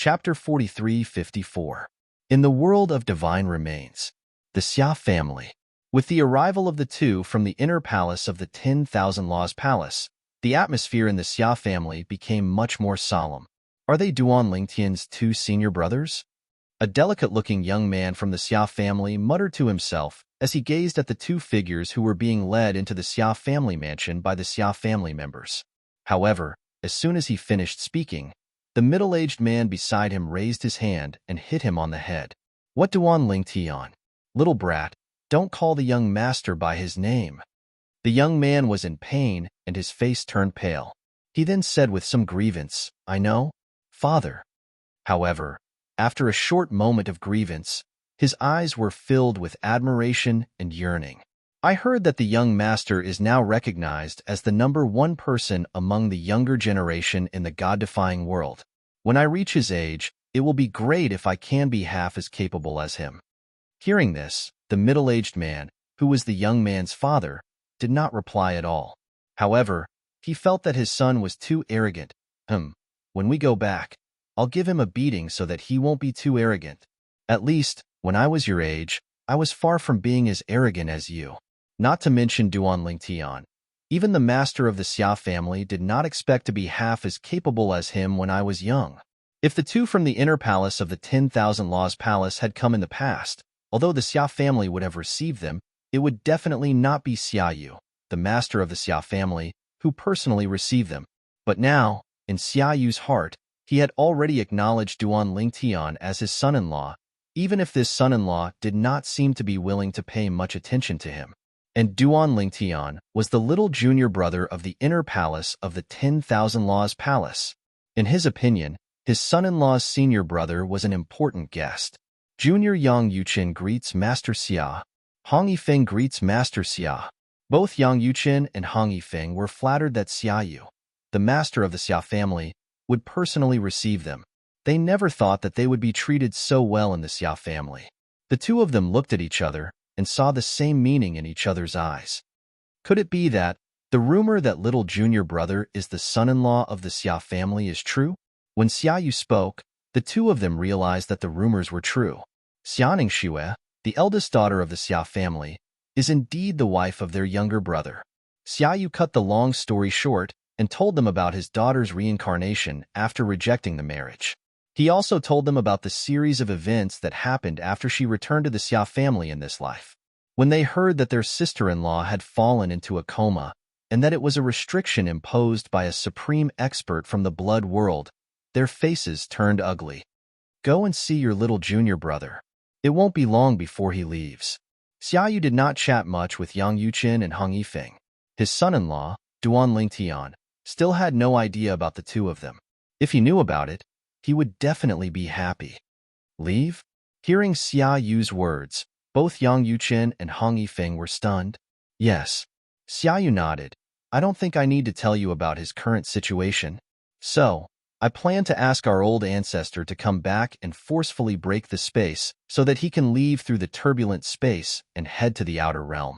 Chapter 43-54. In the world of divine remains, the Xia family. With the arrival of the two from the inner palace of the 10,000 Laws Palace, the atmosphere in the Xia family became much more solemn. Are they Duan Lingtian's two senior brothers? A delicate-looking young man from the Xia family muttered to himself as he gazed at the two figures who were being led into the Xia family mansion by the Xia family members. However, as soon as he finished speaking, the middle-aged man beside him raised his hand and hit him on the head. What Duan Lingtian? Little brat, don't call the young master by his name. The young man was in pain and his face turned pale. He then said with some grievance, I know, father. However, after a short moment of grievance, his eyes were filled with admiration and yearning. I heard that the young master is now recognized as the #1 person among the younger generation in the God-defying world. When I reach his age, it will be great if I can be half as capable as him. Hearing this, the middle-aged man, who was the young man's father, did not reply at all. However, he felt that his son was too arrogant. When we go back, I'll give him a beating so that he won't be too arrogant. At least, when I was your age, I was far from being as arrogant as you. Not to mention Duan Lingtian. Even the master of the Xia family did not expect to be half as capable as him when I was young. If the two from the inner palace of the 10,000 Laws Palace had come in the past, although the Xia family would have received them, it would definitely not be Xia Yu, the master of the Xia family, who personally received them. But now, in Xia Yu's heart, he had already acknowledged Duan Lingtian as his son-in-law, even if this son-in-law did not seem to be willing to pay much attention to him. And Duan Lingtian was the little junior brother of the inner palace of the 10,000 Laws Palace. In his opinion, his son-in-law's senior brother was an important guest. Junior Yang Yuqin greets Master Xia. Hong Yifeng greets Master Xia. Both Yang Yuqin and Hong Yifeng were flattered that Xia Yu, the master of the Xia family, would personally receive them. They never thought that they would be treated so well in the Xia family. The two of them looked at each other and saw the same meaning in each other's eyes. Could it be that the rumor that little junior brother is the son-in-law of the Xia family is true? When Xia Yu spoke, the two of them realized that the rumors were true. Xianing Xue, the eldest daughter of the Xia family, is indeed the wife of their younger brother. Xia Yu cut the long story short and told them about his daughter's reincarnation after rejecting the marriage. He also told them about the series of events that happened after she returned to the Xia family in this life. When they heard that their sister-in-law had fallen into a coma and that it was a restriction imposed by a supreme expert from the blood world, their faces turned ugly. Go and see your little junior brother. It won't be long before he leaves. Xia Yu did not chat much with Yang Yuqin and Hong Yifeng. His son-in-law, Duan Lingtian, still had no idea about the two of them. If he knew about it, he would definitely be happy. Leave? Hearing Xia Yu's words, both Yang Yuqin and Hong Yifeng were stunned. Yes. Xia Yu nodded. I don't think I need to tell you about his current situation. So, I plan to ask our old ancestor to come back and forcefully break the space so that he can leave through the turbulent space and head to the outer realm.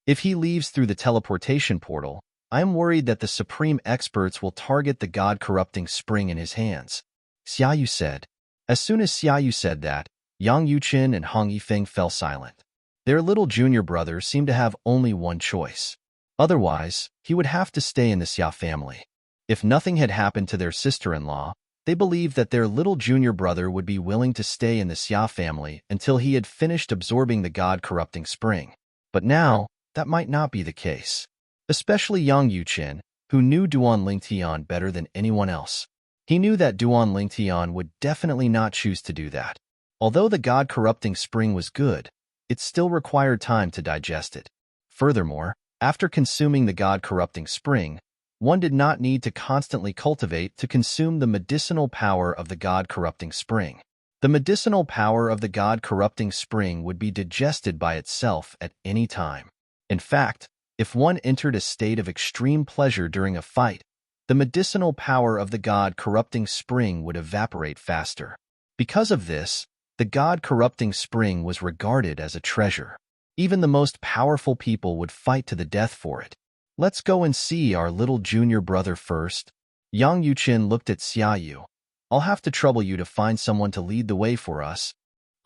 If he leaves through the teleportation portal, I am worried that the supreme experts will target the God-corrupting spring in his hands. Xia Yu said. As soon as Xia Yu said that, Yang Yuqin and Hong Yifeng fell silent. Their little junior brother seemed to have only one choice. Otherwise, he would have to stay in the Xia family. If nothing had happened to their sister-in-law, they believed that their little junior brother would be willing to stay in the Xia family until he had finished absorbing the God-corrupting spring. But now, that might not be the case. Especially Yang Yuqin, who knew Duan Lingtian better than anyone else. He knew that Duan Lingtian would definitely not choose to do that. Although the God-corrupting spring was good, it still required time to digest it. Furthermore, after consuming the God-corrupting spring, one did not need to constantly cultivate to consume the medicinal power of the God-corrupting spring. The medicinal power of the God-corrupting spring would be digested by itself at any time. In fact, if one entered a state of extreme pleasure during a fight, the medicinal power of the God-corrupting spring would evaporate faster. Because of this, the God-corrupting spring was regarded as a treasure. Even the most powerful people would fight to the death for it. Let's go and see our little junior brother first. Yang Yuqin looked at Xia Yu. I'll have to trouble you to find someone to lead the way for us.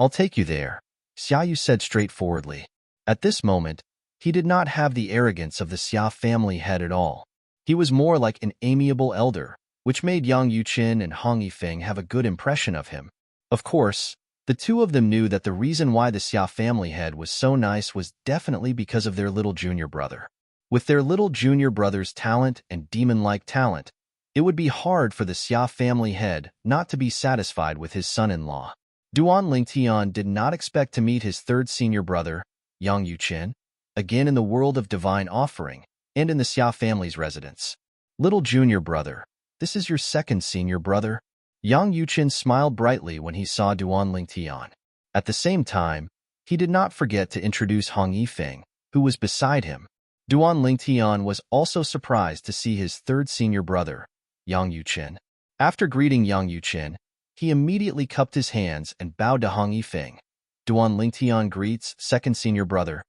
I'll take you there, Xiaoyu said straightforwardly. At this moment, he did not have the arrogance of the Xia family head at all. He was more like an amiable elder, which made Yang Yuqin and Hong Yifeng have a good impression of him. Of course, the two of them knew that the reason why the Xia family head was so nice was definitely because of their little junior brother. With their little junior brother's talent and demon-like talent, it would be hard for the Xia family head not to be satisfied with his son-in-law. Duan Lingtian did not expect to meet his third senior brother, Yang Yuqin, again in the world of divine offering and in the Xia family's residence. Little junior brother, this is your second senior brother? Yang Yuqin smiled brightly when he saw Duan Lingtian. At the same time, he did not forget to introduce Hong Yifeng, who was beside him. Duan Lingtian was also surprised to see his third senior brother, Yang Yuqin. After greeting Yang Yuqin, he immediately cupped his hands and bowed to Hong Yifeng. Duan Lingtian greets second senior brother,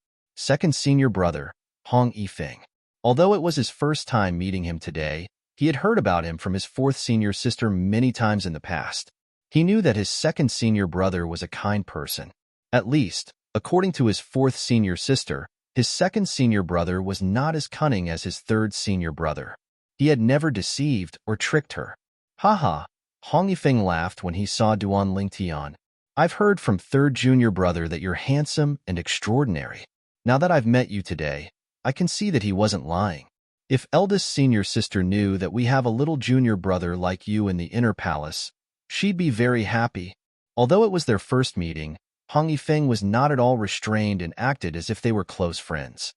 Hong Yifeng. Although it was his first time meeting him today, he had heard about him from his fourth senior sister many times in the past. He knew that his second senior brother was a kind person. At least, according to his fourth senior sister, his second senior brother was not as cunning as his third senior brother. He had never deceived or tricked her. Haha, Hong Yifeng laughed when he saw Duan Lingtian. I've heard from third junior brother that you're handsome and extraordinary. Now that I've met you today, I can see that he wasn't lying. If eldest senior sister knew that we have a little junior brother like you in the inner palace, she'd be very happy. Although it was their first meeting, Hong Yifeng was not at all restrained and acted as if they were close friends.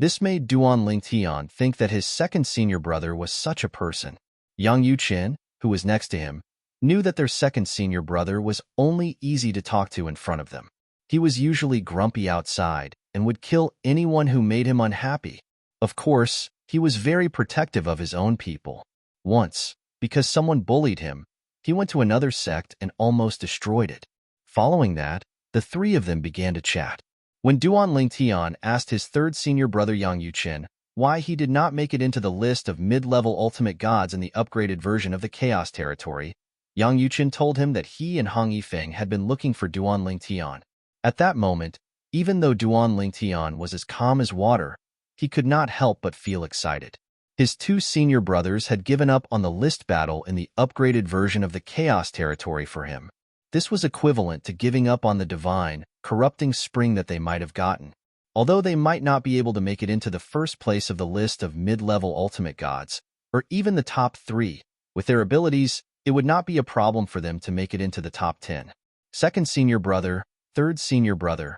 This made Duan Lingtian think that his second senior brother was such a person. Yang Yuqin, who was next to him, knew that their second senior brother was only easy to talk to in front of them. He was usually grumpy outside and would kill anyone who made him unhappy. Of course, he was very protective of his own people. Once, because someone bullied him, he went to another sect and almost destroyed it. Following that, the three of them began to chat. When Duan Lingtian asked his third senior brother Yang Yuqin why he did not make it into the list of mid-level ultimate gods in the upgraded version of the Chaos Territory, Yang Yuqin told him that he and Hong Yifeng had been looking for Duan Lingtian. At that moment, even though Duan Lingtian was as calm as water, he could not help but feel excited. His two senior brothers had given up on the list battle in the upgraded version of the Chaos Territory for him. This was equivalent to giving up on the divine, corrupting spring that they might have gotten. Although they might not be able to make it into the first place of the list of mid-level ultimate gods, or even the top 3, with their abilities, it would not be a problem for them to make it into the top 10. Second senior brother, third senior brother.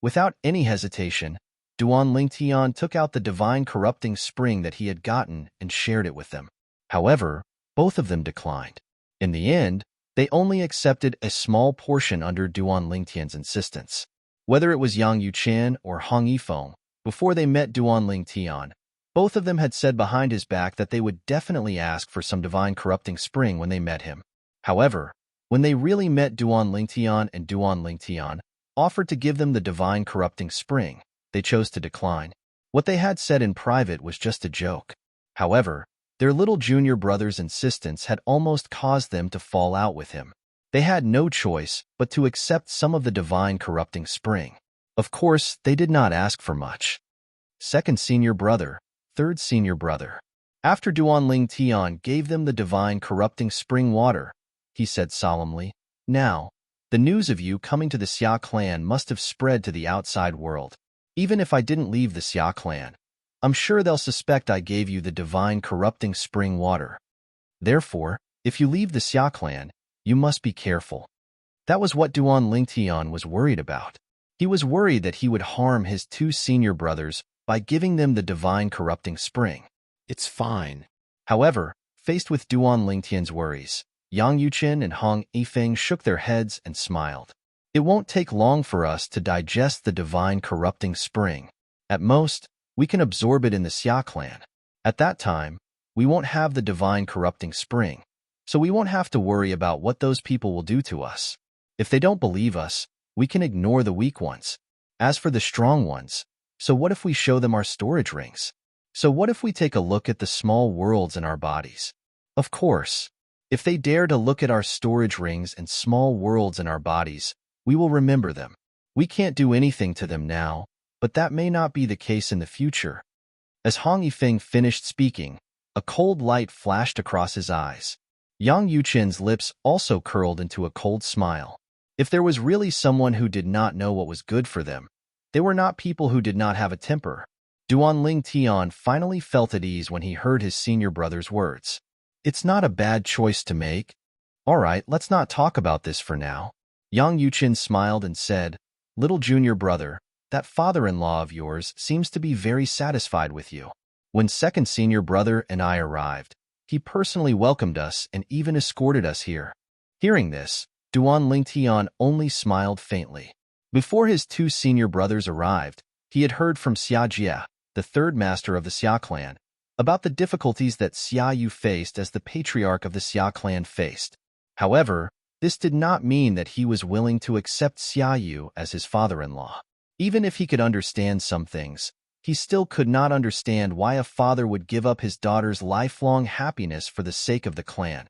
Without any hesitation, Duan Lingtian took out the divine corrupting spring that he had gotten and shared it with them. However, both of them declined. In the end, they only accepted a small portion under Duan Lingtian's insistence. Whether it was Yang Yuqin or Hong Yifeng, before they met Duan Lingtian, both of them had said behind his back that they would definitely ask for some divine corrupting spring when they met him. However, when they really met Duan Lingtian and Duan Lingtian offered to give them the divine corrupting spring, they chose to decline. What they had said in private was just a joke. However, their little junior brother's insistence had almost caused them to fall out with him. They had no choice but to accept some of the divine corrupting spring. Of course, they did not ask for much. Second senior brother, third senior brother. After Duan Lingtian gave them the divine corrupting spring water, he said solemnly, "Now, the news of you coming to the Xia clan must have spread to the outside world. Even if I didn't leave the Xia clan, I'm sure they'll suspect I gave you the divine corrupting spring water. Therefore, if you leave the Xia clan, you must be careful." That was what Duan Lingtian was worried about. He was worried that he would harm his two senior brothers by giving them the divine corrupting spring. It's fine. However, faced with Duan Lingtian's worries, Yang Yuqin and Hong Yifeng shook their heads and smiled. It won't take long for us to digest the divine corrupting spring. At most, we can absorb it in the Xia clan. At that time, we won't have the divine corrupting spring, so we won't have to worry about what those people will do to us. If they don't believe us, we can ignore the weak ones. As for the strong ones, so what if we show them our storage rings? So what if we take a look at the small worlds in our bodies? Of course, If they dare to look at our storage rings and small worlds in our bodies, we will remember them. We can't do anything to them now, but that may not be the case in the future. As Hong Yifeng finished speaking, a cold light flashed across his eyes. Yang Yuchen's lips also curled into a cold smile. If there was really someone who did not know what was good for them, they were not people who did not have a temper. Duanling Tian finally felt at ease when he heard his senior brother's words. It's not a bad choice to make. All right, let's not talk about this for now. Yang Yuchen smiled and said, Little junior brother, that father-in-law of yours seems to be very satisfied with you. When second senior brother and I arrived, he personally welcomed us and even escorted us here. Hearing this, Duanling Tian only smiled faintly. Before his two senior brothers arrived, he had heard from Xia Jie, the third master of the Xia clan, about the difficulties that Xia Yu faced as the patriarch of the Xia clan faced. However, this did not mean that he was willing to accept Xia Yu as his father-in-law. Even if he could understand some things, he still could not understand why a father would give up his daughter's lifelong happiness for the sake of the clan.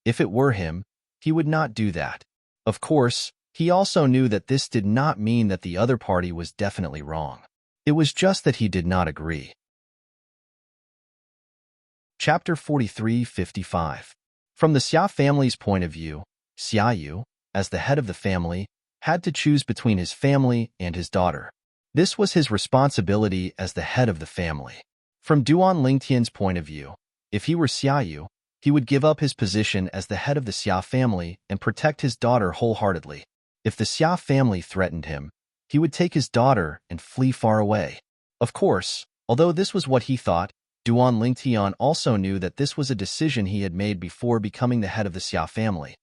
If it were him, he would not do that. Of course, he also knew that this did not mean that the other party was definitely wrong. It was just that he did not agree. Chapter 43-55. From the Xia family's point of view, Xia Yu, as the head of the family, had to choose between his family and his daughter. This was his responsibility as the head of the family. From Duanling Tian's point of view, if he were Xia Yu, he would give up his position as the head of the Xia family and protect his daughter wholeheartedly. If the Xia family threatened him, he would take his daughter and flee far away. Of course, although this was what he thought, Duanling Tian also knew that this was a decision he had made before becoming the head of the Xia family.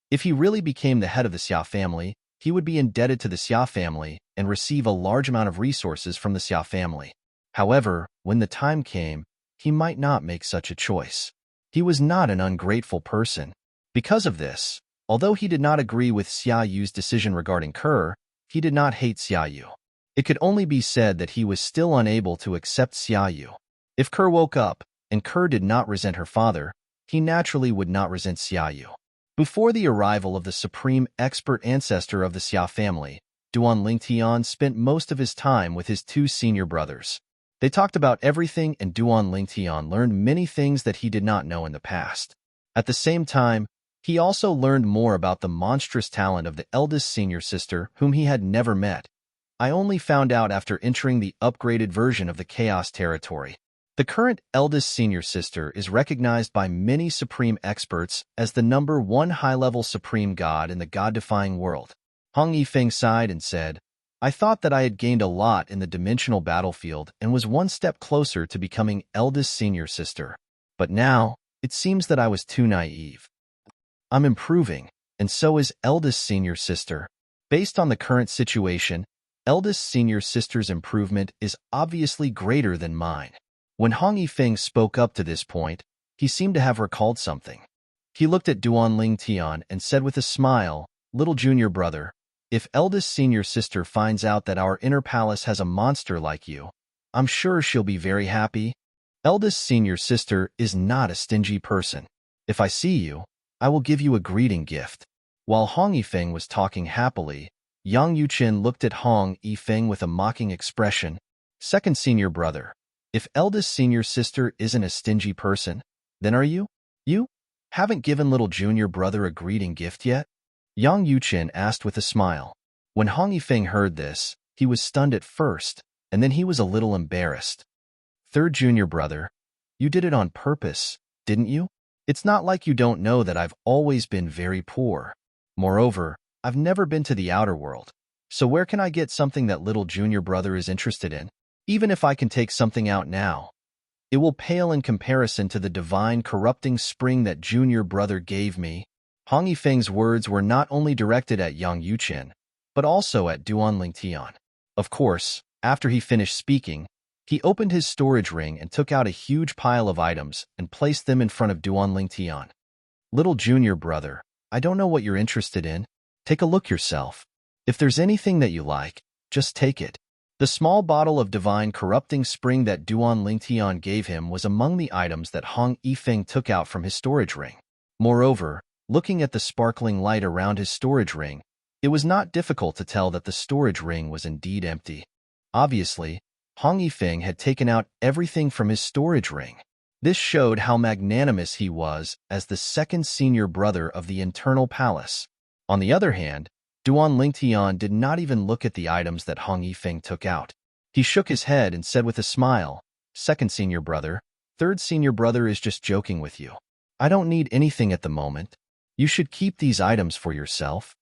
If he really became the head of the Xia family, he would be indebted to the Xia family and receive a large amount of resources from the Xia family. However, when the time came, he might not make such a choice. He was not an ungrateful person. Because of this, although he did not agree with Xia Yu's decision regarding Kerr, he did not hate Xia Yu. It could only be said that he was still unable to accept Xia Yu. If Kerr woke up, and Kerr did not resent her father, he naturally would not resent Xia Yu. Before the arrival of the supreme expert ancestor of the Xia family, Duanling Tian spent most of his time with his two senior brothers. They talked about everything, and Duanling Tian learned many things that he did not know in the past. At the same time, he also learned more about the monstrous talent of the eldest senior sister, whom he had never met. I only found out after entering the upgraded version of the Chaos Territory. The current eldest senior sister is recognized by many supreme experts as the #1 high-level supreme god in the god-defying world. Hong Yifeng sighed and said, I thought that I had gained a lot in the dimensional battlefield and was one step closer to becoming eldest senior sister. But now, it seems that I was too naive. I'm improving, and so is eldest senior sister. Based on the current situation, eldest senior sister's improvement is obviously greater than mine. When Hong Yifeng spoke up to this point, he seemed to have recalled something. He looked at Duanling Tian and said with a smile, Little junior brother, if eldest senior sister finds out that our inner palace has a monster like you, I'm sure she'll be very happy. Eldest senior sister is not a stingy person. If I see you, I will give you a greeting gift. While Hong Yifeng was talking happily, Yang Yuchen looked at Hong Yifeng with a mocking expression. Second senior brother, if eldest senior sister isn't a stingy person, then are you? You haven't given little junior brother a greeting gift yet? Yang Yuchen asked with a smile. When Hong Yifeng heard this, he was stunned at first, and then he was a little embarrassed. Third junior brother, you did it on purpose, didn't you? It's not like you don't know that I've always been very poor. Moreover, I've never been to the outer world. So where can I get something that little junior brother is interested in? Even if I can take something out now, it will pale in comparison to the divine corrupting spring that junior brother gave me. Hong Yifeng's words were not only directed at Yang Yuchen, but also at Duanling Tian. Of course, after he finished speaking, he opened his storage ring and took out a huge pile of items and placed them in front of Duanling Tian. Little junior brother, I don't know what you're interested in. Take a look yourself. If there's anything that you like, just take it. The small bottle of divine corrupting spring that Duanling Tian gave him was among the items that Hong Yifeng took out from his storage ring. Moreover, looking at the sparkling light around his storage ring, it was not difficult to tell that the storage ring was indeed empty. Obviously, Hong Yifeng had taken out everything from his storage ring. This showed how magnanimous he was as the second senior brother of the internal palace. On the other hand, Duan Lingtian did not even look at the items that Hong Yifeng took out. He shook his head and said with a smile, "Second senior brother, third senior brother is just joking with you. I don't need anything at the moment. You should keep these items for yourself."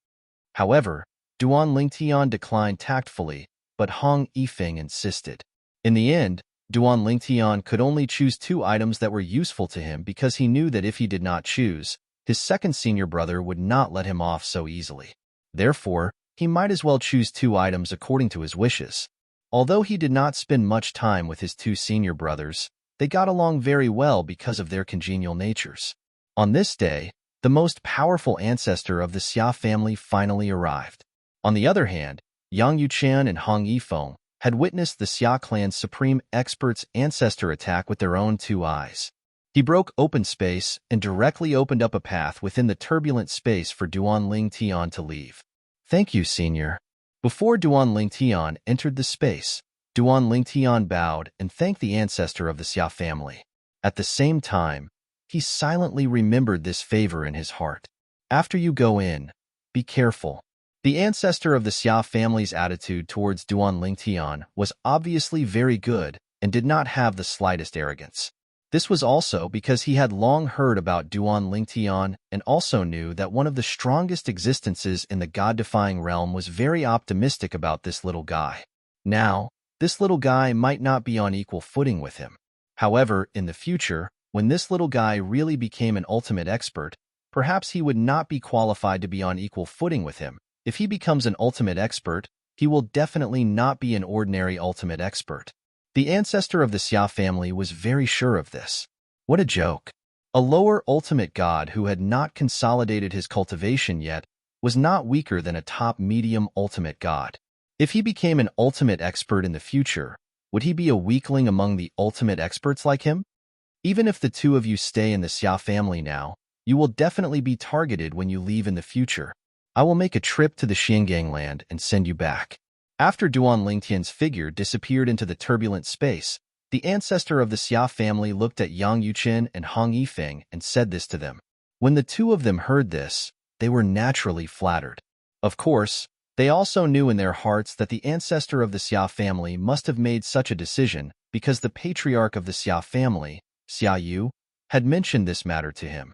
However, Duan Lingtian declined tactfully, but Hong Yifeng insisted. In the end, Duan Lingtian could only choose 2 items that were useful to him because he knew that if he did not choose, his second senior brother would not let him off so easily. Therefore, he might as well choose 2 items according to his wishes. Although he did not spend much time with his 2 senior brothers, they got along very well because of their congenial natures. On this day, the most powerful ancestor of the Xia family finally arrived. On the other hand, Yang Yuqian and Hong Yifeng had witnessed the Xia clan's supreme expert's ancestor attack with their own 2 eyes. He broke open space and directly opened up a path within the turbulent space for Duan Lingtian to leave. "Thank you, senior." Before Duan Lingtian entered the space, Duan Lingtian bowed and thanked the ancestor of the Xia family. At the same time, he silently remembered this favor in his heart. "After you go in, be careful." The ancestor of the Xia family's attitude towards Duan Lingtian was obviously very good and did not have the slightest arrogance. This was also because he had long heard about Duan Lingtian and also knew that one of the strongest existences in the god-defying realm was very optimistic about this little guy. Now, this little guy might not be on equal footing with him. However, in the future, when this little guy really became an ultimate expert, perhaps he would not be qualified to be on equal footing with him. If he becomes an ultimate expert, he will definitely not be an ordinary ultimate expert. The ancestor of the Xia family was very sure of this. What a joke. A lower ultimate god who had not consolidated his cultivation yet was not weaker than a top medium ultimate god. If he became an ultimate expert in the future, would he be a weakling among the ultimate experts like him? Even if the 2 of you stay in the Xia family now, you will definitely be targeted when you leave in the future. I will make a trip to the Xiangang land and send you back. After Duan Lingtian's figure disappeared into the turbulent space, the ancestor of the Xia family looked at Yang Yuqian and Hong Yifeng and said this to them. When the 2 of them heard this, they were naturally flattered. Of course, they also knew in their hearts that the ancestor of the Xia family must have made such a decision because the patriarch of the Xia family, Xia Yu, had mentioned this matter to him.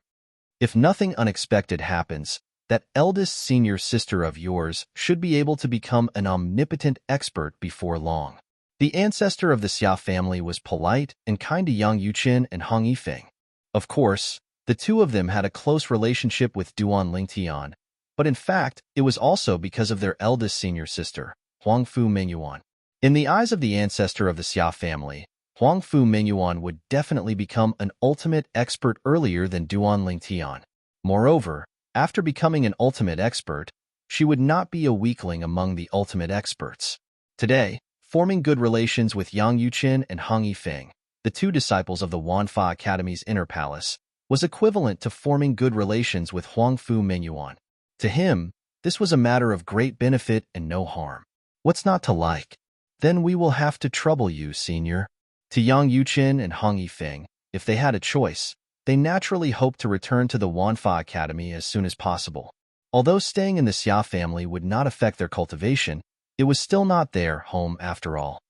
If nothing unexpected happens, that eldest senior sister of yours should be able to become an omnipotent expert before long. The ancestor of the Xia family was polite and kind to Yang Yuqian and Hong Yifeng. Of course, the 2 of them had a close relationship with Duan Lingtian, but in fact, it was also because of their eldest senior sister, Huangfu Mingyuan. In the eyes of the ancestor of the Xia family, Huangfu Mingyuan would definitely become an ultimate expert earlier than Duan Lingtian. Moreover, after becoming an ultimate expert, she would not be a weakling among the ultimate experts. Today, forming good relations with Yang Yuqian and Hong Yifeng, the 2 disciples of the Wanfa Academy's inner palace, was equivalent to forming good relations with Huangfu Mingyuan. To him, this was a matter of great benefit and no harm. What's not to like? Then we will have to trouble you, senior. To Yang Yuqian and Hong Yifeng, if they had a choice, they naturally hoped to return to the Wanfa Academy as soon as possible. Although staying in the Xia family would not affect their cultivation, it was still not their home after all.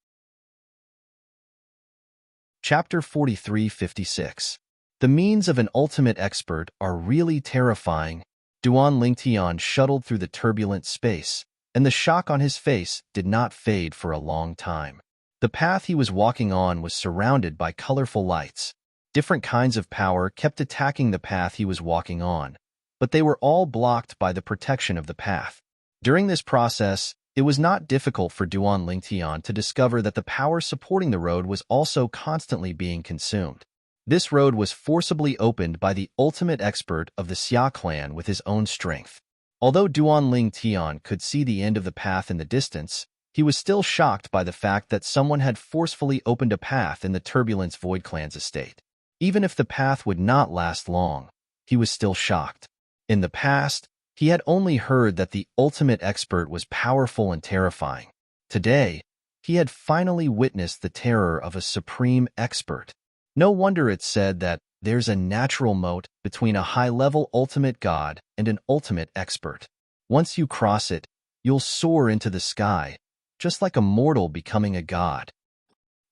Chapter 43-56. The means of an ultimate expert are really terrifying. Duan Lingtian shuttled through the turbulent space, and the shock on his face did not fade for a long time. The path he was walking on was surrounded by colorful lights. Different kinds of power kept attacking the path he was walking on, but they were all blocked by the protection of the path. During this process, it was not difficult for Duan Lingtian to discover that the power supporting the road was also constantly being consumed. This road was forcibly opened by the ultimate expert of the Xia clan with his own strength. Although Duan Lingtian could see the end of the path in the distance, he was still shocked by the fact that someone had forcefully opened a path in the Turbulence Void Clan's estate. Even if the path would not last long, he was still shocked. In the past, he had only heard that the ultimate expert was powerful and terrifying. Today, he had finally witnessed the terror of a supreme expert. No wonder it said that there's a natural moat between a high-level ultimate god and an ultimate expert. Once you cross it, you'll soar into the sky, just like a mortal becoming a god.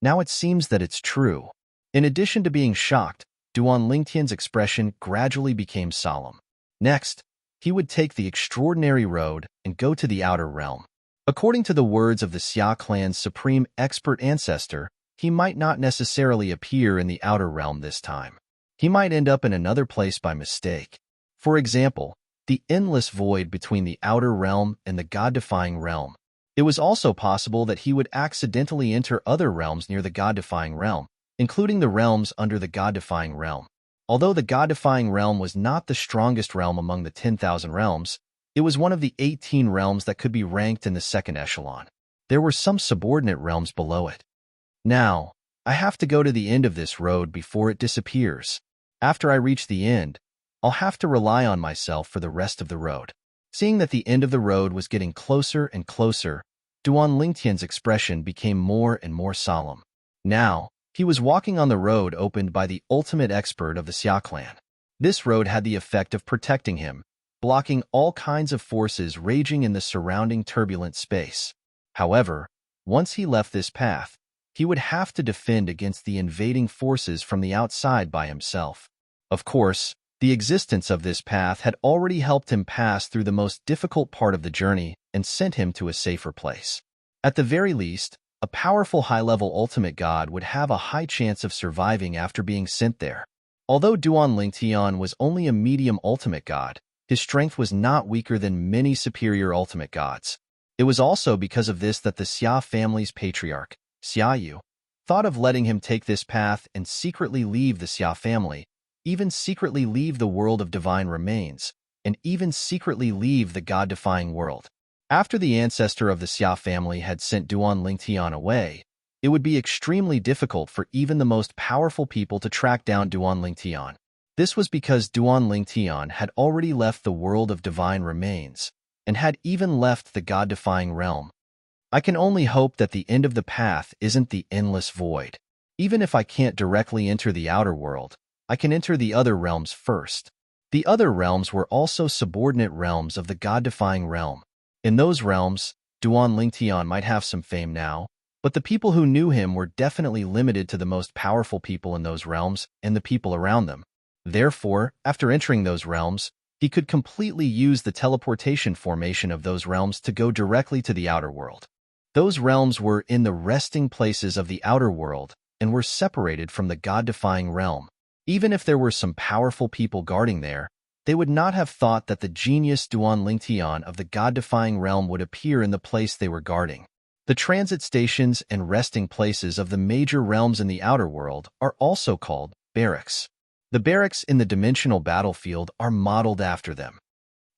Now it seems that it's true. In addition to being shocked, Duan Lingtian's expression gradually became solemn. Next, he would take the extraordinary road and go to the outer realm. According to the words of the Xia clan's supreme expert ancestor, he might not necessarily appear in the outer realm this time. He might end up in another place by mistake. For example, the endless void between the outer realm and the god-defying realm. It was also possible that he would accidentally enter other realms near the god-defying realm, including the realms under the god-defying realm. Although the god-defying realm was not the strongest realm among the 10,000 realms, it was one of the 18 realms that could be ranked in the second echelon. There were some subordinate realms below it. Now, I have to go to the end of this road before it disappears. After I reach the end, I'll have to rely on myself for the rest of the road. Seeing that the end of the road was getting closer and closer, Duan Lingtian's expression became more and more solemn. Now, he was walking on the road opened by the ultimate expert of the Xia clan. This road had the effect of protecting him, blocking all kinds of forces raging in the surrounding turbulent space. However, once he left this path, he would have to defend against the invading forces from the outside by himself. Of course, the existence of this path had already helped him pass through the most difficult part of the journey and sent him to a safer place. At the very least, a powerful high-level ultimate god would have a high chance of surviving after being sent there. Although Duan Lingtian was only a medium ultimate god, his strength was not weaker than many superior ultimate gods. It was also because of this that the Xia family's patriarch, Xia Yu, thought of letting him take this path and secretly leave the Xia family, even secretly leave the world of divine remains, and even secretly leave the god-defying world. After the ancestor of the Xia family had sent Duan Lingtian away, it would be extremely difficult for even the most powerful people to track down Duan Lingtian. This was because Duan Lingtian had already left the world of divine remains, and had even left the god-defying realm. I can only hope that the end of the path isn't the endless void. Even if I can't directly enter the outer world, I can enter the other realms first. The other realms were also subordinate realms of the god-defying realm. In those realms, Duan Lingtian might have some fame now, but the people who knew him were definitely limited to the most powerful people in those realms and the people around them. Therefore, after entering those realms, he could completely use the teleportation formation of those realms to go directly to the outer world. Those realms were in the resting places of the outer world and were separated from the god-defying realm. Even if there were some powerful people guarding there, they would not have thought that the genius Duan Lingtian of the god-defying realm would appear in the place they were guarding. The transit stations and resting places of the major realms in the outer world are also called barracks. The barracks in the dimensional battlefield are modeled after them.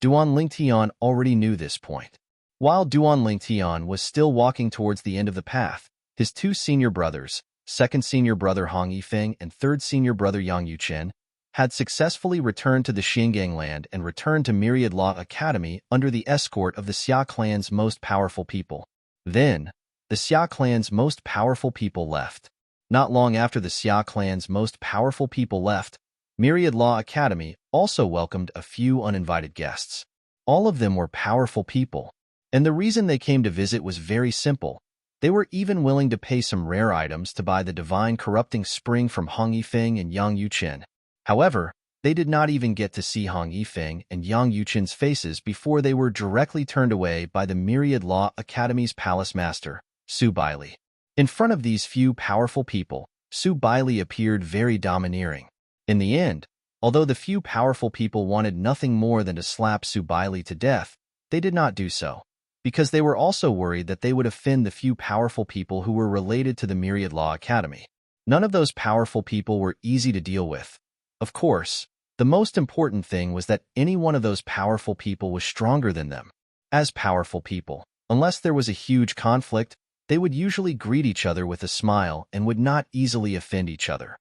Duan Lingtian already knew this point. While Duan Lingtian was still walking towards the end of the path, his two senior brothers, second senior brother Hong Yifeng and third senior brother Yang Yuchen, had successfully returned to the Xingang land and returned to Myriad Law Academy under the escort of the Xia clan's most powerful people. Then, the Xia clan's most powerful people left. Not long after the Xia clan's most powerful people left, Myriad Law Academy also welcomed a few uninvited guests. All of them were powerful people, and the reason they came to visit was very simple. They were even willing to pay some rare items to buy the divine corrupting spring from Hong Yifeng and Yang Yuchen. However, they did not even get to see Hong Yifeng and Yang Yuchen's faces before they were directly turned away by the Myriad Law Academy's palace master, Su Baili. In front of these few powerful people, Su Baili appeared very domineering. In the end, although the few powerful people wanted nothing more than to slap Su Baili to death, they did not do so, because they were also worried that they would offend the few powerful people who were related to the Myriad Law Academy. None of those powerful people were easy to deal with. Of course, the most important thing was that any one of those powerful people was stronger than them. As powerful people, unless there was a huge conflict, they would usually greet each other with a smile and would not easily offend each other.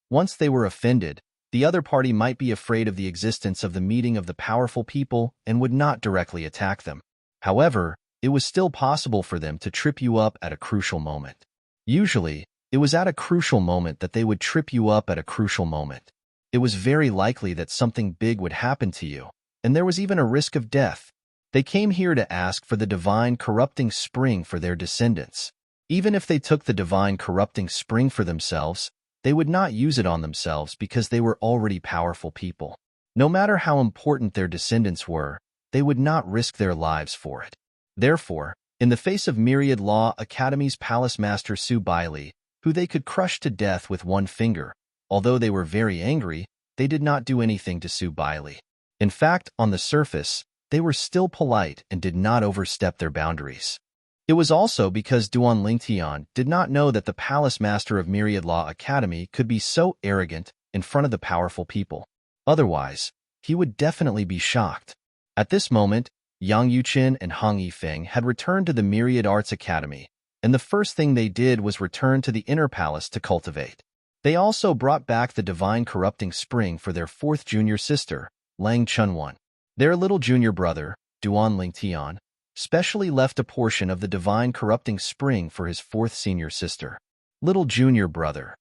Once they were offended, The other party might be afraid of the existence of the meeting of the powerful people and would not directly attack them. However, it was still possible for them to trip you up at a crucial moment. Usually, it was at a crucial moment that they would trip you up at a crucial moment. It was very likely that something big would happen to you, and there was even a risk of death. They came here to ask for the divine corrupting spring for their descendants. Even if they took the divine corrupting spring for themselves, they would not use it on themselves because they were already powerful people. No matter how important their descendants were, they would not risk their lives for it. Therefore, in the face of Myriad Law Academy's palace master Su Bailey, who they could crush to death with one finger, although they were very angry, they did not do anything to Su Bailey. In fact, on the surface, they were still polite and did not overstep their boundaries. It was also because Duan Lingtian did not know that the palace master of Myriad Law Academy could be so arrogant in front of the powerful people. Otherwise, he would definitely be shocked. At this moment, Yang Yuqin and Hong Yifeng had returned to the Myriad Arts Academy, and the first thing they did was return to the inner palace to cultivate. They also brought back the divine corrupting spring for their fourth junior sister, Lang Chunwan. Their little junior brother, Duan Lingtian, specially left a portion of the divine corrupting spring for his fourth senior sister. Little junior brother,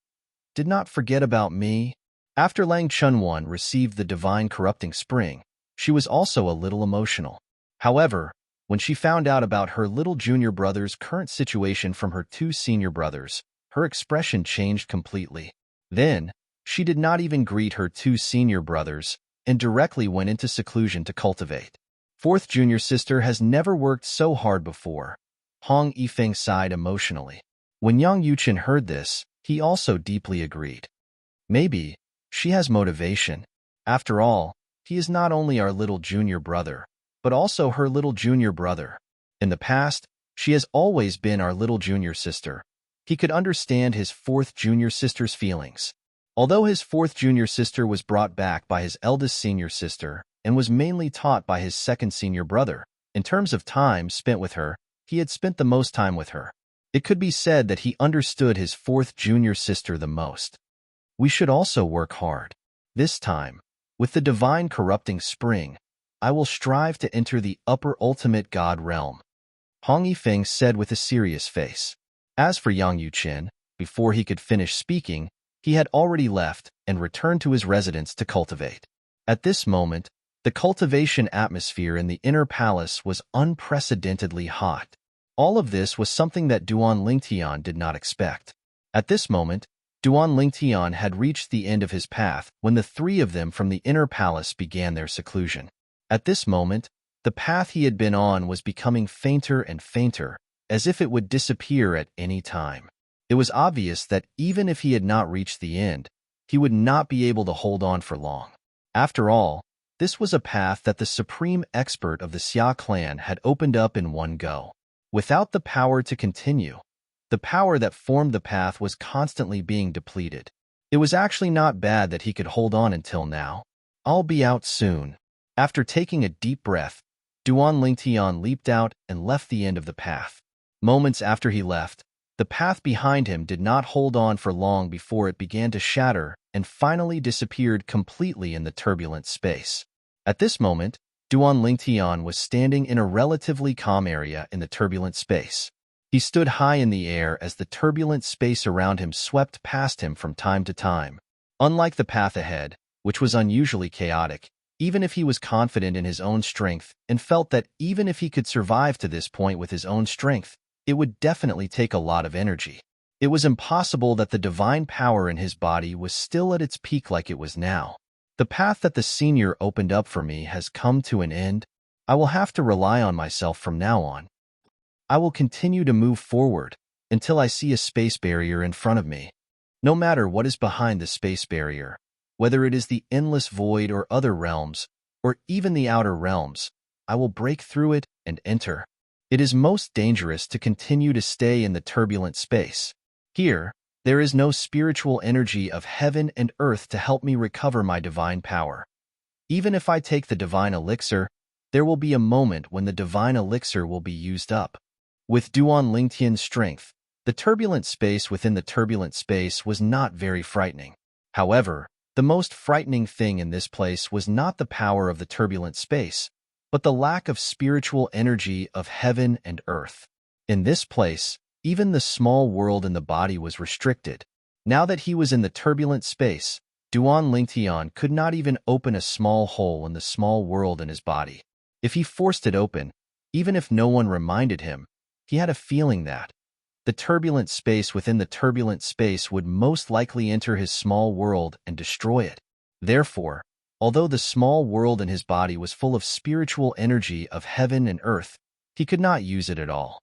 did not forget about me. After Lang Chunwan received the divine corrupting spring, she was also a little emotional. However, when she found out about her little junior brother's current situation from her two senior brothers, her expression changed completely. Then, she did not even greet her two senior brothers and directly went into seclusion to cultivate. Fourth junior sister has never worked so hard before. Hong Yifeng sighed emotionally. When Yang Yuqin heard this, he also deeply agreed. Maybe she has motivation. After all, he is not only our little junior brother, but also her little junior brother. In the past, she has always been our little junior sister. He could understand his fourth junior sister's feelings. Although his fourth junior sister was brought back by his eldest senior sister and was mainly taught by his second senior brother, in terms of time spent with her, he had spent the most time with her. It could be said that he understood his fourth junior sister the most. We should also work hard. This time, with the divine corrupting spring, I will strive to enter the upper ultimate God realm, Hong Yifeng said with a serious face. As for Yang Yuqin, before he could finish speaking, he had already left and returned to his residence to cultivate. At this moment, the cultivation atmosphere in the inner palace was unprecedentedly hot. All of this was something that Duan Lingtian did not expect. At this moment, Duan Lingtian had reached the end of his path when the three of them from the inner palace began their seclusion. At this moment, the path he had been on was becoming fainter and fainter, as if it would disappear at any time. It was obvious that even if he had not reached the end, he would not be able to hold on for long. After all, this was a path that the supreme expert of the Xia clan had opened up in one go. Without the power to continue, the power that formed the path was constantly being depleted. It was actually not bad that he could hold on until now. I'll be out soon. After taking a deep breath, Duan Lingtian leaped out and left the end of the path. Moments after he left, the path behind him did not hold on for long before it began to shatter and finally disappeared completely in the turbulent space. At this moment, Duan Lingtian was standing in a relatively calm area in the turbulent space. He stood high in the air as the turbulent space around him swept past him from time to time. Unlike the path ahead, which was unusually chaotic, even if he was confident in his own strength and felt that even if he could survive to this point with his own strength, it would definitely take a lot of energy. It was impossible that the divine power in his body was still at its peak like it was now. The path that the senior opened up for me has come to an end. I will have to rely on myself from now on. I will continue to move forward until I see a space barrier in front of me. No matter what is behind the space barrier, whether it is the endless void or other realms, or even the outer realms, I will break through it and enter. It is most dangerous to continue to stay in the turbulent space. Here, there is no spiritual energy of heaven and earth to help me recover my divine power. Even if I take the divine elixir, there will be a moment when the divine elixir will be used up. With Duan Lingtian's strength, the turbulent space within the turbulent space was not very frightening. However, The most frightening thing in this place was not the power of the turbulent space, but the lack of spiritual energy of heaven and earth. In this place, even the small world in the body was restricted. Now that he was in the turbulent space, Duan Lingtian could not even open a small hole in the small world in his body. If he forced it open, even if no one reminded him, he had a feeling that the turbulent space within the turbulent space would most likely enter his small world and destroy it. Therefore, although the small world in his body was full of spiritual energy of heaven and earth, he could not use it at all.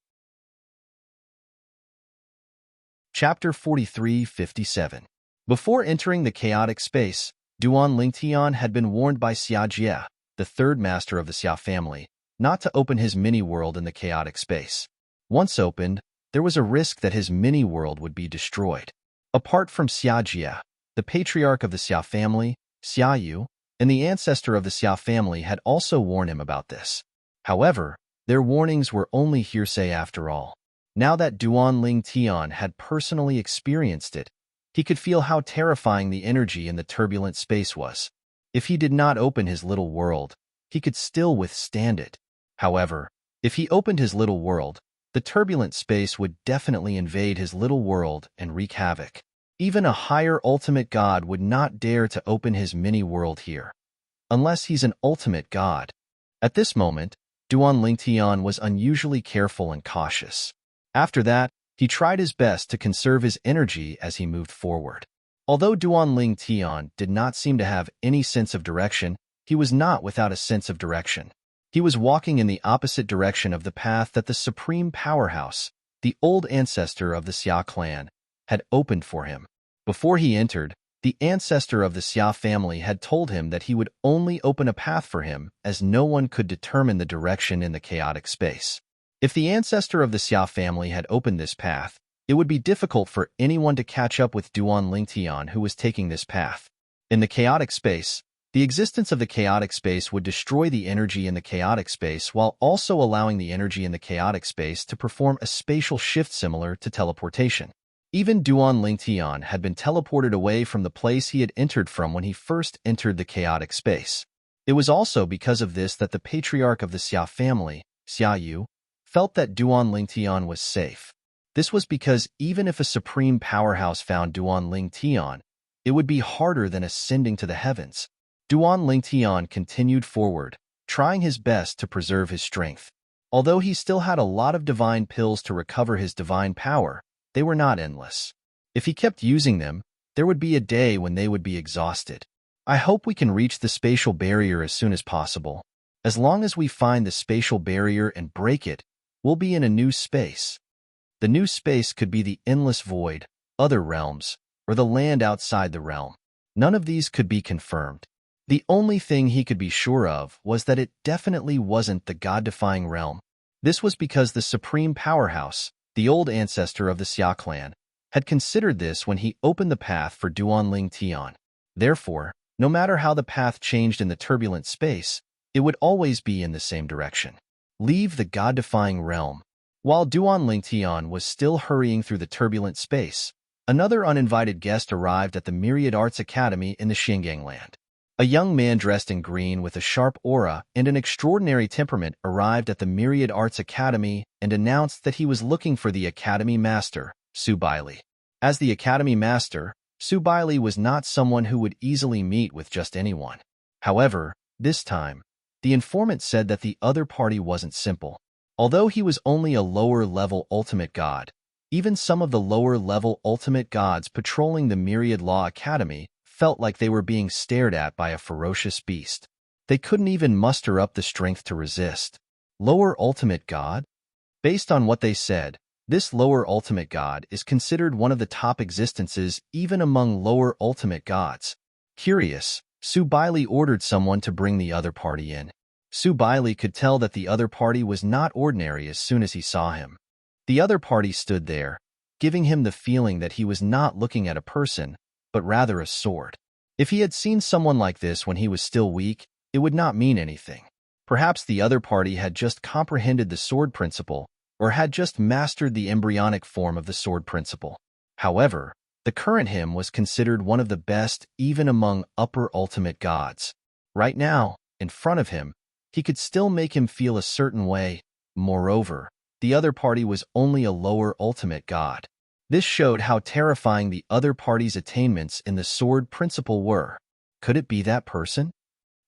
Chapter 43:57. Before entering the chaotic space, Duan Lingtian had been warned by Xia Jie, the third master of the Xia family, not to open his mini-world in the chaotic space. Once opened, there was a risk that his mini-world would be destroyed. Apart from Xia Jie, the patriarch of the Xia family, Xia Yu, and the ancestor of the Xia family had also warned him about this. However, their warnings were only hearsay after all. Now that Duan Lingtian had personally experienced it, he could feel how terrifying the energy in the turbulent space was. If he did not open his little world, he could still withstand it. However, if he opened his little world, the turbulent space would definitely invade his little world and wreak havoc. Even a higher ultimate god would not dare to open his mini-world here, unless he's an ultimate god. At this moment, Duan Lingtian was unusually careful and cautious. After that, he tried his best to conserve his energy as he moved forward. Although Duan Lingtian did not seem to have any sense of direction, he was not without a sense of direction. He was walking in the opposite direction of the path that the supreme powerhouse, the old ancestor of the Xia clan, had opened for him. Before he entered, the ancestor of the Xia family had told him that he would only open a path for him as no one could determine the direction in the chaotic space. If the ancestor of the Xia family had opened this path, it would be difficult for anyone to catch up with Duan Lingtian who was taking this path. In the chaotic space, the existence of the chaotic space would destroy the energy in the chaotic space while also allowing the energy in the chaotic space to perform a spatial shift similar to teleportation. Even Duan Lingtian had been teleported away from the place he had entered from when he first entered the chaotic space. It was also because of this that the patriarch of the Xia family, Xia Yu, felt that Duan Lingtian was safe. This was because even if a supreme powerhouse found Duan Lingtian, it would be harder than ascending to the heavens. Duan Lingtian continued forward, trying his best to preserve his strength. Although he still had a lot of divine pills to recover his divine power, they were not endless. If he kept using them, there would be a day when they would be exhausted. I hope we can reach the spatial barrier as soon as possible. As long as we find the spatial barrier and break it, we'll be in a new space. The new space could be the endless void, other realms, or the land outside the realm. None of these could be confirmed. The only thing he could be sure of was that it definitely wasn't the god-defying realm. This was because the supreme powerhouse, the old ancestor of the Xia clan, had considered this when he opened the path for Duan Lingtian. Therefore, no matter how the path changed in the turbulent space, it would always be in the same direction. Leave the god-defying realm. While Duan Lingtian was still hurrying through the turbulent space, another uninvited guest arrived at the Myriad Arts Academy in the Xinjiang land. A young man dressed in green with a sharp aura and an extraordinary temperament arrived at the Myriad Arts Academy and announced that he was looking for the Academy Master, Su Baili. As the Academy Master, Su Baili was not someone who would easily meet with just anyone. However, this time, the informant said that the other party wasn't simple. Although he was only a lower-level ultimate god, even some of the lower-level ultimate gods patrolling the Myriad Law Academy felt like they were being stared at by a ferocious beast. They couldn't even muster up the strength to resist. Lower ultimate god? Based on what they said, this lower ultimate god is considered one of the top existences even among lower ultimate gods. Curious, Su Baili ordered someone to bring the other party in. Su Baili could tell that the other party was not ordinary as soon as he saw him. The other party stood there, giving him the feeling that he was not looking at a person, but rather a sword. If he had seen someone like this when he was still weak, it would not mean anything. Perhaps the other party had just comprehended the sword principle, or had just mastered the embryonic form of the sword principle. However, The current him was considered one of the best even among upper ultimate gods. Right now, in front of him, he could still make him feel a certain way. Moreover, the other party was only a lower ultimate god. This showed how terrifying the other party's attainments in the sword principle were. Could it be that person?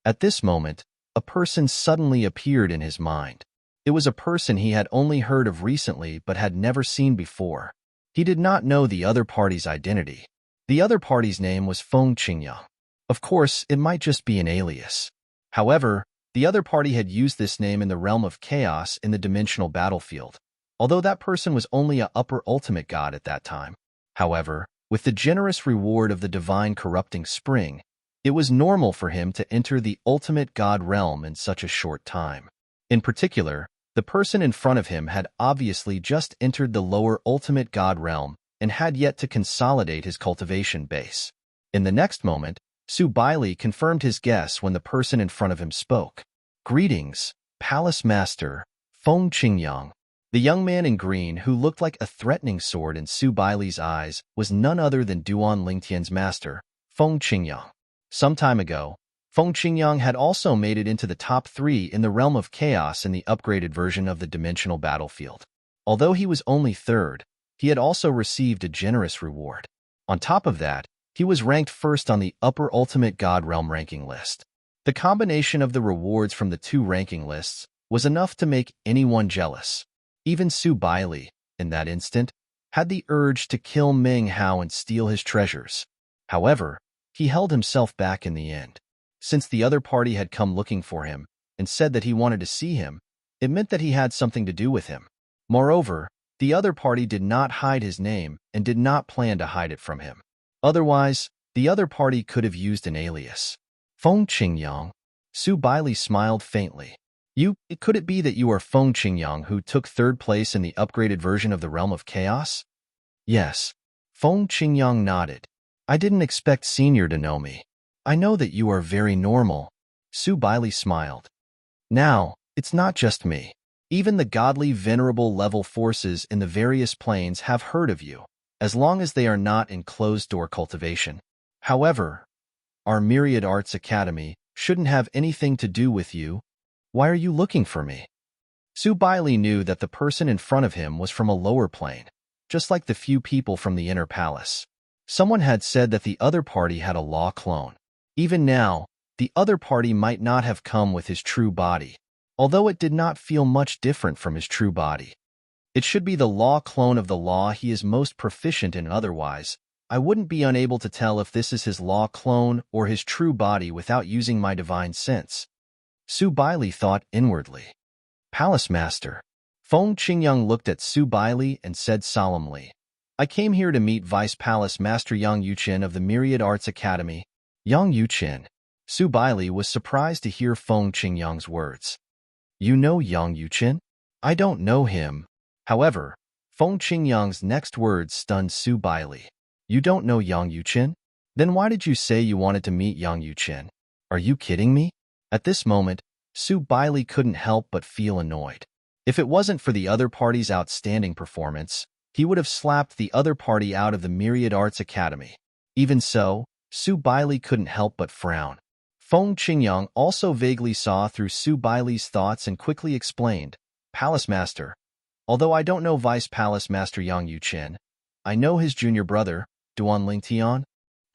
At this moment, a person suddenly appeared in his mind. It was a person he had only heard of recently but had never seen before. He did not know the other party's identity. The other party's name was Feng Qingyang. Of course, it might just be an alias. However, the other party had used this name in the realm of chaos in the dimensional battlefield, although that person was only a upper ultimate god at that time. However, with the generous reward of the divine corrupting spring, it was normal for him to enter the ultimate god realm in such a short time. In particular, the person in front of him had obviously just entered the lower ultimate god realm and had yet to consolidate his cultivation base. In the next moment, Su Baili confirmed his guess when the person in front of him spoke. "Greetings, Palace Master, Feng Qingyang." The young man in green, who looked like a threatening sword in Su Baili's eyes, was none other than Duan Lingtian's master, Feng Qingyang. Some time ago, Feng Qingyang had also made it into the top 3 in the realm of chaos in the upgraded version of the dimensional battlefield. Although he was only 3rd, he had also received a generous reward. On top of that, he was ranked 1st on the upper ultimate god realm ranking list. The combination of the rewards from the 2 ranking lists was enough to make anyone jealous. Even Su Baili, in that instant, had the urge to kill Meng Hao and steal his treasures. However, he held himself back in the end. Since the other party had come looking for him and said that he wanted to see him, it meant that he had something to do with him. Moreover, the other party did not hide his name and did not plan to hide it from him. Otherwise, the other party could have used an alias. Feng Qingyang. Su Baili smiled faintly. Could it be that you are Feng Qingyang who took 3rd place in the upgraded version of the Realm of Chaos? Yes. Feng Qingyang nodded. I didn't expect Senior to know me. I know that you are very normal. Su Baili smiled. Now, it's not just me. Even the godly venerable level forces in the various planes have heard of you, as long as they are not in closed-door cultivation. However, our Myriad Arts Academy shouldn't have anything to do with you. Why are you looking for me? Su Baili knew that the person in front of him was from a lower plane, just like the few people from the inner palace. Someone had said that the other party had a law clone. Even now, the other party might not have come with his true body, although it did not feel much different from his true body. It should be the law clone of the law he is most proficient in. Otherwise, I wouldn't be unable to tell if this is his law clone or his true body without using my divine sense. Su Baili thought inwardly. Palace Master. Feng Qingyang looked at Su Baili and said solemnly, I came here to meet Vice Palace Master Yang Yuqin of the Myriad Arts Academy. Yang Yuqin. Su Baili was surprised to hear Feng Qingyang's words. You know Yang Yuqin? I don't know him. However, Feng Qingyang's next words stunned Su Baili. You don't know Yang Yuqin? Then why did you say you wanted to meet Yang Yuqin? Are you kidding me? At this moment, Su Baili couldn't help but feel annoyed. If it wasn't for the other party's outstanding performance, he would have slapped the other party out of the Myriad Arts Academy. Even so, Su Baili couldn't help but frown. Feng Qingyang also vaguely saw through Su Baili's thoughts and quickly explained, Palace Master. Although I don't know Vice Palace Master Yang Yuqin, I know his junior brother, Duan Lingtian.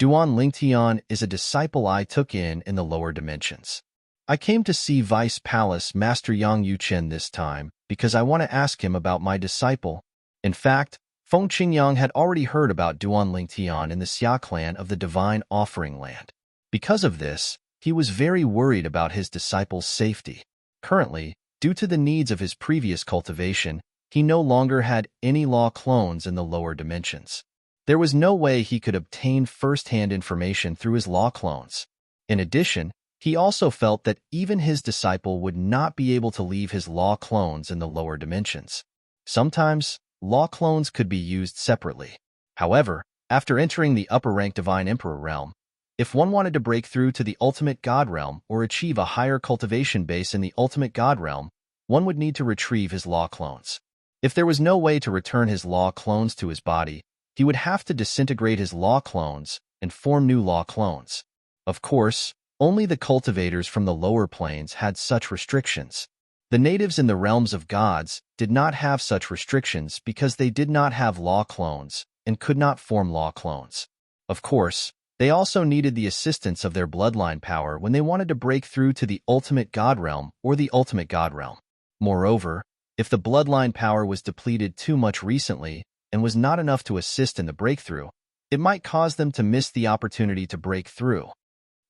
Duan Lingtian is a disciple I took in the lower dimensions. I came to see Vice Palace Master Yang Yuqin this time because I want to ask him about my disciple. In fact, Feng Qingyang had already heard about Duan Lingtian in the Xia clan of the Divine Offering Land. Because of this, he was very worried about his disciple's safety. Currently, due to the needs of his previous cultivation, he no longer had any law clones in the lower dimensions. There was no way he could obtain first-hand information through his law clones. In addition, he also felt that even his disciple would not be able to leave his law clones in the lower dimensions. Sometimes, law clones could be used separately. However, after entering the upper-rank Divine Emperor realm, if one wanted to break through to the Ultimate God realm or achieve a higher cultivation base in the Ultimate God realm, one would need to retrieve his law clones. If there was no way to return his law clones to his body, he would have to disintegrate his law clones and form new law clones. Of course, only the cultivators from the lower planes had such restrictions. The natives in the realms of gods did not have such restrictions because they did not have law clones and could not form law clones. Of course, they also needed the assistance of their bloodline power when they wanted to break through to the ultimate god realm or the ultimate god realm. Moreover, if the bloodline power was depleted too much recently and was not enough to assist in the breakthrough, it might cause them to miss the opportunity to break through.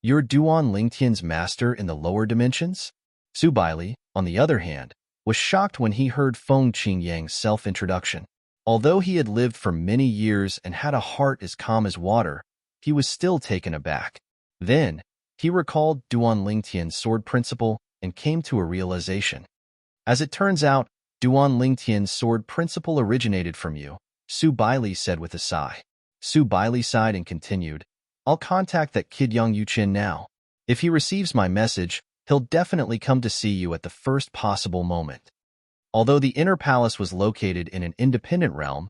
You're Duan Lingtian's master in the lower dimensions? Su Baili, on the other hand, was shocked when he heard Feng Qingyang's self-introduction. Although he had lived for many years and had a heart as calm as water, he was still taken aback. Then, he recalled Duan Lingtian's sword principle and came to a realization. As it turns out, Duan Lingtian's sword principle originated from you, Su Baili said with a sigh. Su Baili sighed and continued, I'll contact that kid Yang Yuqin now. If he receives my message, he'll definitely come to see you at the first possible moment. Although the inner palace was located in an independent realm,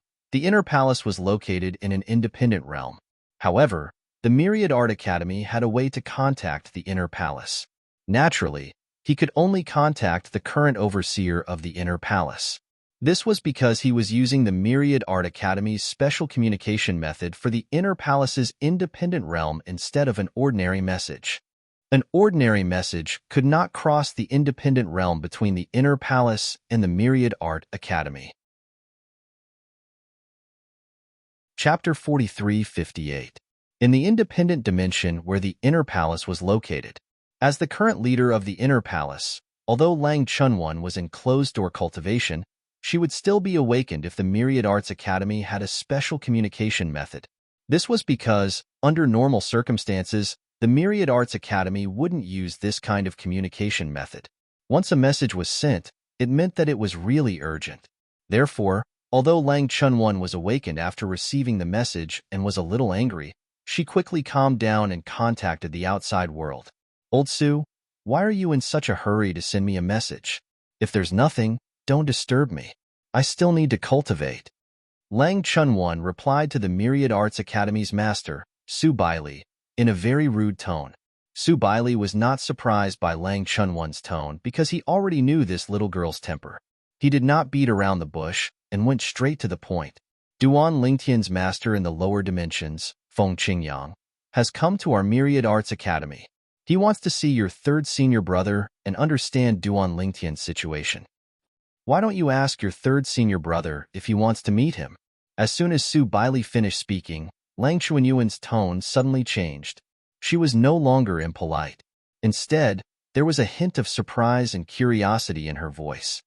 However, the Myriad Art Academy had a way to contact the inner palace. Naturally, he could only contact the current overseer of the inner palace. This was because he was using the Myriad Art Academy's special communication method for the inner palace's independent realm instead of an ordinary message. An ordinary message could not cross the independent realm between the inner palace and the Myriad Art Academy. Chapter 4358. In the independent dimension where the inner palace was located. As the current leader of the inner palace, although Lang Chunwan was in closed-door cultivation, she would still be awakened if the Myriad Arts Academy had a special communication method. This was because, under normal circumstances, the Myriad Arts Academy wouldn't use this kind of communication method. Once a message was sent, it meant that it was really urgent. Therefore, although Lang Chunwan was awakened after receiving the message and was a little angry, she quickly calmed down and contacted the outside world. Old Su, why are you in such a hurry to send me a message? If there's nothing, don't disturb me. I still need to cultivate. Lang Chunwan replied to the Myriad Arts Academy's master, Su Baili, in a very rude tone. Su Baili was not surprised by Lang Chunwan's tone because he already knew this little girl's temper. He did not beat around the bush and went straight to the point. Duan Lingtian's master in the lower dimensions, Feng Qingyang, has come to our Myriad Arts Academy. He wants to see your third senior brother and understand Duan Lingtian's situation. Why don't you ask your third senior brother if he wants to meet him? As soon as Su Baili finished speaking, Lang Chuanyuan's tone suddenly changed. She was no longer impolite. Instead, there was a hint of surprise and curiosity in her voice.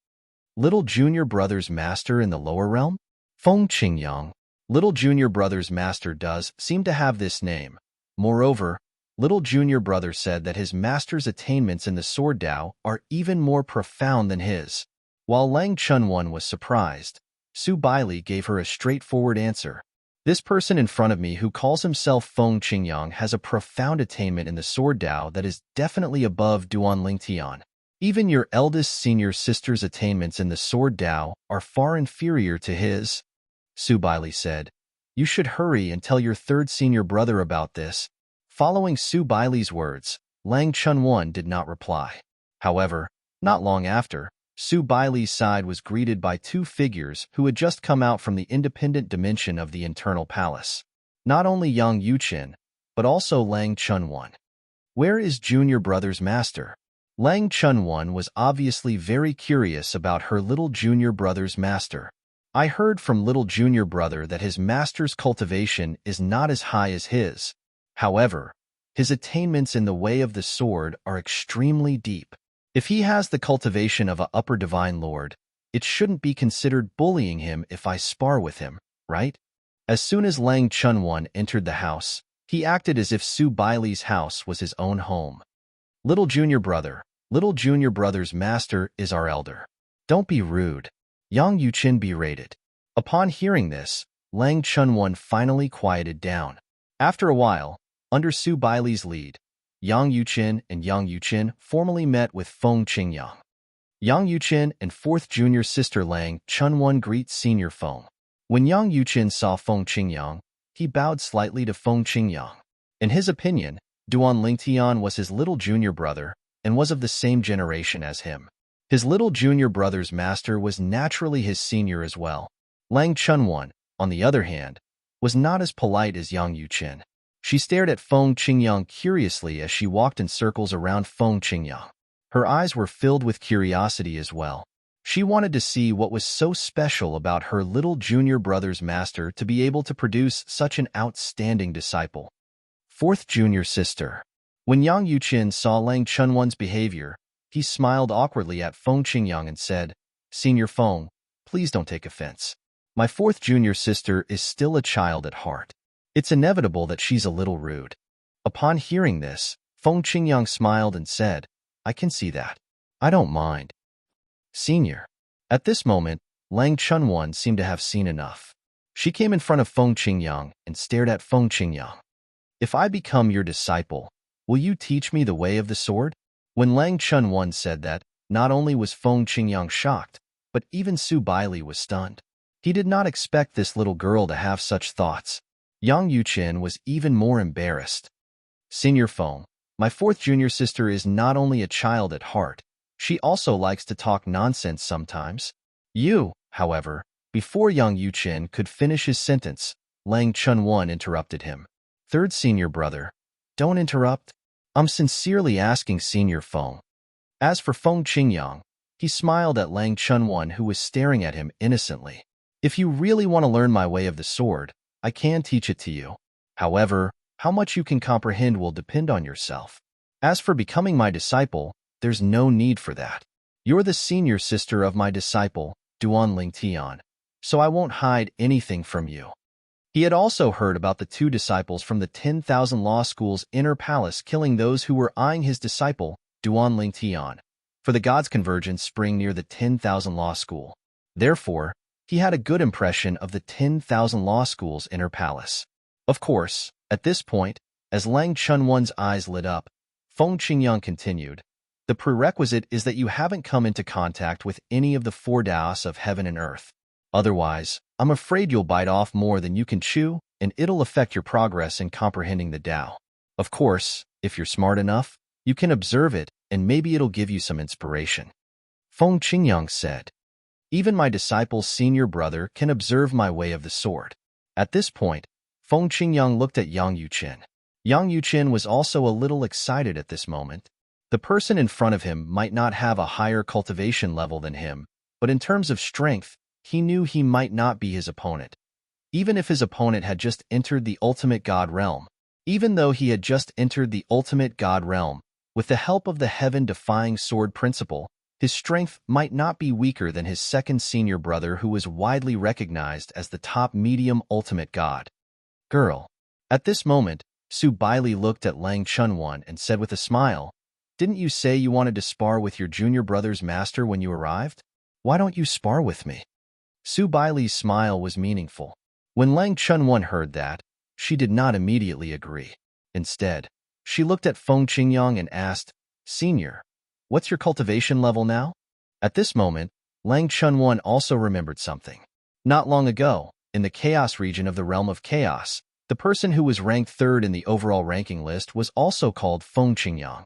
Little junior brother's master in the lower realm? Feng Qingyang. Little junior brother's master does seem to have this name. Moreover, little junior brother said that his master's attainments in the sword Dao are even more profound than his. While Lang Chunwan was surprised, Su Baili gave her a straightforward answer. This person in front of me who calls himself Feng Qingyang has a profound attainment in the sword Dao that is definitely above Duan Lingtian. Even your eldest senior sister's attainments in the sword Dao are far inferior to his, Su Baili said. You should hurry and tell your third senior brother about this. Following Su Baili's words, Lang Chunwan did not reply. However, not long after, Su Baili's side was greeted by two figures who had just come out from the independent dimension of the internal palace. Not only Yang Yuqin, but also Lang Chunwan. Where is junior brother's master? Lang Chunwan was obviously very curious about her little junior brother's master. I heard from little junior brother that his master's cultivation is not as high as his. However, his attainments in the way of the sword are extremely deep. If he has the cultivation of an upper divine lord, it shouldn't be considered bullying him if I spar with him, right? As soon as Lang Chunwan entered the house, he acted as if Su Baili's house was his own home. Little junior brother's master is our elder. Don't be rude. Yang Yuqin berated. Upon hearing this, Lang Chunwan finally quieted down. After a while, under Su Baili's lead, Yang Yuqin formally met with Feng Qingyang. Yang Yuqin and fourth junior sister Lang Chunwan greet senior Feng. When Yang Yuqin saw Feng Qingyang, he bowed slightly to Feng Qingyang. In his opinion, Duan Lingtian was his little junior brother and was of the same generation as him. His little junior brother's master was naturally his senior as well. Lang Chunwan, on the other hand, was not as polite as Yang Yuqin. She stared at Feng Qingyang curiously as she walked in circles around Feng Qingyang. Her eyes were filled with curiosity as well. She wanted to see what was so special about her little junior brother's master to be able to produce such an outstanding disciple. Fourth junior sister. When Yang Yuqin saw Lang Chunwan's behavior, he smiled awkwardly at Feng Qingyang and said, "Senior Feng, please don't take offense. My fourth junior sister is still a child at heart. It's inevitable that she's a little rude." Upon hearing this, Feng Qingyang smiled and said, "I can see that. I don't mind." Senior. At this moment, Lang Chunwan seemed to have seen enough. She came in front of Feng Qingyang and stared at Feng Qingyang. "If I become your disciple, will you teach me the way of the sword?" When Lang Chunwan said that, not only was Feng Qingyang shocked, but even Su Baili was stunned. He did not expect this little girl to have such thoughts. Yang Yuqin was even more embarrassed. "Senior Feng, my fourth junior sister is not only a child at heart, she also likes to talk nonsense sometimes." You, however, before Yang Yuqin could finish his sentence, Lang Chunwan interrupted him. "Third senior brother, don't interrupt. I'm sincerely asking Senior Feng." As for Feng Qingyang, he smiled at Lang Chunwan, who was staring at him innocently. "If you really want to learn my way of the sword, I can teach it to you. However, how much you can comprehend will depend on yourself. As for becoming my disciple, there's no need for that. You're the senior sister of my disciple, Duan Lingtian, so I won't hide anything from you." He had also heard about the two disciples from the 10,000 Law School's inner palace killing those who were eyeing his disciple, Duan Lingtian, for the God's Convergence spring near the 10,000 Law School. Therefore, he had a good impression of the 10,000 Law School's inner palace. Of course, at this point, as Lang Chunwan's eyes lit up, Feng Qingyang continued, "The prerequisite is that you haven't come into contact with any of the four Taoists of heaven and earth. Otherwise, I'm afraid you'll bite off more than you can chew, and it'll affect your progress in comprehending the Tao. Of course, if you're smart enough, you can observe it, and maybe it'll give you some inspiration." Feng Qingyang said, "Even my disciple's senior brother can observe my way of the sword." At this point, Feng Qingyang looked at Yang Yuqin. Yang Yuqin was also a little excited at this moment. The person in front of him might not have a higher cultivation level than him, but in terms of strength, he knew he might not be his opponent. Even if his opponent had just entered the ultimate God realm, even though he had just entered the ultimate God realm, with the help of the heaven-defying sword principle, his strength might not be weaker than his second senior brother, who was widely recognized as the top medium ultimate god. "Girl." At this moment, Su Baili looked at Lang Chunwan and said with a smile, "Didn't you say you wanted to spar with your junior brother's master when you arrived? Why don't you spar with me?" Su Baili's smile was meaningful. When Lang Chunwan heard that, she did not immediately agree. Instead, she looked at Feng Qingyang and asked, "Senior, what's your cultivation level now?" At this moment, Lang Chunwan also remembered something. Not long ago, in the chaos region of the realm of chaos, the person who was ranked third in the overall ranking list was also called Feng Qingyang.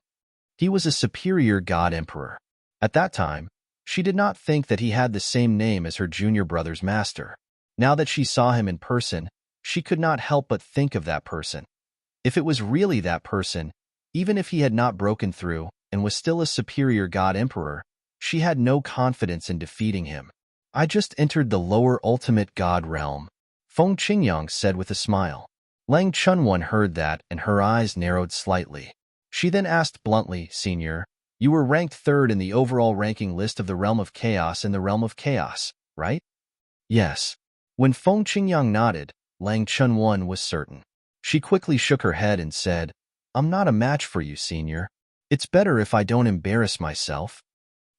He was a superior god emperor. At that time, she did not think that he had the same name as her junior brother's master. Now that she saw him in person, she could not help but think of that person. If it was really that person, even if he had not broken through and was still a superior god emperor, she had no confidence in defeating him. "I just entered the lower ultimate god realm," Feng Qingyang said with a smile. Lang Chunwan heard that and her eyes narrowed slightly. She then asked bluntly, "Senior, you were ranked third in the overall ranking list of the realm of chaos in the realm of chaos, right?" "Yes." When Feng Qingyang nodded, Lang Chunwan was certain. She quickly shook her head and said, "I'm not a match for you, Senior. It's better if I don't embarrass myself."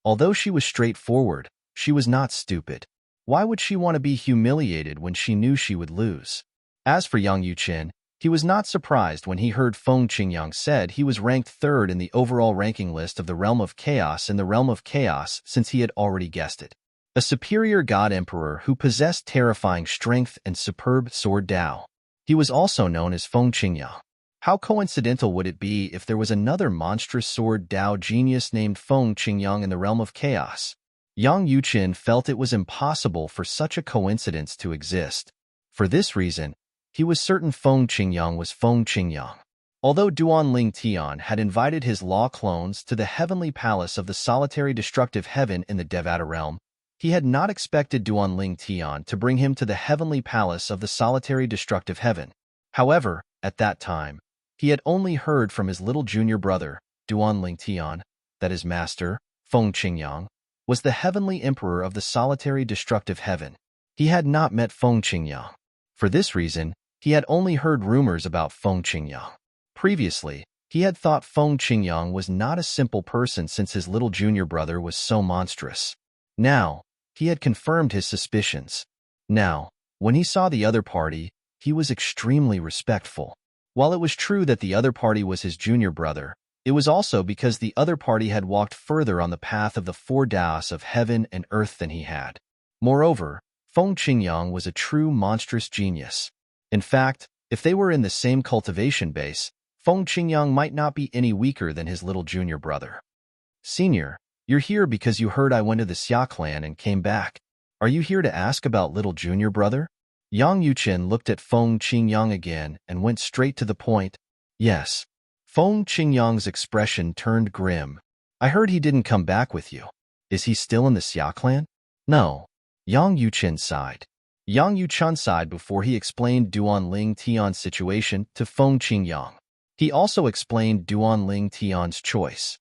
Although she was straightforward, she was not stupid. Why would she want to be humiliated when she knew she would lose? As for Yang Yuqin, he was not surprised when he heard Feng Qingyang said he was ranked third in the overall ranking list of the realm of chaos in the realm of chaos, since he had already guessed it. a superior god emperor who possessed terrifying strength and superb sword Dao. He was also known as Feng Qingyang. How coincidental would it be if there was another monstrous sword Dao genius named Feng Qingyang in the realm of chaos? Yang Yuqin felt it was impossible for such a coincidence to exist. For this reason, he was certain Feng Qingyang was Feng Qingyang. Although Duanling Tian had invited his law clones to the heavenly palace of the solitary destructive heaven in the Devata realm, he had not expected Duanling Tian to bring him to the heavenly palace of the solitary destructive heaven. However, at that time, he had only heard from his little junior brother, Duanling Tian, that his master, Feng Qingyang, was the heavenly emperor of the solitary destructive heaven. He had not met Feng Qingyang. For this reason, he had only heard rumors about Feng Qingyang. Previously, he had thought Feng Qingyang was not a simple person since his little junior brother was so monstrous. Now, he had confirmed his suspicions. Now, when he saw the other party, he was extremely respectful. While it was true that the other party was his junior brother, it was also because the other party had walked further on the path of the four Daos of heaven and earth than he had. Moreover, Feng Qingyang was a true monstrous genius. In fact, if they were in the same cultivation base, Feng Qingyang might not be any weaker than his little junior brother. Senior, you're here because you heard I went to the Xia clan and came back. Are you here to ask about little junior brother? Yang Yuqin looked at Feng Qingyang again and went straight to the point. Yes. Feng Qingyang's expression turned grim. I heard he didn't come back with you. Is he still in the Xia clan? No. Yang Yuqin sighed. Yang Yuqin sighed before he explained Duanling Tian's situation to Feng Qingyang. He also explained Duanling Tian's choice.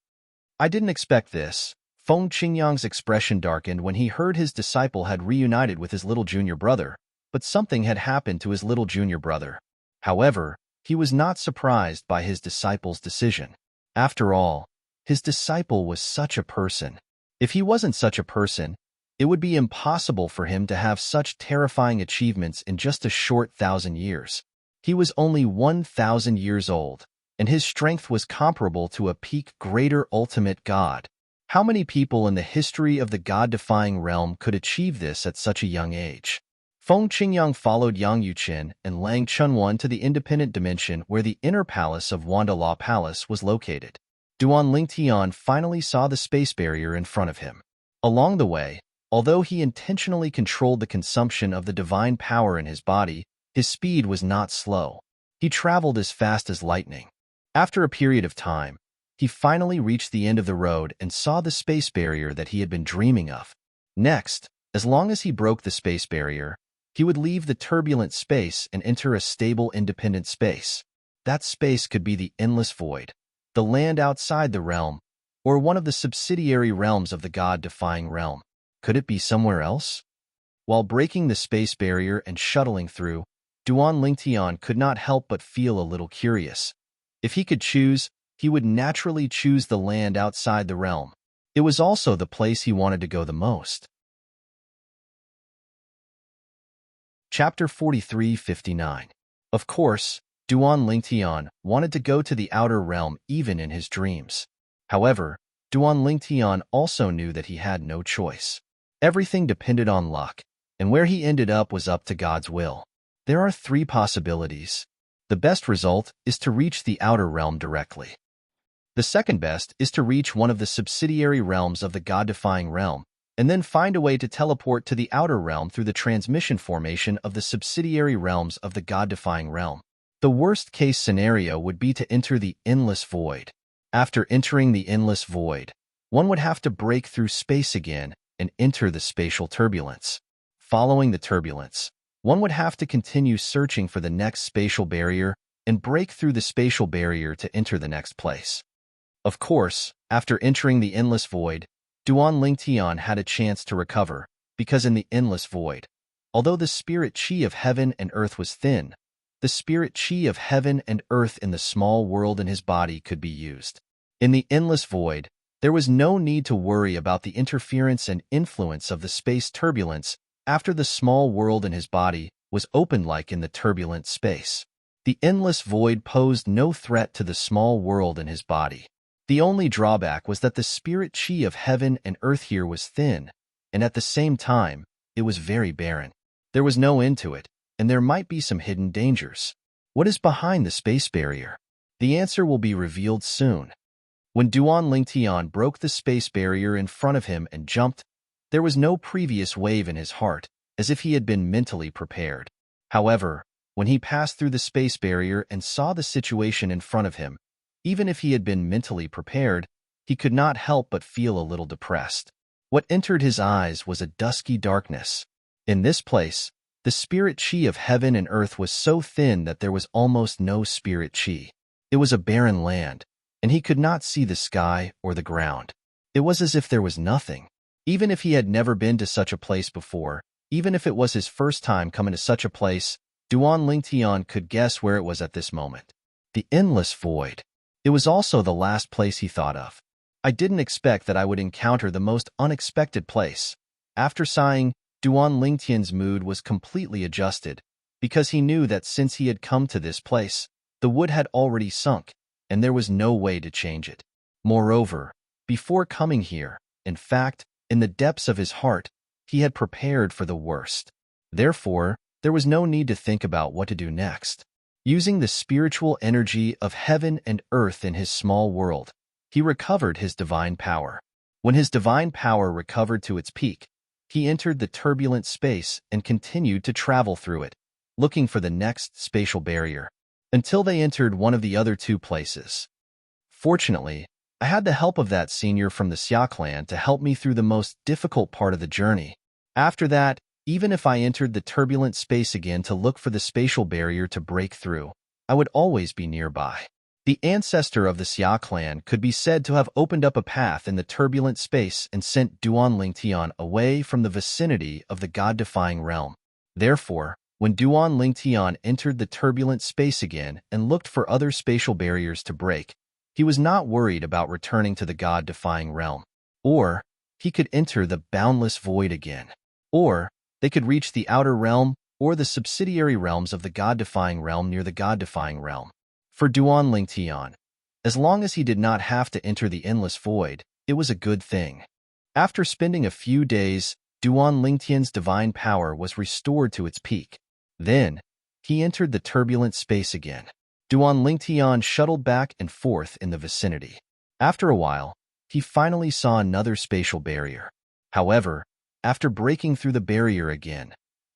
I didn't expect this. Feng Qingyang's expression darkened when he heard his disciple had reunited with his little junior brother, but something had happened to his little junior brother. However, he was not surprised by his disciple's decision. After all, his disciple was such a person. If he wasn't such a person, it would be impossible for him to have such terrifying achievements in just a short 1,000 years. He was only 1,000 years old, and his strength was comparable to a peak greater ultimate god. How many people in the history of the god-defying realm could achieve this at such a young age? Feng Qingyang followed Yang Yuqin and Lang Chunwan to the independent dimension where the inner palace of Wanda Law Palace was located. Duanling Tian finally saw the space barrier in front of him. Along the way, although he intentionally controlled the consumption of the divine power in his body, his speed was not slow. He traveled as fast as lightning. After a period of time, he finally reached the end of the road and saw the space barrier that he had been dreaming of. Next, as long as he broke the space barrier, he would leave the turbulent space and enter a stable, independent space. That space could be the endless void, the land outside the realm, or one of the subsidiary realms of the god-defying realm. Could it be somewhere else? While breaking the space barrier and shuttling through, Duanling Tian could not help but feel a little curious. If he could choose, he would naturally choose the land outside the realm. It was also the place he wanted to go the most. Chapter 43:59. Of course, Duanling Tian wanted to go to the outer realm even in his dreams. However, Duanling Tian also knew that he had no choice. Everything depended on luck, and where he ended up was up to God's will. There are 3 possibilities. The best result is to reach the outer realm directly. The second best is to reach one of the subsidiary realms of the god-defying realm, and then find a way to teleport to the outer realm through the transmission formation of the subsidiary realms of the god-defying realm. The worst-case scenario would be to enter the endless void. After entering the endless void, one would have to break through space again and enter the spatial turbulence. Following the turbulence, one would have to continue searching for the next spatial barrier and break through the spatial barrier to enter the next place. Of course, after entering the endless void, Duanling Tian had a chance to recover, because in the endless void, although the spirit chi of heaven and earth was thin, the spirit chi of heaven and earth in the small world in his body could be used. In the endless void, there was no need to worry about the interference and influence of the space turbulence after the small world in his body was open like in the turbulent space. The endless void posed no threat to the small world in his body. The only drawback was that the spirit chi of heaven and earth here was thin, and at the same time, it was very barren. There was no end to it, and there might be some hidden dangers. What is behind the space barrier? The answer will be revealed soon. When Duan Lingtian broke the space barrier in front of him and jumped, there was no previous wave in his heart, as if he had been mentally prepared. However, when he passed through the space barrier and saw the situation in front of him, even if he had been mentally prepared, he could not help but feel a little depressed. What entered his eyes was a dusky darkness. In this place, the spirit chi of heaven and earth was so thin that there was almost no spirit chi. It was a barren land, and he could not see the sky or the ground. It was as if there was nothing. Even if he had never been to such a place before, even if it was his first time coming to such a place, Duan Lingtian could guess where it was at this moment. The endless void. It was also the last place he thought of. I didn't expect that I would encounter the most unexpected place. After sighing, Duan Lingtian's mood was completely adjusted, because he knew that since he had come to this place, the wood had already sunk, and there was no way to change it. Moreover, before coming here, in fact, in the depths of his heart, he had prepared for the worst. Therefore, there was no need to think about what to do next. Using the spiritual energy of heaven and earth in his small world, he recovered his divine power. When his divine power recovered to its peak, he entered the turbulent space and continued to travel through it, looking for the next spatial barrier, until they entered one of the other two places. Fortunately, I had the help of that senior from the Xia clan to help me through the most difficult part of the journey. After that, even if I entered the turbulent space again to look for the spatial barrier to break through, I would always be nearby. The ancestor of the Xia clan could be said to have opened up a path in the turbulent space and sent Duan Lingtian away from the vicinity of the god-defying realm. Therefore, when Duan Lingtian entered the turbulent space again and looked for other spatial barriers to break, he was not worried about returning to the god-defying realm. Or, he could enter the boundless void again. Or, they could reach the outer realm or the subsidiary realms of the god-defying realm near the god-defying realm. For Duan Lingtian, as long as he did not have to enter the endless void, it was a good thing. After spending a few days, Duan Lingtian's divine power was restored to its peak. Then, he entered the turbulent space again. Duan Lingtian shuttled back and forth in the vicinity. After a while, he finally saw another spatial barrier. However, after breaking through the barrier again,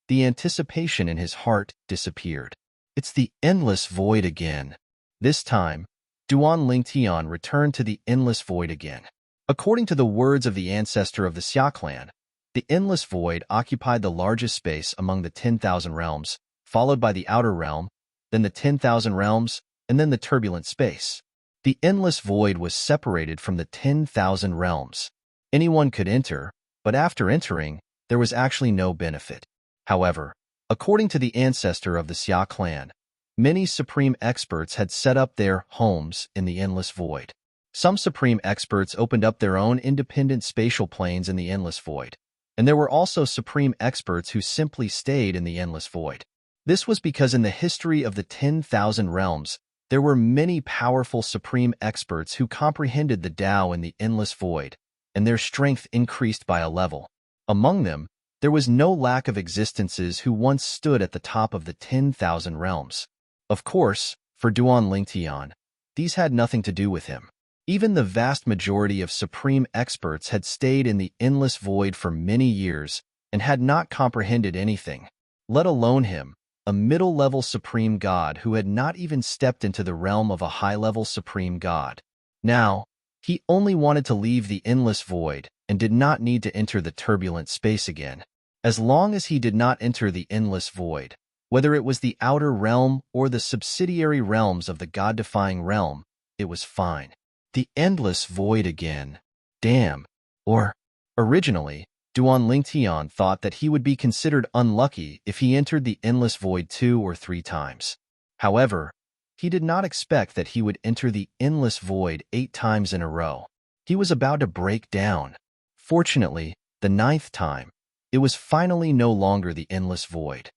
the anticipation in his heart disappeared. It's the endless void again. This time, Duan Lingtian returned to the endless void again. According to the words of the ancestor of the Xia clan, the endless void occupied the largest space among the 10,000 realms, followed by the outer realm, then the 10,000 realms, and then the turbulent space. The endless void was separated from the 10,000 realms. Anyone could enter, but after entering, there was actually no benefit. However, according to the ancestor of the Xia clan, many supreme experts had set up their homes in the endless void. Some supreme experts opened up their own independent spatial planes in the endless void, and there were also supreme experts who simply stayed in the endless void. This was because in the history of the 10,000 realms, there were many powerful supreme experts who comprehended the Tao in the endless void, and their strength increased by a level. Among them, there was no lack of existences who once stood at the top of the 10,000 realms. Of course, for Duan Lingtian, these had nothing to do with him. Even the vast majority of supreme experts had stayed in the endless void for many years and had not comprehended anything, let alone him, a middle-level supreme god who had not even stepped into the realm of a high-level supreme god. Now, he only wanted to leave the endless void and did not need to enter the turbulent space again. As long as he did not enter the endless void, whether it was the outer realm or the subsidiary realms of the god-defying realm, it was fine. The endless void again. Damn. Or, originally, Duan Lingtian thought that he would be considered unlucky if he entered the endless void 2 or 3 times. However, he did not expect that he would enter the endless void 8 times in a row. He was about to break down. Fortunately, the 9th time, it was finally no longer the endless void.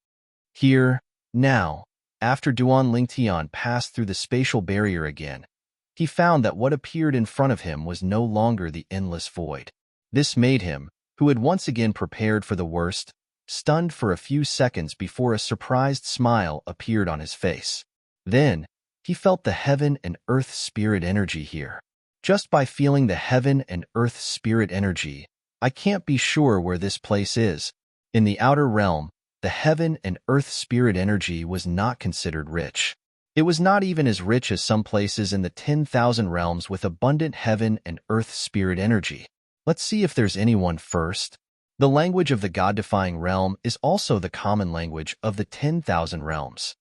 Here, now, after Duan Lingtian passed through the spatial barrier again, he found that what appeared in front of him was no longer the endless void. This made him, who had once again prepared for the worst, stunned for a few seconds before a surprised smile appeared on his face. Then, he felt the heaven and earth spirit energy here. Just by feeling the heaven and earth spirit energy, I can't be sure where this place is. In the outer realm, the heaven and earth spirit energy was not considered rich. It was not even as rich as some places in the 10,000 realms with abundant heaven and earth spirit energy. Let's see if there's anyone first. The language of the God-defying realm is also the common language of the 10,000 realms.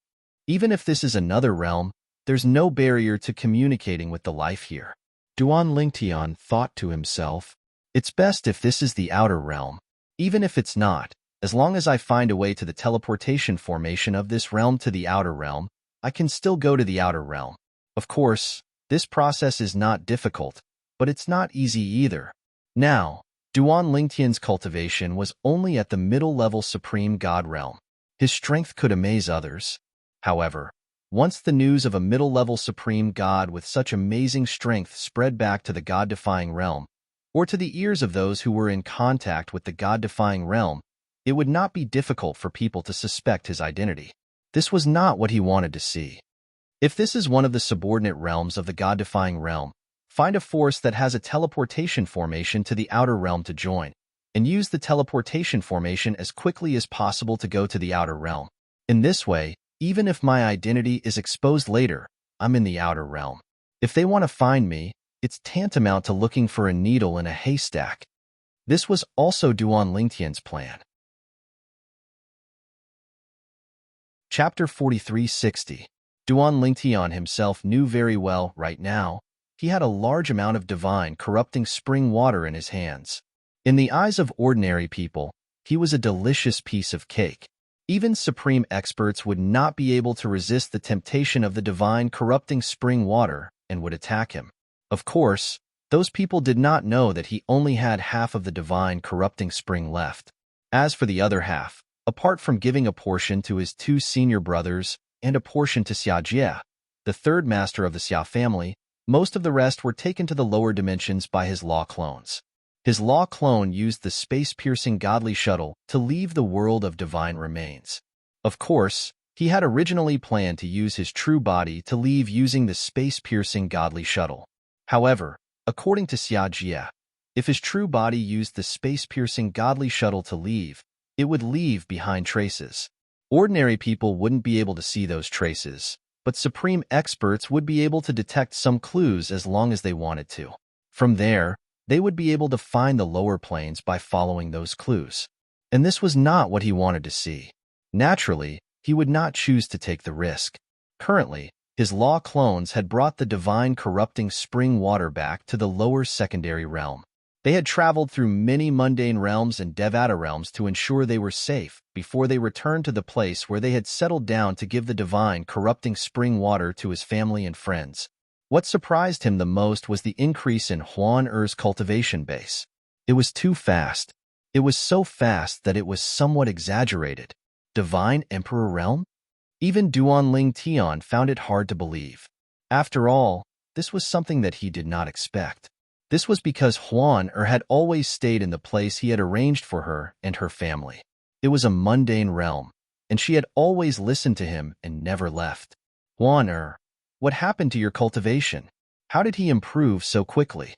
Even if this is another realm, there's no barrier to communicating with the life here. Duan Lingtian thought to himself, it's best if this is the outer realm. Even if it's not, as long as I find a way to the teleportation formation of this realm to the outer realm, I can still go to the outer realm. Of course, this process is not difficult, but it's not easy either. Now, Duan Lingtian's cultivation was only at the middle-level Supreme God realm. His strength could amaze others. However, once the news of a middle-level Supreme God with such amazing strength spread back to the God-defying realm, or to the ears of those who were in contact with the God-defying realm, it would not be difficult for people to suspect his identity. This was not what he wanted to see. If this is one of the subordinate realms of the God-defying realm, find a force that has a teleportation formation to the outer realm to join, and use the teleportation formation as quickly as possible to go to the outer realm. In this way, even if my identity is exposed later, I'm in the outer realm. If they want to find me, it's tantamount to looking for a needle in a haystack. This was also Duan Lingtian's plan. Chapter 4360. Duan Lingtian himself knew very well right now, he had a large amount of divine corrupting spring water in his hands. In the eyes of ordinary people, he was a delicious piece of cake. Even supreme experts would not be able to resist the temptation of the divine corrupting spring water and would attack him. Of course, those people did not know that he only had half of the divine corrupting spring left. As for the other half, apart from giving a portion to his two senior brothers and a portion to Xia Jie, the third master of the Xia family, most of the rest were taken to the lower dimensions by his law clones. His law clone used the space-piercing godly shuttle to leave the world of divine remains. Of course, he had originally planned to use his true body to leave using the space-piercing godly shuttle. However, according to Xia Jie, if his true body used the space-piercing godly shuttle to leave, it would leave behind traces. Ordinary people wouldn't be able to see those traces, but supreme experts would be able to detect some clues as long as they wanted to. From there, they would be able to find the lower planes by following those clues. And this was not what he wanted to see. Naturally, he would not choose to take the risk. Currently, his law clones had brought the divine corrupting spring water back to the lower secondary realm. They had traveled through many mundane realms and Devata realms to ensure they were safe before they returned to the place where they had settled down to give the divine corrupting spring water to his family and friends. What surprised him the most was the increase in Huan Er's cultivation base. It was too fast. It was so fast that it was somewhat exaggerated. Divine Emperor Realm? Even Duan Lingtian found it hard to believe. After all, this was something that he did not expect. This was because Huan Er had always stayed in the place he had arranged for her and her family. It was a mundane realm, and she had always listened to him and never left. Huan Er, what happened to your cultivation? How did he improve so quickly?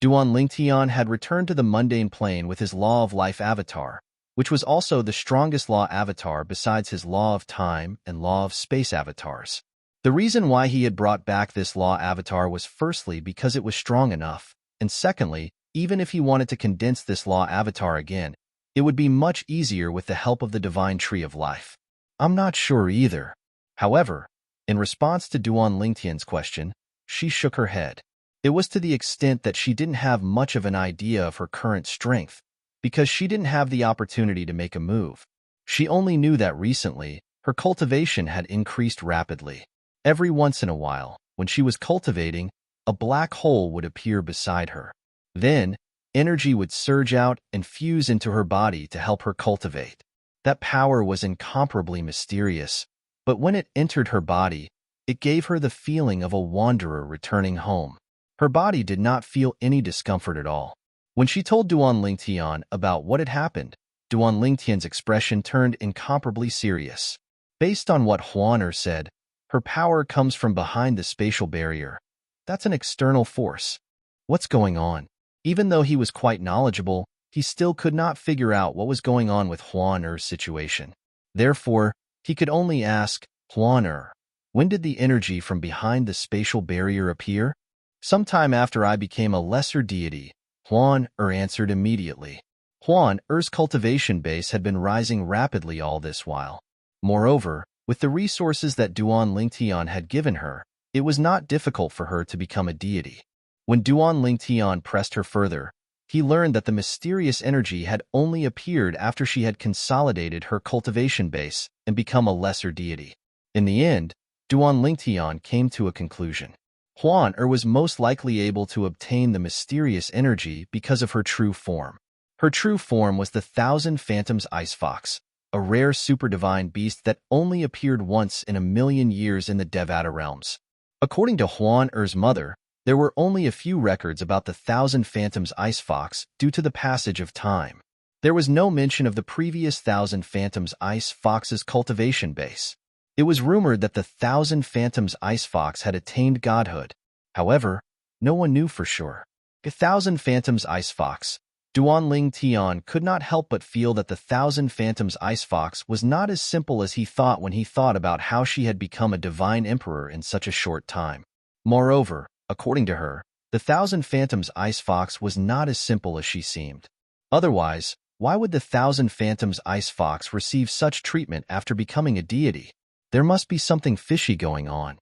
Duan Lingtian had returned to the mundane plane with his Law of Life avatar, which was also the strongest law avatar besides his Law of Time and Law of Space avatars. The reason why he had brought back this law avatar was firstly because it was strong enough, and secondly, even if he wanted to condense this law avatar again, it would be much easier with the help of the Divine Tree of Life. I'm not sure either. However, in response to Duan Lingtian's question, she shook her head. It was to the extent that she didn't have much of an idea of her current strength, because she didn't have the opportunity to make a move. She only knew that recently, her cultivation had increased rapidly. Every once in a while, when she was cultivating, a black hole would appear beside her. Then, energy would surge out and fuse into her body to help her cultivate. That power was incomparably mysterious, but when it entered her body, it gave her the feeling of a wanderer returning home. Her body did not feel any discomfort at all. When she told Duan Lingtian about what had happened, Duan Lingtian's expression turned incomparably serious. Based on what Huan said, her power comes from behind the spatial barrier. That's an external force. What's going on? Even though he was quite knowledgeable, he still could not figure out what was going on with Huan situation. Therefore, he could only ask, Huan, when did the energy from behind the spatial barrier appear? Sometime after I became a lesser deity, Huan answered immediately. Huan cultivation base had been rising rapidly all this while. Moreover, with the resources that Duan Lingtian had given her, it was not difficult for her to become a deity. When Duan Lingtian pressed her further, he learned that the mysterious energy had only appeared after she had consolidated her cultivation base and become a lesser deity. In the end, Duan Lingtian came to a conclusion. Huan was most likely able to obtain the mysterious energy because of her true form. Her true form was the Thousand Phantoms Ice Fox, a rare super-divine beast that only appeared once in 1,000,000 years in the Devata realms. According to Huan mother, there were only a few records about the Thousand Phantoms Ice Fox due to the passage of time. There was no mention of the previous Thousand Phantoms Ice Fox's cultivation base. It was rumored that the Thousand Phantoms Ice Fox had attained godhood. However, no one knew for sure. The Thousand Phantoms Ice Fox, Duan Lingtian could not help but feel that the Thousand Phantoms Ice Fox was not as simple as he thought when he thought about how she had become a divine emperor in such a short time. Moreover, according to her, the Thousand Phantoms Ice Fox was not as simple as she seemed. Otherwise, why would the Thousand Phantoms Ice Fox receive such treatment after becoming a deity? There must be something fishy going on.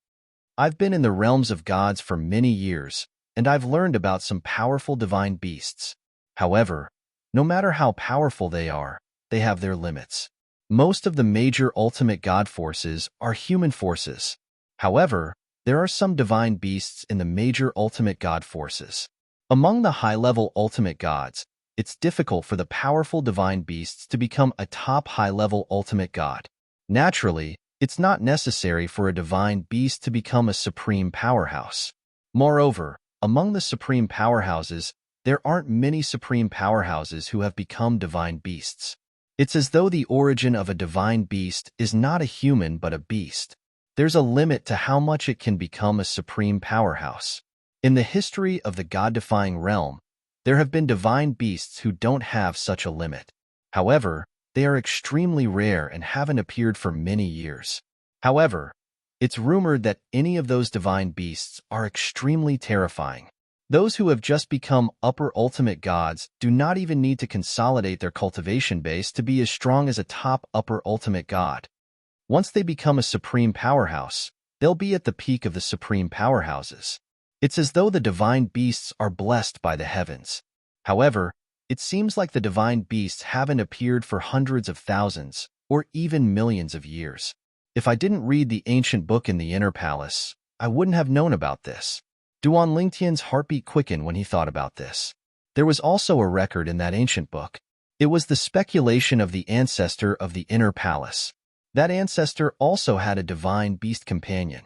I've been in the realms of gods for many years, and I've learned about some powerful divine beasts. However, no matter how powerful they are, they have their limits. Most of the major ultimate god forces are human forces. However, there are some divine beasts in the major ultimate god forces. Among the high-level ultimate gods, it's difficult for the powerful divine beasts to become a top high-level ultimate god. Naturally, it's not necessary for a divine beast to become a supreme powerhouse. Moreover, among the supreme powerhouses, there aren't many supreme powerhouses who have become divine beasts. It's as though the origin of a divine beast is not a human but a beast. There's a limit to how much it can become a supreme powerhouse. In the history of the god-defying realm, there have been divine beasts who don't have such a limit. However, they are extremely rare and haven't appeared for many years. However, it's rumored that any of those divine beasts are extremely terrifying. Those who have just become upper ultimate gods do not even need to consolidate their cultivation base to be as strong as a top upper ultimate god. Once they become a supreme powerhouse, they'll be at the peak of the supreme powerhouses. It's as though the divine beasts are blessed by the heavens. However, it seems like the divine beasts haven't appeared for hundreds of thousands, or even millions of years. If I didn't read the ancient book in the inner palace, I wouldn't have known about this. Duan Lingtian's heartbeat quickened when he thought about this. There was also a record in that ancient book. It was the speculation of the ancestor of the inner palace. That ancestor also had a divine beast companion.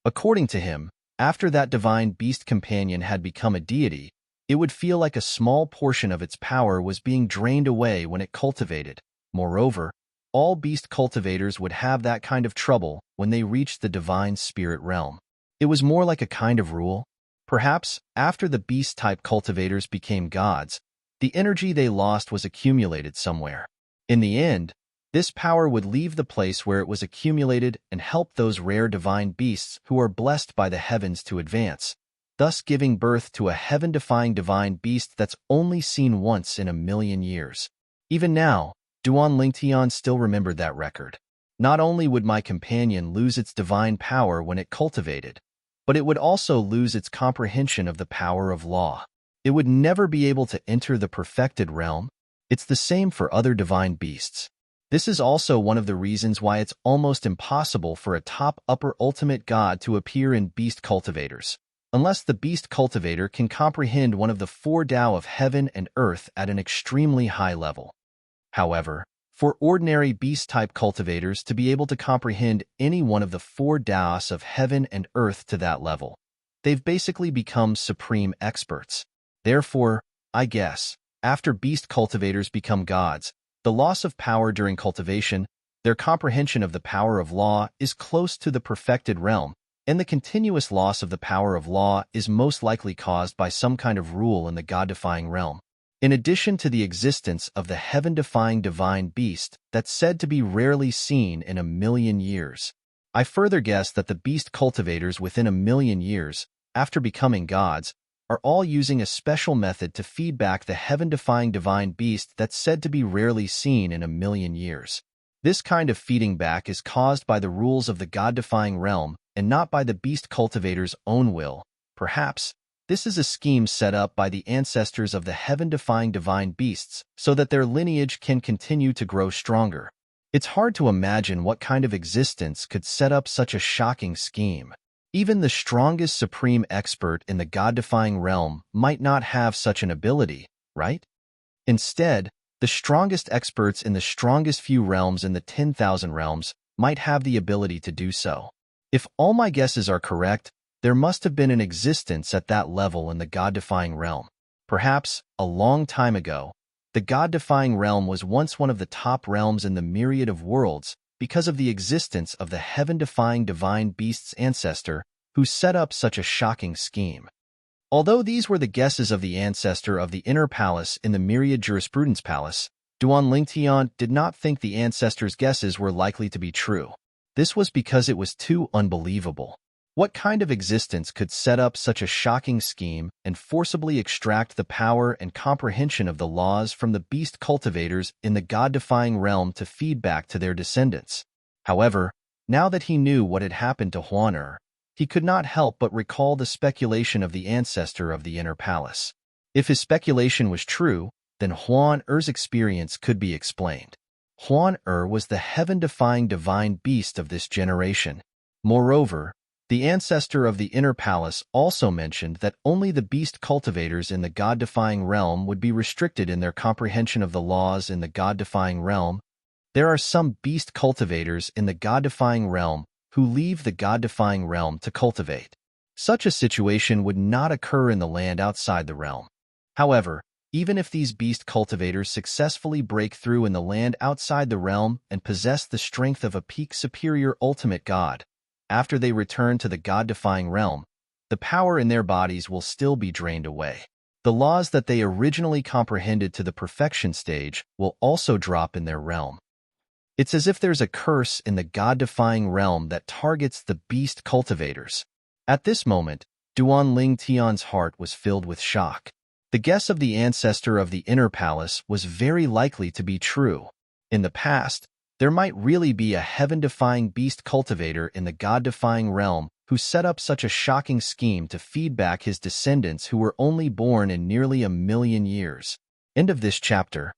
According to him, after that divine beast companion had become a deity, it would feel like a small portion of its power was being drained away when it cultivated. Moreover, all beast cultivators would have that kind of trouble when they reached the divine spirit realm. It was more like a kind of rule. Perhaps, after the beast-type cultivators became gods, the energy they lost was accumulated somewhere. In the end, this power would leave the place where it was accumulated and help those rare divine beasts who are blessed by the heavens to advance, thus giving birth to a heaven-defying divine beast that's only seen once in 1,000,000 years. Even now, Duan Lingtian still remembered that record. Not only would my companion lose its divine power when it cultivated, but it would also lose its comprehension of the power of law. It would never be able to enter the perfected realm. It's the same for other divine beasts. This is also one of the reasons why it's almost impossible for a top upper ultimate god to appear in beast cultivators, unless the beast cultivator can comprehend one of the 4 Tao of heaven and earth at an extremely high level. However, for ordinary beast-type cultivators to be able to comprehend any one of the 4 Taos of heaven and earth to that level, they've basically become supreme experts. Therefore, I guess, after beast cultivators become gods, the loss of power during cultivation, their comprehension of the power of law is close to the perfected realm, and the continuous loss of the power of law is most likely caused by some kind of rule in the God-defying realm. In addition to the existence of the heaven-defying divine beast that's said to be rarely seen in 1,000,000 years, I further guess that the beast cultivators within 1,000,000 years, after becoming gods, are all using a special method to feed back the heaven-defying divine beast that's said to be rarely seen in 1,000,000 years. This kind of feeding back is caused by the rules of the God-defying realm and not by the beast cultivator's own will. Perhaps, this is a scheme set up by the ancestors of the heaven-defying divine beasts so that their lineage can continue to grow stronger. It's hard to imagine what kind of existence could set up such a shocking scheme. Even the strongest supreme expert in the God-defying realm might not have such an ability, right? Instead, the strongest experts in the strongest few realms in the 10,000 realms might have the ability to do so. If all my guesses are correct, there must have been an existence at that level in the God-defying realm. Perhaps, a long time ago, the God-defying realm was once one of the top realms in the myriad of worlds because of the existence of the heaven-defying divine beast's ancestor who set up such a shocking scheme. Although these were the guesses of the ancestor of the inner palace in the myriad jurisprudence palace, Duan Lingtian did not think the ancestor's guesses were likely to be true. This was because it was too unbelievable. What kind of existence could set up such a shocking scheme and forcibly extract the power and comprehension of the laws from the beast cultivators in the God-defying realm to feed back to their descendants? However, now that he knew what had happened to Huan, he could not help but recall the speculation of the ancestor of the inner palace. If his speculation was true, then Huan-Er's experience could be explained. Huan-Er was the heaven-defying divine beast of this generation. Moreover, the ancestor of the inner palace also mentioned that only the beast cultivators in the God-defying realm would be restricted in their comprehension of the laws in the God-defying realm. There are some beast cultivators in the God-defying realm who leave the God-defying realm to cultivate. Such a situation would not occur in the land outside the realm. However, even if these beast cultivators successfully break through in the land outside the realm and possess the strength of a peak superior ultimate god, after they return to the God-defying realm, the power in their bodies will still be drained away. The laws that they originally comprehended to the perfection stage will also drop in their realm. It's as if there's a curse in the God-defying realm that targets the beast cultivators. At this moment, Duan Lingtian's heart was filled with shock. The guess of the ancestor of the inner palace was very likely to be true. In the past, there might really be a heaven-defying beast cultivator in the God-defying realm who set up such a shocking scheme to feed back his descendants who were only born in nearly 1,000,000 years. End of this chapter.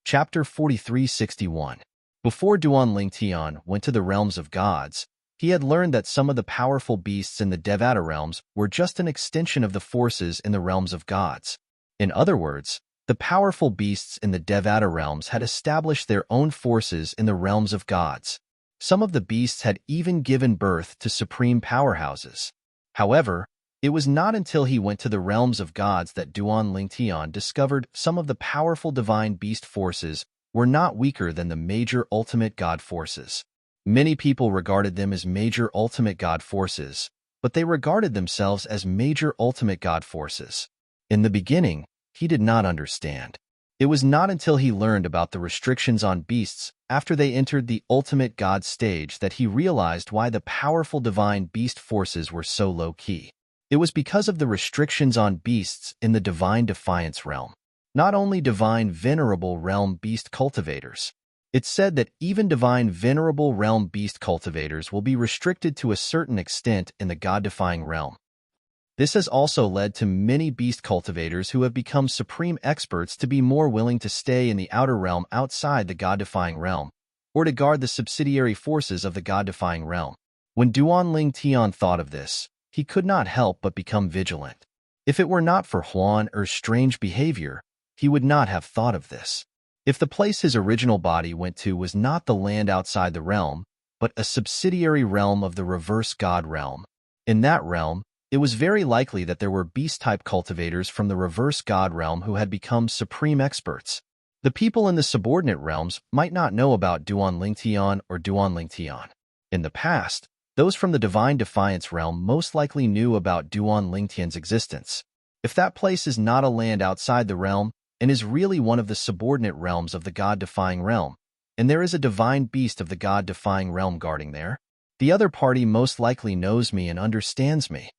Chapter 4361. Before Duan Lingtian went to the realms of gods, he had learned that some of the powerful beasts in the Devata realms were just an extension of the forces in the realms of gods. In other words, the powerful beasts in the Devata realms had established their own forces in the realms of gods. Some of the beasts had even given birth to supreme powerhouses. However, it was not until he went to the realms of gods that Duan Lingtian discovered some of the powerful divine beast forces were not weaker than the major ultimate god forces. Many people regarded them as major ultimate god forces, but they regarded themselves as major ultimate god forces. In the beginning, he did not understand. It was not until he learned about the restrictions on beasts after they entered the ultimate god stage that he realized why the powerful divine beast forces were so low-key. It was because of the restrictions on beasts in the divine defiance realm, not only divine venerable realm beast cultivators. It's said that even divine venerable realm beast cultivators will be restricted to a certain extent in the god-defying realm. This has also led to many beast cultivators who have become supreme experts to be more willing to stay in the outer realm outside the god-defying realm, or to guard the subsidiary forces of the god-defying realm. When Duan Lingtian thought of this, he could not help but become vigilant. If it were not for Huan-Er's strange behavior, he would not have thought of this. If the place his original body went to was not the land outside the realm, but a subsidiary realm of the reverse god realm, in that realm, It was very likely that there were beast-type cultivators from the reverse god realm who had become supreme experts. The people in the subordinate realms might not know about Duan Lingtian or Duan Lingtian. In the past, those from the Divine Defiance realm most likely knew about Duan Lingtian's existence. If that place is not a land outside the realm and is really one of the subordinate realms of the God-defying realm, and there is a divine beast of the God-defying realm guarding there, the other party most likely knows me and understands me.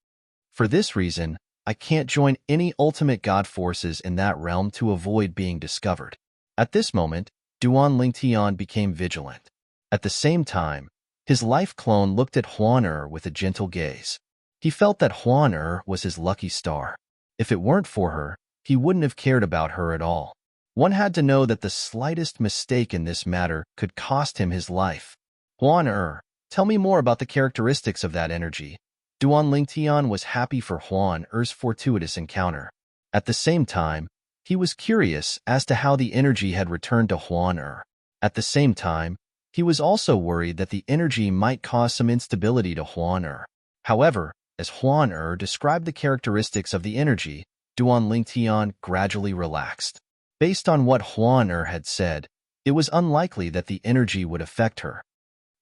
For this reason, I can't join any ultimate god forces in that realm to avoid being discovered. At this moment, Duan Lingtian became vigilant. At the same time, his life clone looked at Huan with a gentle gaze. He felt that Huan was his lucky star. If it weren't for her, he wouldn't have cared about her at all. One had to know that the slightest mistake in this matter could cost him his life. Huan, tell me more about the characteristics of that energy. Duan Lingtian was happy for Huan-Er's fortuitous encounter. At the same time, he was curious as to how the energy had returned to Huan-Er. At the same time, he was also worried that the energy might cause some instability to Huan-Er. However, as Huan-Er described the characteristics of the energy, Duan Lingtian gradually relaxed. Based on what Huan-Er had said, it was unlikely that the energy would affect her.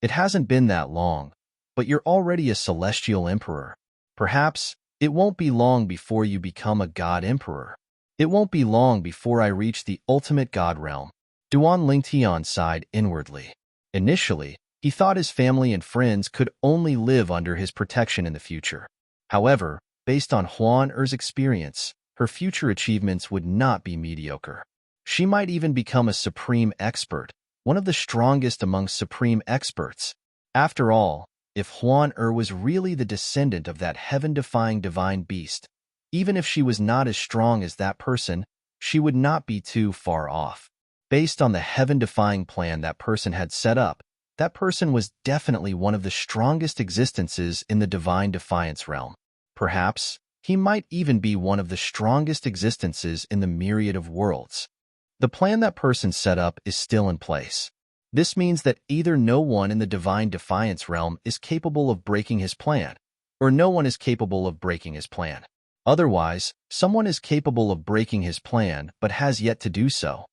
It hasn't been that long, but you're already a celestial emperor. Perhaps it won't be long before you become a god emperor. It won't be long before I reach the ultimate god realm. Duan Lingtian sighed inwardly. Initially, he thought his family and friends could only live under his protection in the future. However, based on Huan-Er's experience, her future achievements would not be mediocre. She might even become a supreme expert, one of the strongest among supreme experts. After all, if Huan-Er was really the descendant of that heaven-defying divine beast, even if she was not as strong as that person, she would not be too far off. Based on the heaven-defying plan that person had set up, that person was definitely one of the strongest existences in the Divine Defiance realm. Perhaps, he might even be one of the strongest existences in the myriad of worlds. The plan that person set up is still in place. This means that either no one in the Divine Defiance realm is capable of breaking his plan, or no one is capable of breaking his plan. Otherwise, someone is capable of breaking his plan but has yet to do so.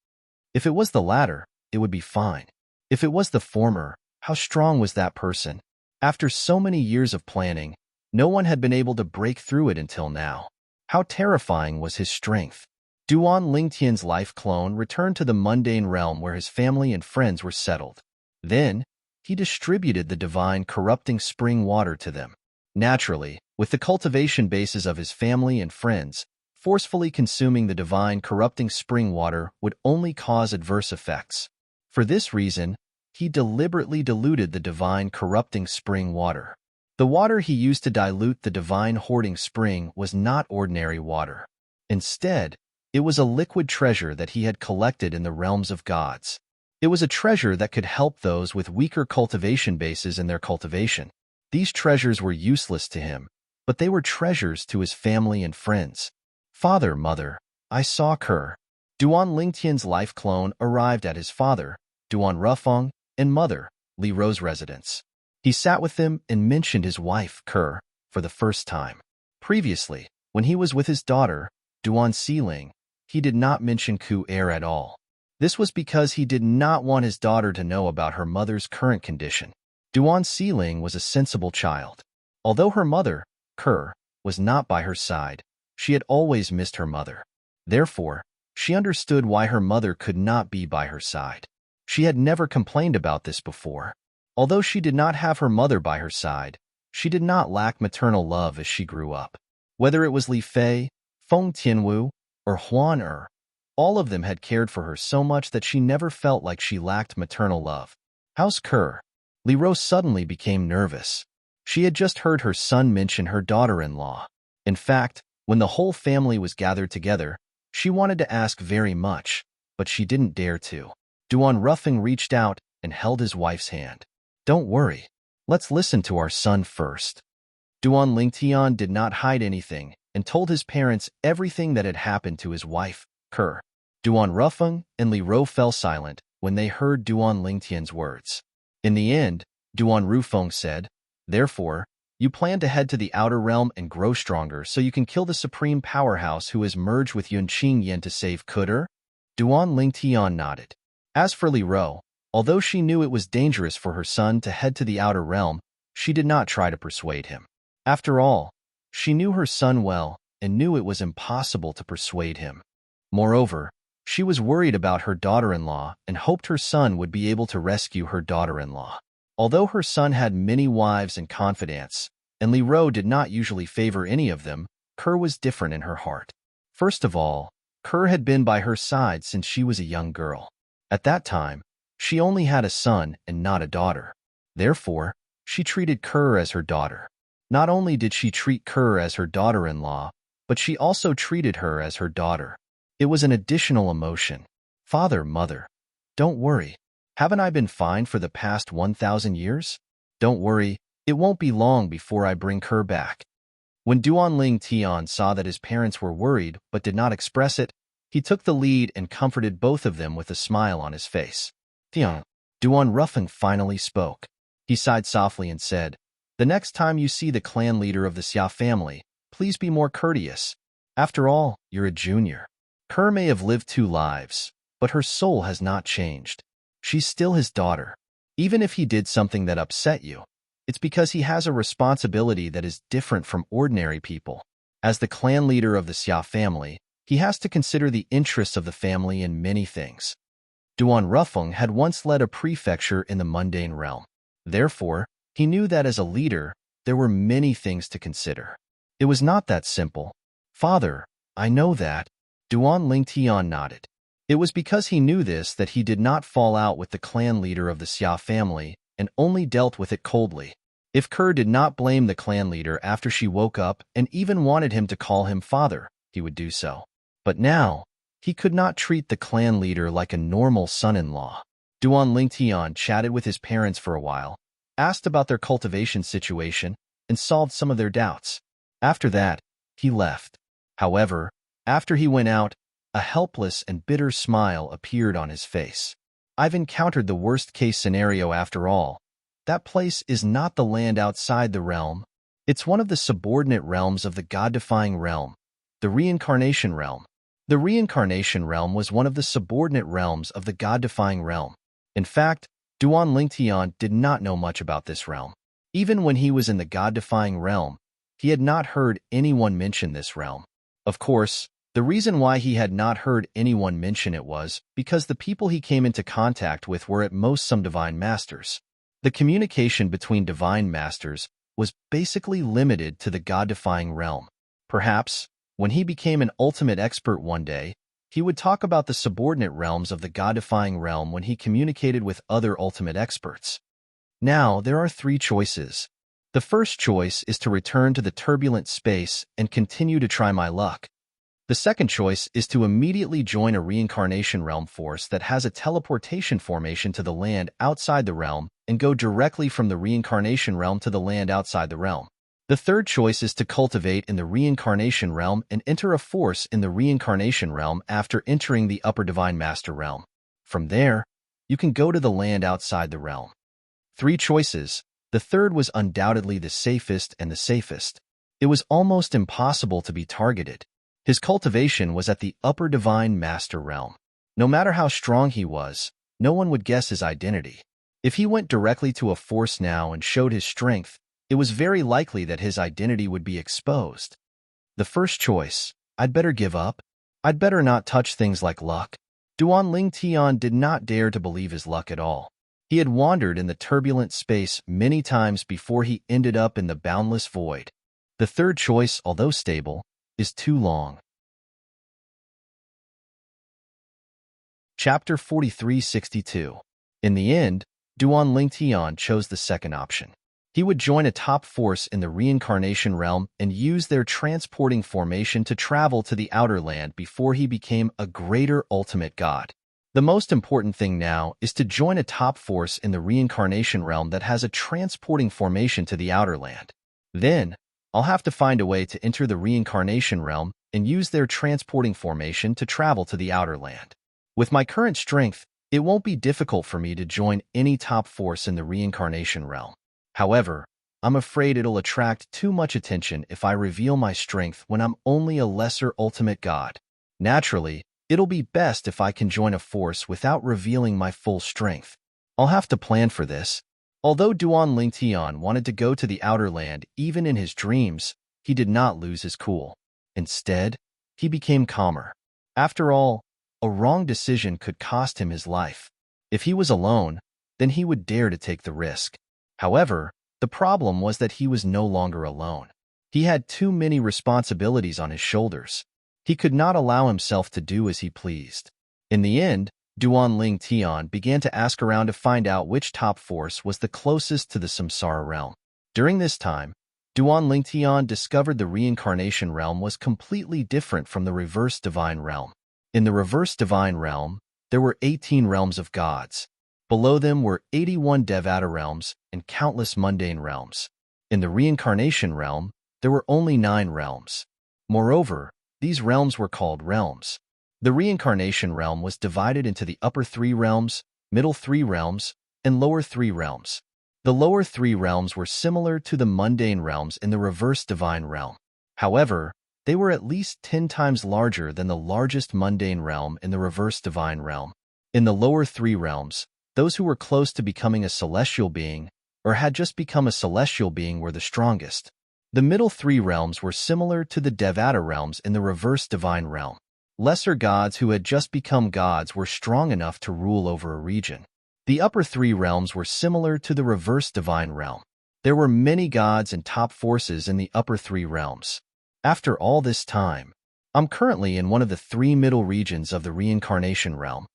If it was the latter, it would be fine. If it was the former, how strong was that person? After so many years of planning, no one had been able to break through it until now. How terrifying was his strength? Duan Lingtian's life clone returned to the mundane realm where his family and friends were settled. Then, he distributed the divine corrupting spring water to them. Naturally, with the cultivation bases of his family and friends, forcefully consuming the divine corrupting spring water would only cause adverse effects. For this reason, he deliberately diluted the divine corrupting spring water. The water he used to dilute the divine hoarding spring was not ordinary water. Instead, it was a liquid treasure that he had collected in the realms of gods. It was a treasure that could help those with weaker cultivation bases in their cultivation. These treasures were useless to him, but they were treasures to his family and friends. Father, mother, I saw Kerr. Duan Lingtian's life clone arrived at his father, Duan Rufeng, and mother, Li Ro's residence. He sat with them and mentioned his wife, Kerr, for the first time. Previously, when he was with his daughter, Duan Siling, he did not mention Ku-Er at all. This was because he did not want his daughter to know about her mother's current condition. Duan Siling was a sensible child. Although her mother, Kerr, was not by her side, she had always missed her mother. Therefore, she understood why her mother could not be by her side. She had never complained about this before. Although she did not have her mother by her side, she did not lack maternal love as she grew up. Whether it was Li Fei, Feng Tianwu, or Huan-Er, all of them had cared for her so much that she never felt like she lacked maternal love. How's Kerr? Li Ro suddenly became nervous. She had just heard her son mention her daughter-in-law. In fact, when the whole family was gathered together, she wanted to ask very much, but she didn't dare to. Duan Rufeng reached out and held his wife's hand. Don't worry. Let's listen to our son first. Duan Lingtian did not hide anything and told his parents everything that had happened to his wife, Kerr. Duan Rufeng and Li Ro fell silent when they heard Duan Lingtian's words. In the end, Duan Rufeng said, "Therefore, You plan to head to the outer realm and grow stronger so you can kill the supreme powerhouse who has merged with Yunqing Yin to save Kuder? Duan Lingtian nodded. As for Li Ro, although she knew it was dangerous for her son to head to the outer realm, she did not try to persuade him. After all, she knew her son well and knew it was impossible to persuade him. Moreover, she was worried about her daughter-in-law and hoped her son would be able to rescue her daughter-in-law. Although her son had many wives and confidants, and Li Ro did not usually favor any of them, Kerr was different in her heart. First of all, Kerr had been by her side since she was a young girl. At that time, she only had a son and not a daughter. Therefore, she treated Kerr as her daughter. Not only did she treat Kerr as her daughter-in-law, but she also treated her as her daughter. It was an additional emotion. Father, mother, don't worry. Haven't I been fine for the past 1,000 years? Don't worry, it won't be long before I bring Kerr back. When Duan Ling Tian saw that his parents were worried but did not express it, he took the lead and comforted both of them with a smile on his face. Tian, Duan Ruffin finally spoke. He sighed softly and said, "The next time you see the clan leader of the Xia family, please be more courteous. After all, you're a junior. Kerr may have lived 2 lives, but her soul has not changed. She's still his daughter. Even if he did something that upset you, it's because he has a responsibility that is different from ordinary people. As the clan leader of the Xia family, he has to consider the interests of the family in many things." Duan Rufeng had once led a prefecture in the mundane realm. Therefore, he knew that as a leader, there were many things to consider. It was not that simple. "Father, I know that." Duan Lingtian nodded. It was because he knew this that he did not fall out with the clan leader of the Xia family and only dealt with it coldly. If Kerr did not blame the clan leader after she woke up and even wanted him to call him father, he would do so. But now, he could not treat the clan leader like a normal son-in-law. Duan Lingtian chatted with his parents for a while, asked about their cultivation situation, and solved some of their doubts. After that, he left. However, after he went out, a helpless and bitter smile appeared on his face. "I've encountered the worst-case scenario after all. That place is not the land outside the realm. It's one of the subordinate realms of the God-defying realm, the reincarnation realm. The reincarnation realm was one of the subordinate realms of the God-defying realm. In fact, Duan Lingtian did not know much about this realm. Even when he was in the God-defying realm, he had not heard anyone mention this realm. Of course, the reason why he had not heard anyone mention it was because the people he came into contact with were at most some divine masters. The communication between divine masters was basically limited to the God-defying realm. Perhaps, when he became an ultimate expert one day, he would talk about the subordinate realms of the God-defying realm when he communicated with other ultimate experts. Now, there are 3 choices. The first choice is to return to the turbulent space and continue to try my luck. The second choice is to immediately join a reincarnation realm force that has a teleportation formation to the land outside the realm and go directly from the reincarnation realm to the land outside the realm. The third choice is to cultivate in the reincarnation realm and enter a force in the reincarnation realm after entering the upper divine master realm. From there, you can go to the land outside the realm. 3 choices. The third was undoubtedly the safest and the safest. It was almost impossible to be targeted. His cultivation was at the upper divine master realm. No matter how strong he was, no one would guess his identity. If he went directly to a force now and showed his strength, it was very likely that his identity would be exposed. The first choice, I'd better give up. I'd better not touch things like luck. Duan Lingtian did not dare to believe his luck at all. He had wandered in the turbulent space many times before he ended up in the boundless void. The third choice, although stable, is too long. Chapter 4362. In the end, Duan Lingtian chose the second option. He would join a top force in the reincarnation realm and use their transporting formation to travel to the outer land before he became a greater ultimate god. The most important thing now is to join a top force in the reincarnation realm that has a transporting formation to the outer land. Then, I'll have to find a way to enter the reincarnation realm and use their transporting formation to travel to the outer land. With my current strength, it won't be difficult for me to join any top force in the reincarnation realm. However, I'm afraid it'll attract too much attention if I reveal my strength when I'm only a lesser ultimate god. Naturally, it'll be best if I can join a force without revealing my full strength. I'll have to plan for this. Although Duan Lingtian wanted to go to the outer land even in his dreams, he did not lose his cool. Instead, he became calmer. After all, a wrong decision could cost him his life. If he was alone, then he would dare to take the risk. However, the problem was that he was no longer alone. He had too many responsibilities on his shoulders. He could not allow himself to do as he pleased. In the end, Duan Lingtian began to ask around to find out which top force was the closest to the Samsara realm. During this time, Duan Lingtian discovered the reincarnation realm was completely different from the reverse divine realm. In the reverse divine realm, there were 18 realms of gods. Below them were 81 Devata realms and countless mundane realms. In the reincarnation realm, there were only 9 realms. Moreover, these realms were called realms. The reincarnation realm was divided into the upper 3 realms, middle 3 realms, and lower 3 realms. The lower 3 realms were similar to the mundane realms in the reverse divine realm. However, they were at least 10 times larger than the largest mundane realm in the reverse divine realm. In the lower 3 realms, those who were close to becoming a celestial being or had just become a celestial being were the strongest. The middle 3 realms were similar to the Devata realms in the reverse divine realm. Lesser gods who had just become gods were strong enough to rule over a region. The upper 3 realms were similar to the reverse divine realm. There were many gods and top forces in the upper 3 realms. After all this time, I'm currently in one of the 3 middle regions of the reincarnation realm.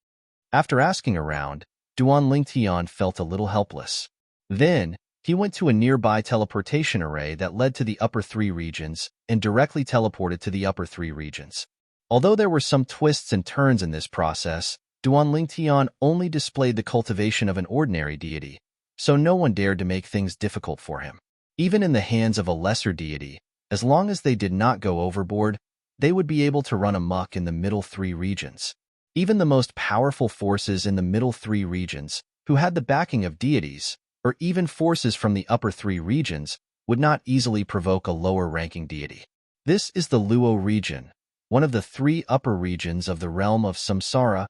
After asking around, Duan Lingtian felt a little helpless. Then, he went to a nearby teleportation array that led to the upper 3 regions and directly teleported to the upper 3 regions. Although there were some twists and turns in this process, Duan Lingtian only displayed the cultivation of an ordinary deity, so no one dared to make things difficult for him. Even in the hands of a lesser deity, as long as they did not go overboard, they would be able to run amok in the middle 3 regions. Even the most powerful forces in the middle 3 regions, who had the backing of deities, or even forces from the upper 3 regions, would not easily provoke a lower-ranking deity. This is the Luo region, one of the 3 upper regions of the realm of Samsara.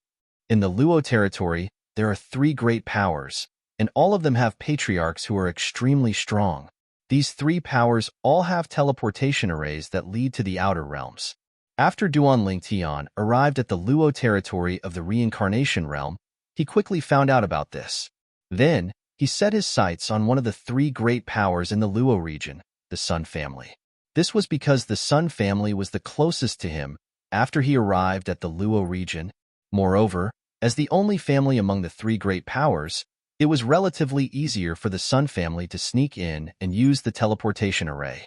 In the Luo territory, there are 3 great powers, and all of them have patriarchs who are extremely strong. These 3 powers all have teleportation arrays that lead to the outer realms. After Duan Lingtian arrived at the Luo territory of the reincarnation realm, he quickly found out about this. Then, he set his sights on one of the 3 great powers in the Luo region, the Sun family. This was because the Sun family was the closest to him after he arrived at the Luo region. Moreover, as the only family among the 3 great powers, it was relatively easier for the Sun family to sneak in and use the teleportation array.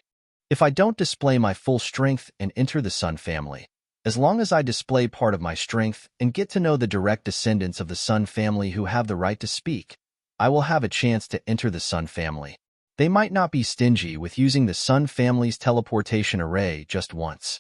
If I don't display my full strength and enter the Sun family, as long as I display part of my strength and get to know the direct descendants of the Sun family who have the right to speak, I will have a chance to enter the Sun family. They might not be stingy with using the Sun family's teleportation array just once.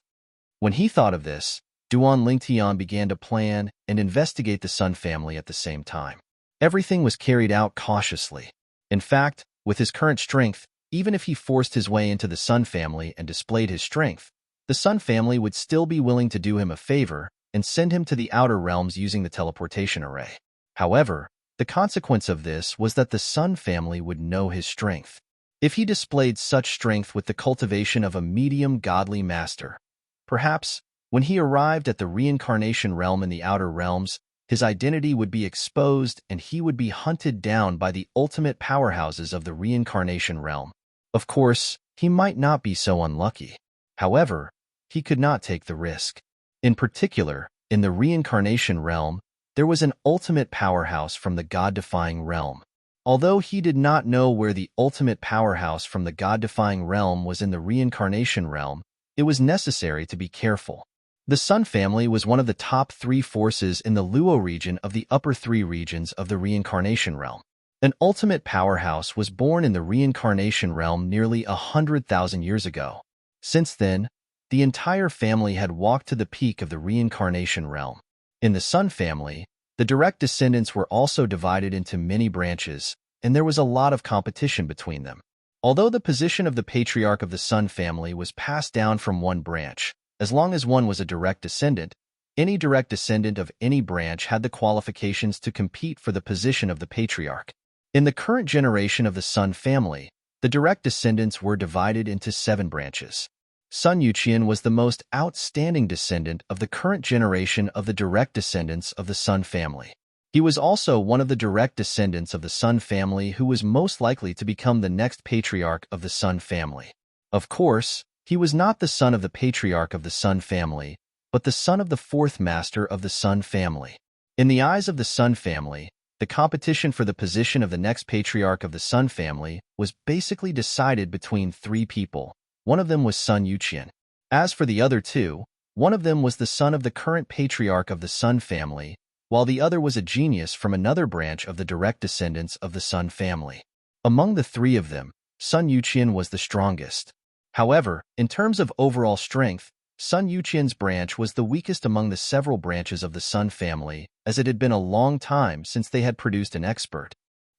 When he thought of this, Duan Lingtian began to plan and investigate the Sun family at the same time. Everything was carried out cautiously. In fact, with his current strength, even if he forced his way into the Sun family and displayed his strength, the Sun family would still be willing to do him a favor and send him to the outer realms using the teleportation array. However, the consequence of this was that the Sun family would know his strength. If he displayed such strength with the cultivation of a medium godly master, perhaps, when he arrived at the reincarnation realm in the outer realms, his identity would be exposed and he would be hunted down by the ultimate powerhouses of the reincarnation realm. Of course, he might not be so unlucky. However, he could not take the risk. In particular, in the reincarnation realm, there was an ultimate powerhouse from the God-defying realm. Although he did not know where the ultimate powerhouse from the God-defying realm was in the reincarnation realm, it was necessary to be careful. The Sun family was one of the top 3 forces in the Luo region of the upper 3 regions of the reincarnation realm. An ultimate powerhouse was born in the reincarnation realm nearly 100,000 years ago. Since then, the entire family had walked to the peak of the reincarnation realm. In the Sun family, the direct descendants were also divided into many branches, and there was a lot of competition between them. Although the position of the patriarch of the Sun family was passed down from one branch, as long as one was a direct descendant, any direct descendant of any branch had the qualifications to compete for the position of the patriarch. In the current generation of the Sun family, the direct descendants were divided into 7 branches. Sun Yuqian was the most outstanding descendant of the current generation of the direct descendants of the Sun family. He was also one of the direct descendants of the Sun family who was most likely to become the next patriarch of the Sun family. Of course, he was not the son of the patriarch of the Sun family, but the son of the 4th master of the Sun family. In the eyes of the Sun family, the competition for the position of the next patriarch of the Sun family was basically decided between 3 people. One of them was Sun Yuqian. As for the other 2, one of them was the son of the current patriarch of the Sun family, while the other was a genius from another branch of the direct descendants of the Sun family. Among the 3 of them, Sun Yuqian was the strongest. However, in terms of overall strength, Sun Yuqian's branch was the weakest among the several branches of the Sun family, as it had been a long time since they had produced an expert.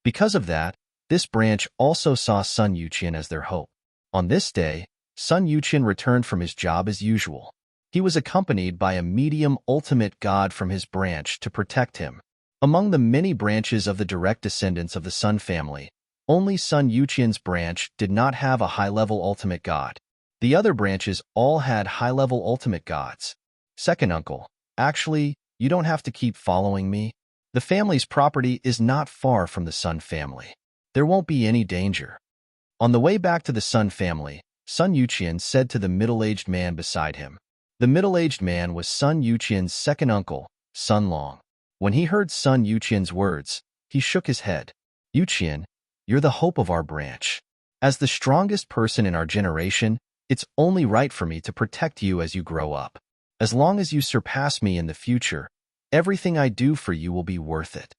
Because of that, this branch also saw Sun Yuqian as their hope. On this day, Sun Yuqian returned from his job as usual. He was accompanied by a medium ultimate god from his branch to protect him. Among the many branches of the direct descendants of the Sun family, only Sun Yuqian's branch did not have a high-level ultimate god. The other branches all had high-level ultimate gods. Second uncle, actually, you don't have to keep following me. The family's property is not far from the Sun family. There won't be any danger. On the way back to the Sun family, Sun Yuqian said to the middle-aged man beside him. The middle-aged man was Sun Yuqian's second uncle, Sun Long. When he heard Sun Yuqian's words, he shook his head. Yuqian, you're the hope of our branch. As the strongest person in our generation, it's only right for me to protect you as you grow up. As long as you surpass me in the future, everything I do for you will be worth it.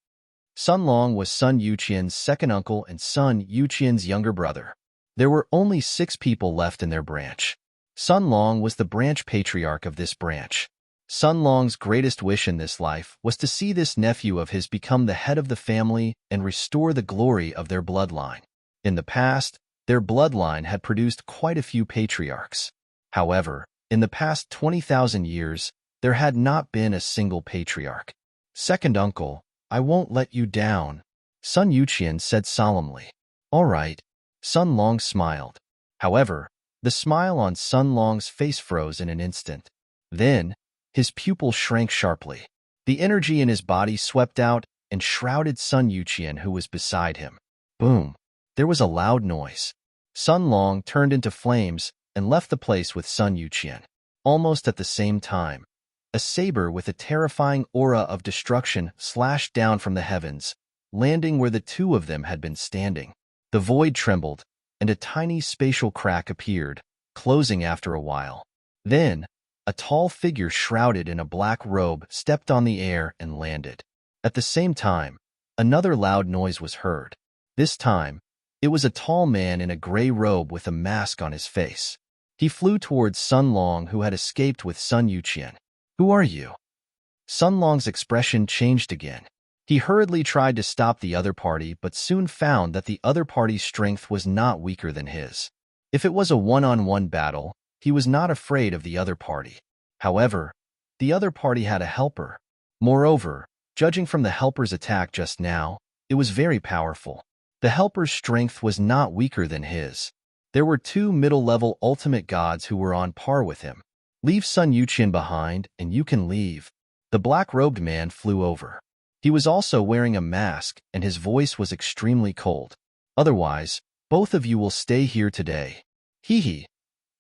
Sun Long was Sun Yuqian's second uncle and Sun Yuqian's younger brother. There were only 6 people left in their branch. Sun Long was the branch patriarch of this branch. Sun Long's greatest wish in this life was to see this nephew of his become the head of the family and restore the glory of their bloodline. In the past, their bloodline had produced quite a few patriarchs. However, in the past 20,000 years, there had not been a single patriarch. Second uncle, I won't let you down, Sun Yuqian said solemnly. All right. Sun Long smiled. However, the smile on Sun Long's face froze in an instant. Then, his pupil shrank sharply. The energy in his body swept out and shrouded Sun Yuqian, who was beside him. Boom! There was a loud noise. Sun Long turned into flames and left the place with Sun Yuqian. Almost at the same time, a saber with a terrifying aura of destruction slashed down from the heavens, landing where the 2 of them had been standing. The void trembled, and a tiny spatial crack appeared, closing after a while. Then, a tall figure shrouded in a black robe stepped on the air and landed. At the same time, another loud noise was heard. This time, it was a tall man in a gray robe with a mask on his face. He flew towards Sun Long, who had escaped with Sun Yuqian. Who are you? Sun Long's expression changed again. He hurriedly tried to stop the other party, but soon found that the other party's strength was not weaker than his. If it was a one-on-one battle, he was not afraid of the other party. However, the other party had a helper. Moreover, judging from the helper's attack just now, it was very powerful. The helper's strength was not weaker than his. There were 2 middle-level ultimate gods who were on par with him. Leave Sun Yuqian behind, and you can leave. The black-robed man flew over. He was also wearing a mask, and his voice was extremely cold. Otherwise, both of you will stay here today. Hee hee.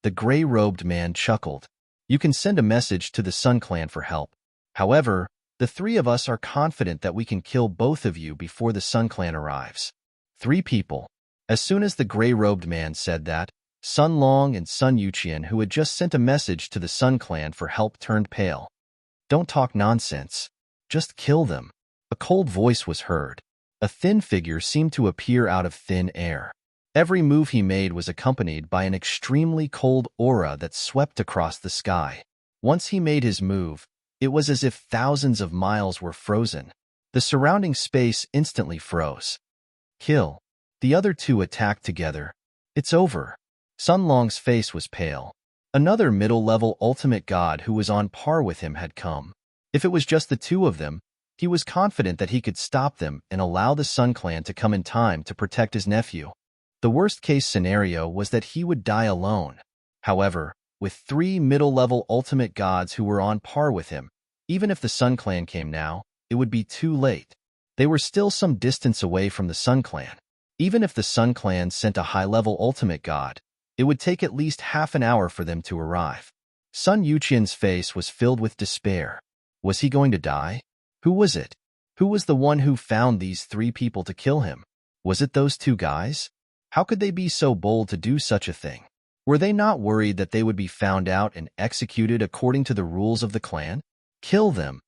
The gray-robed man chuckled. You can send a message to the Sun Clan for help. However, the 3 of us are confident that we can kill both of you before the Sun Clan arrives. 3 people. As soon as the gray-robed man said that, Sun Long and Sun Yuqian, who had just sent a message to the Sun Clan for help, turned pale. Don't talk nonsense. Just kill them. A cold voice was heard. A thin figure seemed to appear out of thin air. Every move he made was accompanied by an extremely cold aura that swept across the sky. Once he made his move, it was as if thousands of miles were frozen. The surrounding space instantly froze. Kill. The other 2 attacked together. It's over. Sun Long's face was pale. Another middle-level ultimate god who was on par with him had come. If it was just the two of them, he was confident that he could stop them and allow the Sun Clan to come in time to protect his nephew. The worst-case scenario was that he would die alone. However, with three middle-level ultimate gods who were on par with him, even if the Sun Clan came now, it would be too late. They were still some distance away from the Sun Clan. Even if the Sun Clan sent a high-level ultimate god, it would take at least half an hour for them to arrive. Sun Yuqian's face was filled with despair. Was he going to die? Who was it? Who was the one who found these three people to kill him? Was it those two guys? How could they be so bold to do such a thing? Were they not worried that they would be found out and executed according to the rules of the clan? Kill them.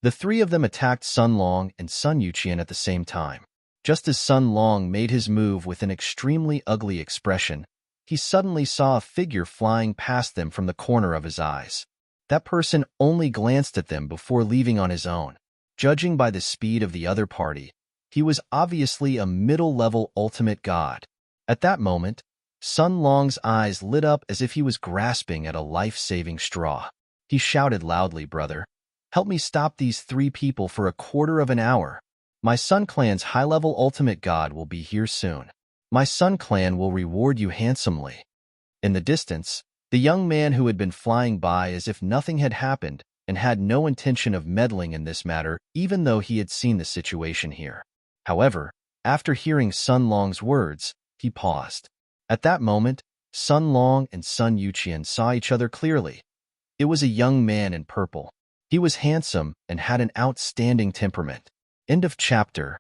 The three of them attacked Sun Long and Sun Yuqian at the same time. Just as Sun Long made his move with an extremely ugly expression, he suddenly saw a figure flying past them from the corner of his eyes. That person only glanced at them before leaving on his own. Judging by the speed of the other party, he was obviously a middle-level ultimate god. At that moment, Sun Long's eyes lit up as if he was grasping at a life-saving straw. He shouted loudly, "Brother, help me stop these three people for a quarter of an hour. My Sun Clan's high-level ultimate god will be here soon. My Sun Clan will reward you handsomely." In the distance, the young man who had been flying by as if nothing had happened and had no intention of meddling in this matter, even though he had seen the situation here. However, after hearing Sun Long's words, he paused. At that moment, Sun Long and Sun Yuqian saw each other clearly. It was a young man in purple. He was handsome and had an outstanding temperament. End of chapter.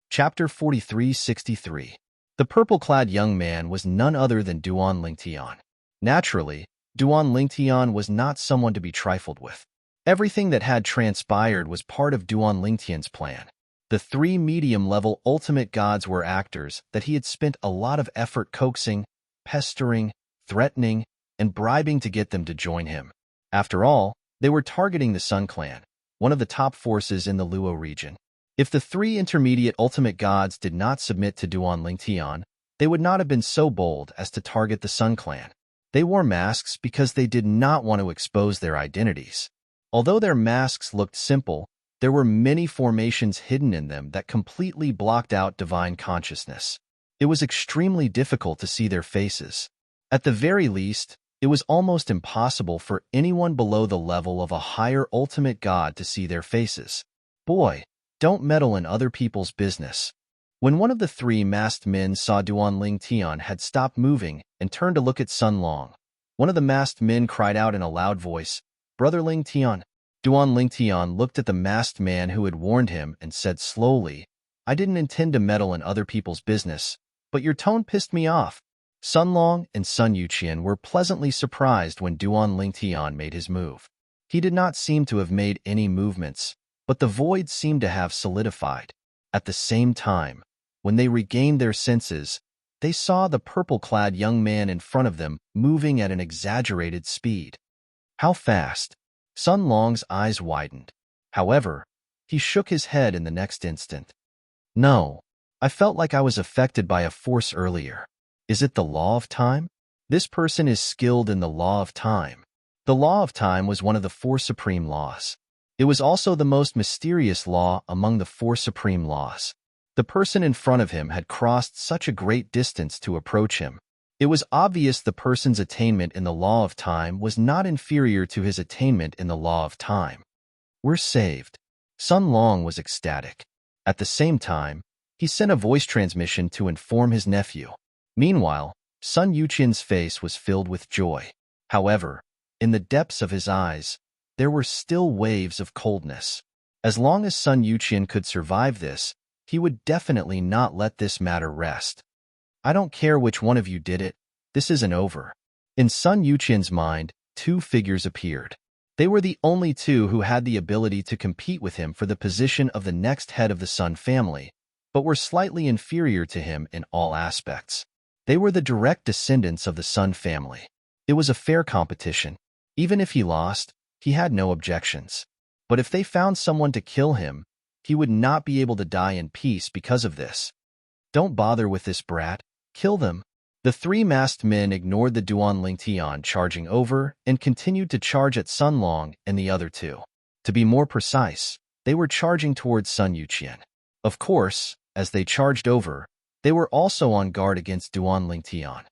Chapter 4363. The purple-clad young man was none other than Duan Lingtian. Naturally, Duan Lingtian was not someone to be trifled with. Everything that had transpired was part of Duan Lingtian's plan. The three medium-level ultimate gods were actors that he had spent a lot of effort coaxing, pestering, threatening, and bribing to get them to join him. After all, they were targeting the Sun Clan, one of the top forces in the Luo region. If the three intermediate ultimate gods did not submit to Duan Lingtian, they would not have been so bold as to target the Sun Clan. They wore masks because they did not want to expose their identities. Although their masks looked simple, there were many formations hidden in them that completely blocked out divine consciousness. It was extremely difficult to see their faces. At the very least, it was almost impossible for anyone below the level of a higher ultimate god to see their faces. Boy, don't meddle in other people's business. When one of the three masked men saw Duan Lingtian had stopped moving and turned to look at Sun Long, one of the masked men cried out in a loud voice, "Brother Lingtian." Duan Lingtian looked at the masked man who had warned him and said slowly, "I didn't intend to meddle in other people's business, but your tone pissed me off." Sun Long and Sun Yuqian were pleasantly surprised when Duan Lingtian made his move. He did not seem to have made any movements, but the void seemed to have solidified. At the same time, when they regained their senses, they saw the purple-clad young man in front of them moving at an exaggerated speed. How fast? Sun Long's eyes widened. However, he shook his head in the next instant. "No, I felt like I was affected by a force earlier. Is it the law of time? This person is skilled in the law of time." The law of time was one of the four supreme laws. It was also the most mysterious law among the four supreme laws. The person in front of him had crossed such a great distance to approach him. It was obvious the person's attainment in the law of time was not inferior to his attainment in the law of time. "We're saved." Sun Long was ecstatic. At the same time, he sent a voice transmission to inform his nephew. Meanwhile, Sun Yuqian's face was filled with joy. However, in the depths of his eyes, there were still waves of coldness. As long as Sun Yuqian could survive this, he would definitely not let this matter rest. "I don't care which one of you did it, this isn't over." In Sun Yuqian's mind, two figures appeared. They were the only two who had the ability to compete with him for the position of the next head of the Sun family, but were slightly inferior to him in all aspects. They were the direct descendants of the Sun family. It was a fair competition. Even if he lost, he had no objections. But if they found someone to kill him, he would not be able to die in peace because of this. Don't bother with this brat. Kill them. The three masked men ignored the Duan Tian charging over and continued to charge at Sun Long and the other two. To be more precise, they were charging towards Sun Yuqian. Of course, as they charged over, they were also on guard against Duan Tian.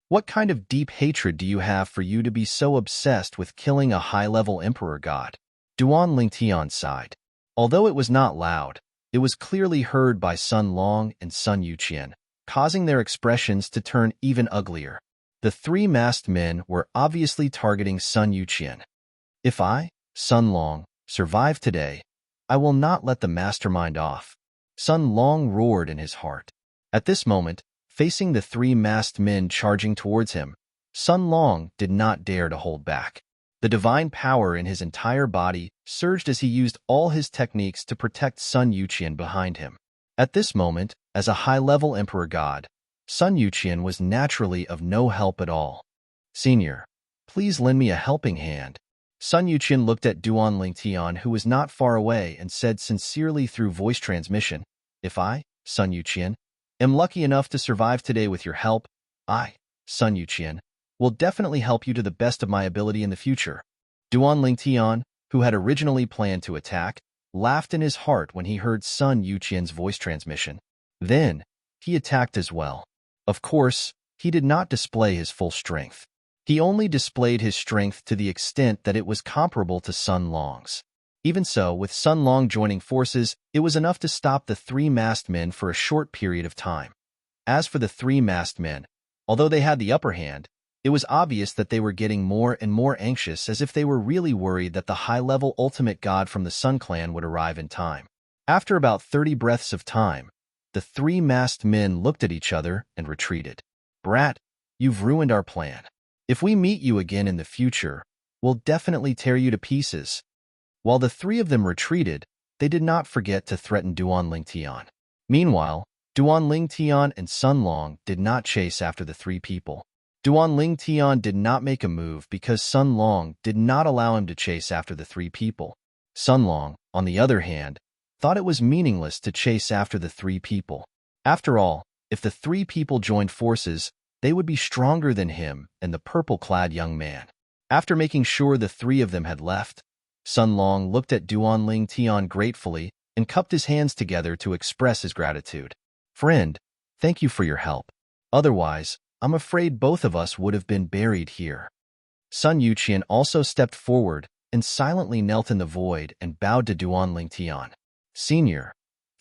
What kind of deep hatred do you have for you to be so obsessed with killing a high-level emperor god? Duan Tian sighed. Although it was not loud, it was clearly heard by Sun Long and Sun Yuqian, causing their expressions to turn even uglier. The three masked men were obviously targeting Sun Yuqian. If I, Sun Long, survive today, I will not let the mastermind off. Sun Long roared in his heart. At this moment, facing the three masked men charging towards him, Sun Long did not dare to hold back. The divine power in his entire body surged as he used all his techniques to protect Sun Yuqian behind him. At this moment, as a high-level emperor god, Sun Yuqian was naturally of no help at all. Senior, please lend me a helping hand. Sun Yuqian looked at Duan Tian, who was not far away, and said sincerely through voice transmission, If I, Sun Yuqian, am lucky enough to survive today with your help, I, Sun Yuqian, will definitely help you to the best of my ability in the future. Duan Tian, who had originally planned to attack, laughed in his heart when he heard Sun Yuqian's voice transmission. Then, he attacked as well. Of course, he did not display his full strength. He only displayed his strength to the extent that it was comparable to Sun Long's. Even so, with Sun Long joining forces, it was enough to stop the three masked men for a short period of time. As for the three masked men, although they had the upper hand, it was obvious that they were getting more and more anxious, as if they were really worried that the high-level ultimate god from the Sun Clan would arrive in time. After about 30 breaths of time, the three masked men looked at each other and retreated. Brat, you've ruined our plan. If we meet you again in the future, we'll definitely tear you to pieces. While the three of them retreated, they did not forget to threaten Duan Tian. Meanwhile, Duan Tian and Sun Long did not chase after the three people. Duan Tian did not make a move because Sun Long did not allow him to chase after the three people. Sun Long, on the other hand, thought it was meaningless to chase after the three people. After all, if the three people joined forces, they would be stronger than him and the purple-clad young man. After making sure the three of them had left, Sun Long looked at Duan Tian gratefully and cupped his hands together to express his gratitude. Friend, thank you for your help. Otherwise, I'm afraid both of us would have been buried here. Sun Yuqian also stepped forward and silently knelt in the void and bowed to Duan Tian. Senior,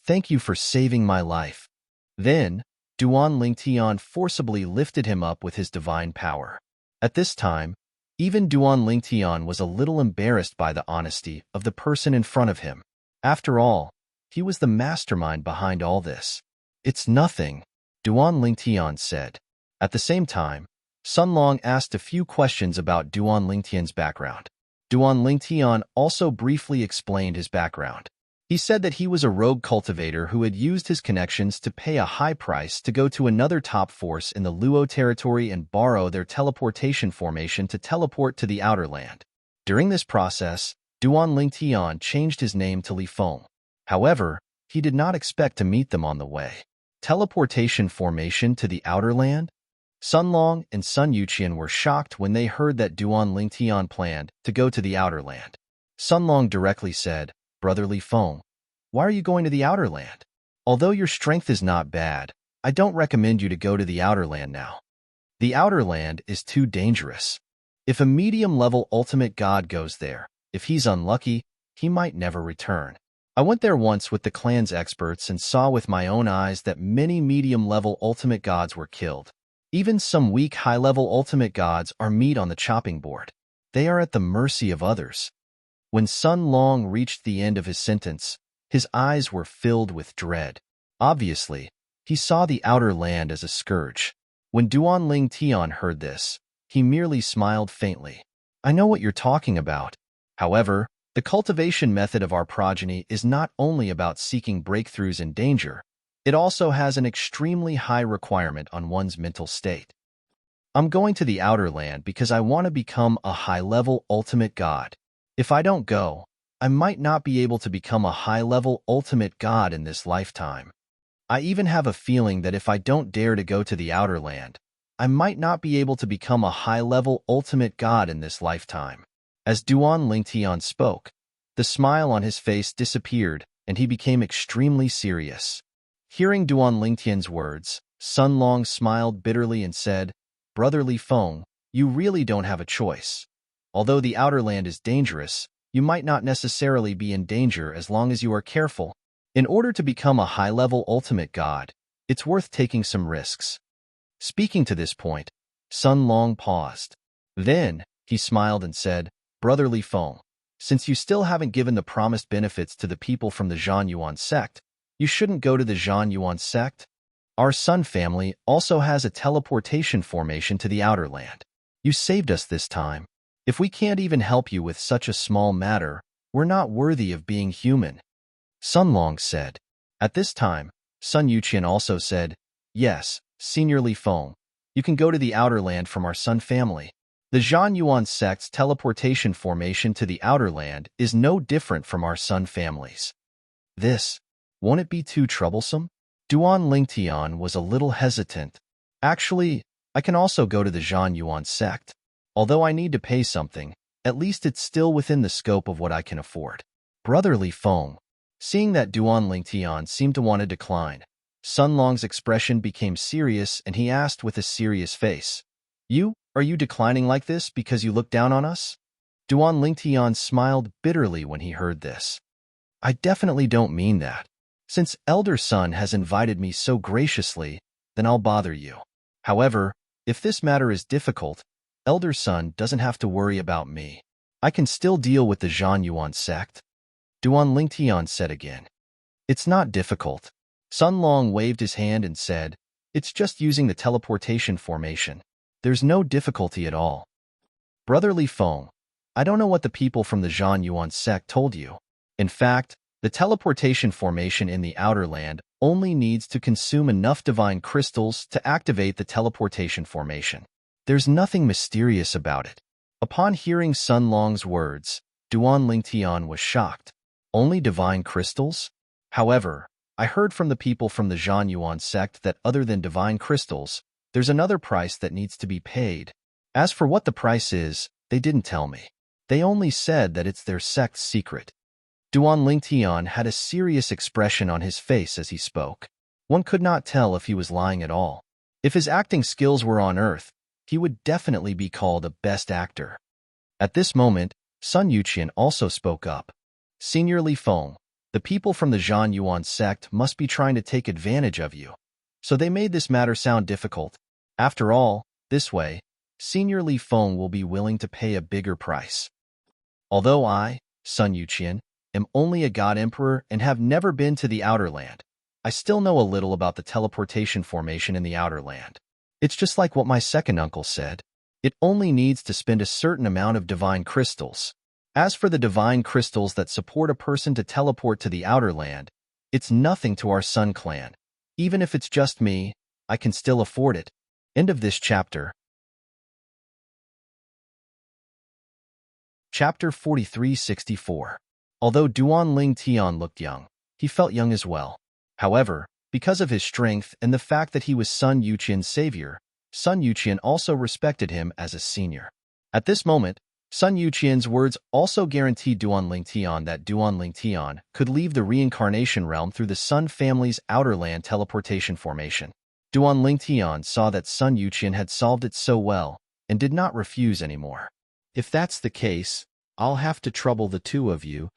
thank you for saving my life. Then, Duan Tian forcibly lifted him up with his divine power. At this time, even Duan Tian was a little embarrassed by the honesty of the person in front of him. After all, he was the mastermind behind all this. It's nothing, Duan Tian said. At the same time, Sun Long asked a few questions about Duan Tian's background. Duan Tian also briefly explained his background. He said that he was a rogue cultivator who had used his connections to pay a high price to go to another top force in the Luo territory and borrow their teleportation formation to teleport to the Outer Land. During this process, Duan Tian changed his name to Li Feng. However, he did not expect to meet them on the way. Teleportation formation to the Outer Land? Sun Long and Sun Yuqian were shocked when they heard that Duan Tian planned to go to the Outer Land. Sun Long directly said, Brother Li Feng, why are you going to the Outer Land? Although your strength is not bad, I don't recommend you to go to the Outer Land now. The Outer Land is too dangerous. If a medium-level ultimate god goes there, if he's unlucky, he might never return. I went there once with the clan's experts and saw with my own eyes that many medium-level ultimate gods were killed. Even some weak high-level ultimate gods are meat on the chopping board. They are at the mercy of others. When Sun Long reached the end of his sentence, his eyes were filled with dread. Obviously, he saw the Outer Land as a scourge. When Duan Tian heard this, he merely smiled faintly. I know what you're talking about. However, the cultivation method of our progeny is not only about seeking breakthroughs in danger, it also has an extremely high requirement on one's mental state. I'm going to the Outer Land because I want to become a high-level ultimate god. If I don't go, I might not be able to become a high-level ultimate god in this lifetime. I even have a feeling that if I don't dare to go to the outer land, I might not be able to become a high-level ultimate god in this lifetime. As Duan Lingtian spoke, the smile on his face disappeared and he became extremely serious. Hearing Duan Lingtian's words, Sun Long smiled bitterly and said, "Brother Li Feng, you really don't have a choice. Although the outer land is dangerous, you might not necessarily be in danger as long as you are careful. In order to become a high-level ultimate god, it's worth taking some risks." Speaking to this point, Sun Long paused. Then, he smiled and said, "Brother Li Feng, since you still haven't given the promised benefits to the people from the Zhan Yuan sect, you shouldn't go to the Zhan Yuan sect. Our Sun family also has a teleportation formation to the outer land. You saved us this time. If we can't even help you with such a small matter, we're not worthy of being human." Sun Long said. At this time, Sun Yuqian also said, "Yes, Senior Li Feng, you can go to the outer land from our Sun family. The Zhan Yuan sect's teleportation formation to the outer land is no different from our Sun family's." This, won't it be too troublesome? Duan Lingtian was a little hesitant. "Actually, I can also go to the Zhan Yuan sect. Although I need to pay something, at least it's still within the scope of what I can afford." Brother Li Feng, seeing that Duan Lingtian seemed to want to decline, Sun Long's expression became serious and he asked with a serious face, Are you declining like this because you look down on us?" Duan Lingtian smiled bitterly when he heard this. "I definitely don't mean that. Since Elder Sun has invited me so graciously, then I'll bother you. However, if this matter is difficult, Elder Sun doesn't have to worry about me. I can still deal with the Zhan Yuan sect." Duan Lingtian said again. "It's not difficult." Sun Long waved his hand and said, "It's just using the teleportation formation. There's no difficulty at all." Brother Li Feng, I don't know what the people from the Zhan Yuan sect told you. In fact, the teleportation formation in the outer land only needs to consume enough divine crystals to activate the teleportation formation. There's nothing mysterious about it. Upon hearing Sun Long's words, Duan Lingtian was shocked. Only divine crystals? However, I heard from the people from the Zhan Yuan sect that other than divine crystals, there's another price that needs to be paid. As for what the price is, they didn't tell me. They only said that it's their sect's secret. Duan Lingtian had a serious expression on his face as he spoke. One could not tell if he was lying at all. If his acting skills were on Earth, he would definitely be called a best actor. At this moment, Sun Yuqian also spoke up. "Senior Li Feng, the people from the Zhan Yuan sect must be trying to take advantage of you. So they made this matter sound difficult. After all, this way, Senior Li Feng will be willing to pay a bigger price." Although I, Sun Yuqian, am only a god emperor and have never been to the outer land, I still know a little about the teleportation formation in the outer land. It's just like what my second uncle said. It only needs to spend a certain amount of divine crystals. As for the divine crystals that support a person to teleport to the outer land, it's nothing to our Sun clan. Even if it's just me, I can still afford it. End of this chapter. Chapter 4364. Although Duan Lingtian looked young, he felt young as well. However, because of his strength and the fact that he was Sun Yuqian's savior, Sun Yuqian also respected him as a senior. At this moment, Sun Yuqian's words also guaranteed Duan Lingtian that Duan Lingtian could leave the reincarnation realm through the Sun family's outer land teleportation formation. Duan Lingtian saw that Sun Yuqian had solved it so well and did not refuse anymore. "If that's the case, I'll have to trouble the two of you.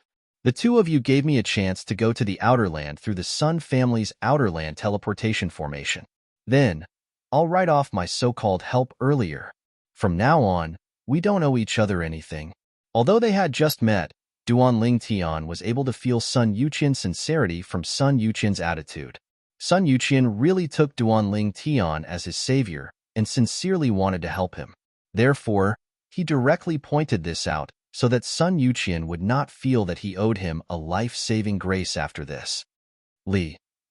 The two of you gave me a chance to go to the outer land through the Sun family's outer land teleportation formation. Then, I'll write off my so-called help earlier. From now on, we don't owe each other anything." Although they had just met, Duan Lingtian was able to feel Sun Yuqian's sincerity from Sun Yuqian's attitude. Sun Yuqian really took Duan Lingtian as his savior and sincerely wanted to help him. Therefore, he directly pointed this out so that Sun Yuqian would not feel that he owed him a life-saving grace after this.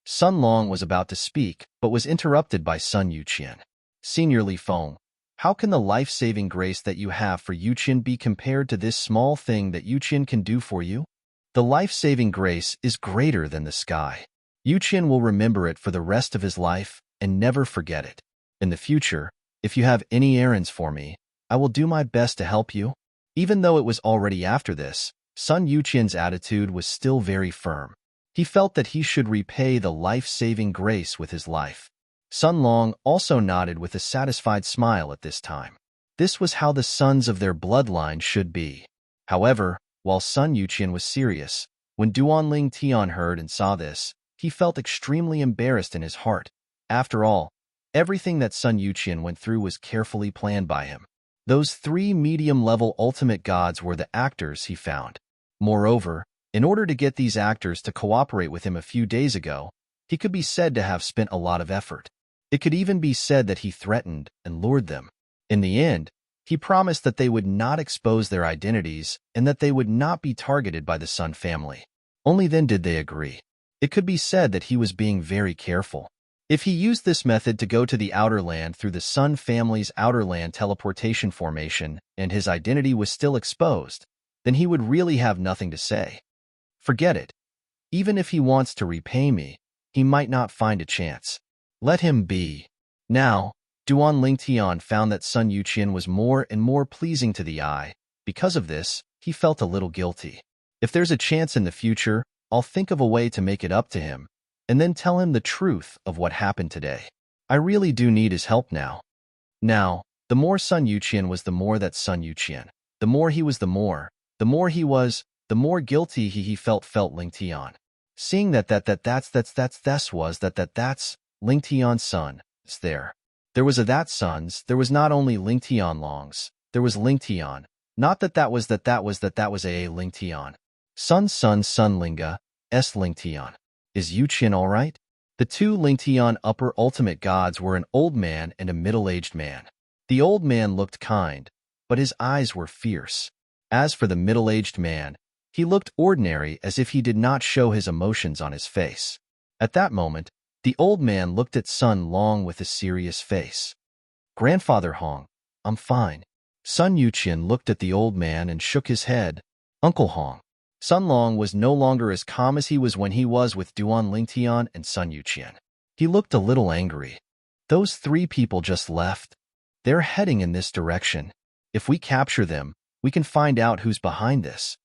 Sun Long was about to speak, but was interrupted by Sun Yuqian. "Senior Li Feng, how can the life-saving grace that you have for Yuqian be compared to this small thing that Yuqian can do for you? The life-saving grace is greater than the sky. Yuqian will remember it for the rest of his life and never forget it. In the future, if you have any errands for me, I will do my best to help you." Even though it was already after this, Sun Yuqian's attitude was still very firm. He felt that he should repay the life-saving grace with his life. Sun Long also nodded with a satisfied smile at this time. This was how the sons of their bloodline should be. However, while Sun Yuqian was serious, when Duanling Tian heard and saw this, he felt extremely embarrassed in his heart. After all, everything that Sun Yuqian went through was carefully planned by him. Those 3 medium-level ultimate gods were the actors he found. Moreover, in order to get these actors to cooperate with him a few days ago, he could be said to have spent a lot of effort. It could even be said that he threatened and lured them. In the end, he promised that they would not expose their identities and that they would not be targeted by the Sun family. Only then did they agree. It could be said that he was being very careful. If he used this method to go to the Outer Land through the Sun family's Outer Land teleportation formation and his identity was still exposed, then he would really have nothing to say. Forget it. Even if he wants to repay me, he might not find a chance. Let him be. Now, Duanling Tian found that Sun Yuqian was more and more pleasing to the eye. Because of this, he felt a little guilty. If there's a chance in the future, I'll think of a way to make it up to him, and then tell him the truth of what happened today. I really do need his help now. Now, the more Sun Yuqian was, the more that Sun Yuqian. The more he was, the more he was, the more guilty he felt Ling Tian. Seeing that's Ling Tian's son, there was a that son's, there was not only Ling Tian Long's, there was Ling Tian. Not that was a Ling Tian. Sun Linga, S Ling Tian. Is Yuqian all right? The 2 Ling Tian upper ultimate gods were an old man and a middle-aged man. The old man looked kind, but his eyes were fierce. As for the middle-aged man, he looked ordinary, as if he did not show his emotions on his face. At that moment, the old man looked at Sun Long with a serious face. "Grandfather Hong, I'm fine." Sun Yuqian looked at the old man and shook his head. "Uncle Hong." Sun Long was no longer as calm as he was when he was with Duanling Tian and Sun Yuqian. He looked a little angry. "Those 3 people just left. They're heading in this direction. If we capture them, we can find out who's behind this."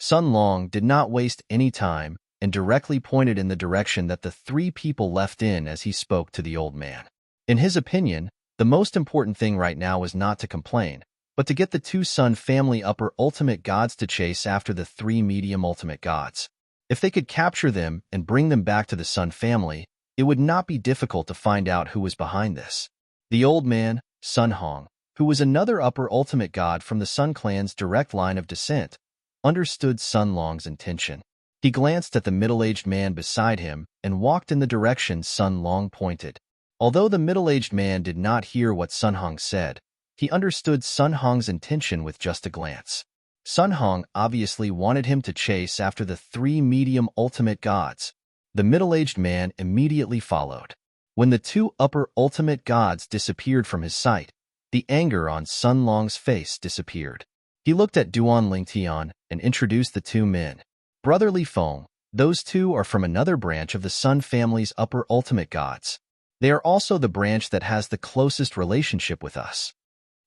Sun Long did not waste any time and directly pointed in the direction that the 3 people left in as he spoke to the old man. In his opinion, the most important thing right now was not to complain, but to get the 2 Sun family upper ultimate gods to chase after the 3 medium ultimate gods. If they could capture them and bring them back to the Sun family, it would not be difficult to find out who was behind this. The old man, Sun Hong, who was another upper ultimate god from the Sun clan's direct line of descent, understood Sun Long's intention. He glanced at the middle-aged man beside him and walked in the direction Sun Long pointed. Although the middle-aged man did not hear what Sun Hong said, he understood Sun Hong's intention with just a glance. Sun Hong obviously wanted him to chase after the 3 medium ultimate gods. The middle-aged man immediately followed. When the 2 upper ultimate gods disappeared from his sight, the anger on Sun Long's face disappeared. He looked at Duanling Tian and introduced the 2 men. "Brotherly Feng, those 2 are from another branch of the Sun family's upper ultimate gods. They are also the branch that has the closest relationship with us.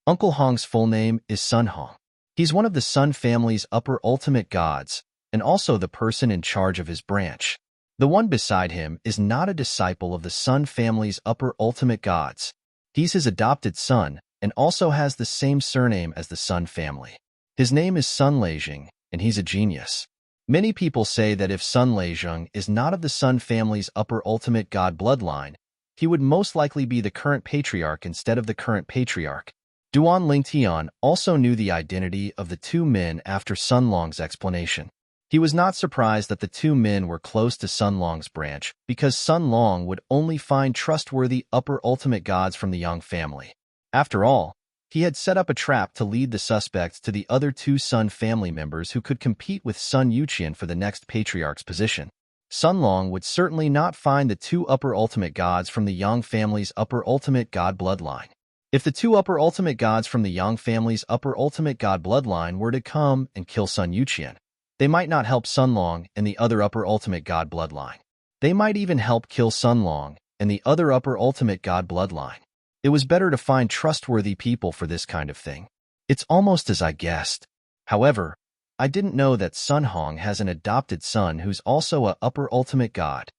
Uncle Hong's full name is Sun Hong. He's one of the Sun family's upper ultimate gods, and also the person in charge of his branch. The one beside him is not a disciple of the Sun family's upper ultimate gods. He's his adopted son, and also has the same surname as the Sun family. His name is Sun Leijing, and he's a genius. Many people say that if Sun Leijing is not of the Sun family's upper ultimate god bloodline, he would most likely be the current patriarch instead of the current patriarch." Duanling Tian also knew the identity of the 2 men after Sun Long's explanation. He was not surprised that the 2 men were close to Sun Long's branch, because Sun Long would only find trustworthy upper ultimate gods from the Yang family. After all, he had set up a trap to lead the suspects to the other 2 Sun family members who could compete with Sun Yuqian for the next patriarch's position. Sun Long would certainly not find the 2 upper ultimate gods from the Yang family's upper ultimate god bloodline. If the 2 upper ultimate gods from the Yang family's upper ultimate god bloodline were to come and kill Sun Yuqian, they might not help Sun Long and the other upper ultimate god bloodline. They might even help kill Sun Long and the other upper ultimate god bloodline. It was better to find trustworthy people for this kind of thing. It's almost as I guessed. However, I didn't know that Sun Hong has an adopted son who's also a upper ultimate god.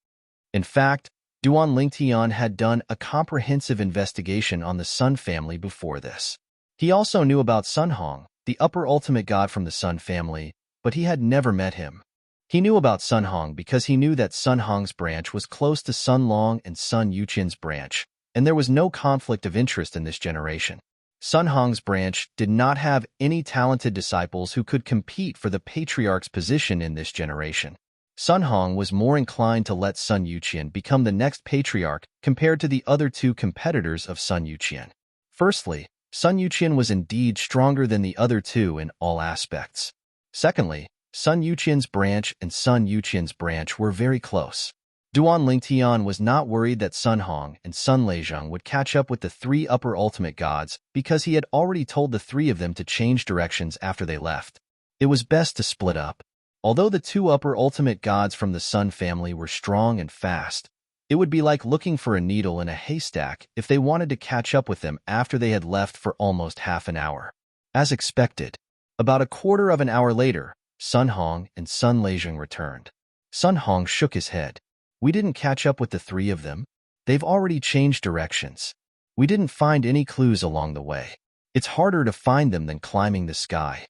In fact, Duan Lingtian had done a comprehensive investigation on the Sun family before this. He also knew about Sun Hong, the upper ultimate god from the Sun family, but he had never met him. He knew about Sun Hong because he knew that Sun Hong's branch was close to Sun Long and Sun Yuqian's branch, and there was no conflict of interest in this generation. Sun Hong's branch did not have any talented disciples who could compete for the patriarch's position in this generation. Sun Hong was more inclined to let Sun Yuqian become the next patriarch compared to the other two competitors of Sun Yuqian. Firstly, Sun Yuqian was indeed stronger than the other two in all aspects. Secondly, Sun Yuqian's branch and Sun Yuqian's branch were very close. Duan Lingtian was not worried that Sun Hong and Sun Leizheng would catch up with the three upper ultimate gods because he had already told the three of them to change directions after they left. It was best to split up. Although the two upper ultimate gods from the Sun family were strong and fast, it would be like looking for a needle in a haystack if they wanted to catch up with them after they had left for almost half an hour. As expected, about a quarter of an hour later, Sun Hong and Sun Leizheng returned. Sun Hong shook his head. We didn't catch up with the three of them. They've already changed directions. We didn't find any clues along the way. It's harder to find them than climbing the sky.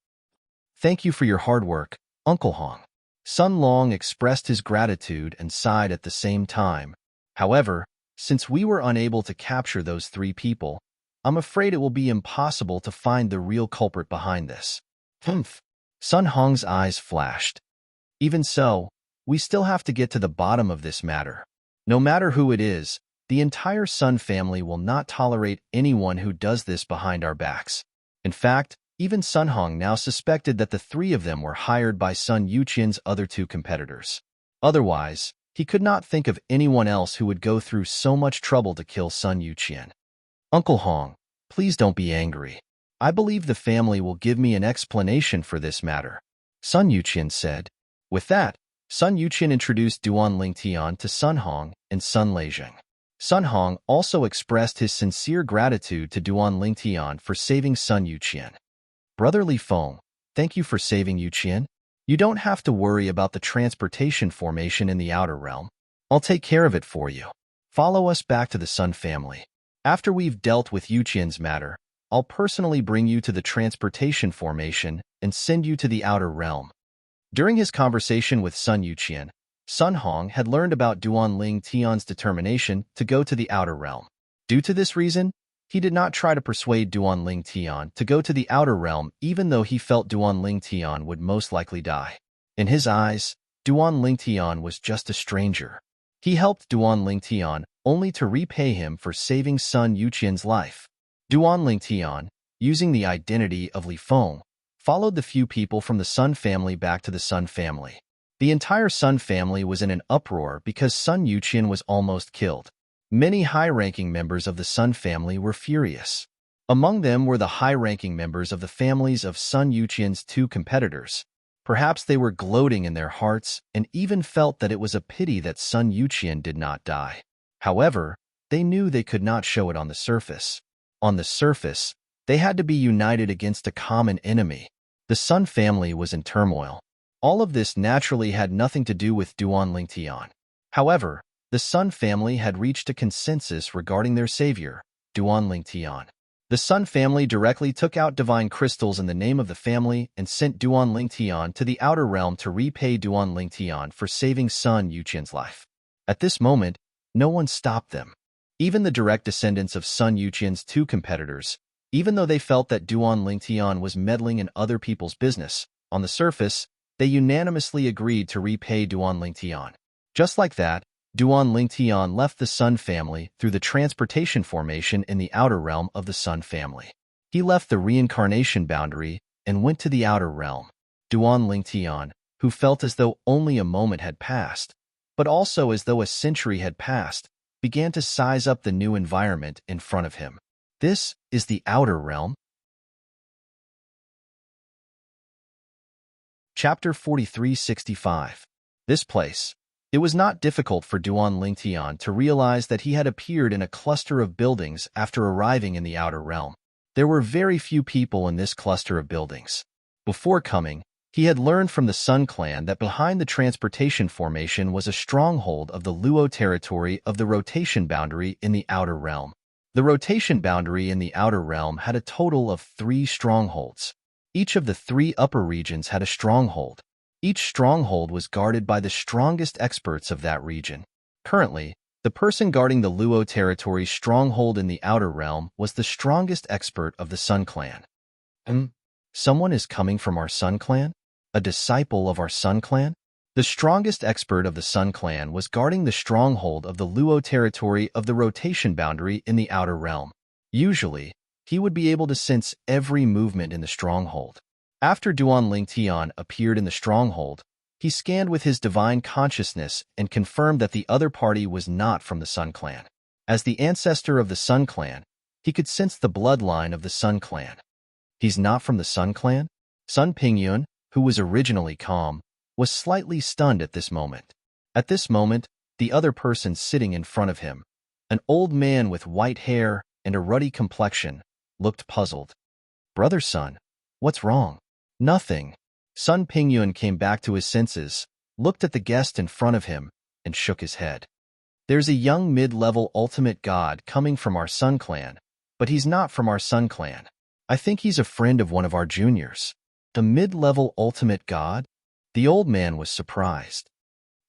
Thank you for your hard work, Uncle Hong. Sun Long expressed his gratitude and sighed at the same time. However, since we were unable to capture those three people, I'm afraid it will be impossible to find the real culprit behind this. Humph. Sun Hong's eyes flashed. Even so, we still have to get to the bottom of this matter. No matter who it is, the entire Sun family will not tolerate anyone who does this behind our backs. In fact, even Sun Hong now suspected that the three of them were hired by Sun Yuqian's other two competitors. Otherwise, he could not think of anyone else who would go through so much trouble to kill Sun Yuqian. Uncle Hong, please don't be angry. I believe the family will give me an explanation for this matter, Sun Yuqian said. With that, Sun Yuqian introduced Duan Lingtian to Sun Hong and Sun Leizheng. Sun Hong also expressed his sincere gratitude to Duan Lingtian for saving Sun Yuqian. Brotherly Feng, thank you for saving Yuqian. You don't have to worry about the transportation formation in the outer realm. I'll take care of it for you. Follow us back to the Sun family. After we've dealt with Yuqian's matter, I'll personally bring you to the transportation formation and send you to the outer realm. During his conversation with Sun Yuqian, Sun Hong had learned about Duan Lingtian's determination to go to the outer realm. Due to this reason, he did not try to persuade Duan Lingtian to go to the outer realm even though he felt Duan Lingtian would most likely die. In his eyes, Duan Lingtian was just a stranger. He helped Duan Lingtian only to repay him for saving Sun Yuqian's life. Duan Lingtian, using the identity of Li Feng, followed the few people from the Sun family back to the Sun family. The entire Sun family was in an uproar because Sun Yuqian was almost killed. Many high-ranking members of the Sun family were furious. Among them were the high-ranking members of the families of Sun Yuqian's two competitors. Perhaps they were gloating in their hearts and even felt that it was a pity that Sun Yuqian did not die. However, they knew they could not show it on the surface. On the surface, they had to be united against a common enemy. The Sun family was in turmoil. All of this naturally had nothing to do with Duan Lingtian. However, the Sun family had reached a consensus regarding their savior, Duan Lingtian. The Sun family directly took out divine crystals in the name of the family and sent Duan Lingtian to the outer realm to repay Duan Lingtian for saving Sun Yuqian's life. At this moment, no one stopped them. Even the direct descendants of Sun Yuqian's two competitors, even though they felt that Duan Lingtian was meddling in other people's business, on the surface, they unanimously agreed to repay Duan Lingtian. Just like that, Duan Lingtian left the Sun family through the transportation formation in the outer realm of the Sun family. He left the reincarnation boundary and went to the outer realm. Duan Lingtian, who felt as though only a moment had passed, but also as though a century had passed, began to size up the new environment in front of him. This is the outer realm. Chapter 4365. This place, It was not difficult for Duan Lingtian to realize that he had appeared in a cluster of buildings after arriving in the outer realm. There were very few people in this cluster of buildings. Before coming, he had learned from the Sun Clan that behind the transportation formation was a stronghold of the Luo territory of the rotation boundary in the outer realm. The rotation boundary in the outer realm had a total of 3 strongholds. Each of the 3 upper regions had a stronghold. Each stronghold was guarded by the strongest experts of that region. Currently, the person guarding the Luo territory's stronghold in the outer realm was the strongest expert of the Sun Clan. Someone is coming from our Sun Clan? A disciple of our Sun Clan? The strongest expert of the Sun Clan was guarding the stronghold of the Luo territory of the rotation boundary in the outer realm. Usually, he would be able to sense every movement in the stronghold. After Duan Lingtian appeared in the stronghold, he scanned with his divine consciousness and confirmed that the other party was not from the Sun Clan. As the ancestor of the Sun Clan, he could sense the bloodline of the Sun Clan. He's not from the Sun Clan? Sun Pingyun, who was originally calm, was slightly stunned at this moment. At this moment, the other person sitting in front of him, an old man with white hair and a ruddy complexion, looked puzzled. "Brother Sun, what's wrong?" "Nothing." Sun Pingyun came back to his senses, looked at the guest in front of him, and shook his head. "There's a young mid-level ultimate god coming from our Sun Clan, but he's not from our Sun Clan. I think he's a friend of one of our juniors." "A mid-level ultimate god?" The old man was surprised.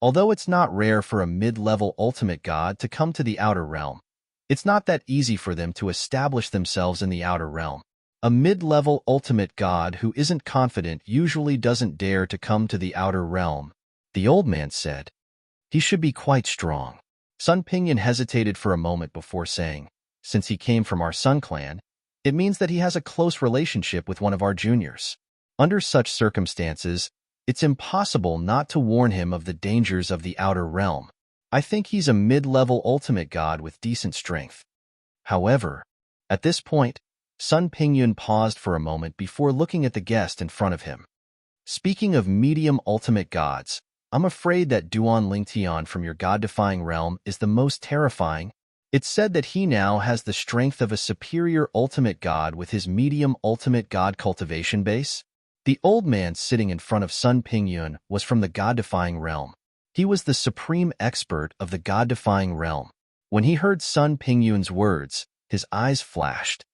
Although it's not rare for a mid-level ultimate god to come to the outer realm, it's not that easy for them to establish themselves in the outer realm. A mid-level ultimate god who isn't confident usually doesn't dare to come to the outer realm, the old man said. "He should be quite strong." Sun Pingyun hesitated for a moment before saying, "Since he came from our Sun Clan, it means that he has a close relationship with one of our juniors. Under such circumstances, it's impossible not to warn him of the dangers of the outer realm. I think he's a mid-level ultimate god with decent strength." However, at this point, Sun Pingyun paused for a moment before looking at the guest in front of him. "Speaking of medium ultimate gods, I'm afraid that Duan Lingtian from your god-defying realm is the most terrifying. It's said that he now has the strength of a superior ultimate god with his medium ultimate god cultivation base." The old man sitting in front of Sun Pingyun was from the god-defying realm. He was the supreme expert of the god-defying realm. When he heard Sun Pingyun's words, his eyes flashed.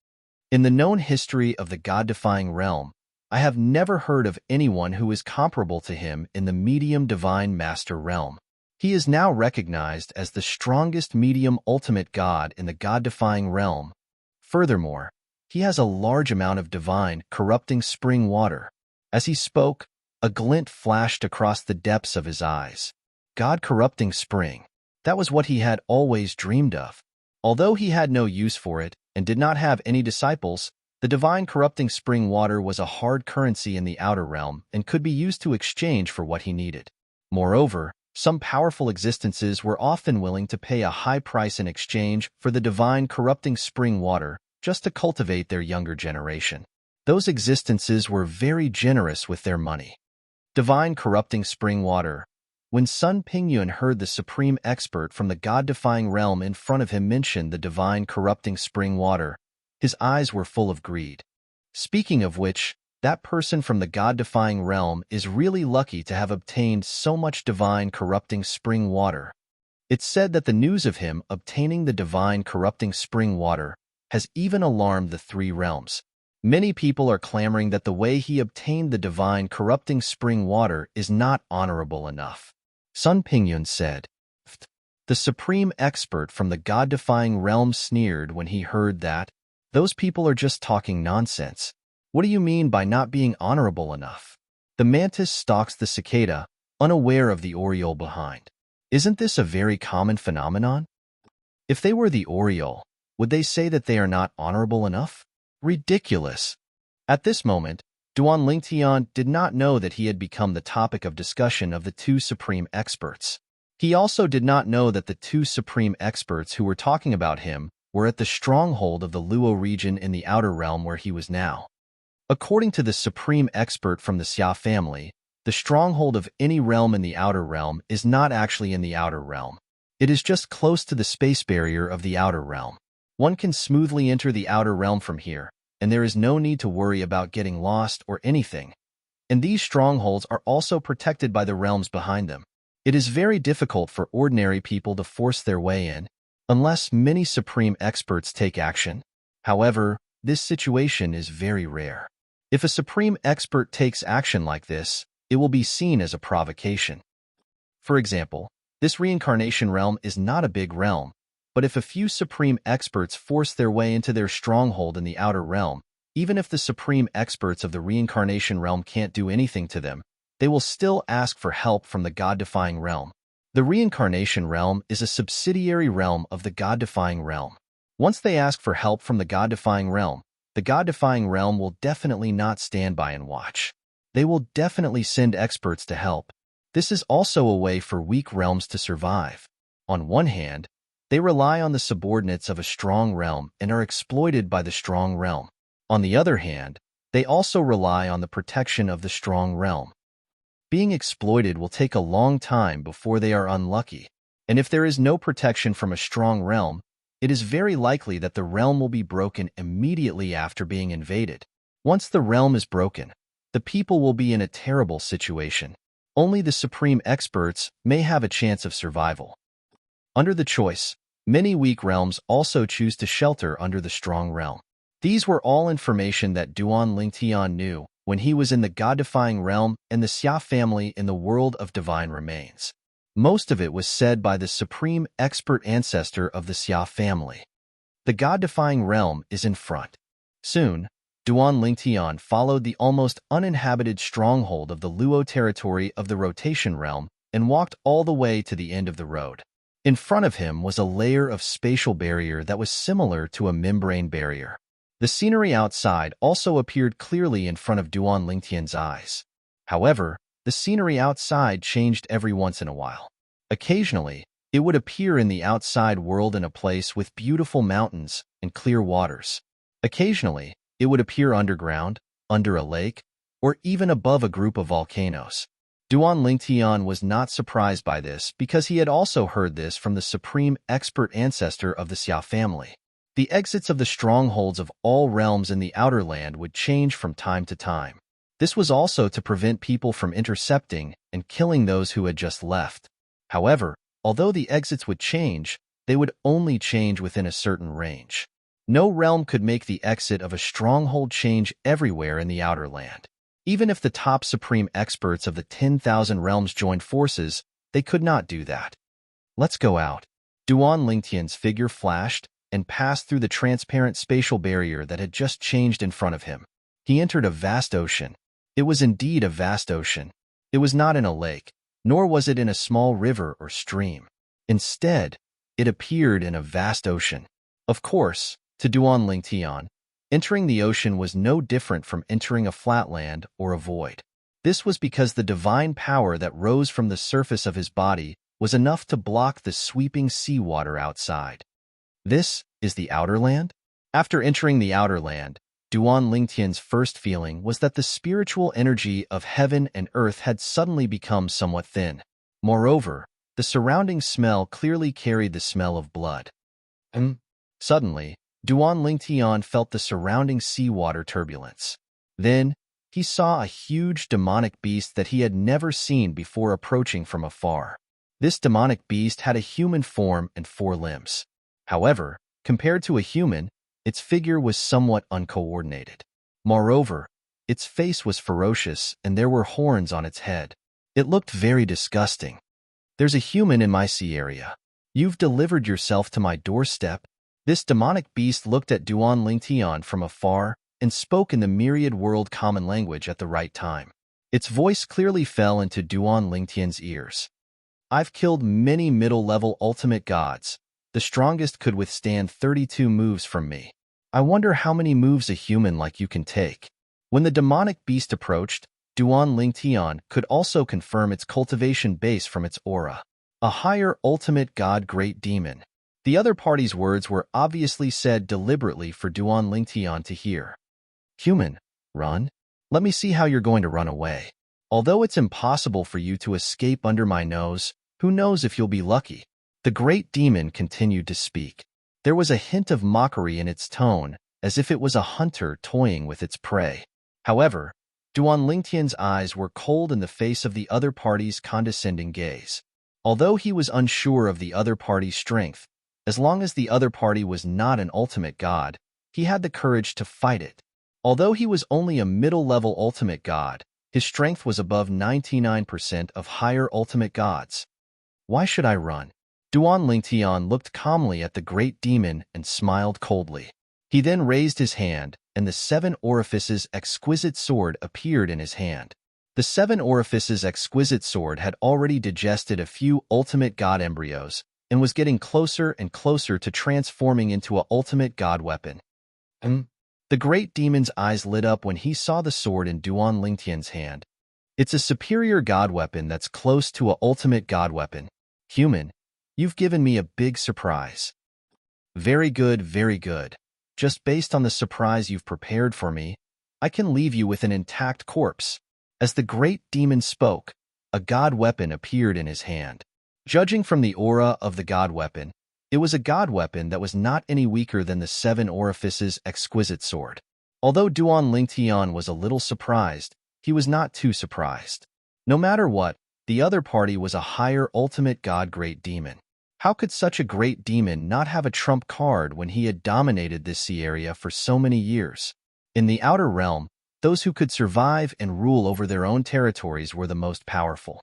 In the known history of the god-defying realm, I have never heard of anyone who is comparable to him in the medium divine master realm. He is now recognized as the strongest medium ultimate god in the god-defying realm. Furthermore, he has a large amount of divine, corrupting spring water. As he spoke, a glint flashed across the depths of his eyes. God-corrupting spring. That was what he had always dreamed of. Although he had no use for it and did not have any disciples, the divine corrupting spring water was a hard currency in the outer realm and could be used to exchange for what he needed. Moreover, some powerful existences were often willing to pay a high price in exchange for the divine corrupting spring water just to cultivate their younger generation. Those existences were very generous with their money. Divine corrupting spring water. When Sun Pingyun heard the supreme expert from the god-defying realm in front of him mention the divine corrupting spring water, his eyes were full of greed. Speaking of which, that person from the god-defying realm is really lucky to have obtained so much divine corrupting spring water. It's said that the news of him obtaining the divine corrupting spring water has even alarmed the 3 realms. Many people are clamoring that the way he obtained the divine corrupting spring water is not honorable enough. Sun Pingyun said. The supreme expert from the god-defying realm sneered when he heard that. "Those people are just talking nonsense. What do you mean by not being honorable enough?" The mantis stalks the cicada, unaware of the oriole behind. Isn't this a very common phenomenon? If they were the oriole, would they say that they are not honorable enough? Ridiculous. At this moment, Duan Lingtian did not know that he had become the topic of discussion of the 2 supreme experts. He also did not know that the 2 supreme experts who were talking about him were at the stronghold of the Luo region in the outer realm where he was now. According to the supreme expert from the Xia family, The stronghold of any realm in the outer realm is not actually in the outer realm. It is just close to the space barrier of the outer realm. One can smoothly enter the outer realm from here, and there is no need to worry about getting lost or anything. And these strongholds are also protected by the realms behind them. It is very difficult for ordinary people to force their way in, unless many supreme experts take action. However, this situation is very rare. If a supreme expert takes action like this, it will be seen as a provocation. For example, this reincarnation realm is not a big realm, but if a few supreme experts force their way into their stronghold in the outer realm, even if the supreme experts of the reincarnation realm can't do anything to them, they will still ask for help from the God-defying realm. The reincarnation realm is a subsidiary realm of the God-defying realm. Once they ask for help from the God-defying realm, the God-defying realm will definitely not stand by and watch. They will definitely send experts to help. This is also a way for weak realms to survive. On one hand, they rely on the subordinates of a strong realm and are exploited by the strong realm. On the other hand, they also rely on the protection of the strong realm. Being exploited will take a long time before they are unlucky, and if there is no protection from a strong realm, it is very likely that the realm will be broken immediately after being invaded. Once the realm is broken, the people will be in a terrible situation. Only the supreme experts may have a chance of survival. Under the choice, many weak realms also choose to shelter under the strong realm. These were all information that Duan Lingtian knew when he was in the God-defying realm and the Xia family in the world of divine remains. Most of it was said by the supreme expert ancestor of the Xia family. The God-defying realm is in front. Soon, Duan Lingtian followed the almost uninhabited stronghold of the Luo territory of the rotation realm and walked all the way to the end of the road. In front of him was a layer of spatial barrier that was similar to a membrane barrier. The scenery outside also appeared clearly in front of Duan Lingtian's eyes. However, the scenery outside changed every once in a while. Occasionally, it would appear in the outside world in a place with beautiful mountains and clear waters. Occasionally, it would appear underground, under a lake, or even above a group of volcanoes. Duan Lingtian was not surprised by this because he had also heard this from the supreme expert ancestor of the Xia family. The exits of the strongholds of all realms in the outer land would change from time to time. This was also to prevent people from intercepting and killing those who had just left. However, although the exits would change, they would only change within a certain range. No realm could make the exit of a stronghold change everywhere in the outer land. Even if the top supreme experts of the 10,000 realms joined forces, they could not do that. Let's go out. Duan Lingtian's figure flashed and passed through the transparent spatial barrier that had just changed in front of him. He entered a vast ocean. It was indeed a vast ocean. It was not in a lake, nor was it in a small river or stream. Instead, it appeared in a vast ocean. Of course, to Duan Lingtian, entering the ocean was no different from entering a flatland or a void. This was because the divine power that rose from the surface of his body was enough to block the sweeping seawater outside. This is the outer land? After entering the outer land, Duan Lingtian's first feeling was that the spiritual energy of heaven and earth had suddenly become somewhat thin. Moreover, the surrounding smell clearly carried the smell of blood. Suddenly, Duan Lingtian felt the surrounding seawater turbulence. Then, he saw a huge demonic beast that he had never seen before approaching from afar. This demonic beast had a human form and 4 limbs. However, compared to a human, its figure was somewhat uncoordinated. Moreover, its face was ferocious and there were horns on its head. It looked very disgusting. There's a human in my sea area. You've delivered yourself to my doorstep. This demonic beast looked at Duan Lingtian from afar and spoke in the myriad world common language at the right time. Its voice clearly fell into Duan Lingtian's ears. I've killed many middle-level ultimate gods. The strongest could withstand 32 moves from me. I wonder how many moves a human like you can take. When the demonic beast approached, Duan Lingtian could also confirm its cultivation base from its aura. A higher ultimate god great demon. The other party's words were obviously said deliberately for Duan Lingtian to hear. Human, run? Let me see how you're going to run away. Although it's impossible for you to escape under my nose, who knows if you'll be lucky? The great demon continued to speak. There was a hint of mockery in its tone, as if it was a hunter toying with its prey. However, Duan Lingtian's eyes were cold in the face of the other party's condescending gaze. Although he was unsure of the other party's strength, as long as the other party was not an ultimate god, he had the courage to fight it. Although he was only a middle-level ultimate god, his strength was above 99% of higher ultimate gods. Why should I run? Duan Lingtian looked calmly at the great demon and smiled coldly. He then raised his hand, and the seven orifices exquisite sword appeared in his hand. The seven orifices exquisite sword had already digested a few ultimate god embryos and was getting closer and closer to transforming into an ultimate god weapon. The great demon's eyes lit up when he saw the sword in Duan Lingtian's hand. It's a superior god weapon that's close to an ultimate god weapon. Human, you've given me a big surprise. Very good, very good. Just based on the surprise you've prepared for me, I can leave you with an intact corpse. As the great demon spoke, a god weapon appeared in his hand. Judging from the aura of the god weapon, it was a god weapon that was not any weaker than the seven orifices exquisite sword. Although Duan Lingtian was a little surprised, he was not too surprised. No matter what, the other party was a higher ultimate god great demon. How could such a great demon not have a trump card when he had dominated this sea area for so many years? In the outer realm, those who could survive and rule over their own territories were the most powerful.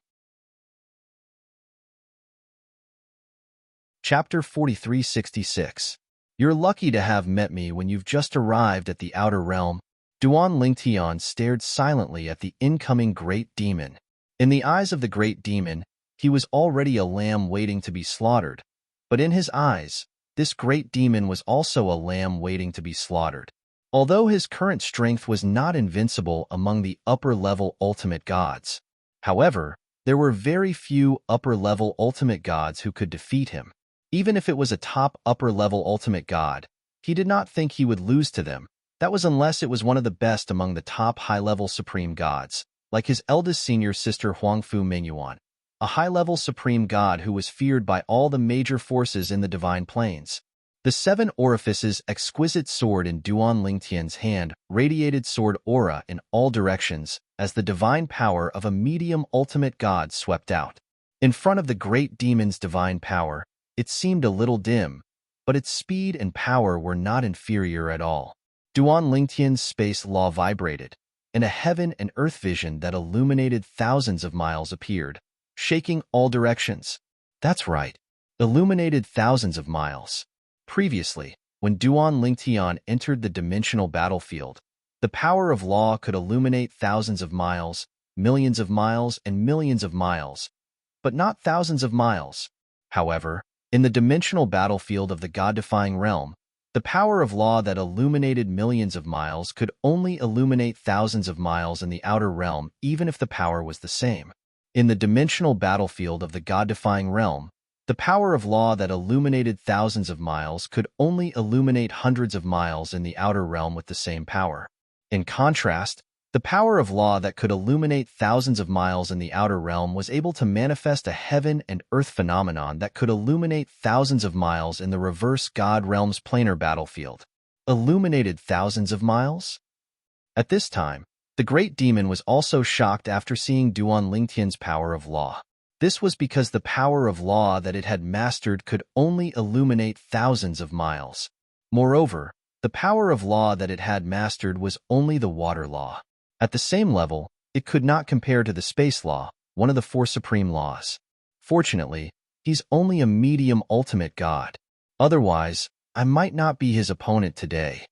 Chapter 4366. You're lucky to have met me when you've just arrived at the outer realm. Duan Lingtian stared silently at the incoming great demon. In the eyes of the great demon, he was already a lamb waiting to be slaughtered, but in his eyes, this great demon was also a lamb waiting to be slaughtered. Although his current strength was not invincible among the upper-level ultimate gods, however, there were very few upper-level ultimate gods who could defeat him. Even if it was a top upper-level ultimate god, he did not think he would lose to them. That was unless it was one of the best among the top high-level supreme gods, like his eldest senior sister Huangfu Mingyuan, a high-level supreme god who was feared by all the major forces in the divine planes. The seven orifices exquisite sword in Duan Lingtian's hand radiated sword aura in all directions as the divine power of a medium ultimate god swept out. In front of the great demon's divine power, it seemed a little dim, but its speed and power were not inferior at all. Duan Lingtian's space law vibrated, and a heaven and earth vision that illuminated thousands of miles appeared, shaking all directions. That's right, illuminated thousands of miles. Previously, when Duan Lingtian entered the dimensional battlefield, the power of law could illuminate thousands of miles, millions of miles, and millions of miles, but not thousands of miles. However, in the dimensional battlefield of the god-defying realm, the power of law that illuminated millions of miles could only illuminate thousands of miles in the outer realm, even if the power was the same. In the dimensional battlefield of the god-defying realm, the power of law that illuminated thousands of miles could only illuminate hundreds of miles in the outer realm with the same power. In contrast, the power of law that could illuminate thousands of miles in the outer realm was able to manifest a heaven and earth phenomenon that could illuminate thousands of miles in the reverse God realm's planar battlefield. Illuminated thousands of miles? At this time, the great demon was also shocked after seeing Duan Lingtian's power of law. This was because the power of law that it had mastered could only illuminate thousands of miles. Moreover, the power of law that it had mastered was only the water law. At the same level, it could not compare to the space law, one of the four supreme laws. Fortunately, he's only a medium ultimate god. Otherwise, I might not be his opponent today.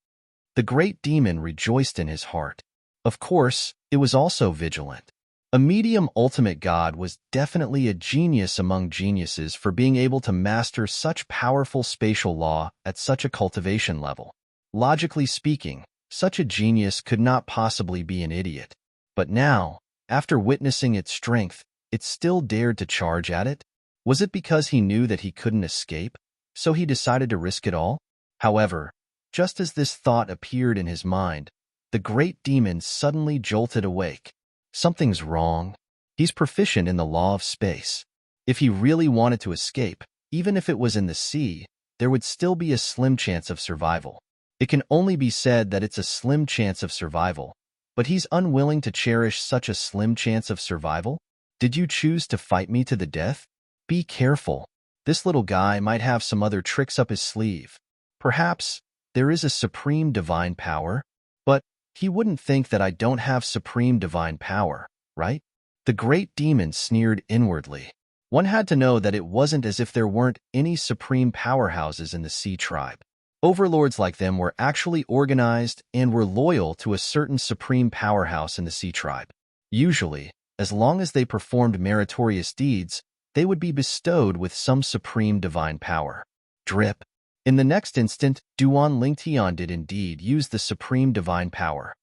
The great demon rejoiced in his heart. Of course, it was also vigilant. A medium ultimate god was definitely a genius among geniuses for being able to master such powerful spatial law at such a cultivation level. Logically speaking, such a genius could not possibly be an idiot. But now, after witnessing its strength, it still dared to charge at it? Was it because he knew that he couldn't escape, so he decided to risk it all? However, just as this thought appeared in his mind, the great demon suddenly jolted awake. Something's wrong. He's proficient in the law of space. If he really wanted to escape, even if it was in the sea, there would still be a slim chance of survival. It can only be said that it's a slim chance of survival, but he's unwilling to cherish such a slim chance of survival? Did you choose to fight me to the death? Be careful. This little guy might have some other tricks up his sleeve. Perhaps there is a supreme divine power, but he wouldn't think that I don't have supreme divine power, right? The great demon sneered inwardly. One had to know that it wasn't as if there weren't any supreme powerhouses in the Sea Tribe. Overlords like them were actually organized and were loyal to a certain supreme powerhouse in the Sea Tribe. Usually, as long as they performed meritorious deeds, they would be bestowed with some supreme divine power. Drip. In the next instant, Duan Lingtian did indeed use the supreme divine power.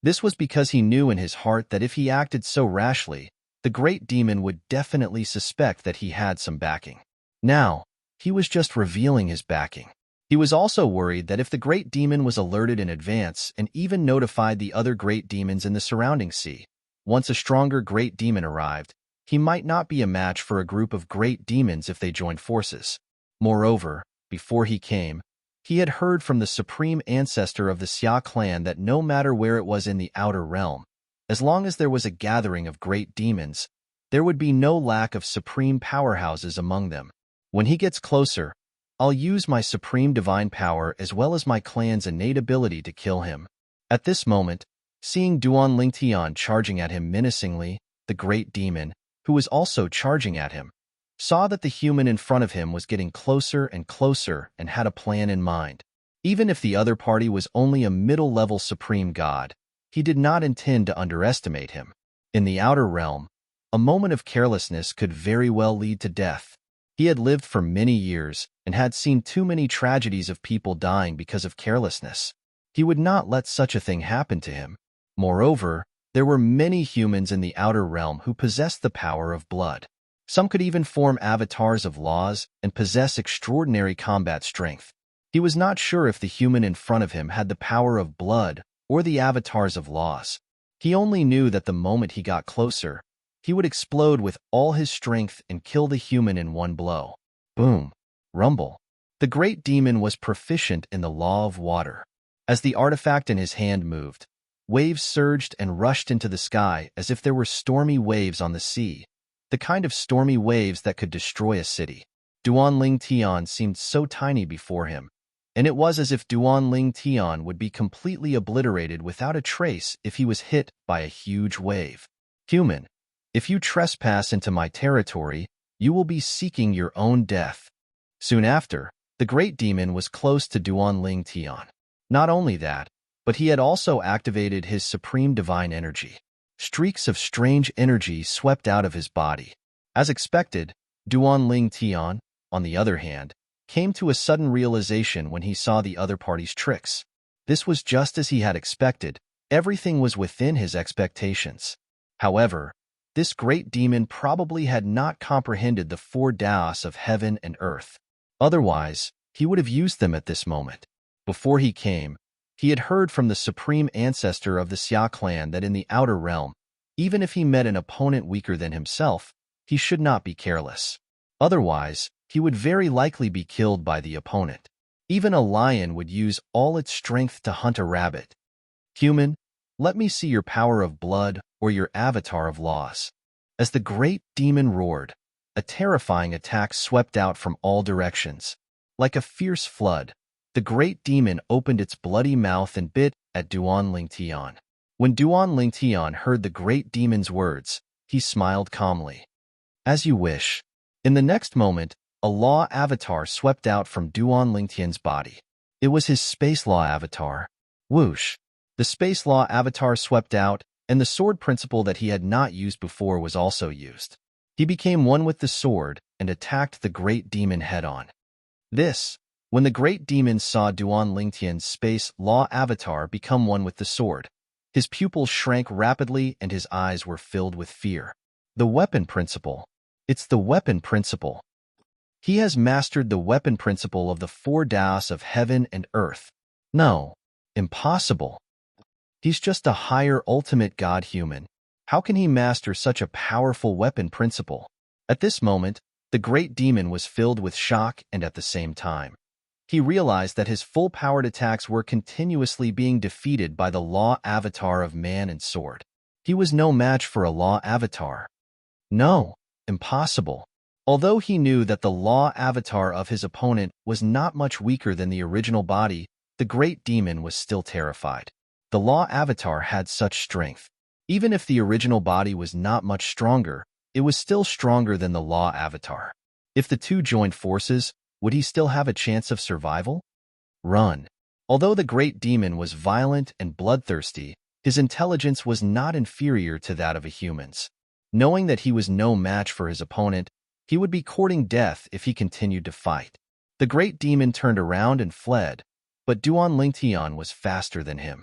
This was because he knew in his heart that if he acted so rashly, the great demon would definitely suspect that he had some backing. Now, he was just revealing his backing. He was also worried that if the great demon was alerted in advance and even notified the other great demons in the surrounding sea, once a stronger great demon arrived, he might not be a match for a group of great demons if they joined forces. Moreover, before he came, he had heard from the supreme ancestor of the Xia clan that no matter where it was in the outer realm, as long as there was a gathering of great demons, there would be no lack of supreme powerhouses among them. When he gets closer, I'll use my supreme divine power as well as my clan's innate ability to kill him. At this moment, seeing Duan Lingtian charging at him menacingly, the great demon, who was also charging at him, saw that the human in front of him was getting closer and closer and had a plan in mind. Even if the other party was only a middle-level supreme god, he did not intend to underestimate him. In the outer realm, a moment of carelessness could very well lead to death. He had lived for many years and had seen too many tragedies of people dying because of carelessness. He would not let such a thing happen to him. Moreover, there were many humans in the outer realm who possessed the power of blood. Some could even form avatars of laws and possess extraordinary combat strength. He was not sure if the human in front of him had the power of blood or the avatars of laws. He only knew that the moment he got closer, he would explode with all his strength and kill the human in one blow. Boom. Rumble. The great demon was proficient in the law of water. As the artifact in his hand moved, waves surged and rushed into the sky as if there were stormy waves on the sea, the kind of stormy waves that could destroy a city. Duan Lingtian seemed so tiny before him, and it was as if Duan Lingtian would be completely obliterated without a trace if he was hit by a huge wave. Human, if you trespass into my territory, you will be seeking your own death. Soon after, the great demon was close to Duan Lingtian. Not only that, but he had also activated his supreme divine energy. Streaks of strange energy swept out of his body. As expected, Duan Lingtian, on the other hand, came to a sudden realization when he saw the other party's tricks. This was just as he had expected. Everything was within his expectations. However, this great demon probably had not comprehended the four Daos of heaven and earth. Otherwise, he would have used them at this moment. Before he came, he had heard from the supreme ancestor of the Xia clan that in the outer realm, even if he met an opponent weaker than himself, he should not be careless. Otherwise, he would very likely be killed by the opponent. Even a lion would use all its strength to hunt a rabbit. Human, let me see your power of blood or your avatar of laws. As the great demon roared, a terrifying attack swept out from all directions. Like a fierce flood, the great demon opened its bloody mouth and bit at Duan Lingtian. When Duan Lingtian heard the great demon's words, he smiled calmly. As you wish. In the next moment, a law avatar swept out from Duan Lingtian's body. It was his space law avatar. Whoosh. The space law avatar swept out, and the sword principle that he had not used before was also used. He became one with the sword and attacked the great demon head-on. When the great demon saw Duan Lingtian's space law avatar become one with the sword, his pupils shrank rapidly and his eyes were filled with fear. The weapon principle. It's the weapon principle. He has mastered the weapon principle of the four Daos of heaven and earth. No, impossible. He's just a higher ultimate god human. How can he master such a powerful weapon principle? At this moment, the great demon was filled with shock, and at the same time, he realized that his full-powered attacks were continuously being defeated by the law avatar of man and sword. He was no match for a law avatar. No, impossible. Although he knew that the law avatar of his opponent was not much weaker than the original body, the great demon was still terrified. The law avatar had such strength. Even if the original body was not much stronger, it was still stronger than the law avatar. If the two joined forces, would he still have a chance of survival? Run. Although the great demon was violent and bloodthirsty, his intelligence was not inferior to that of a human's. Knowing that he was no match for his opponent, he would be courting death if he continued to fight. The great demon turned around and fled, but Duan Lingtian was faster than him.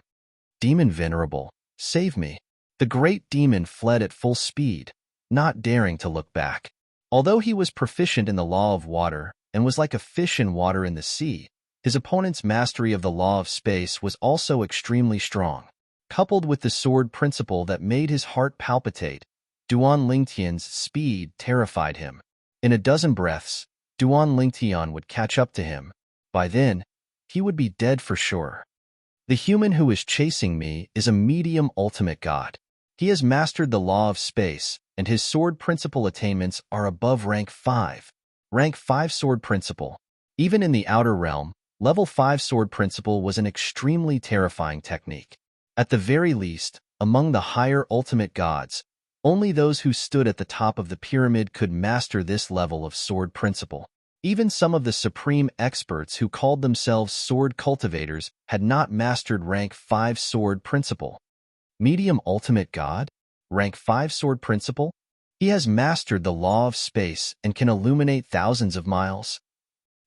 Demon Venerable, save me. The great demon fled at full speed, not daring to look back. Although he was proficient in the law of water and was like a fish in water in the sea, his opponent's mastery of the law of space was also extremely strong. Coupled with the sword principle that made his heart palpitate, Duan Lingtian's speed terrified him. In a dozen breaths, Duan Lingtian would catch up to him. By then, he would be dead for sure. The human who is chasing me is a medium ultimate god. He has mastered the law of space, and his sword principle attainments are above rank 5. Rank 5 sword principle. Even in the outer realm, level 5 sword principle was an extremely terrifying technique. At the very least, among the higher ultimate gods, only those who stood at the top of the pyramid could master this level of sword principle. Even some of the supreme experts who called themselves sword cultivators had not mastered rank 5 sword principle. Medium ultimate god? Rank 5 sword principle? He has mastered the law of space and can illuminate thousands of miles.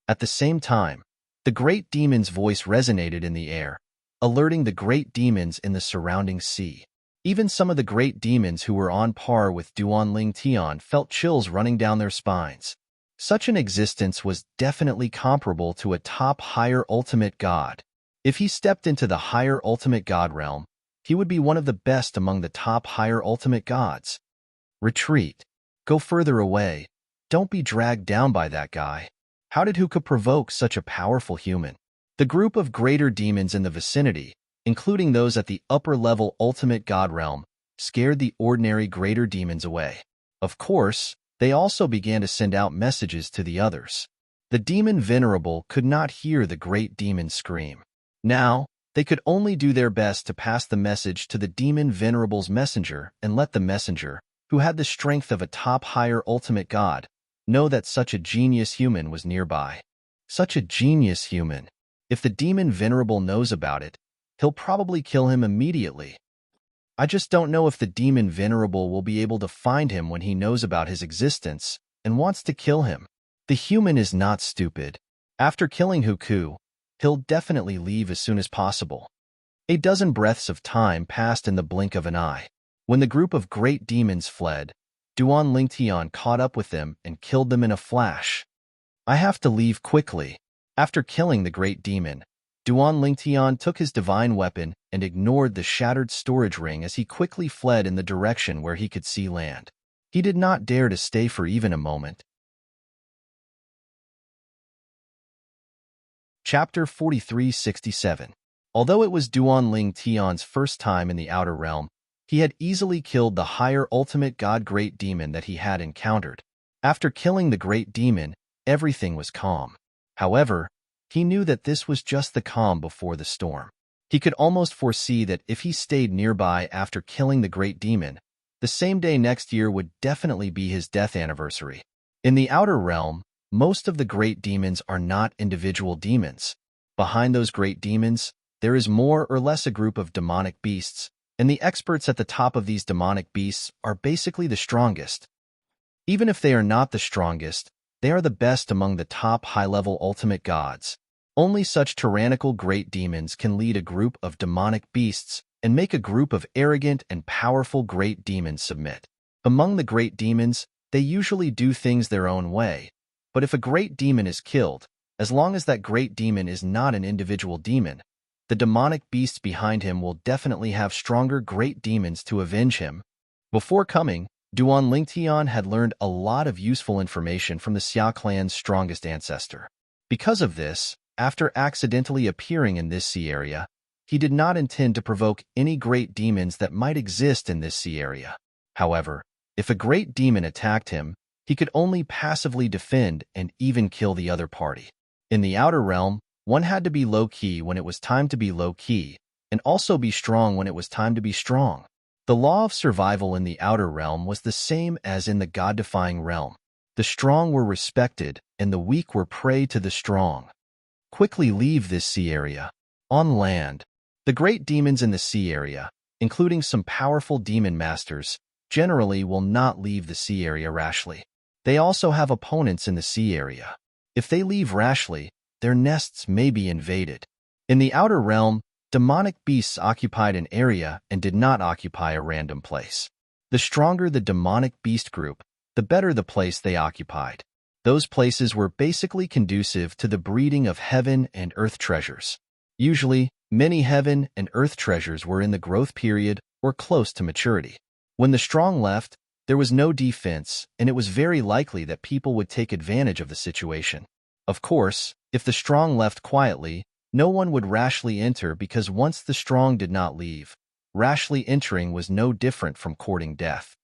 At the same time, the great demon's voice resonated in the air, alerting the great demons in the surrounding sea. Even some of the great demons who were on par with Duan Lingtian felt chills running down their spines. Such an existence was definitely comparable to a top higher ultimate god. If he stepped into the higher ultimate god realm, he would be one of the best among the top higher ultimate gods. Retreat. Go further away. Don't be dragged down by that guy. How did Huka provoke such a powerful human? The group of greater demons in the vicinity, including those at the upper-level ultimate god realm, scared the ordinary greater demons away. Of course, they also began to send out messages to the others. The demon Venerable could not hear the great demon scream. Now, they could only do their best to pass the message to the demon Venerable's messenger and let the messenger, who had the strength of a top higher ultimate god, know that such a genius human was nearby. Such a genius human. If the demon Venerable knows about it, he'll probably kill him immediately. I just don't know if the demon Venerable will be able to find him when he knows about his existence and wants to kill him. The human is not stupid. After killing Huku, he'll definitely leave as soon as possible. A dozen breaths of time passed in the blink of an eye. When the group of great demons fled, Duan Lingtian caught up with them and killed them in a flash. I have to leave quickly. After killing the great demon, Duan Lingtian took his divine weapon and ignored the shattered storage ring as he quickly fled in the direction where he could see land. He did not dare to stay for even a moment. Chapter 4367. Although it was Duan Lingtian's first time in the outer realm, he had easily killed the higher ultimate god great demon that he had encountered. After killing the great demon, everything was calm. However, he knew that this was just the calm before the storm. He could almost foresee that if he stayed nearby after killing the great demon, the same day next year would definitely be his death anniversary. In the outer realm, most of the great demons are not individual demons. Behind those great demons, there is more or less a group of demonic beasts, and the experts at the top of these demonic beasts are basically the strongest. Even if they are not the strongest, they are the best among the top high-level ultimate gods. Only such tyrannical great demons can lead a group of demonic beasts and make a group of arrogant and powerful great demons submit. Among the great demons, they usually do things their own way, but if a great demon is killed, as long as that great demon is not an individual demon, the demonic beasts behind him will definitely have stronger great demons to avenge him. Before coming, Duan Lingtian had learned a lot of useful information from the Xia clan's strongest ancestor. Because of this, after accidentally appearing in this sea area, he did not intend to provoke any great demons that might exist in this sea area. However, if a great demon attacked him, he could only passively defend and even kill the other party. In the outer realm, one had to be low-key when it was time to be low-key, and also be strong when it was time to be strong. The law of survival in the outer realm was the same as in the god-defying realm. The strong were respected, and the weak were prey to the strong. Quickly leave this sea area. On land, the great demons in the sea area, including some powerful demon masters, generally will not leave the sea area rashly. They also have opponents in the sea area. If they leave rashly, their nests may be invaded. In the outer realm, demonic beasts occupied an area and did not occupy a random place. The stronger the demonic beast group, the better the place they occupied. Those places were basically conducive to the breeding of heaven and earth treasures. Usually, many heaven and earth treasures were in the growth period or close to maturity. When the strong left, there was no defense, and it was very likely that people would take advantage of the situation. Of course, if the strong left quietly, no one would rashly enter because once the strong did not leave, rashly entering was no different from courting death.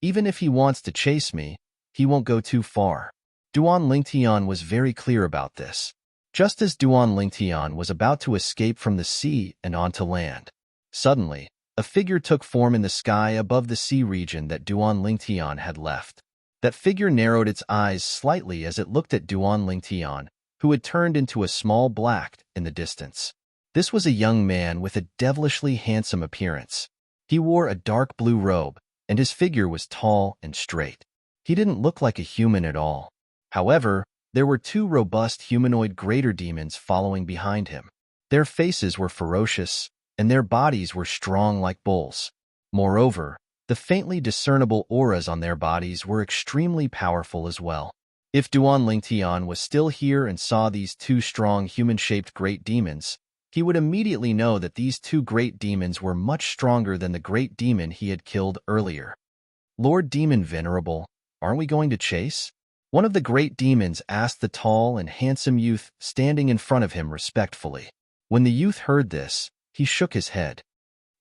Even if he wants to chase me, he won't go too far. Duan Lingtian was very clear about this. Just as Duan Lingtian was about to escape from the sea and onto land, suddenly, a figure took form in the sky above the sea region that Duan Lingtian had left. That figure narrowed its eyes slightly as it looked at Duan Lingtian, who had turned into a small black in the distance. This was a young man with a devilishly handsome appearance. He wore a dark blue robe, and his figure was tall and straight. He didn't look like a human at all. However, there were two robust humanoid greater demons following behind him. Their faces were ferocious, and their bodies were strong like bulls. Moreover, the faintly discernible auras on their bodies were extremely powerful as well. If Duan Lingtian was still here and saw these two strong human-shaped great demons, he would immediately know that these two great demons were much stronger than the great demon he had killed earlier. Lord Demon Venerable, aren't we going to chase? One of the great demons asked the tall and handsome youth standing in front of him respectfully. When the youth heard this, he shook his head.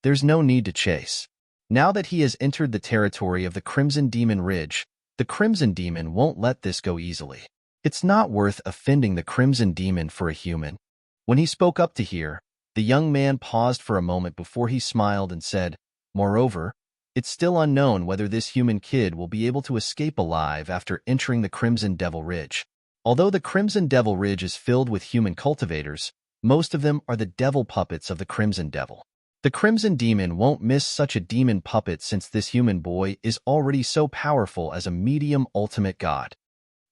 There's no need to chase. Now that he has entered the territory of the Crimson Demon Ridge, the Crimson Demon won't let this go easily. It's not worth offending the Crimson Demon for a human. When he spoke up to hear, the young man paused for a moment before he smiled and said, Moreover, it's still unknown whether this human kid will be able to escape alive after entering the Crimson Devil Ridge. Although the Crimson Devil Ridge is filled with human cultivators, most of them are the devil puppets of the Crimson Devil. The Crimson Demon won't miss such a demon puppet since this human boy is already so powerful as a medium ultimate god.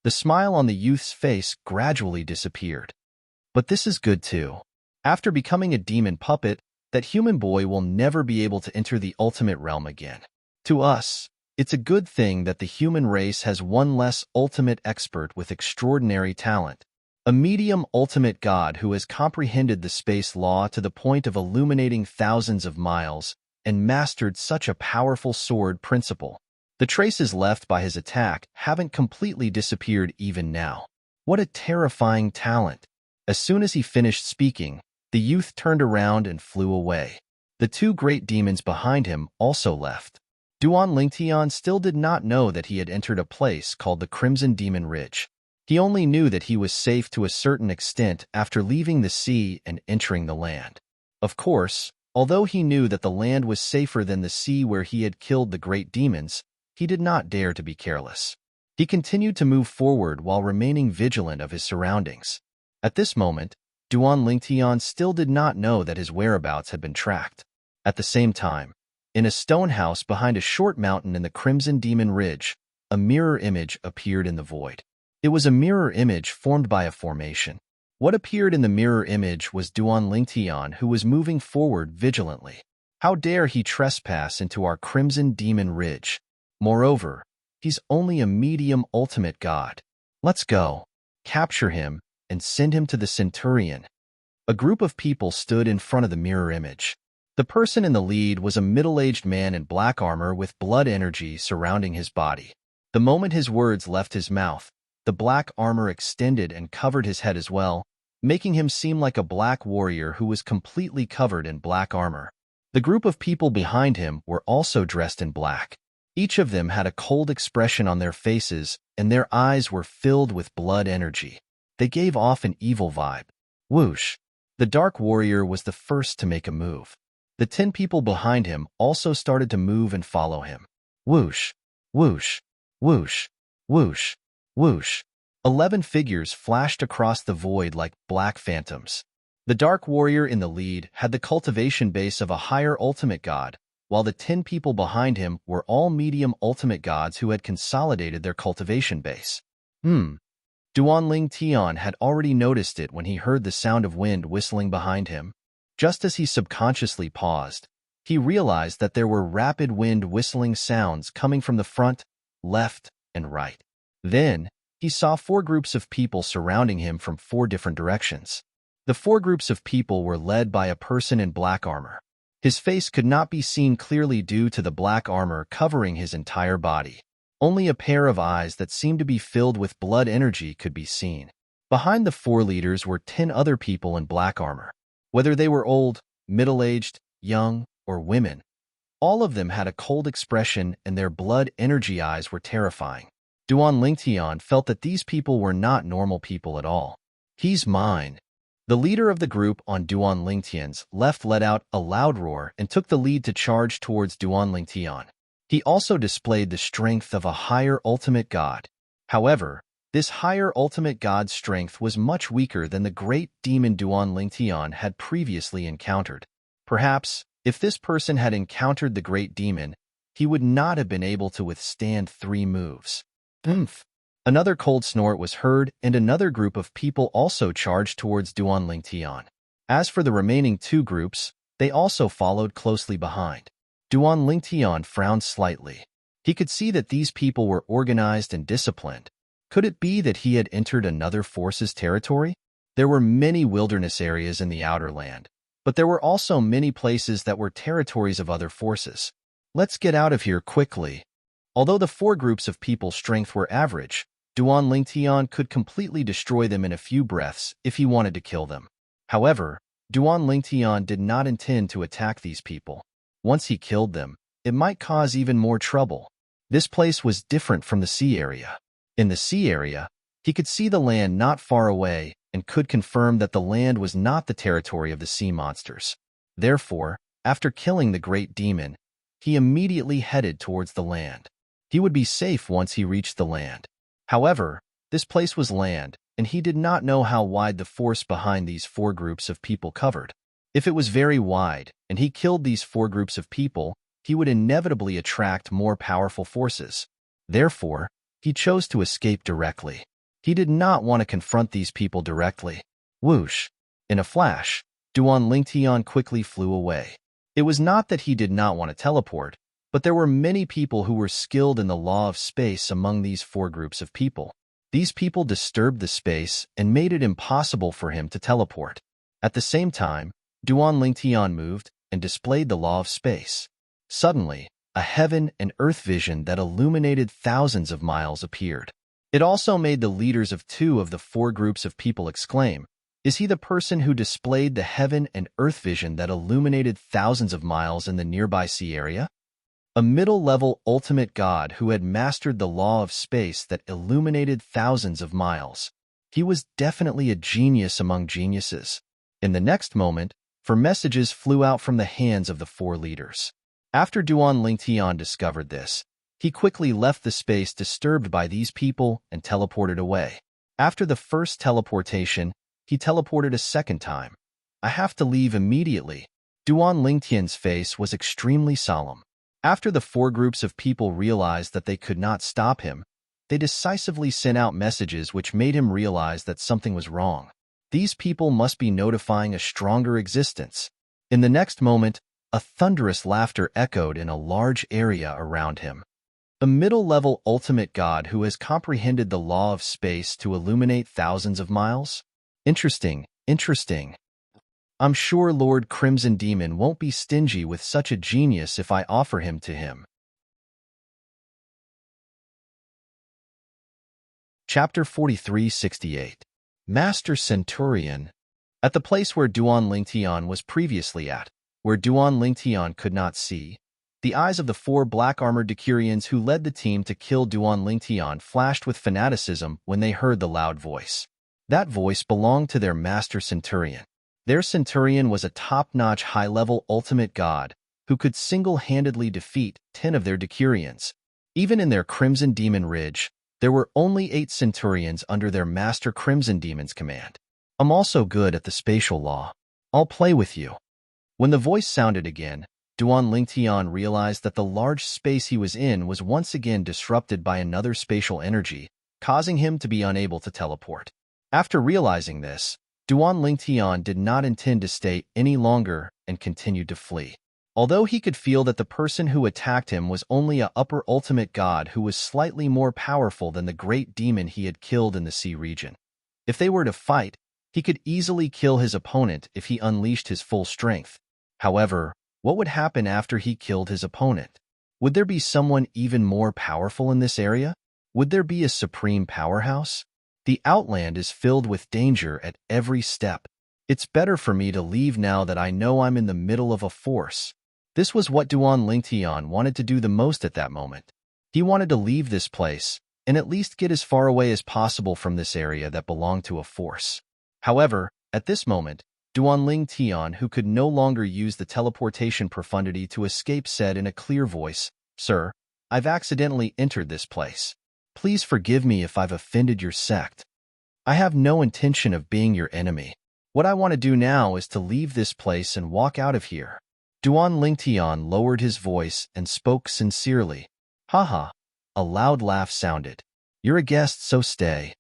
The smile on the youth's face gradually disappeared. But this is good too. After becoming a demon puppet, that human boy will never be able to enter the ultimate realm again. To us, it's a good thing that the human race has one less ultimate expert with extraordinary talent. A medium ultimate god who has comprehended the space law to the point of illuminating thousands of miles and mastered such a powerful sword principle. The traces left by his attack haven't completely disappeared even now. What a terrifying talent! As soon as he finished speaking, the youth turned around and flew away. The two great demons behind him also left. Duan Lingtian still did not know that he had entered a place called the Crimson Demon Ridge. He only knew that he was safe to a certain extent after leaving the sea and entering the land. Of course, although he knew that the land was safer than the sea where he had killed the great demons, he did not dare to be careless. He continued to move forward while remaining vigilant of his surroundings. At this moment, Duan Lingtian still did not know that his whereabouts had been tracked. At the same time, in a stone house behind a short mountain in the Crimson Demon Ridge, a mirror image appeared in the void. It was a mirror image formed by a formation. What appeared in the mirror image was Duan Lingtian, who was moving forward vigilantly. How dare he trespass into our Crimson Demon Ridge? Moreover, he's only a medium ultimate god. Let's go. Capture him and send him to the Centurion. A group of people stood in front of the mirror image. The person in the lead was a middle-aged man in black armor with blood energy surrounding his body. The moment his words left his mouth, the black armor extended and covered his head as well, making him seem like a black warrior who was completely covered in black armor. The group of people behind him were also dressed in black. Each of them had a cold expression on their faces, and their eyes were filled with blood energy. They gave off an evil vibe. Whoosh! The dark warrior was the first to make a move. The 10 people behind him also started to move and follow him. Whoosh! Whoosh! Whoosh! Whoosh! Whoosh! 11 figures flashed across the void like black phantoms. The dark warrior in the lead had the cultivation base of a higher ultimate god, while the 10 people behind him were all medium ultimate gods who had consolidated their cultivation base. Duanling Tian had already noticed it when he heard the sound of wind whistling behind him. Just as he subconsciously paused, he realized that there were rapid wind whistling sounds coming from the front, left, and right. Then, he saw 4 groups of people surrounding him from 4 different directions. The 4 groups of people were led by a person in black armor. His face could not be seen clearly due to the black armor covering his entire body. Only a pair of eyes that seemed to be filled with blood energy could be seen. Behind the 4 leaders were 10 other people in black armor. Whether they were old, middle-aged, young, or women, all of them had a cold expression and their blood energy eyes were terrifying. Duanling Tian felt that these people were not normal people at all. He's mine. The leader of the group on Duanling Tian's left let out a loud roar and took the lead to charge towards Duanling Tian. He also displayed the strength of a higher ultimate god. However, this higher ultimate god's strength was much weaker than the great demon Duanling Tian had previously encountered. Perhaps, if this person had encountered the great demon, he would not have been able to withstand 3 moves. Another cold snort was heard, and another group of people also charged towards Duanling Tian. As for the remaining 2 groups, they also followed closely behind. Duanling Tian frowned slightly. He could see that these people were organized and disciplined. Could it be that he had entered another force's territory? There were many wilderness areas in the outer land, but there were also many places that were territories of other forces. Let's get out of here quickly. Although the 4 groups of people's strength were average, Duanling Tian could completely destroy them in a few breaths if he wanted to kill them. However, Duanling Tian did not intend to attack these people. Once he killed them, it might cause even more trouble. This place was different from the sea area. In the sea area, he could see the land not far away and could confirm that the land was not the territory of the sea monsters. Therefore, after killing the great demon, he immediately headed towards the land. He would be safe once he reached the land. However, this place was land, and he did not know how wide the force behind these 4 groups of people covered. If it was very wide, and he killed these 4 groups of people, he would inevitably attract more powerful forces. Therefore, he chose to escape directly. He did not want to confront these people directly. Whoosh! In a flash, Duanling Tian quickly flew away. It was not that he did not want to teleport, but there were many people who were skilled in the law of space among these 4 groups of people. These people disturbed the space and made it impossible for him to teleport. At the same time, Duanling Tian moved and displayed the law of space. Suddenly, a heaven and earth vision that illuminated thousands of miles appeared. It also made the leaders of 2 of the 4 groups of people exclaim, "Is he the person who displayed the heaven and earth vision that illuminated thousands of miles in the nearby sea area?" A middle-level ultimate god who had mastered the law of space that illuminated thousands of miles. He was definitely a genius among geniuses. In the next moment, 4 messages flew out from the hands of the 4 leaders. After Duanling Tian discovered this, he quickly left the space disturbed by these people and teleported away. After the first teleportation, he teleported a second time. "I have to leave immediately." Duanling Tian's face was extremely solemn. After the 4 groups of people realized that they could not stop him, they decisively sent out messages which made him realize that something was wrong. These people must be notifying a stronger existence. In the next moment, a thunderous laughter echoed in a large area around him. A middle-level ultimate god who has comprehended the law of space to illuminate thousands of miles? Interesting, interesting. I'm sure Lord Crimson Demon won't be stingy with such a genius if I offer him to him. Chapter 4368. Master Centurion. At the place where Duan Lingtian was previously at, where Duan Lingtian could not see, the eyes of the 4 black-armored Decurions who led the team to kill Duan Lingtian flashed with fanaticism when they heard the loud voice. That voice belonged to their Master Centurion. Their Centurion was a top-notch high-level ultimate god who could single-handedly defeat 10 of their Decurions. Even in their Crimson Demon Ridge, there were only 8 Centurions under their Master Crimson Demon's command. I'm also good at the spatial law. I'll play with you. When the voice sounded again, Duan Lingtian realized that the large space he was in was once again disrupted by another spatial energy, causing him to be unable to teleport. After realizing this, Duan Lingtian did not intend to stay any longer and continued to flee. Although he could feel that the person who attacked him was only a upper ultimate god who was slightly more powerful than the great demon he had killed in the sea region. If they were to fight, he could easily kill his opponent if he unleashed his full strength. However, what would happen after he killed his opponent? Would there be someone even more powerful in this area? Would there be a supreme powerhouse? The Outland is filled with danger at every step. It's better for me to leave now that I know I'm in the middle of a force. This was what Duan Lingtian wanted to do the most at that moment. He wanted to leave this place and at least get as far away as possible from this area that belonged to a force. However, at this moment, Duan Lingtian, who could no longer use the teleportation profundity to escape, said in a clear voice, "Sir, I've accidentally entered this place. Please forgive me if I've offended your sect. I have no intention of being your enemy. What I want to do now is to leave this place and walk out of here." Duan Lingtian lowered his voice and spoke sincerely. "Haha." A loud laugh sounded. "You're a guest, so stay."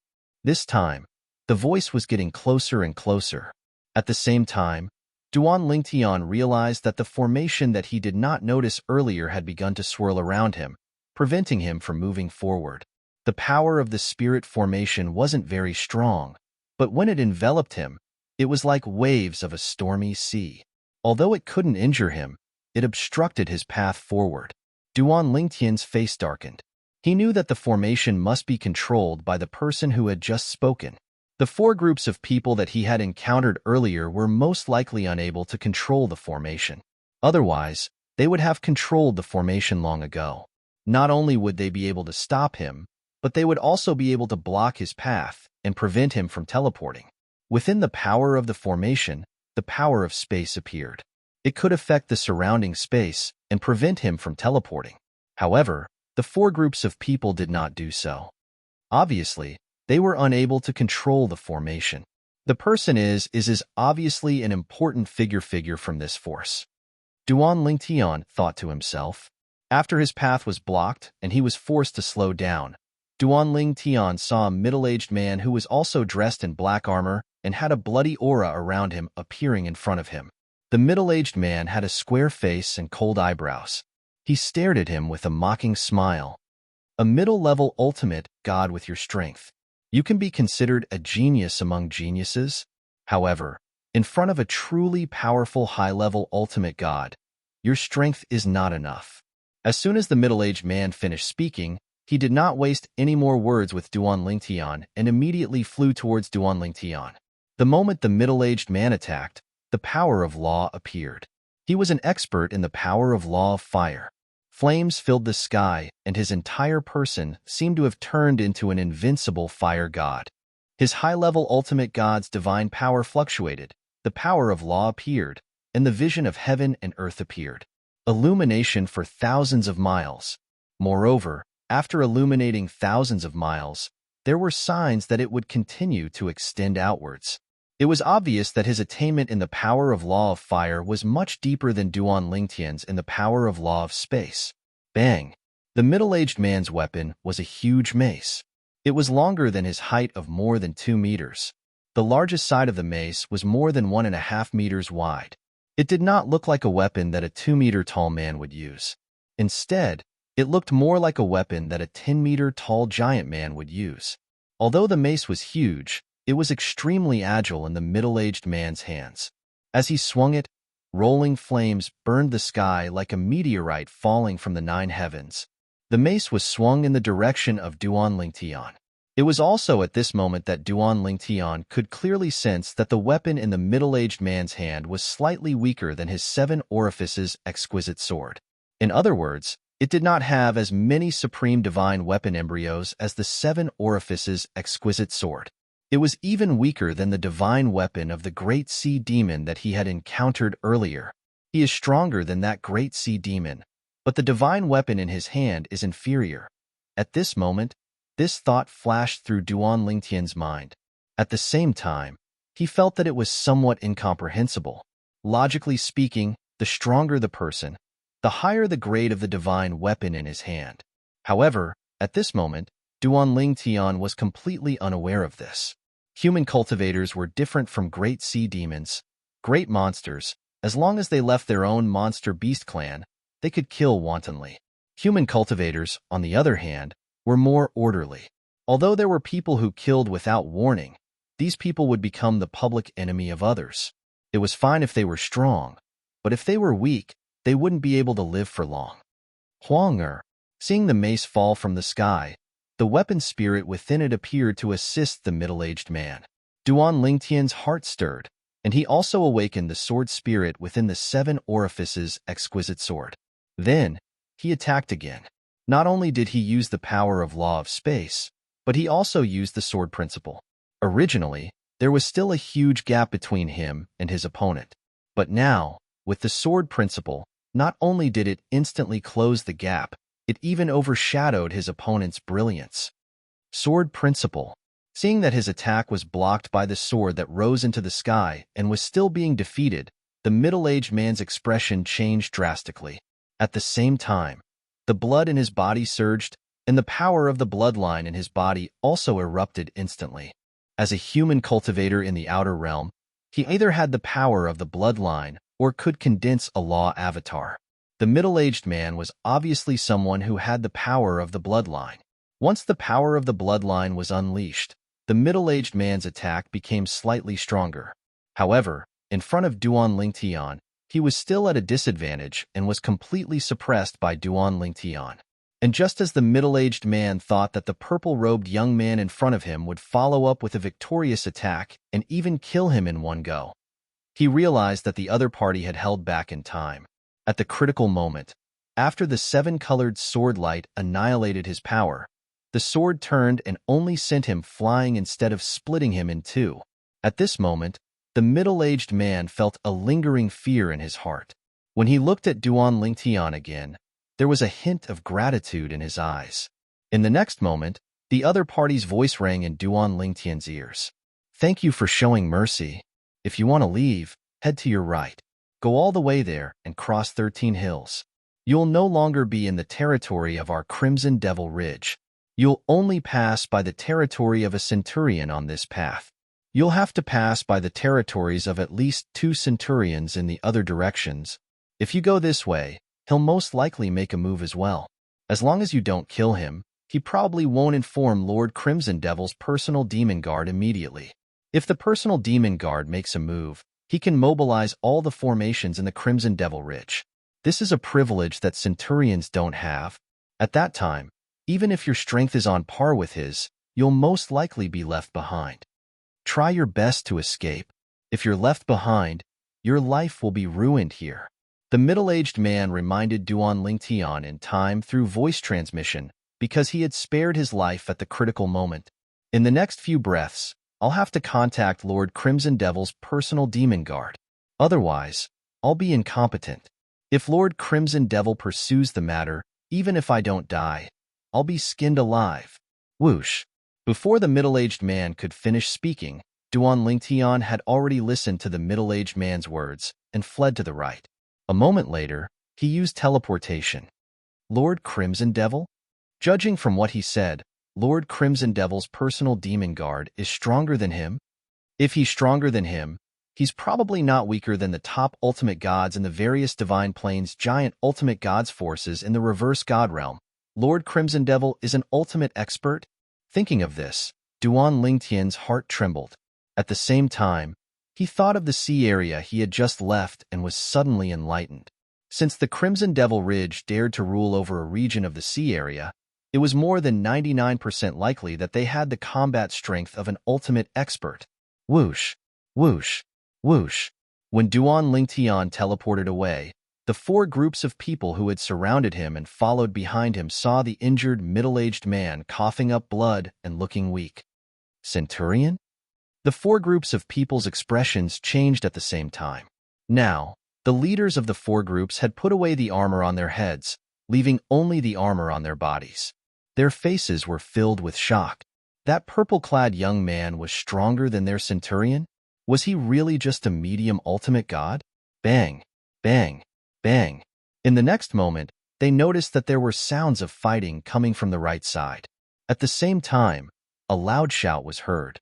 This time, the voice was getting closer and closer. At the same time, Duan Lingtian realized that the formation that he did not notice earlier had begun to swirl around him, preventing him from moving forward. The power of the spirit formation wasn't very strong, but when it enveloped him, it was like waves of a stormy sea. Although it couldn't injure him, it obstructed his path forward. Duan Lingtian's face darkened. He knew that the formation must be controlled by the person who had just spoken. The 4 groups of people that he had encountered earlier were most likely unable to control the formation. Otherwise, they would have controlled the formation long ago. Not only would they be able to stop him, but they would also be able to block his path and prevent him from teleporting. Within the power of the formation, the power of space appeared. It could affect the surrounding space and prevent him from teleporting. However, the 4 groups of people did not do so. Obviously, they were unable to control the formation. The person is obviously an important figure from this force. Duan Lingtian thought to himself. After his path was blocked and he was forced to slow down, Duan Lingtian saw a middle-aged man who was also dressed in black armor and had a bloody aura around him appearing in front of him. The middle-aged man had a square face and cold eyebrows. He stared at him with a mocking smile. "A middle-level ultimate god with your strength. You can be considered a genius among geniuses. However, in front of a truly powerful high-level ultimate god, your strength is not enough." As soon as the middle-aged man finished speaking, he did not waste any more words with Duan Lingtian and immediately flew towards Duan Lingtian. The moment the middle-aged man attacked, the power of law appeared. He was an expert in the power of law of fire. Flames filled the sky, and his entire person seemed to have turned into an invincible fire god. His high-level ultimate god's divine power fluctuated, the power of law appeared, and the vision of heaven and earth appeared. Illumination for thousands of miles. Moreover, after illuminating thousands of miles, there were signs that it would continue to extend outwards. It was obvious that his attainment in the power of law of fire was much deeper than Duan Lingtian's in the power of law of space. Bang! The middle-aged man's weapon was a huge mace. It was longer than his height of more than 2 meters. The largest side of the mace was more than 1.5 meters wide. It did not look like a weapon that a 2-meter-tall man would use. Instead, it looked more like a weapon that a 10-meter-tall giant man would use. Although the mace was huge, it was extremely agile in the middle-aged man's hands. As he swung it, rolling flames burned the sky like a meteorite falling from the nine heavens. The mace was swung in the direction of Duan Lingtian. It was also at this moment that Duan Lingtian could clearly sense that the weapon in the middle-aged man's hand was slightly weaker than his 7 orifices exquisite sword. In other words, it did not have as many supreme divine weapon embryos as the 7 orifices exquisite sword. It was even weaker than the divine weapon of the great sea demon that he had encountered earlier. He is stronger than that great sea demon, but the divine weapon in his hand is inferior. At this moment, this thought flashed through Duan Lingtian's mind. At the same time, he felt that it was somewhat incomprehensible. Logically speaking, the stronger the person, the higher the grade of the divine weapon in his hand. However, at this moment, Duan Lingtian was completely unaware of this. Human cultivators were different from great sea demons, great monsters. As long as they left their own monster beast clan, they could kill wantonly. Human cultivators, on the other hand, were more orderly. Although there were people who killed without warning, these people would become the public enemy of others. It was fine if they were strong, but if they were weak, they wouldn't be able to live for long. Huang seeing the mace fall from the sky, the weapon spirit within it appeared to assist the middle-aged man. Duan Lingtian's heart stirred, and he also awakened the sword spirit within the 7 orifices exquisite sword. Then, he attacked again. Not only did he use the power of law of space, but he also used the sword principle. Originally, there was still a huge gap between him and his opponent. But now, with the sword principle, not only did it instantly close the gap, it even overshadowed his opponent's brilliance. Sword principle. Seeing that his attack was blocked by the sword that rose into the sky and was still being defeated, the middle-aged man's expression changed drastically. At the same time, the blood in his body surged, and the power of the bloodline in his body also erupted instantly. As a human cultivator in the outer realm, he either had the power of the bloodline or could condense a law avatar. The middle-aged man was obviously someone who had the power of the bloodline. Once the power of the bloodline was unleashed, the middle-aged man's attack became slightly stronger. However, in front of Duan Lingtian, he was still at a disadvantage and was completely suppressed by Duan Lingtian. And just as the middle-aged man thought that the purple-robed young man in front of him would follow up with a victorious attack and even kill him in one go, he realized that the other party had held back in time. At the critical moment, after the 7-colored sword light annihilated his power, the sword turned and only sent him flying instead of splitting him in two. At this moment, the middle-aged man felt a lingering fear in his heart. When he looked at Duan Lingtian again, there was a hint of gratitude in his eyes. In the next moment, the other party's voice rang in Duan Lingtian's ears. "Thank you for showing mercy. If you want to leave, head to your right. Go all the way there and cross 13 hills. You'll no longer be in the territory of our Crimson Devil Ridge. You'll only pass by the territory of a centurion on this path. You'll have to pass by the territories of at least 2 centurions in the other directions. If you go this way, he'll most likely make a move as well. As long as you don't kill him, he probably won't inform Lord Crimson Devil's personal demon guard immediately. If the personal demon guard makes a move, he can mobilize all the formations in the Crimson Devil Ridge. This is a privilege that centurions don't have. At that time, even if your strength is on par with his, you'll most likely be left behind. Try your best to escape. If you're left behind, your life will be ruined here." The middle-aged man reminded Duan Lingtian in time through voice transmission because he had spared his life at the critical moment. "In the next few breaths, I'll have to contact Lord Crimson Devil's personal demon guard. Otherwise, I'll be incompetent. If Lord Crimson Devil pursues the matter, even if I don't die, I'll be skinned alive." Whoosh! Before the middle-aged man could finish speaking, Duan Lingtian had already listened to the middle-aged man's words and fled to the right. A moment later, he used teleportation. Lord Crimson Devil? Judging from what he said, Lord Crimson Devil's personal demon guard is stronger than him? If he's stronger than him, he's probably not weaker than the top ultimate gods in the various divine planes, giant ultimate gods forces in the reverse god realm. Lord Crimson Devil is an ultimate expert? Thinking of this, Duan Lingtian's heart trembled. At the same time, He thought of the sea area he had just left and was suddenly enlightened. Since the Crimson Devil Ridge dared to rule over a region of the sea area, it was more than 99% likely that they had the combat strength of an ultimate expert. Whoosh, whoosh, whoosh. When Duan Lingtian teleported away, the four groups of people who had surrounded him and followed behind him saw the injured middle-aged man coughing up blood and looking weak. Centurion? The four groups of people's expressions changed at the same time. Now, the leaders of the four groups had put away the armor on their heads, leaving only the armor on their bodies. Their faces were filled with shock. That purple-clad young man was stronger than their centurion? Was he really just a medium ultimate god? Bang, bang, bang. In the next moment, they noticed that there were sounds of fighting coming from the right side. At the same time, a loud shout was heard.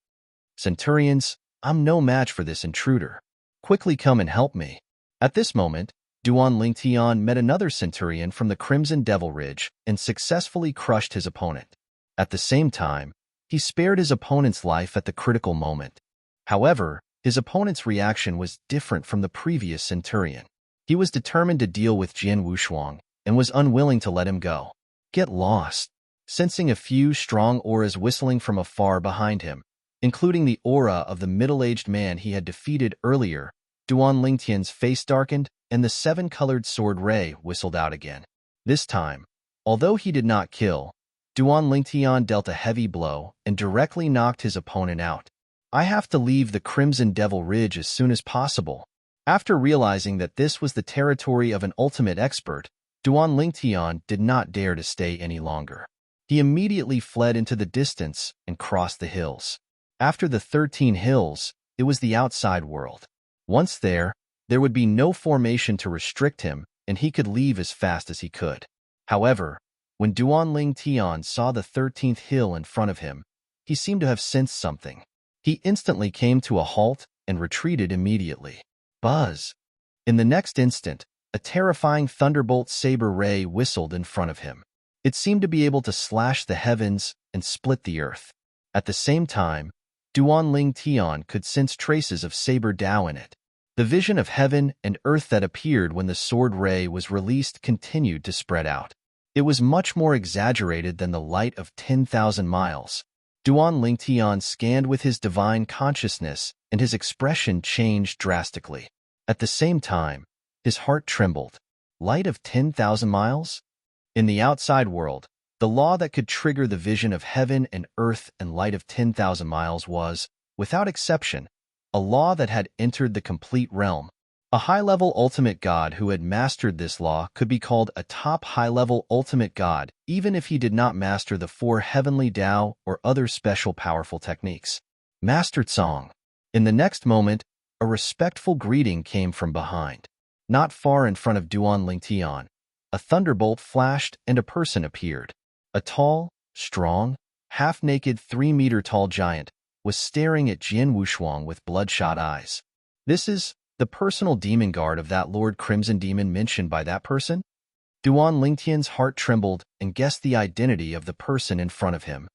Centurions, I'm no match for this intruder. Quickly come and help me. At this moment, Duan Lingtian met another centurion from the Crimson Devil Ridge and successfully crushed his opponent. At the same time, he spared his opponent's life at the critical moment. However, his opponent's reaction was different from the previous centurion. He was determined to deal with Jian Wushuang and was unwilling to let him go. Get lost. Sensing a few strong auras whistling from afar behind him, including the aura of the middle-aged man he had defeated earlier, Duan Lingtian's face darkened and the seven-colored sword ray whistled out again. This time, although he did not kill, Duan Lingtian dealt a heavy blow and directly knocked his opponent out. I have to leave the Crimson Devil Ridge as soon as possible. After realizing that this was the territory of an ultimate expert, Duan Lingtian did not dare to stay any longer. He immediately fled into the distance and crossed the hills. After the 13 hills, it was the outside world. Once there would be no formation to restrict him, and he could leave as fast as he could. However, when Duan Lingtian saw the 13th hill in front of him, he seemed to have sensed something. He instantly came to a halt and retreated immediately. Buzz! In the next instant, a terrifying thunderbolt saber ray whistled in front of him. It seemed to be able to slash the heavens and split the earth. At the same time, Duan Lingtian could sense traces of saber Dao in it. The vision of heaven and earth that appeared when the sword ray was released continued to spread out. It was much more exaggerated than the light of 10,000 miles. Duan Lingtian scanned with his divine consciousness, and his expression changed drastically. At the same time, his heart trembled. Light of 10,000 miles? In the outside world, the law that could trigger the vision of heaven and earth and light of 10,000 miles was, without exception, a law that had entered the complete realm. A high-level ultimate god who had mastered this law could be called a top high-level ultimate god, even if he did not master the 4 heavenly Dao or other special powerful techniques. Mastered Song. In the next moment, a respectful greeting came from behind. Not far in front of Duan Lingtian, a thunderbolt flashed and a person appeared. A tall, strong, half-naked 3-meter-tall giant was staring at Jian Wushuang with bloodshot eyes. This is the personal demon guard of that Lord Crimson Demon mentioned by that person? Duan Lingtian's heart trembled and guessed the identity of the person in front of him.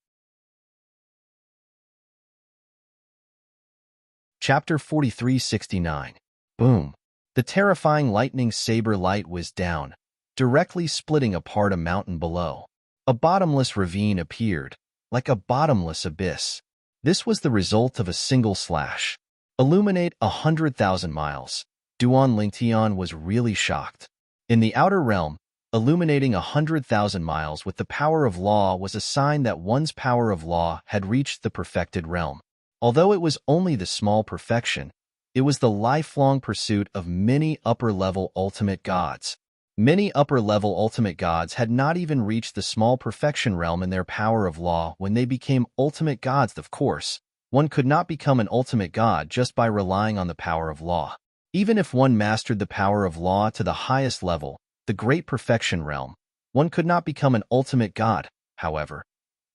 Chapter 4369. Boom. The terrifying lightning saber light was down, directly splitting apart a mountain below. A bottomless ravine appeared, like a bottomless abyss. This was the result of a single slash. Illuminate 100,000 miles. Duan Lingtian was really shocked. In the outer realm, illuminating 100,000 miles with the power of law was a sign that one's power of law had reached the perfected realm. Although it was only the small perfection, it was the lifelong pursuit of many upper-level ultimate gods. Many upper-level ultimate gods had not even reached the small perfection realm in their power of law when they became ultimate gods. Of course, one could not become an ultimate god just by relying on the power of law. Even if one mastered the power of law to the highest level, the great perfection realm, one could not become an ultimate god. However,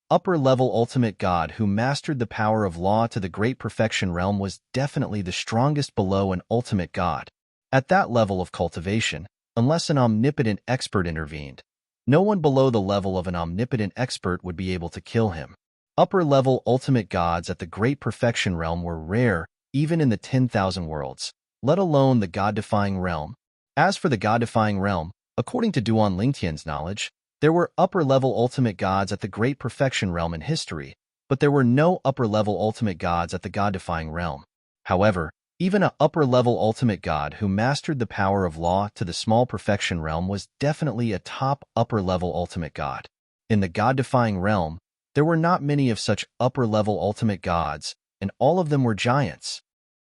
upper-level ultimate god who mastered the power of law to the great perfection realm was definitely the strongest below an ultimate god. At that level of cultivation, unless an omnipotent expert intervened, no one below the level of an omnipotent expert would be able to kill him. Upper-level ultimate gods at the great perfection realm were rare even in the 10,000 worlds, let alone the God-defying realm. As for the God-defying realm, according to Duan Lingtian's knowledge, there were upper-level ultimate gods at the Great Perfection realm in history, but there were no upper-level ultimate gods at the God-defying realm. However, even an upper-level ultimate god who mastered the power of law to the small perfection realm was definitely a top upper-level ultimate god. In the God-defying realm, there were not many of such upper-level ultimate gods, and all of them were giants.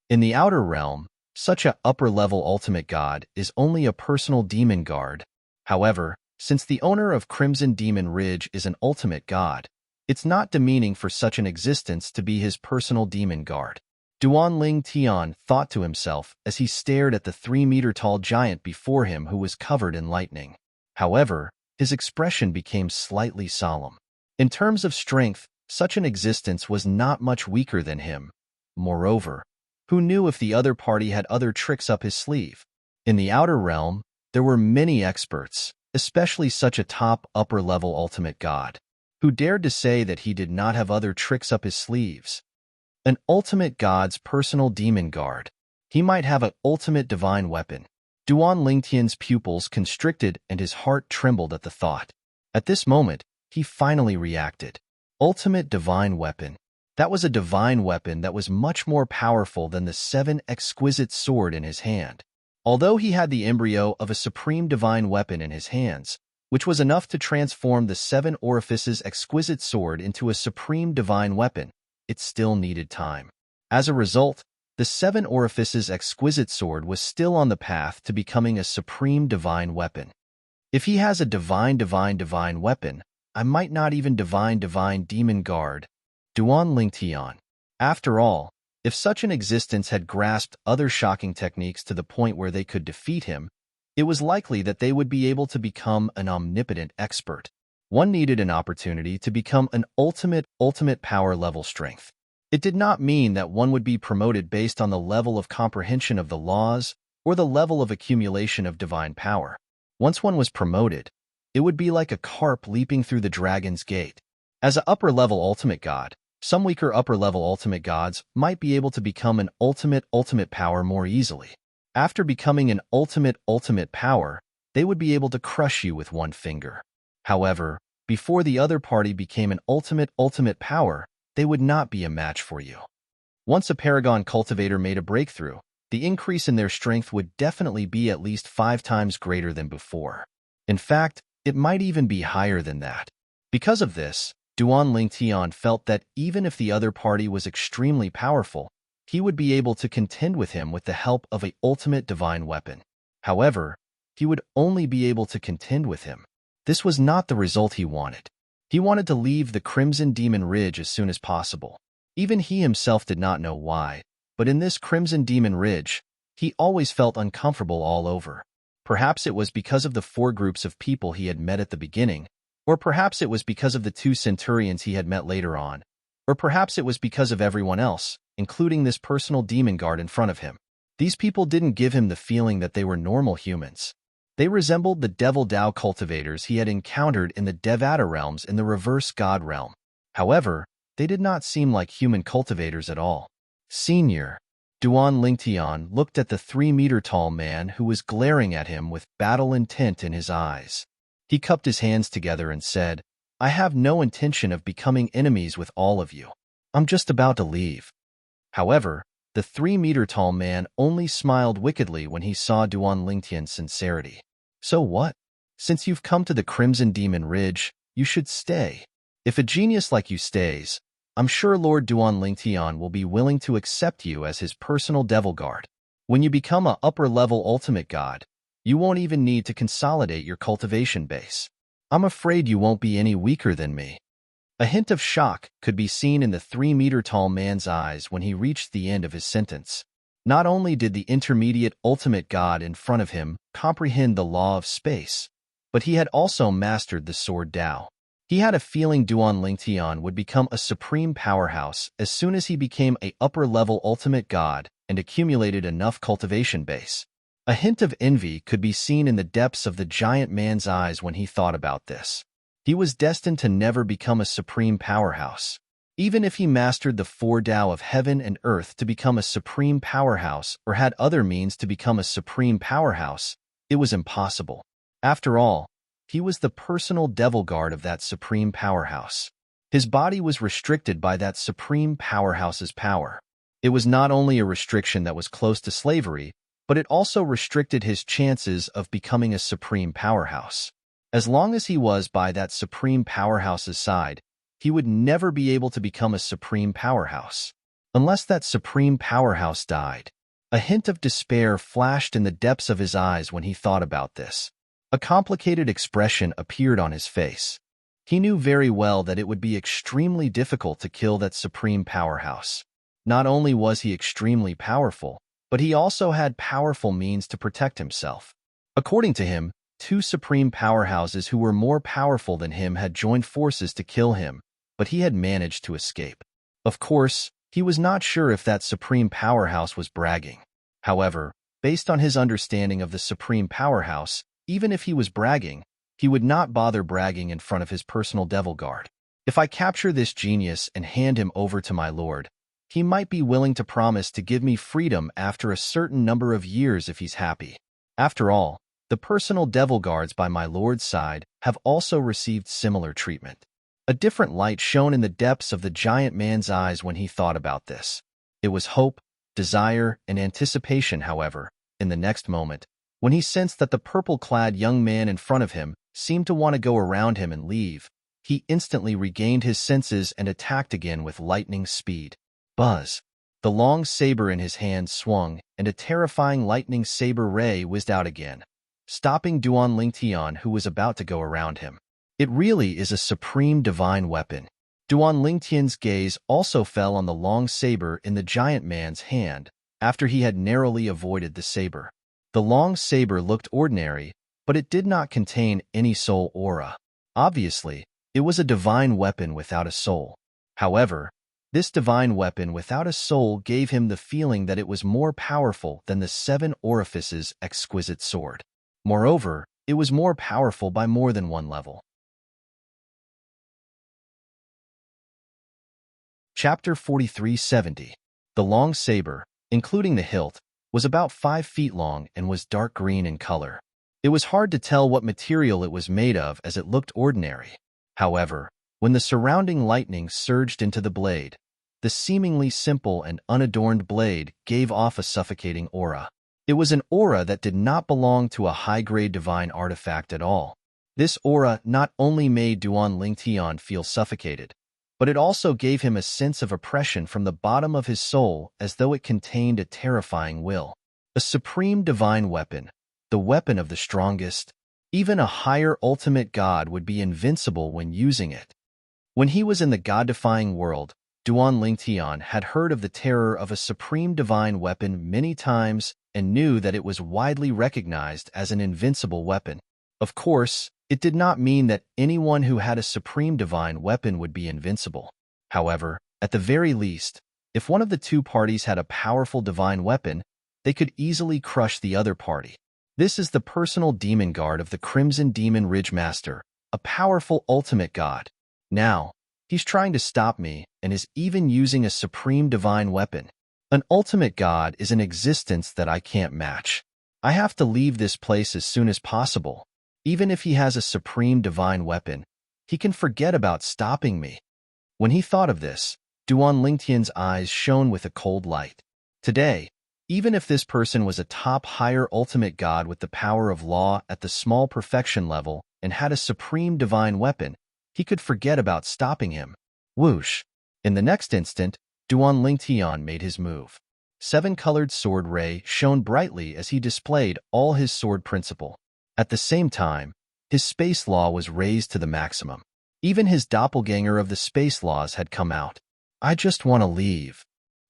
In the outer realm, such a upper-level ultimate god is only a personal demon guard. However, since the owner of Crimson Demon Ridge is an ultimate god, it's not demeaning for such an existence to be his personal demon guard. Duan Ling Tian thought to himself as he stared at the 3-meter-tall giant before him who was covered in lightning. However, his expression became slightly solemn. In terms of strength, such an existence was not much weaker than him. Moreover, who knew if the other party had other tricks up his sleeve? In the outer realm, there were many experts, especially such a top upper-level ultimate god, who dared to say that he did not have other tricks up his sleeves. An ultimate god's personal demon guard. He might have an ultimate divine weapon. Duan Lingtian's pupils constricted and his heart trembled at the thought. At this moment, he finally reacted. Ultimate divine weapon. That was a divine weapon that was much more powerful than the 7 exquisite sword in his hand. Although he had the embryo of a supreme divine weapon in his hands, which was enough to transform the 7 orifices exquisite sword into a supreme divine weapon, it still needed time. As a result, the 7 orifices exquisite sword was still on the path to becoming a supreme divine weapon. If he has a divine weapon, I might not even divine demon guard. Duan Lingtian. After all, if such an existence had grasped other shocking techniques to the point where they could defeat him, it was likely that they would be able to become an omnipotent expert. One needed an opportunity to become an ultimate power level strength. It did not mean that one would be promoted based on the level of comprehension of the laws or the level of accumulation of divine power. Once one was promoted, it would be like a carp leaping through the dragon's gate. As an upper-level ultimate god, some weaker upper-level ultimate gods might be able to become an ultimate power more easily. After becoming an ultimate power, they would be able to crush you with one finger. However, before the other party became an ultimate power, they would not be a match for you. Once a Paragon cultivator made a breakthrough, the increase in their strength would definitely be at least 5 times greater than before. In fact, it might even be higher than that. Because of this, Duan Lingtian felt that even if the other party was extremely powerful, he would be able to contend with him with the help of an ultimate divine weapon. However, he would only be able to contend with him. This was not the result he wanted. He wanted to leave the Crimson Demon Ridge as soon as possible. Even he himself did not know why, but in this Crimson Demon Ridge, he always felt uncomfortable all over. Perhaps it was because of the 4 groups of people he had met at the beginning, or perhaps it was because of the 2 centurions he had met later on, or perhaps it was because of everyone else, including this personal demon guard in front of him. These people didn't give him the feeling that they were normal humans. They resembled the Devil Dao cultivators he had encountered in the Devata realms in the reverse God realm. However, they did not seem like human cultivators at all. Senior. Duan Lingtian looked at the 3-meter-tall man who was glaring at him with battle intent in his eyes. He cupped his hands together and said, "I have no intention of becoming enemies with all of you. I'm just about to leave." However, the 3-meter-tall man only smiled wickedly when he saw Duan Lingtian's sincerity. "So what? Since you've come to the Crimson Demon Ridge, you should stay. If a genius like you stays, I'm sure Lord Duan Lingtian will be willing to accept you as his personal devil guard. When you become a upper-level ultimate god, you won't even need to consolidate your cultivation base. I'm afraid you won't be any weaker than me." A hint of shock could be seen in the 3-meter-tall man's eyes when he reached the end of his sentence. Not only did the intermediate ultimate god in front of him comprehend the law of space, but he had also mastered the sword Dao. He had a feeling Duan Lingtian would become a supreme powerhouse as soon as he became a upper-level ultimate god and accumulated enough cultivation base. A hint of envy could be seen in the depths of the giant man's eyes when he thought about this. He was destined to never become a supreme powerhouse. Even if he mastered the four Tao of heaven and earth to become a supreme powerhouse or had other means to become a supreme powerhouse, it was impossible. After all, he was the personal devil guard of that supreme powerhouse. His body was restricted by that supreme powerhouse's power. It was not only a restriction that was close to slavery, but it also restricted his chances of becoming a supreme powerhouse. As long as he was by that supreme powerhouse's side, he would never be able to become a supreme powerhouse. Unless that supreme powerhouse died. A hint of despair flashed in the depths of his eyes when he thought about this. A complicated expression appeared on his face. He knew very well that it would be extremely difficult to kill that supreme powerhouse. Not only was he extremely powerful, but he also had powerful means to protect himself. According to him, two supreme powerhouses who were more powerful than him had joined forces to kill him, but he had managed to escape. Of course, he was not sure if that supreme powerhouse was bragging. However, based on his understanding of the supreme powerhouse, even if he was bragging, he would not bother bragging in front of his personal devil guard. If I capture this genius and hand him over to my lord, he might be willing to promise to give me freedom after a certain number of years if he's happy. After all, the personal devil guards by my lord's side have also received similar treatment. A different light shone in the depths of the giant man's eyes when he thought about this. It was hope, desire, and anticipation, however, in the next moment, when he sensed that the purple-clad young man in front of him seemed to want to go around him and leave, he instantly regained his senses and attacked again with lightning speed. Buzz! The long saber in his hand swung, and a terrifying lightning saber ray whizzed out again, stopping Duan Lingtian, who was about to go around him. It really is a supreme divine weapon. Duan Lingtian's gaze also fell on the long saber in the giant man's hand, after he had narrowly avoided the saber. The long saber looked ordinary, but it did not contain any soul aura. Obviously, it was a divine weapon without a soul. However, this divine weapon without a soul gave him the feeling that it was more powerful than the seven orifices' exquisite sword. Moreover, it was more powerful by more than one level. Chapter 4370. The long saber, including the hilt, was about 5 feet long and was dark green in color. It was hard to tell what material it was made of as it looked ordinary. However, when the surrounding lightning surged into the blade, the seemingly simple and unadorned blade gave off a suffocating aura. It was an aura that did not belong to a high-grade divine artifact at all. This aura not only made Duan Lingtian feel suffocated, but it also gave him a sense of oppression from the bottom of his soul as though it contained a terrifying will. A supreme divine weapon, the weapon of the strongest. Even a higher ultimate god would be invincible when using it. When he was in the god-defying world, Duan Lingtian had heard of the terror of a supreme divine weapon many times and knew that it was widely recognized as an invincible weapon. Of course, it did not mean that anyone who had a supreme divine weapon would be invincible. However, at the very least, if one of the two parties had a powerful divine weapon, they could easily crush the other party. This is the personal demon guard of the Crimson Demon Ridge Master, a powerful ultimate god. Now, he's trying to stop me and is even using a supreme divine weapon. An ultimate god is an existence that I can't match. I have to leave this place as soon as possible. Even if he has a supreme divine weapon, he can forget about stopping me. When he thought of this, Duan Lingtian's eyes shone with a cold light. Today, even if this person was a top higher ultimate god with the power of law at the small perfection level and had a supreme divine weapon, he could forget about stopping him. Whoosh! In the next instant, Duan Lingtian made his move. 7-colored sword ray shone brightly as he displayed all his sword principle. At the same time, his space law was raised to the maximum. Even his doppelganger of the space laws had come out. I just want to leave,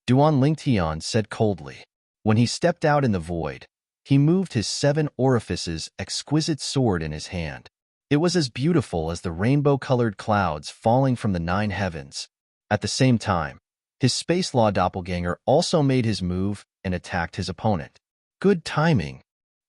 Duan Lingtian said coldly. When he stepped out in the void, he moved his 7 orifices' exquisite sword in his hand. It was as beautiful as the rainbow-colored clouds falling from the 9 heavens. At the same time, his space law doppelganger also made his move and attacked his opponent. Good timing.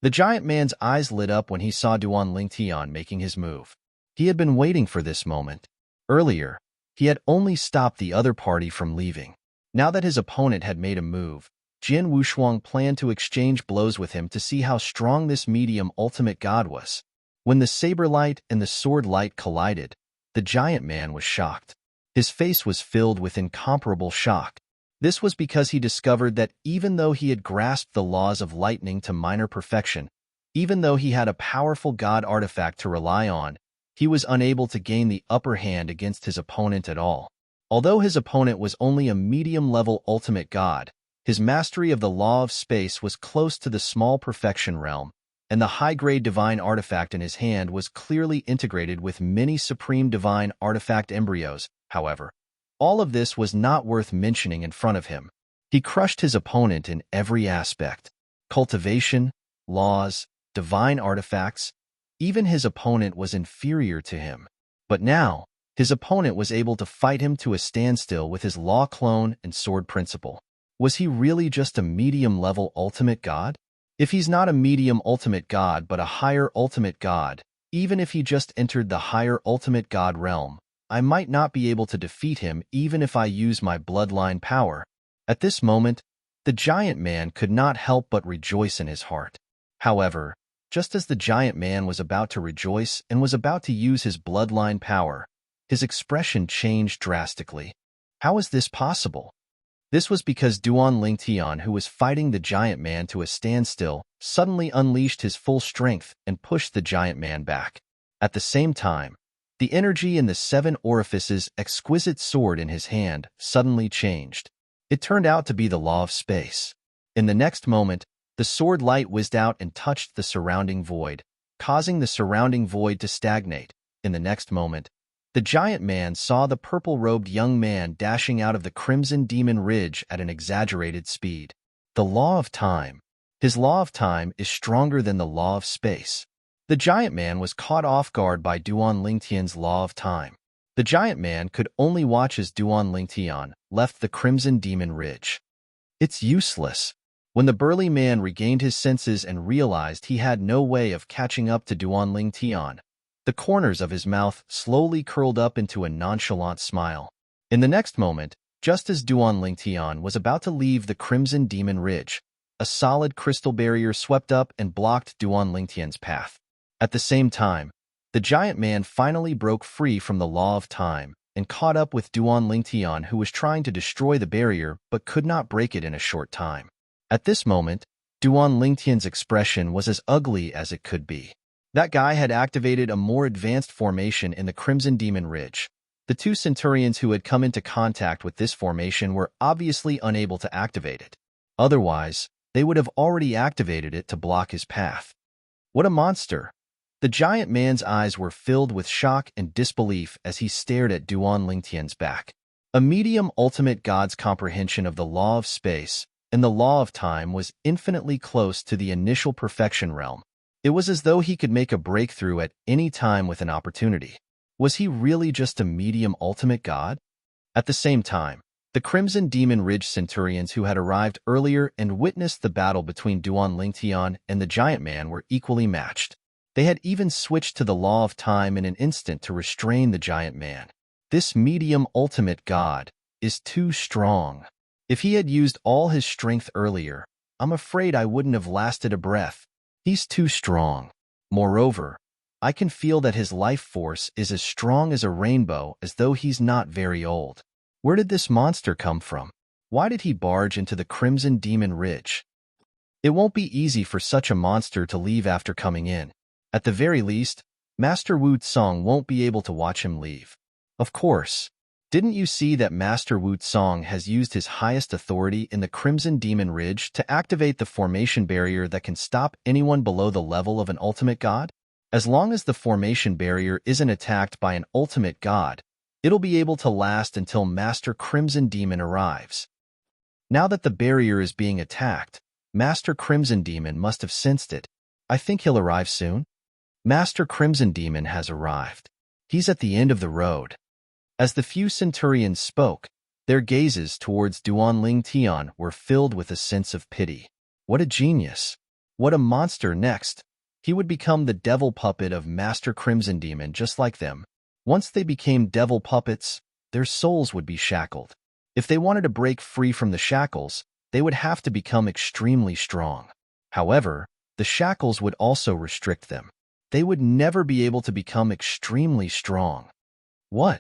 The giant man's eyes lit up when he saw Duan Lingtian making his move. He had been waiting for this moment. Earlier, He had only stopped the other party from leaving. Now that his opponent had made a move, Jin Wushuang planned to exchange blows with him to see how strong this medium ultimate god was. When the saber light and the sword light collided, the giant man was shocked. His face was filled with incomparable shock. This was because he discovered that even though he had grasped the laws of lightning to minor perfection, even though he had a powerful god artifact to rely on, he was unable to gain the upper hand against his opponent at all. Although his opponent was only a medium-level ultimate god, his mastery of the law of space was close to the small perfection realm, and the high-grade divine artifact in his hand was clearly integrated with many supreme divine artifact embryos. However, all of this was not worth mentioning in front of him. He crushed his opponent in every aspect: cultivation, laws, divine artifacts. Even his opponent was inferior to him. But now, his opponent was able to fight him to a standstill with his law clone and sword principle. Was he really just a medium-level ultimate god? If he's not a medium ultimate god but a higher ultimate god, even if he just entered the higher ultimate god realm, I might not be able to defeat him even if I use my bloodline power. At this moment, the giant man could not help but rejoice in his heart. However, just as the giant man was about to rejoice and was about to use his bloodline power, his expression changed drastically. How is this possible? This was because Duan Lingtian, who was fighting the giant man to a standstill, suddenly unleashed his full strength and pushed the giant man back. At the same time, the energy in the 7 orifices exquisite sword in his hand suddenly changed. It turned out to be the law of space. In the next moment, the sword light whizzed out and touched the surrounding void, causing the surrounding void to stagnate. In the next moment, the giant man saw the purple-robed young man dashing out of the Crimson Demon Ridge at an exaggerated speed. The law of time. His law of time is stronger than the law of space. The giant man was caught off guard by Duan Lingtian's law of time. The giant man could only watch as Duan Lingtian left the Crimson Demon Ridge. It's useless. When the burly man regained his senses and realized he had no way of catching up to Duan Lingtian, the corners of his mouth slowly curled up into a nonchalant smile. In the next moment, just as Duan Lingtian was about to leave the Crimson Demon Ridge, a solid crystal barrier swept up and blocked Duan Lingtian's path. At the same time, the giant man finally broke free from the law of time and caught up with Duan Lingtian, who was trying to destroy the barrier but could not break it in a short time. At this moment, Duan Lingtian's expression was as ugly as it could be. That guy had activated a more advanced formation in the Crimson Demon Ridge. The 2 centurions who had come into contact with this formation were obviously unable to activate it. Otherwise, they would have already activated it to block his path. What a monster! The giant man's eyes were filled with shock and disbelief as he stared at Duan Lingtian's back. A medium ultimate god's comprehension of the law of space and the law of time was infinitely close to the initial perfection realm. It was as though he could make a breakthrough at any time with an opportunity. Was he really just a medium ultimate god? At the same time, the Crimson Demon Ridge Centurions who had arrived earlier and witnessed the battle between Duan Lingtian and the giant man were equally matched. They had even switched to the law of time in an instant to restrain the giant man. This medium ultimate god is too strong. If he had used all his strength earlier, I'm afraid I wouldn't have lasted a breath. He's too strong. Moreover, I can feel that his life force is as strong as a rainbow, as though he's not very old. Where did this monster come from? Why did he barge into the Crimson Demon Ridge? It won't be easy for such a monster to leave after coming in. At the very least, Master Wu Tsong won't be able to watch him leave. Of course. Didn't you see that Master Wu Tsong has used his highest authority in the Crimson Demon Ridge to activate the formation barrier that can stop anyone below the level of an ultimate god? As long as the formation barrier isn't attacked by an ultimate god, it'll be able to last until Master Crimson Demon arrives. Now that the barrier is being attacked, Master Crimson Demon must have sensed it. I think he'll arrive soon. Master Crimson Demon has arrived. He's at the end of the road. As the few centurions spoke, their gazes towards Duan Lingtian were filled with a sense of pity. What a genius! What a monster next! He would become the devil puppet of Master Crimson Demon just like them. Once they became devil puppets, their souls would be shackled. If they wanted to break free from the shackles, they would have to become extremely strong. However, the shackles would also restrict them. They would never be able to become extremely strong. What?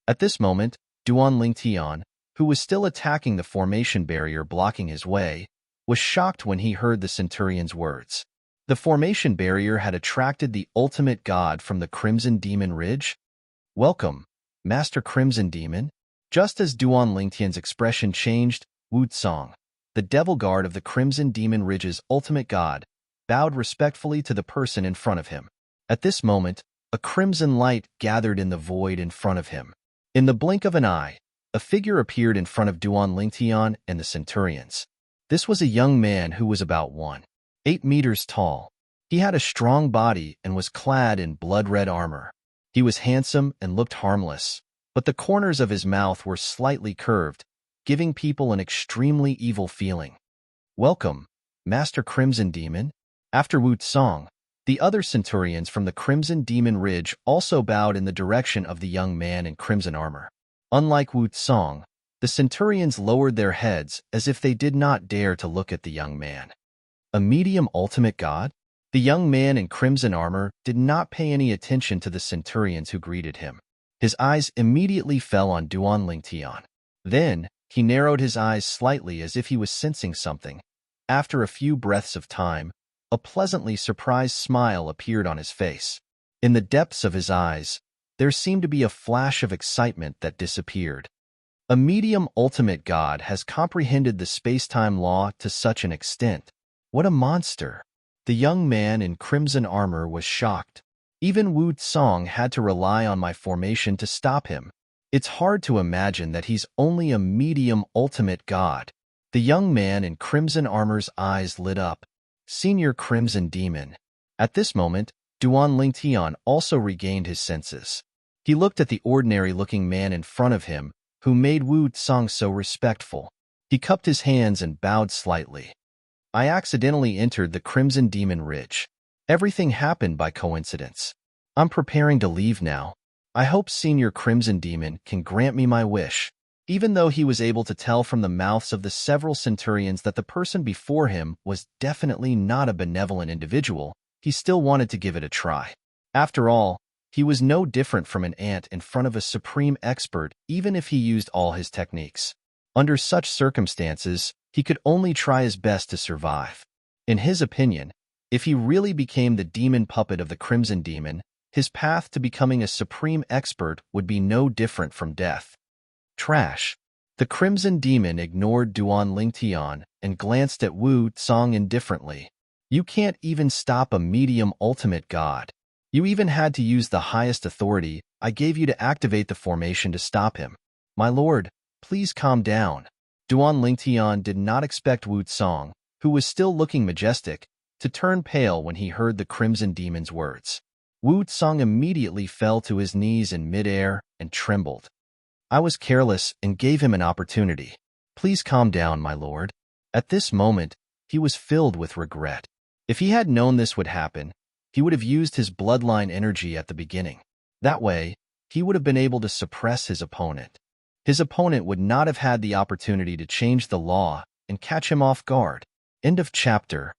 At this moment, Duan Lingtian, who was still attacking the formation barrier blocking his way, was shocked when he heard the centurion's words. The formation barrier had attracted the ultimate god from the Crimson Demon Ridge. Welcome, Master Crimson Demon. Just as Duan Lingtian's expression changed, Wu Tsong, the devil guard of the Crimson Demon Ridge's ultimate god, bowed respectfully to the person in front of him. At this moment, a crimson light gathered in the void in front of him. In the blink of an eye, a figure appeared in front of Duan Lingtian and the centurions. This was a young man who was about 1.8 meters tall. He had a strong body and was clad in blood-red armor. He was handsome and looked harmless, but the corners of his mouth were slightly curved, giving people an extremely evil feeling. Welcome, Master Crimson Demon. After Wu Tsong, the other centurions from the Crimson Demon Ridge also bowed in the direction of the young man in crimson armor. Unlike Wu Tsong, the centurions lowered their heads as if they did not dare to look at the young man. A medium ultimate god? The young man in crimson armor did not pay any attention to the centurions who greeted him. His eyes immediately fell on Duan Lingtian. Then, he narrowed his eyes slightly as if he was sensing something. After a few breaths of time, a pleasantly surprised smile appeared on his face. In the depths of his eyes, there seemed to be a flash of excitement that disappeared. A medium ultimate god has comprehended the space-time law to such an extent. What a monster! The young man in crimson armor was shocked. Even Wu Tsong had to rely on my formation to stop him. It's hard to imagine that he's only a medium ultimate god. The young man in crimson armor's eyes lit up. Senior Crimson Demon. At this moment, Duan Lingtian also regained his senses. He looked at the ordinary-looking man in front of him, who made Wu Tsong so respectful. He cupped his hands and bowed slightly. I accidentally entered the Crimson Demon Ridge. Everything happened by coincidence. I'm preparing to leave now. I hope Senior Crimson Demon can grant me my wish. Even though he was able to tell from the mouths of the several centurions that the person before him was definitely not a benevolent individual, he still wanted to give it a try. After all, he was no different from an ant in front of a supreme expert even if he used all his techniques. Under such circumstances, he could only try his best to survive. In his opinion, if he really became the demon puppet of the Crimson Demon, his path to becoming a supreme expert would be no different from death. Trash. The Crimson Demon ignored Duan Lingtian and glanced at Wu Tsong indifferently. You can't even stop a medium ultimate god. You even had to use the highest authority I gave you to activate the formation to stop him. My lord, please calm down. Duan Lingtian did not expect Wu Tsong, who was still looking majestic, to turn pale when he heard the Crimson Demon's words. Wu Tsong immediately fell to his knees in midair and trembled. I was careless and gave him an opportunity. Please calm down, my lord. At this moment, he was filled with regret. If he had known this would happen, he would have used his bloodline energy at the beginning. That way, he would have been able to suppress his opponent. His opponent would not have had the opportunity to change the law and catch him off guard. End of chapter.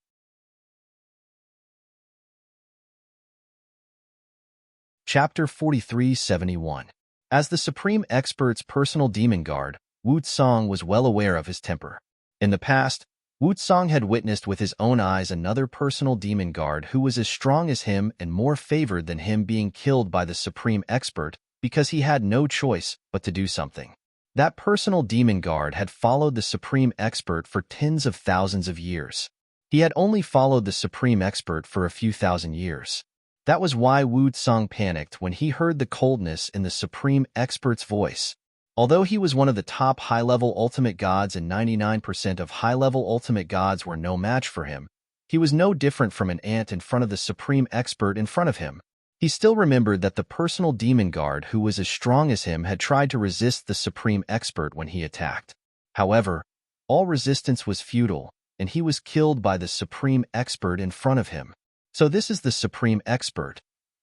Chapter 4371. As the Supreme Expert's personal demon guard, Wu Tsong was well aware of his temper. In the past, Wu Tsong had witnessed with his own eyes another personal demon guard who was as strong as him and more favored than him being killed by the Supreme Expert because he had no choice but to do something. That personal demon guard had followed the Supreme Expert for tens of thousands of years. He had only followed the Supreme Expert for a few thousand years. That was why Wu Tsong panicked when he heard the coldness in the Supreme Expert's voice. Although he was one of the top high-level ultimate gods and 99% of high-level ultimate gods were no match for him, he was no different from an ant in front of the Supreme Expert in front of him. He still remembered that the personal demon guard who was as strong as him had tried to resist the Supreme Expert when he attacked. However, all resistance was futile, and he was killed by the Supreme Expert in front of him. So this is the Supreme Expert.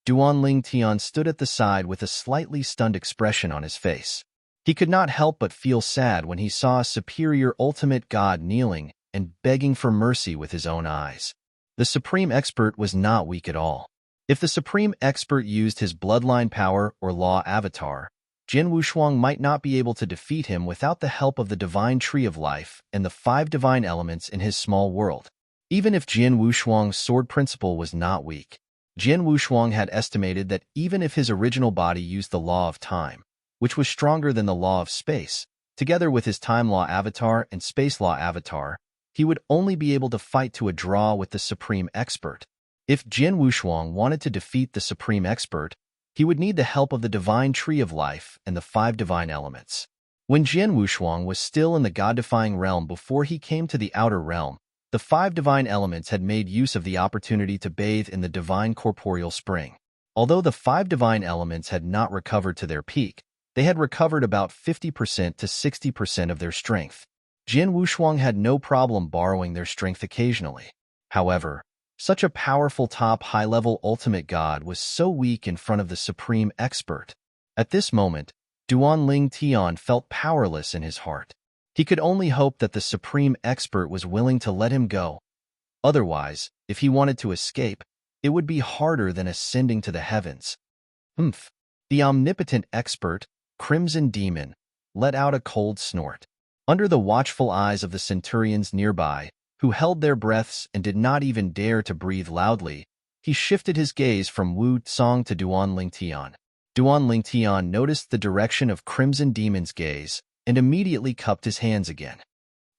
Duan Lingtian stood at the side with a slightly stunned expression on his face. He could not help but feel sad when he saw a superior ultimate god kneeling and begging for mercy with his own eyes. The Supreme Expert was not weak at all. If the Supreme Expert used his bloodline power or law avatar, Jin Wushuang might not be able to defeat him without the help of the Divine Tree of Life and the 5 divine elements in his small world. Even if Jin Wushuang's sword principle was not weak, Jin Wushuang had estimated that even if his original body used the law of time, which was stronger than the law of space, together with his time law avatar and space law avatar, he would only be able to fight to a draw with the Supreme Expert. If Jin Wushuang wanted to defeat the Supreme Expert, he would need the help of the Divine Tree of Life and the 5 divine elements. When Jin Wushuang was still in the God-defying realm before he came to the outer realm, the 5 divine elements had made use of the opportunity to bathe in the divine corporeal spring. Although the 5 divine elements had not recovered to their peak, they had recovered about 50% to 60% of their strength. Jin Wushuang had no problem borrowing their strength occasionally. However, such a powerful top high-level ultimate god was so weak in front of the Supreme Expert. At this moment, Duan Ling Tian felt powerless in his heart. He could only hope that the Supreme Expert was willing to let him go. Otherwise, if he wanted to escape, it would be harder than ascending to the heavens. The omnipotent expert, Crimson Demon, let out a cold snort. Under the watchful eyes of the centurions nearby, who held their breaths and did not even dare to breathe loudly, he shifted his gaze from Wu Tsong to Duan Ling Tian. Duan Ling Tian noticed the direction of Crimson Demon's gaze and immediately cupped his hands again.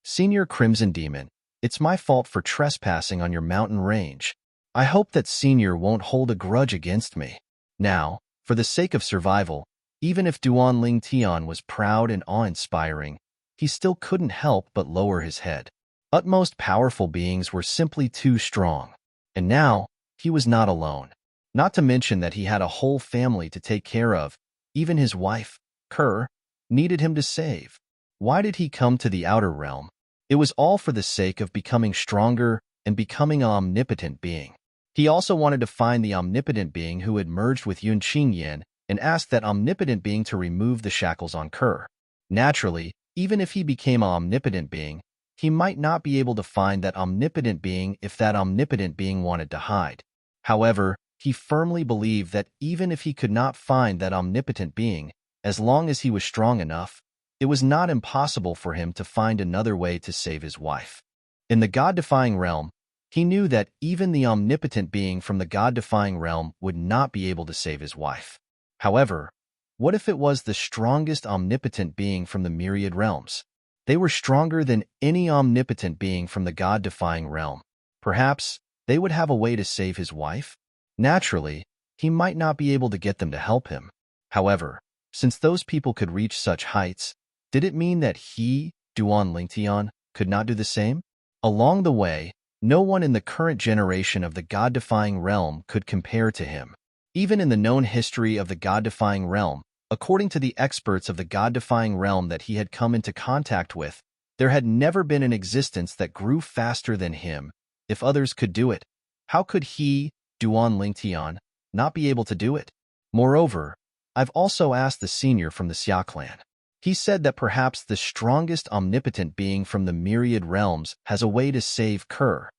Senior Crimson Demon, it's my fault for trespassing on your mountain range. I hope that Senior won't hold a grudge against me. Now, for the sake of survival, even if Duan Ling Tian was proud and awe-inspiring, he still couldn't help but lower his head. Utmost powerful beings were simply too strong. And now, he was not alone. Not to mention that he had a whole family to take care of. Even his wife, Kerr, needed him to save. Why did he come to the outer realm? It was all for the sake of becoming stronger and becoming an omnipotent being. He also wanted to find the omnipotent being who had merged with Yun Qingyan and ask that omnipotent being to remove the shackles on Kerr. Naturally, even if he became an omnipotent being, he might not be able to find that omnipotent being if that omnipotent being wanted to hide. However, he firmly believed that even if he could not find that omnipotent being, as long as he was strong enough, it was not impossible for him to find another way to save his wife. In the God-defying realm, he knew that even the omnipotent being from the God-defying realm would not be able to save his wife. However, what if it was the strongest omnipotent being from the myriad realms? They were stronger than any omnipotent being from the God-defying realm. Perhaps they would have a way to save his wife? Naturally, he might not be able to get them to help him. However, since those people could reach such heights, did it mean that he, Duan Lingtian, could not do the same? Along the way, no one in the current generation of the God-defying realm could compare to him. Even in the known history of the God-defying realm, according to the experts of the God-defying realm that he had come into contact with, there had never been an existence that grew faster than him. If others could do it, how could he, Duan Lingtian, not be able to do it? Moreover, I've also asked the senior from the Xia clan. He said that perhaps the strongest omnipotent being from the myriad realms has a way to save Kerr.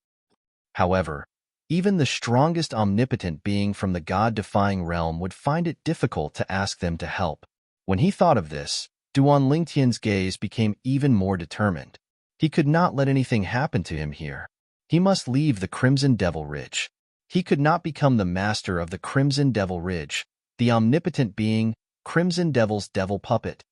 However, even the strongest omnipotent being from the God-defying realm would find it difficult to ask them to help. When he thought of this, Duan Lingtian's gaze became even more determined. He could not let anything happen to him here. He must leave the Crimson Devil Ridge. He could not become the master of the Crimson Devil Ridge, the omnipotent being, Crimson Devil's devil puppet.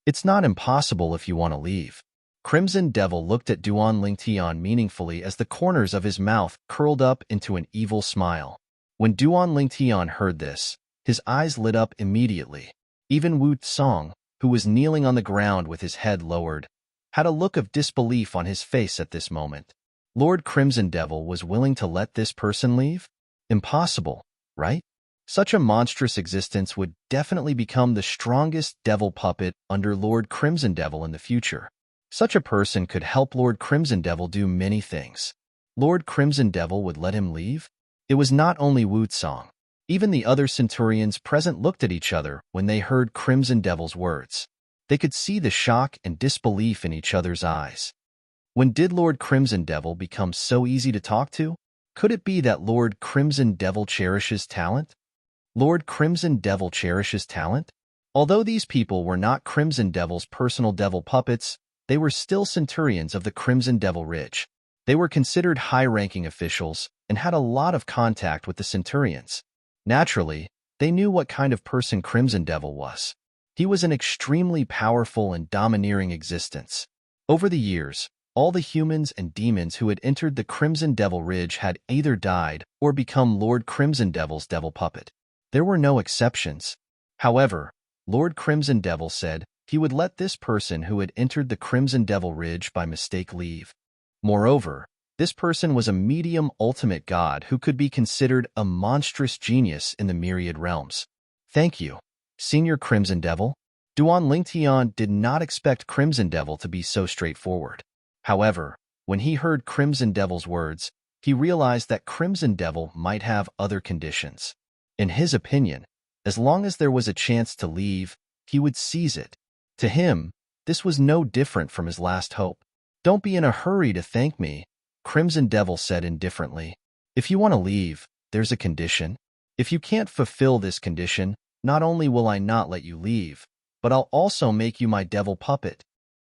It's not impossible if you want to leave. Crimson Devil looked at Duan Lingtian meaningfully as the corners of his mouth curled up into an evil smile. When Duan Lingtian heard this, his eyes lit up immediately. Even Wu Tsong, who was kneeling on the ground with his head lowered, had a look of disbelief on his face at this moment. Lord Crimson Devil was willing to let this person leave? Impossible, right? Such a monstrous existence would definitely become the strongest devil puppet under Lord Crimson Devil in the future. Such a person could help Lord Crimson Devil do many things. Lord Crimson Devil would let him leave? It was not only Wu Tsong. Even the other centurions present looked at each other when they heard Crimson Devil's words. They could see the shock and disbelief in each other's eyes. When did Lord Crimson Devil become so easy to talk to? Could it be that Lord Crimson Devil cherishes talent? Lord Crimson Devil cherishes talent? Although these people were not Crimson Devil's personal devil puppets, they were still centurions of the Crimson Devil Ridge. They were considered high-ranking officials and had a lot of contact with the centurions. Naturally, they knew what kind of person Crimson Devil was. He was an extremely powerful and domineering existence. Over the years, all the humans and demons who had entered the Crimson Devil Ridge had either died or become Lord Crimson Devil's devil puppet. There were no exceptions. However, Lord Crimson Devil said he would let this person who had entered the Crimson Devil Ridge by mistake leave. Moreover, this person was a medium ultimate god who could be considered a monstrous genius in the myriad realms. Thank you, Senior Crimson Devil. Duan Lingtian did not expect Crimson Devil to be so straightforward. However, when he heard Crimson Devil's words, he realized that Crimson Devil might have other conditions. In his opinion, as long as there was a chance to leave, he would seize it. To him, this was no different from his last hope. Don't be in a hurry to thank me, Crimson Devil said indifferently. If you want to leave, there's a condition. If you can't fulfill this condition, not only will I not let you leave, but I'll also make you my devil puppet.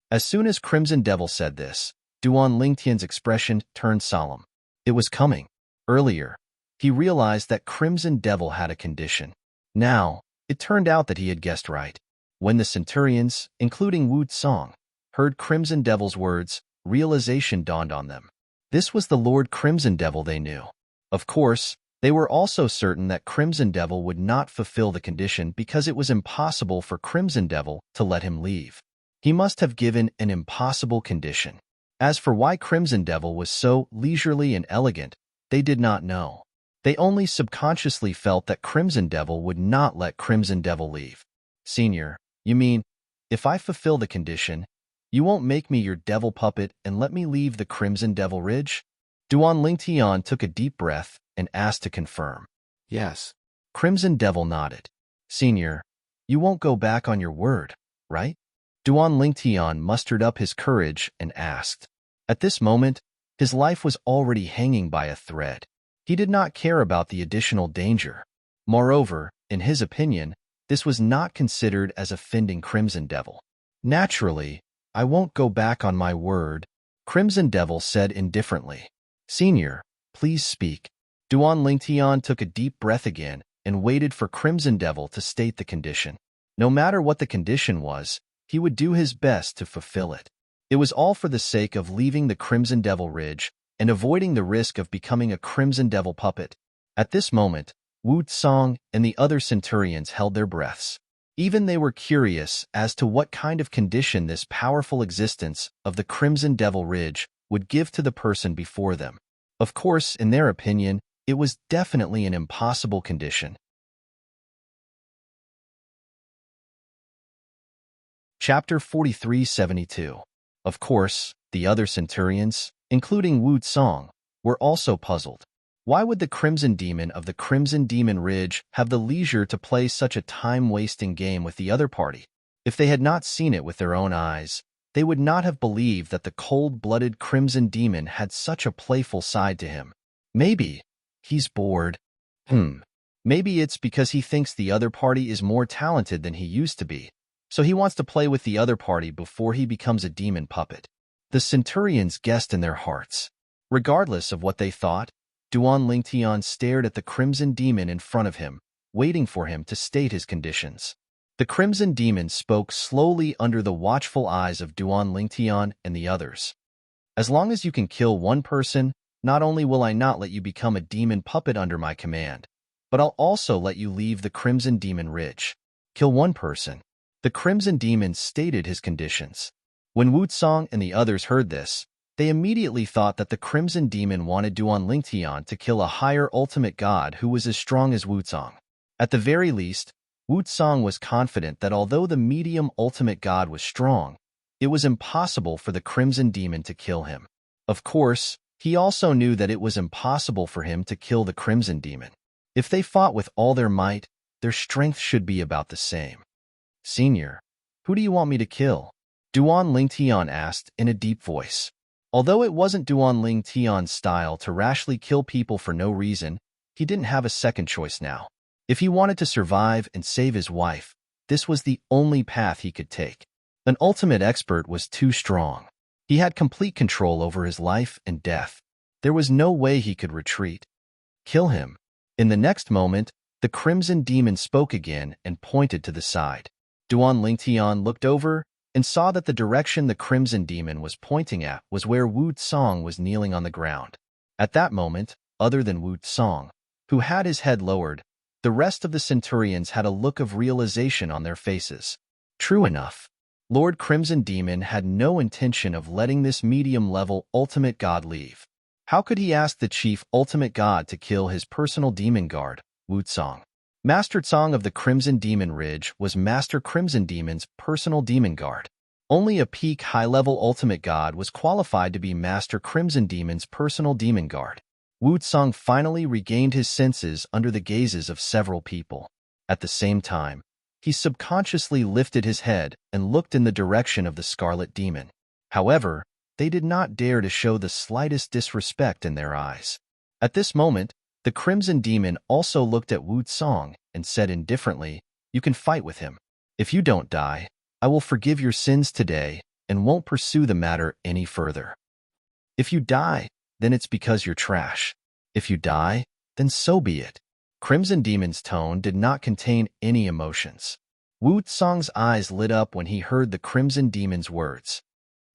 As soon as Crimson Devil said this, Duan Lingtian's expression turned solemn. It was coming. Earlier, he realized that Crimson Devil had a condition. Now, it turned out that he had guessed right. When the centurions, including Wu Tsang, heard Crimson Devil's words, realization dawned on them. This was the Lord Crimson Devil they knew. Of course, they were also certain that Crimson Devil would not fulfill the condition because it was impossible for Crimson Devil to let him leave. He must have given an impossible condition. As for why Crimson Devil was so leisurely and elegant, they did not know. They only subconsciously felt that Crimson Devil would not let Crimson Devil leave. Senior, you mean, if I fulfill the condition, you won't make me your devil puppet and let me leave the Crimson Devil Ridge? Duan Lingtian took a deep breath and asked to confirm. Yes. Crimson Devil nodded. Senior, you won't go back on your word, right? Duan Lingtian mustered up his courage and asked. At this moment, his life was already hanging by a thread. He did not care about the additional danger. Moreover, in his opinion, this was not considered as offending Crimson Devil. Naturally, I won't go back on my word, Crimson Devil said indifferently. Senior, please speak. Duan Lingtian took a deep breath again and waited for Crimson Devil to state the condition. No matter what the condition was, he would do his best to fulfill it. It was all for the sake of leaving the Crimson Devil Ridge and avoiding the risk of becoming a Crimson Devil puppet. At this moment, Wu Tsang and the other centurions held their breaths. Even they were curious as to what kind of condition this powerful existence of the Crimson Devil Ridge would give to the person before them. Of course, in their opinion, it was definitely an impossible condition. Chapter 4372. Of course, the other centurions, including Wu Tsang, were also puzzled. Why would the Crimson Demon of the Crimson Demon Ridge have the leisure to play such a time-wasting game with the other party? If they had not seen it with their own eyes, they would not have believed that the cold-blooded Crimson Demon had such a playful side to him. Maybe he's bored. Maybe it's because he thinks the other party is more talented than he used to be, so he wants to play with the other party before he becomes a demon puppet. The centurions guessed in their hearts. Regardless of what they thought, Duan Lingtian stared at the Crimson Demon in front of him, waiting for him to state his conditions. The Crimson Demon spoke slowly under the watchful eyes of Duan Lingtian and the others. As long as you can kill one person, not only will I not let you become a demon puppet under my command, but I'll also let you leave the Crimson Demon Ridge. Kill one person. The Crimson Demon stated his conditions. When Wu Tsang and the others heard this, they immediately thought that the Crimson Demon wanted Duan Lingtian to kill a higher ultimate god who was as strong as Wu Tsang. At the very least, Wu Tsang was confident that although the medium ultimate god was strong, it was impossible for the Crimson Demon to kill him. Of course, he also knew that it was impossible for him to kill the Crimson Demon. If they fought with all their might, their strength should be about the same. Senior, Who do you want me to kill? Duan Ling Tian asked in a deep voice. Although it wasn't Duan Ling Tian's style to rashly kill people for no reason, he didn't have a second choice now. If he wanted to survive and save his wife, this was the only path he could take. An ultimate expert was too strong. He had complete control over his life and death. There was no way he could retreat. Kill him. In the next moment, the Crimson Demon spoke again and pointed to the side. Duan Ling Tian looked over and saw that the direction the Crimson Demon was pointing at was where Wu Tsong was kneeling on the ground. At that moment, other than Wu Tsong, who had his head lowered, the rest of the Centurions had a look of realization on their faces. True enough, Lord Crimson Demon had no intention of letting this medium-level ultimate god leave. How could he ask the chief ultimate god to kill his personal demon guard, Wu Tsong? Master Tsong of the Crimson Demon Ridge was Master Crimson Demon's personal demon guard. Only a peak high-level ultimate god was qualified to be Master Crimson Demon's personal demon guard. Wu Tsong finally regained his senses under the gazes of several people. At the same time, he subconsciously lifted his head and looked in the direction of the Scarlet Demon. However, they did not dare to show the slightest disrespect in their eyes. At this moment, the Crimson Demon also looked at Wu Tsong and said indifferently, "You can fight with him. If you don't die, I will forgive your sins today and won't pursue the matter any further. If you die, then it's because you're trash. If you die, then so be it." Crimson Demon's tone did not contain any emotions. Wu Tsong's eyes lit up when he heard the Crimson Demon's words.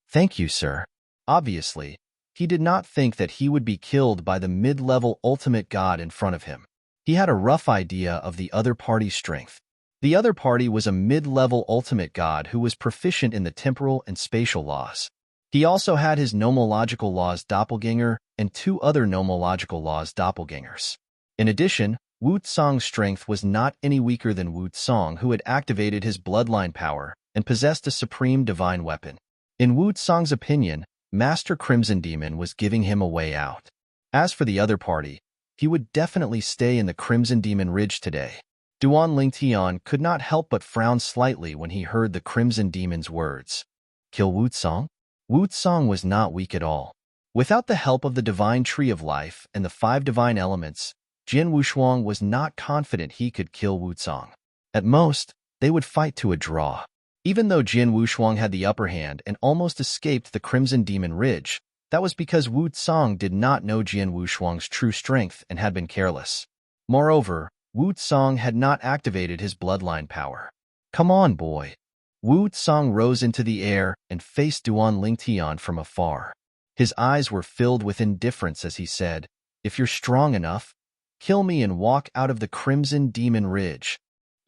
"Thank you, sir." Obviously, he did not think that he would be killed by the mid-level ultimate god in front of him. He had a rough idea of the other party's strength. The other party was a mid-level ultimate god who was proficient in the temporal and spatial laws. He also had his nomological laws doppelganger and 2 other nomological laws doppelgangers. In addition, Wu Tsong's strength was not any weaker than Wu Tsong, who had activated his bloodline power and possessed a supreme divine weapon. In Wu Tsong's opinion, Master Crimson Demon was giving him a way out. As for the other party, he would definitely stay in the Crimson Demon Ridge today. Duan Ling Tian could not help but frown slightly when he heard the Crimson Demon's words. Kill Wu Tsong? Wu Tsong was not weak at all. Without the help of the Divine Tree of Life and the 5 Divine Elements, Jin Wushuang was not confident he could kill Wu Tsong. At most, they would fight to a draw. Even though Jin Wushuang had the upper hand and almost escaped the Crimson Demon Ridge, that was because Wu Tsong did not know Jin Wushuang's true strength and had been careless. Moreover, Wu Tsong had not activated his bloodline power. "Come on, boy." Wu Tsong rose into the air and faced Duan Ling Tian from afar. His eyes were filled with indifference as he said, "If you're strong enough, kill me and walk out of the Crimson Demon Ridge."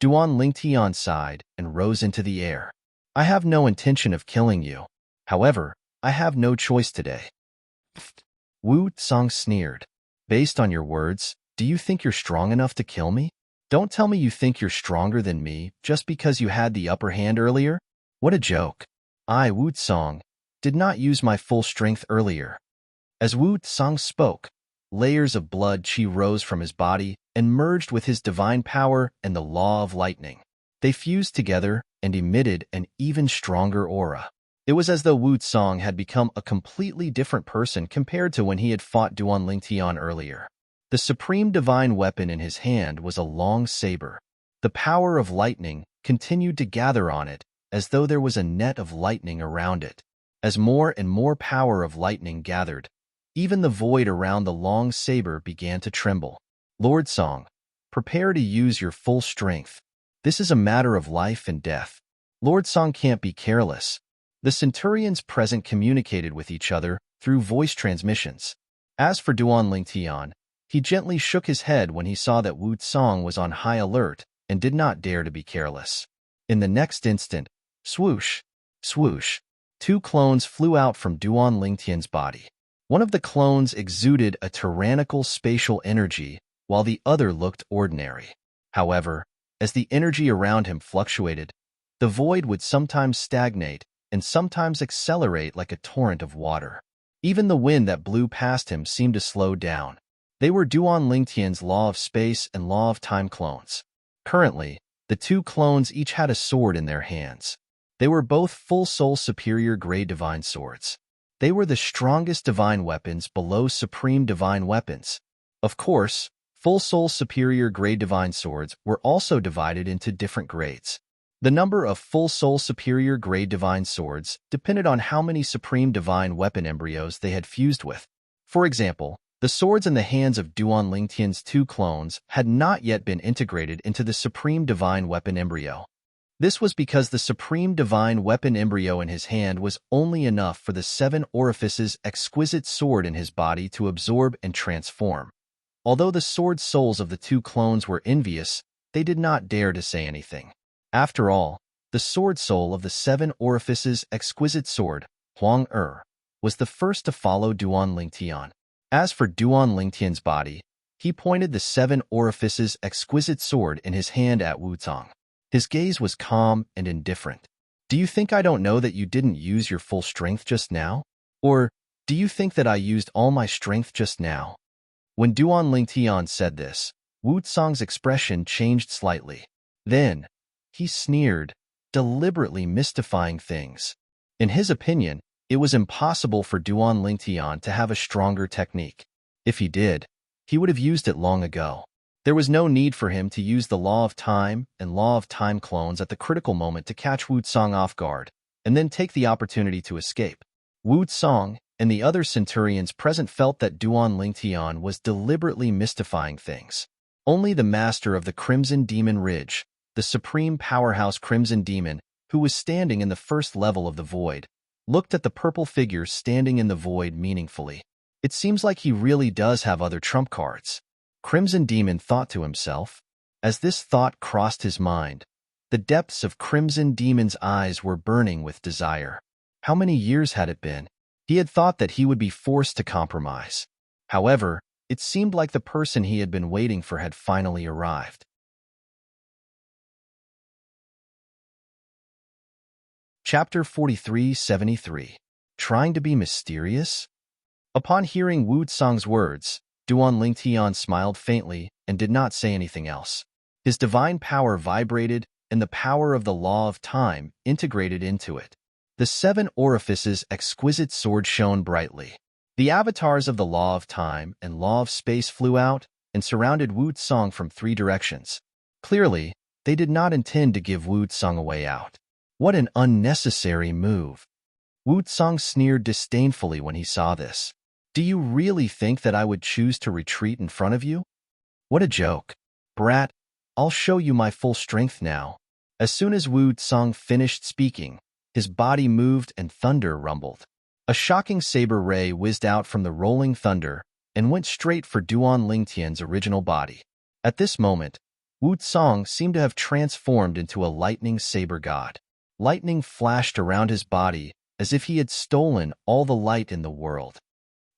Duan Ling Tian sighed and rose into the air. "I have no intention of killing you. However, I have no choice today." Wu Tsong sneered. "Based on your words, do you think you're strong enough to kill me? Don't tell me you think you're stronger than me just because you had the upper hand earlier? What a joke. I, Wu Tsong, did not use my full strength earlier." As Wu Tsong spoke, layers of blood chi rose from his body and merged with his divine power and the law of lightning. They fused together and emitted an even stronger aura. It was as though Wu Tsong had become a completely different person compared to when he had fought Duan Ling Tian earlier. The supreme divine weapon in his hand was a long saber. The power of lightning continued to gather on it as though there was a net of lightning around it. As more and more power of lightning gathered, even the void around the long saber began to tremble. "Lord Song, prepare to use your full strength. This is a matter of life and death. Lord Song can't be careless." The Centurions present communicated with each other through voice transmissions. As for Duan Ling Tian, he gently shook his head when he saw that Wu Tsong was on high alert and did not dare to be careless. In the next instant, swoosh, swoosh, 2 clones flew out from Duan Ling Tian's body. One of the clones exuded a tyrannical spatial energy, while the other looked ordinary. However, as the energy around him fluctuated, the void would sometimes stagnate and sometimes accelerate like a torrent of water. Even the wind that blew past him seemed to slow down. They were Duan Ling Tian's Law of Space and Law of Time clones. Currently, the 2 clones each had a sword in their hands. They were both full-soul superior grade divine swords. They were the strongest divine weapons below supreme divine weapons. Of course, full-soul superior grade divine swords were also divided into different grades. The number of full-soul superior grade divine swords depended on how many supreme divine weapon embryos they had fused with. For example, the swords in the hands of Duan Lingtian's two clones had not yet been integrated into the supreme divine weapon embryo. This was because the supreme divine weapon embryo in his hand was only enough for the 7 orifices exquisite sword in his body to absorb and transform. Although the sword souls of the two clones were envious, they did not dare to say anything. After all, the sword soul of the 7 orifices exquisite sword, Huang was the first to follow Duan Lingtian. As for Duan Lingtian's body, he pointed the 7 orifices exquisite sword in his hand at Wuzong. His gaze was calm and indifferent. Do you think I don't know that you didn't use your full strength just now? Or, do you think that I used all my strength just now? When Duan Lingtian said this, Wuzong's expression changed slightly. Then, he sneered, deliberately mystifying things. In his opinion, it was impossible for Duan Lingtian to have a stronger technique. If he did, he would have used it long ago. There was no need for him to use the Law of Time and Law of Time clones at the critical moment to catch Wuzong off guard, and then take the opportunity to escape. Wuzong and the other centurions present felt that Duan Lingtian was deliberately mystifying things. Only the master of the Crimson Demon Ridge, the supreme powerhouse Crimson Demon, who was standing in the first level of the void, looked at the purple figure standing in the void meaningfully. It seems like he really does have other trump cards. Crimson Demon thought to himself. As this thought crossed his mind, the depths of Crimson Demon's eyes were burning with desire. How many years had it been? He had thought that he would be forced to compromise. However, it seemed like the person he had been waiting for had finally arrived. Chapter 43-73. Trying to be mysterious? Upon hearing Wuzong's words, Duan Lingtian smiled faintly and did not say anything else. His divine power vibrated, and the power of the Law of Time integrated into it. The 7 orifices exquisite sword shone brightly. The avatars of the Law of Time and Law of Space flew out and surrounded Wuzong from 3 directions. Clearly, they did not intend to give Wuzong a way out. What an unnecessary move. Wuzong sneered disdainfully when he saw this. Do you really think that I would choose to retreat in front of you? What a joke. Brat, I'll show you my full strength now. As soon as Wuzong finished speaking, his body moved and thunder rumbled. A shocking saber ray whizzed out from the rolling thunder and went straight for Duan Lingtian's original body. At this moment, Wuzong seemed to have transformed into a lightning saber god. Lightning flashed around his body as if he had stolen all the light in the world.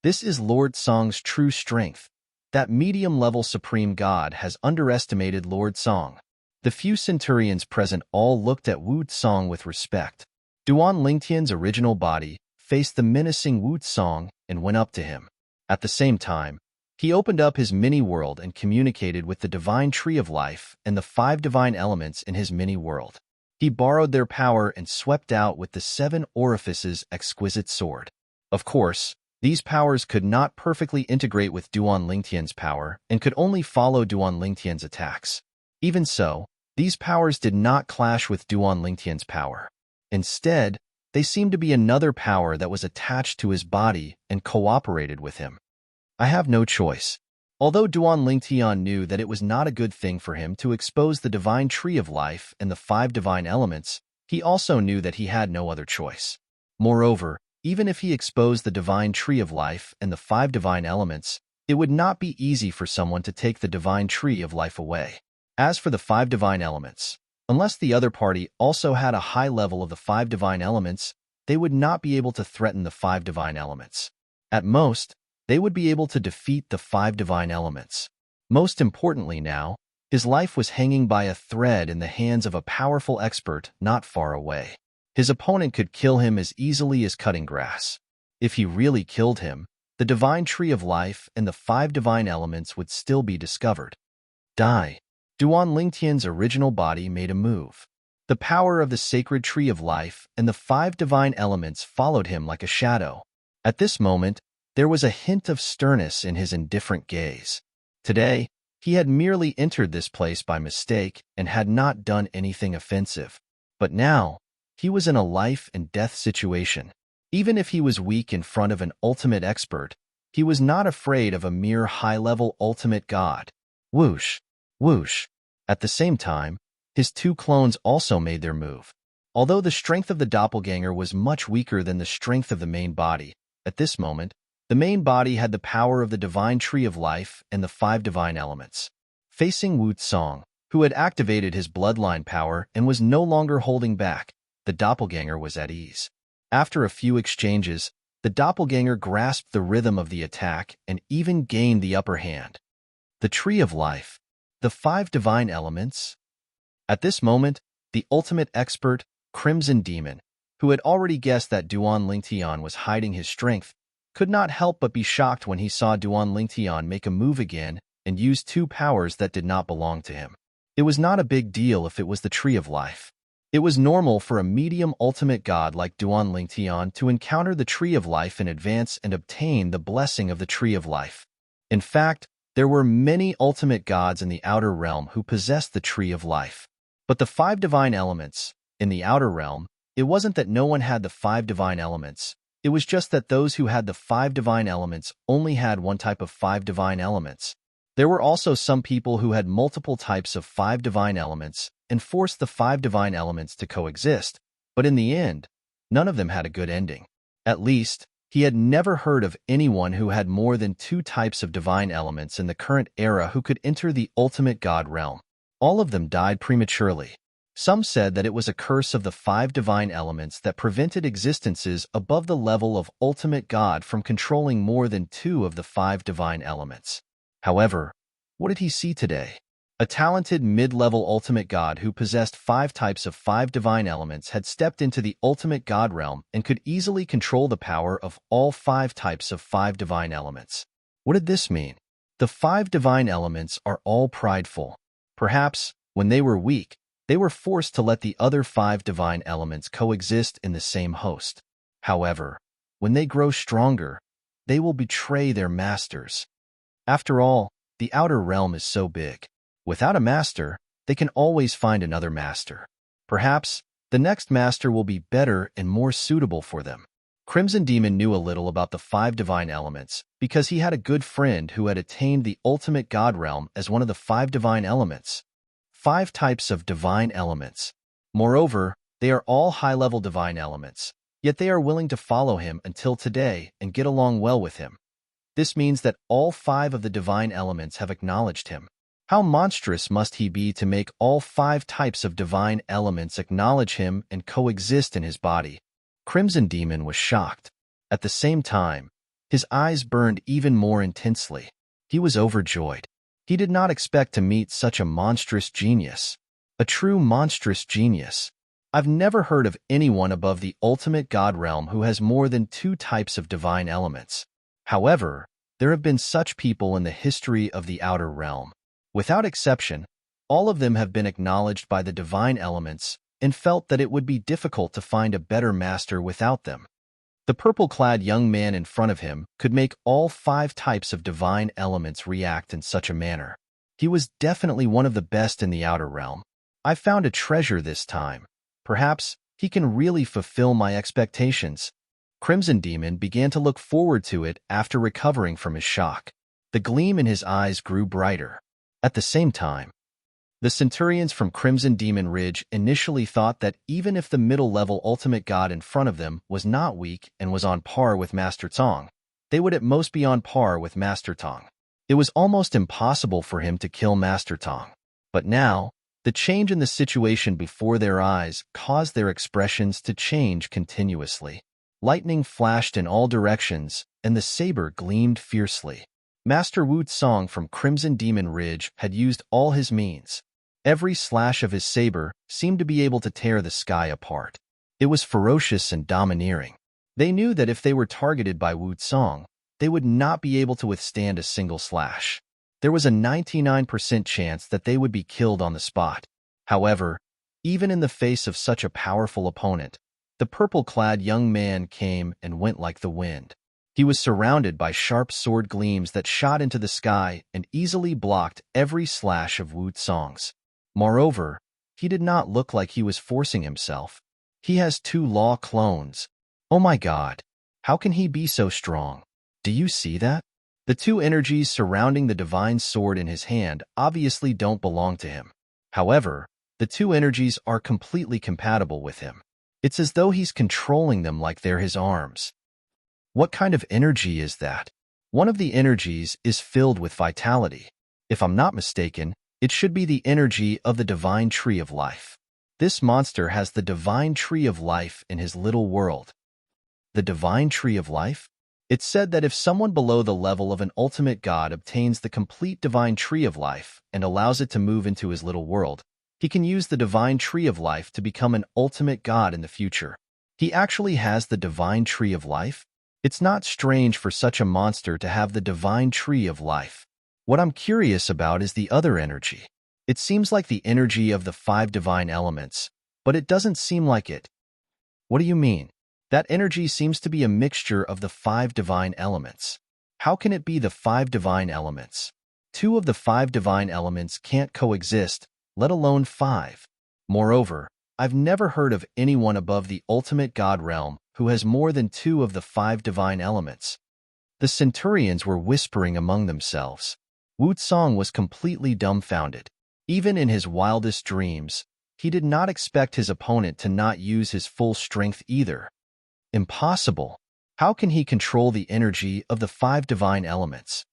This is Lord Song's true strength. That medium-level supreme god has underestimated Lord Song. The few centurions present all looked at Wuzong with respect. Duan Lingtian's original body faced the menacing Wuzong and went up to him. At the same time, he opened up his mini-world and communicated with the divine tree of life and the 5 divine elements in his mini-world. He borrowed their power and swept out with the 7 orifices exquisite sword. Of course, these powers could not perfectly integrate with Duan Lingtian's power and could only follow Duan Lingtian's attacks. Even so, these powers did not clash with Duan Lingtian's power. Instead, they seemed to be another power that was attached to his body and cooperated with him. I have no choice. Although Duan Lingtian knew that it was not a good thing for him to expose the divine tree of life and the 5 divine elements, he also knew that he had no other choice. Moreover, even if he exposed the divine tree of life and the 5 divine elements, it would not be easy for someone to take the divine tree of life away. As for the 5 divine elements, unless the other party also had a high level of the 5 divine elements, they would not be able to threaten the 5 divine elements. At most, they would be able to defeat the 5 divine elements. Most importantly now, his life was hanging by a thread in the hands of a powerful expert not far away. His opponent could kill him as easily as cutting grass. If he really killed him, the divine tree of life and the 5 divine elements would still be discovered. Die. Duan Lingtian's original body made a move. The power of the sacred tree of life and the 5 divine elements followed him like a shadow. At this moment, there was a hint of sternness in his indifferent gaze. Today, he had merely entered this place by mistake and had not done anything offensive. But now, he was in a life-and-death situation. Even if he was weak in front of an ultimate expert, he was not afraid of a mere high-level ultimate god. Whoosh, whoosh. At the same time, his 2 clones also made their move. Although the strength of the doppelganger was much weaker than the strength of the main body, at this moment, the main body had the power of the divine tree of life and the 5 divine elements. Facing Wu Tsong, who had activated his bloodline power and was no longer holding back, the doppelganger was at ease. After a few exchanges, the doppelganger grasped the rhythm of the attack and even gained the upper hand. The tree of life, the 5 divine elements. At this moment, the ultimate expert, Crimson Demon, who had already guessed that Duan Lingtian was hiding his strength, could not help but be shocked when he saw Duan Lingtian make a move again and use 2 powers that did not belong to him. It was not a big deal if it was the tree of life. It was normal for a medium ultimate god like Duan Lingtian to encounter the tree of life in advance and obtain the blessing of the tree of life. In fact, there were many ultimate gods in the outer realm who possessed the tree of life. But the 5 divine elements, in the outer realm, it wasn't that no one had the 5 divine elements. It was just that those who had the 5 divine elements only had one type of 5 divine elements. There were also some people who had multiple types of 5 divine elements and forced the 5 divine elements to coexist, but in the end, none of them had a good ending. At least, he had never heard of anyone who had more than 2 types of divine elements in the current era who could enter the ultimate god realm. All of them died prematurely. Some said that it was a curse of the 5 divine elements that prevented existences above the level of ultimate god from controlling more than 2 of the 5 divine elements. However, what did he see today? A talented mid-level ultimate god who possessed 5 types of 5 divine elements had stepped into the ultimate god realm and could easily control the power of all 5 types of 5 divine elements. What did this mean? The 5 divine elements are all prideful. Perhaps, when they were weak, they were forced to let the other 5 divine elements coexist in the same host. However, when they grow stronger, they will betray their masters. After all, the outer realm is so big. Without a master, they can always find another master. Perhaps, the next master will be better and more suitable for them. Crimson Demon knew a little about the 5 divine elements because he had a good friend who had attained the ultimate god realm as one of the 5 divine elements. 5 types of divine elements. Moreover, they are all high-level divine elements, yet they are willing to follow him until today and get along well with him. This means that all 5 of the divine elements have acknowledged him. How monstrous must he be to make all 5 types of divine elements acknowledge him and coexist in his body? Crimson Demon was shocked. At the same time, his eyes burned even more intensely. He was overjoyed. He did not expect to meet such a monstrous genius. A true monstrous genius. I've never heard of anyone above the ultimate god realm who has more than 2 types of divine elements. However, there have been such people in the history of the outer realm. Without exception, all of them have been acknowledged by the divine elements and felt that it would be difficult to find a better master without them. The purple-clad young man in front of him could make all 5 types of divine elements react in such a manner. He was definitely one of the best in the outer realm. I found a treasure this time. Perhaps he can really fulfill my expectations. Crimson Demon began to look forward to it after recovering from his shock. The gleam in his eyes grew brighter. At the same time, the Centurions from Crimson Demon Ridge initially thought that even if the middle-level ultimate god in front of them was not weak and was on par with Master Tong, they would at most be on par with Master Tong. It was almost impossible for him to kill Master Tong. But now, the change in the situation before their eyes caused their expressions to change continuously. Lightning flashed in all directions, and the saber gleamed fiercely. Master Wu Tsong from Crimson Demon Ridge had used all his means. Every slash of his saber seemed to be able to tear the sky apart. It was ferocious and domineering. They knew that if they were targeted by Wu Tsong, they would not be able to withstand a single slash. There was a 99% chance that they would be killed on the spot. However, Even in the face of such a powerful opponent, the purple-clad young man came and went like the wind. He was surrounded by sharp sword gleams that shot into the sky and easily blocked every slash of Wu Tsong's. Moreover, he did not look like he was forcing himself. He has 2 law clones. Oh my God! How can he be so strong? Do you see that? The 2 energies surrounding the divine sword in his hand obviously don't belong to him. However, the 2 energies are completely compatible with him. It's as though he's controlling them like they're his arms. What kind of energy is that? One of the energies is filled with vitality. If I'm not mistaken, it should be the energy of the divine tree of life. This monster has the divine tree of life in his little world. The divine tree of life? It's said that if someone below the level of an ultimate god obtains the complete divine tree of life and allows it to move into his little world, he can use the divine tree of life to become an ultimate god in the future. He actually has the divine tree of life? It's not strange for such a monster to have the divine tree of life. What I'm curious about is the other energy. It seems like the energy of the 5 divine elements, but it doesn't seem like it. What do you mean? That energy seems to be a mixture of the 5 divine elements. How can it be the 5 divine elements? 2 of the 5 divine elements can't coexist, let alone 5. Moreover, I've never heard of anyone above the ultimate god realm who has more than 2 of the 5 divine elements. The centurions were whispering among themselves. Wu Tsong was completely dumbfounded. Even in his wildest dreams, he did not expect his opponent to not use his full strength either. Impossible. How can he control the energy of the 5 divine elements?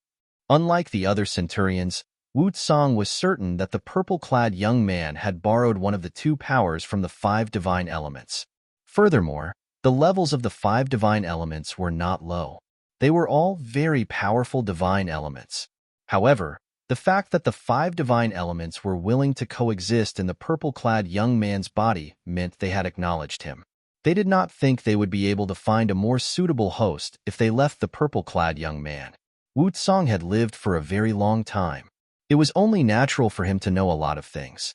Unlike the other centurions, Wu Tsong was certain that the purple-clad young man had borrowed one of the 2 powers from the 5 divine elements. Furthermore, the levels of the 5 divine elements were not low. They were all very powerful divine elements. However, the fact that the 5 divine elements were willing to coexist in the purple-clad young man's body meant they had acknowledged him. They did not think they would be able to find a more suitable host if they left the purple-clad young man. Wu Tsong had lived for a very long time. It was only natural for him to know a lot of things.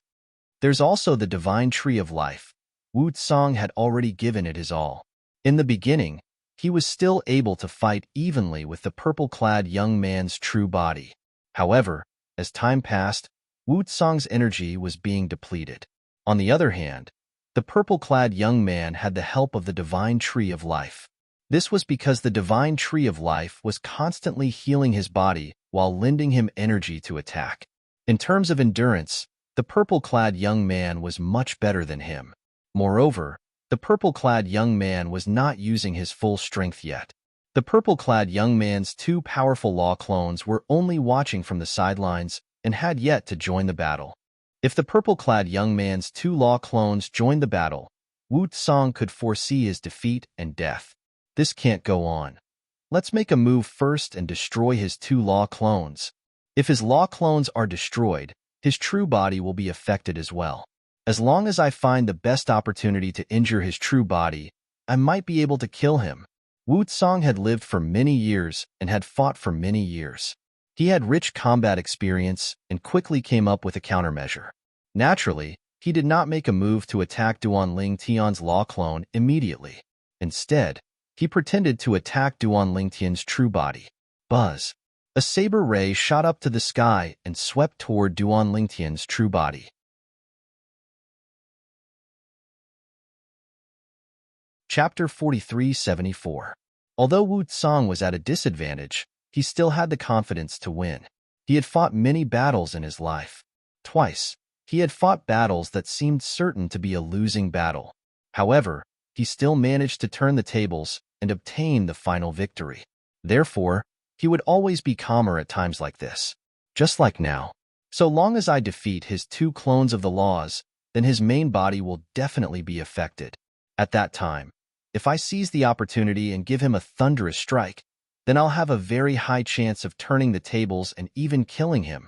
There's also the divine tree of life. Wu Tsong had already given it his all. In the beginning, he was still able to fight evenly with the purple-clad young man's true body. However, as time passed, Wu Tsong's energy was being depleted. On the other hand, the purple-clad young man had the help of the divine tree of life. This was because the divine tree of life was constantly healing his body while lending him energy to attack. In terms of endurance, the purple-clad young man was much better than him. Moreover, the purple-clad young man was not using his full strength yet. The purple-clad young man's 2 powerful law clones were only watching from the sidelines and had yet to join the battle. If the purple-clad young man's 2 law clones joined the battle, Wu Tsong could foresee his defeat and death. This can't go on. Let's make a move first and destroy his 2 law clones. If his law clones are destroyed, his true body will be affected as well. As long as I find the best opportunity to injure his true body, I might be able to kill him. Wu Tsong had lived for many years and had fought for many years. He had rich combat experience and quickly came up with a countermeasure. Naturally, he did not make a move to attack Duan Tian's law clone immediately. Instead, he pretended to attack Duan Tian's true body. Buzz! A saber ray shot up to the sky and swept toward Duan Tian's true body. Chapter 4374. Although Wu Tsong was at a disadvantage, he still had the confidence to win. He had fought many battles in his life. Twice, he had fought battles that seemed certain to be a losing battle. However, he still managed to turn the tables and obtain the final victory. Therefore, he would always be calmer at times like this. Just like now. So long as I defeat his 2 clones of the laws, then his main body will definitely be affected. At that time, if I seize the opportunity and give him a thunderous strike, then I'll have a very high chance of turning the tables and even killing him.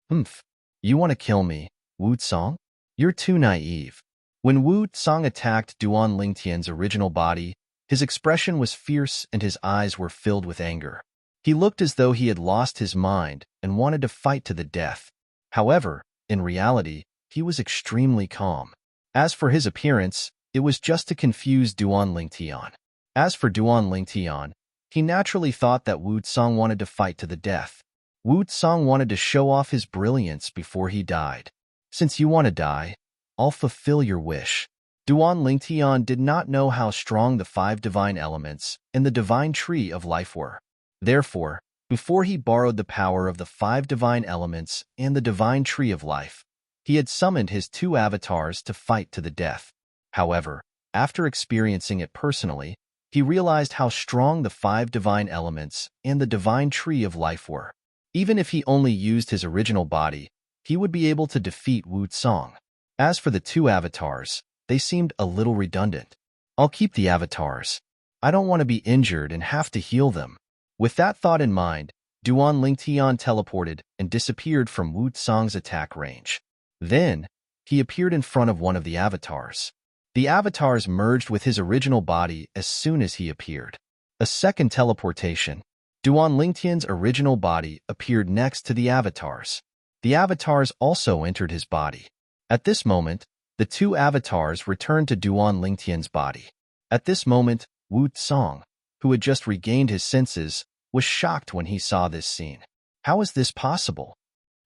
Humph. You want to kill me, Wu Tsong? You're too naive. When Wu Tsong attacked Duan Lingtian's original body, his expression was fierce and his eyes were filled with anger. He looked as though he had lost his mind and wanted to fight to the death. However, in reality, he was extremely calm. As for his appearance, it was just to confuse Duan Lingtian. As for Duan Lingtian, he naturally thought that Wu Tsang wanted to fight to the death. Wu Tsang wanted to show off his brilliance before he died. Since you want to die, I'll fulfill your wish. Duan Lingtian did not know how strong the 5 divine elements and the divine tree of life were. Therefore, before he borrowed the power of the 5 divine elements and the divine tree of life, he had summoned his 2 avatars to fight to the death. However, after experiencing it personally, he realized how strong the 5 divine elements and the divine tree of life were. Even if he only used his original body, he would be able to defeat Wu Tsang. As for the 2 avatars, they seemed a little redundant. I'll keep the avatars. I don't want to be injured and have to heal them. With that thought in mind, Duan Lingtian teleported and disappeared from Wu Tsang's attack range. Then, he appeared in front of one of the avatars. The avatars merged with his original body as soon as he appeared. A second teleportation. Duan Lingtian's original body appeared next to the avatars. The avatars also entered his body. At this moment, the 2 avatars returned to Duan Lingtian's body. At this moment, Wu Tsang, who had just regained his senses, was shocked when he saw this scene. How is this possible?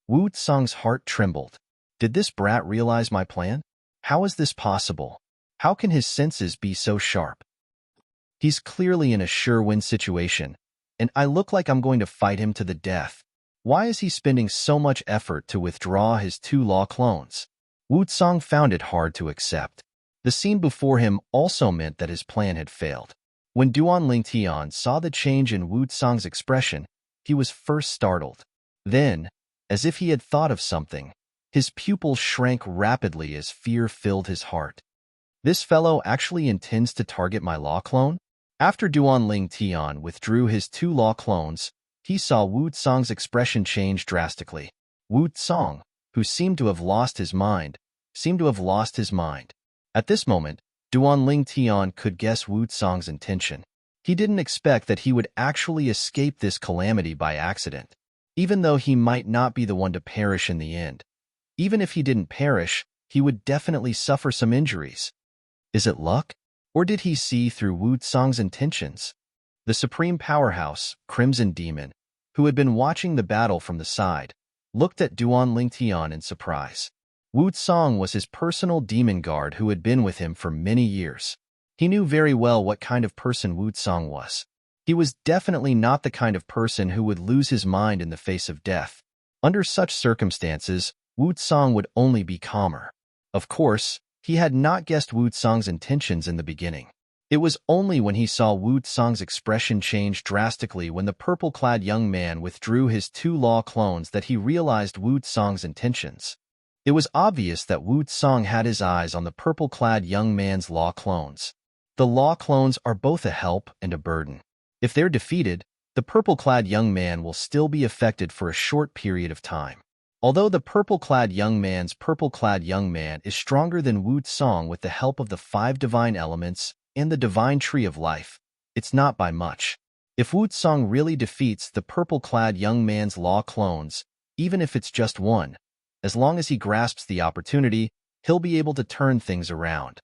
Wu Tsang's heart trembled. Did this brat realize my plan? How is this possible? How can his senses be so sharp? He's clearly in a sure-win situation, and I look like I'm going to fight him to the death. Why is he spending so much effort to withdraw his 2 law clones? Wu Tsang found it hard to accept. The scene before him also meant that his plan had failed. When Duan Lingtian saw the change in Wu Tsang's expression, he was first startled. Then, as if he had thought of something, his pupils shrank rapidly as fear filled his heart. This fellow actually intends to target my law clone? After Duan Lingtian withdrew his 2 law clones, he saw Wu Tsang's expression change drastically. Wu Tsang, who seemed to have lost his mind. At this moment, Duan Lingtian could guess Wu Tsang's intention. He didn't expect that he would actually escape this calamity by accident, even though he might not be the one to perish in the end. Even if he didn't perish, he would definitely suffer some injuries. Is it luck? Or did he see through Wu Tsang's intentions? The supreme powerhouse, Crimson Demon, who had been watching the battle from the side, looked at Duan Lingtian in surprise. Wu Tsang was his personal demon guard who had been with him for many years. He knew very well what kind of person Wu Tsang was. He was definitely not the kind of person who would lose his mind in the face of death. Under such circumstances, Wu Tsang would only be calmer. Of course, he had not guessed Wu Tsang's intentions in the beginning. It was only when he saw Wu Tsang's expression change drastically when the purple-clad young man withdrew his 2 law clones that he realized Wu Tsang's intentions. It was obvious that Wu Tsang had his eyes on the purple-clad young man's law clones. The law clones are both a help and a burden. If they're defeated, the purple-clad young man will still be affected for a short period of time. Although the purple-clad young man is stronger than Wu Tsang with the help of the 5 divine elements and the divine tree of life, it's not by much. If Wu Tsang really defeats the purple-clad young man's law clones, even if it's just one, as long as he grasps the opportunity, he'll be able to turn things around.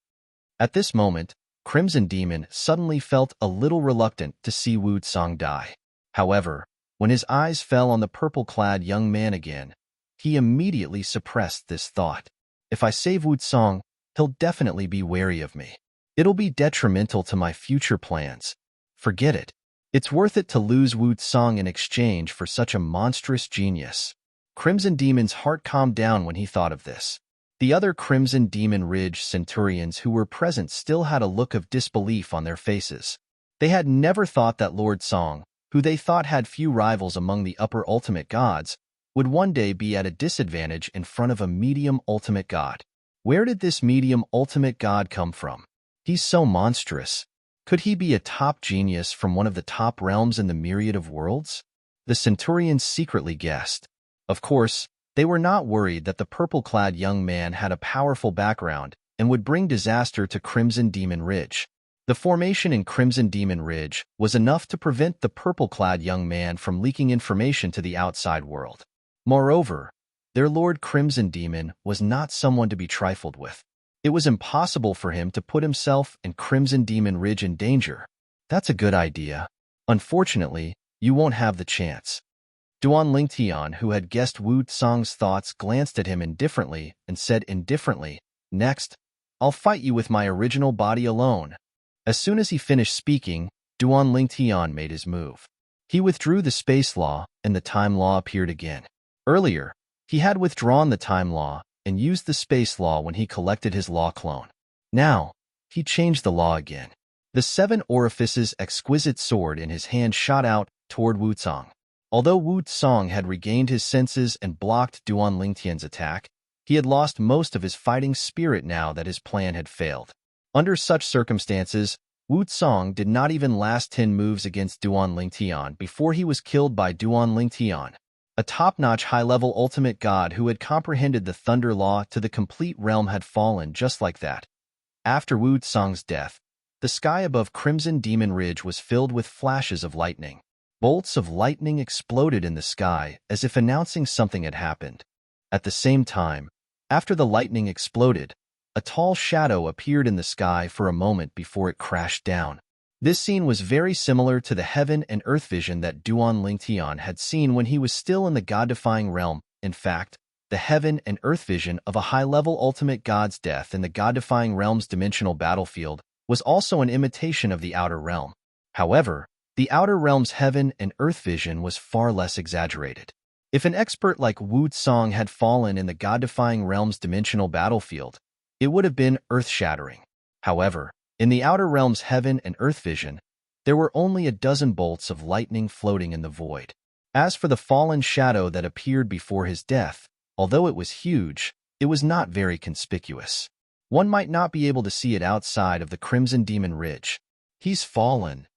At this moment, Crimson Demon suddenly felt a little reluctant to see Wu Tsang die. However, when his eyes fell on the purple-clad young man again, he immediately suppressed this thought. If I save Wu Tsang, he'll definitely be wary of me. It'll be detrimental to my future plans. Forget it. It's worth it to lose Wu Tsang in exchange for such a monstrous genius. Crimson Demon's heart calmed down when he thought of this. The other Crimson Demon Ridge Centurions who were present still had a look of disbelief on their faces. They had never thought that Lord Song, who they thought had few rivals among the upper ultimate gods, would one day be at a disadvantage in front of a medium ultimate god. Where did this medium ultimate god come from? He's so monstrous. Could he be a top genius from one of the top realms in the myriad of worlds? The Centurions secretly guessed. Of course, they were not worried that the purple-clad young man had a powerful background and would bring disaster to Crimson Demon Ridge. The formation in Crimson Demon Ridge was enough to prevent the purple-clad young man from leaking information to the outside world. Moreover, their Lord Crimson Demon was not someone to be trifled with. It was impossible for him to put himself and Crimson Demon Ridge in danger. That's a good idea. Unfortunately, you won't have the chance. Duan Lingtian, who had guessed Wu Tsang's thoughts, glanced at him indifferently and said indifferently, "Next, I'll fight you with my original body alone." As soon as he finished speaking, Duan Lingtian made his move. He withdrew the space law, and the time law appeared again. Earlier, he had withdrawn the time law and used the space law when he collected his law clone. Now, he changed the law again. The seven orifices exquisite sword in his hand shot out toward Wu Tsang. Although Wu Tsang had regained his senses and blocked Duan Lingtian's attack, he had lost most of his fighting spirit now that his plan had failed. Under such circumstances, Wu Tsang did not even last 10 moves against Duan Lingtian before he was killed by Duan Lingtian, a top-notch high-level ultimate god who had comprehended the thunder law to the complete realm had fallen just like that. After Wu Tsang's death, the sky above Crimson Demon Ridge was filled with flashes of lightning. Bolts of lightning exploded in the sky as if announcing something had happened. At the same time, after the lightning exploded, a tall shadow appeared in the sky for a moment before it crashed down. This scene was very similar to the heaven and earth vision that Duan Lingtian had seen when he was still in the god-defying realm. In fact, the heaven and earth vision of a high-level ultimate god's death in the god-defying realm's dimensional battlefield was also an imitation of the outer realm. However, the outer realm's heaven and earth vision was far less exaggerated. If an expert like Wu Tsang had fallen in the god-defying realm's dimensional battlefield, it would have been earth-shattering. However, in the outer realm's heaven and earth vision, there were only a dozen bolts of lightning floating in the void. As for the fallen shadow that appeared before his death, although it was huge, it was not very conspicuous. One might not be able to see it outside of the Crimson Demon Ridge. He's fallen.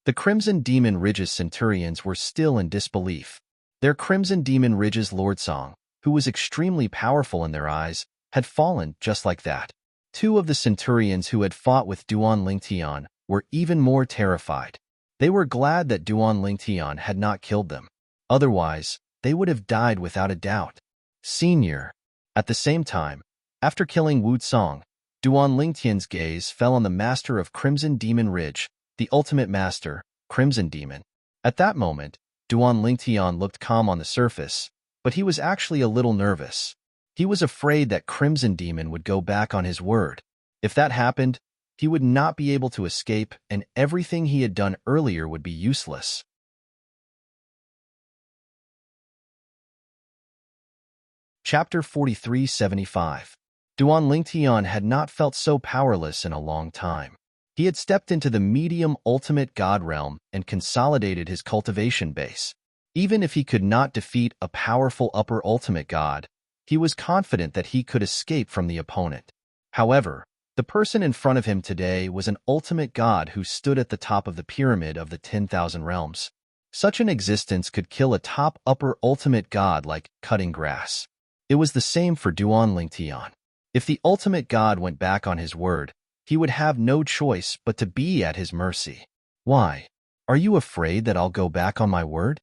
The Crimson Demon Ridge's centurions were still in disbelief. Their Crimson Demon Ridge's Lord Song, who was extremely powerful in their eyes, had fallen just like that. Two of the centurions who had fought with Duan Lingtian were even more terrified. They were glad that Duan Lingtian had not killed them. Otherwise, they would have died without a doubt. Senior. At the same time, after killing Wu Tsang, Duan Lingtian's gaze fell on the master of Crimson Demon Ridge, the ultimate master, Crimson Demon. At that moment, Duan Lingtian looked calm on the surface, but he was actually a little nervous. He was afraid that Crimson Demon would go back on his word. If that happened, he would not be able to escape and everything he had done earlier would be useless. Chapter 4375. Duan Lingtian had not felt so powerless in a long time. He had stepped into the medium ultimate god realm and consolidated his cultivation base. Even if he could not defeat a powerful upper ultimate god, he was confident that he could escape from the opponent. However, the person in front of him today was an ultimate god who stood at the top of the pyramid of the 10,000 realms. Such an existence could kill a top upper ultimate god like cutting grass. It was the same for Duan Lingtian. If the ultimate god went back on his word, he would have no choice but to be at his mercy. Why? Are you afraid that I'll go back on my word?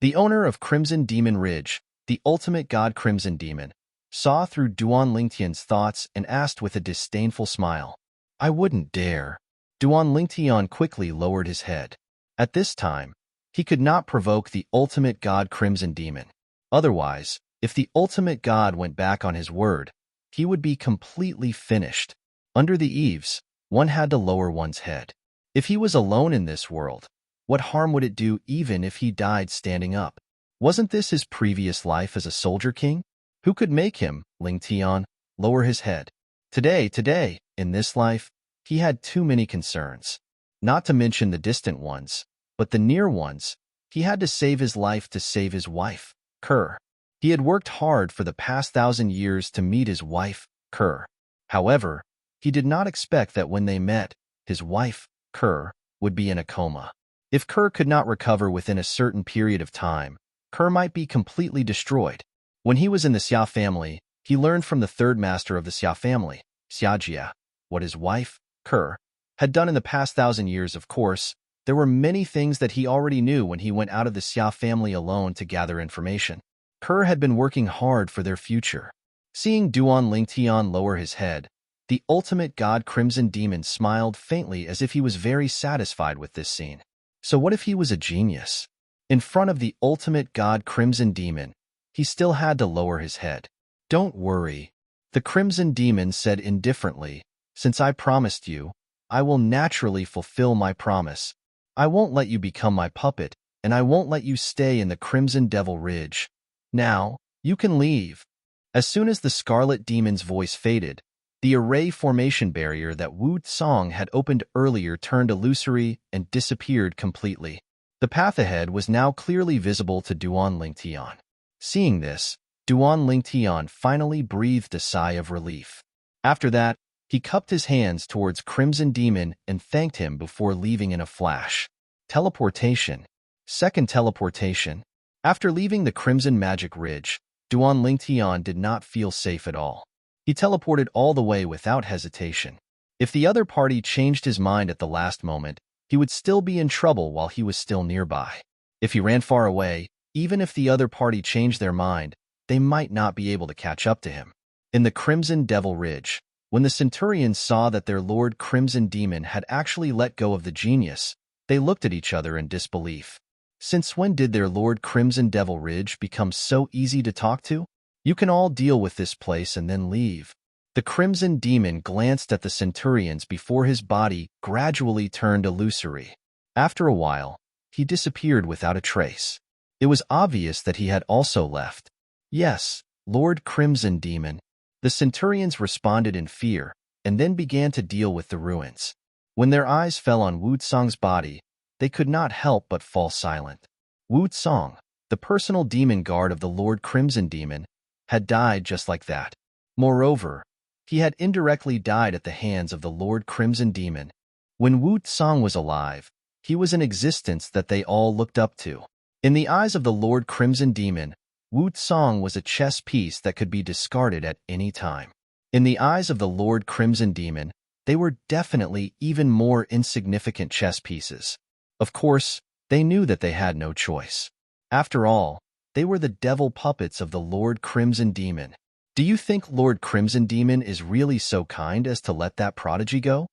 The owner of Crimson Demon Ridge, the ultimate god Crimson Demon, saw through Duan Lingtian's thoughts and asked with a disdainful smile. I wouldn't dare. Duan Lingtian quickly lowered his head. At this time, he could not provoke the ultimate god Crimson Demon. Otherwise, if the ultimate god went back on his word, he would be completely finished. Under the eaves, one had to lower one's head. If he was alone in this world, what harm would it do even if he died standing up? Wasn't this his previous life as a soldier king? Who could make him, Lingtian, lower his head? Today, in this life, he had too many concerns. Not to mention the distant ones, but the near ones. He had to save his life to save his wife, Kerr. He had worked hard for the past 1,000 years to meet his wife, Kerr. However, he did not expect that when they met, his wife, Kerr, would be in a coma. If Kerr could not recover within a certain period of time, Kerr might be completely destroyed. When he was in the Xia family, he learned from the third master of the Xia family, Xiajia, what his wife, Kerr, had done in the past 1,000 years. Of course, there were many things that he already knew when he went out of the Xia family alone to gather information. Kerr had been working hard for their future. Seeing Duan Lingtian lower his head, The ultimate god Crimson Demon smiled faintly as if he was very satisfied with this scene. So what if he was a genius? In front of the ultimate god Crimson Demon, he still had to lower his head. Don't worry, the Crimson Demon said indifferently. Since I promised you, I will naturally fulfill my promise. I won't let you become my puppet, and I won't let you stay in the Crimson Devil Ridge. Now, you can leave. As soon as the Scarlet Demon's voice faded, the array formation barrier that Wu Tsong had opened earlier turned illusory and disappeared completely. The path ahead was now clearly visible to Duan Lingtian. Seeing this, Duan Lingtian finally breathed a sigh of relief. After that, he cupped his hands towards Crimson Demon and thanked him before leaving in a flash. Teleportation. Second teleportation. After leaving the Crimson Magic Ridge, Duan Lingtian did not feel safe at all. He teleported all the way without hesitation. If the other party changed his mind at the last moment, he would still be in trouble while he was still nearby. If he ran far away, even if the other party changed their mind, they might not be able to catch up to him. In the Crimson Devil Ridge, when the Centurions saw that their Lord Crimson Demon had actually let go of the genius, they looked at each other in disbelief. Since when did their Lord Crimson Devil Ridge become so easy to talk to? You can all deal with this place and then leave. The Crimson Demon glanced at the Centurions before his body gradually turned illusory. After a while, he disappeared without a trace. It was obvious that he had also left. Yes, Lord Crimson Demon. The Centurions responded in fear, and then began to deal with the ruins. When their eyes fell on Wu Tsong's body, they could not help but fall silent. Wu Tsong, the personal demon guard of the Lord Crimson Demon, had died just like that. Moreover, he had indirectly died at the hands of the Lord Crimson Demon. When Wu Tsong was alive, he was an existence that they all looked up to. In the eyes of the Lord Crimson Demon, Wu Tsong was a chess piece that could be discarded at any time. In the eyes of the Lord Crimson Demon, they were definitely even more insignificant chess pieces. Of course, they knew that they had no choice. After all, they were the devil puppets of the Lord Crimson Demon. Do you think Lord Crimson Demon is really so kind as to let that prodigy go?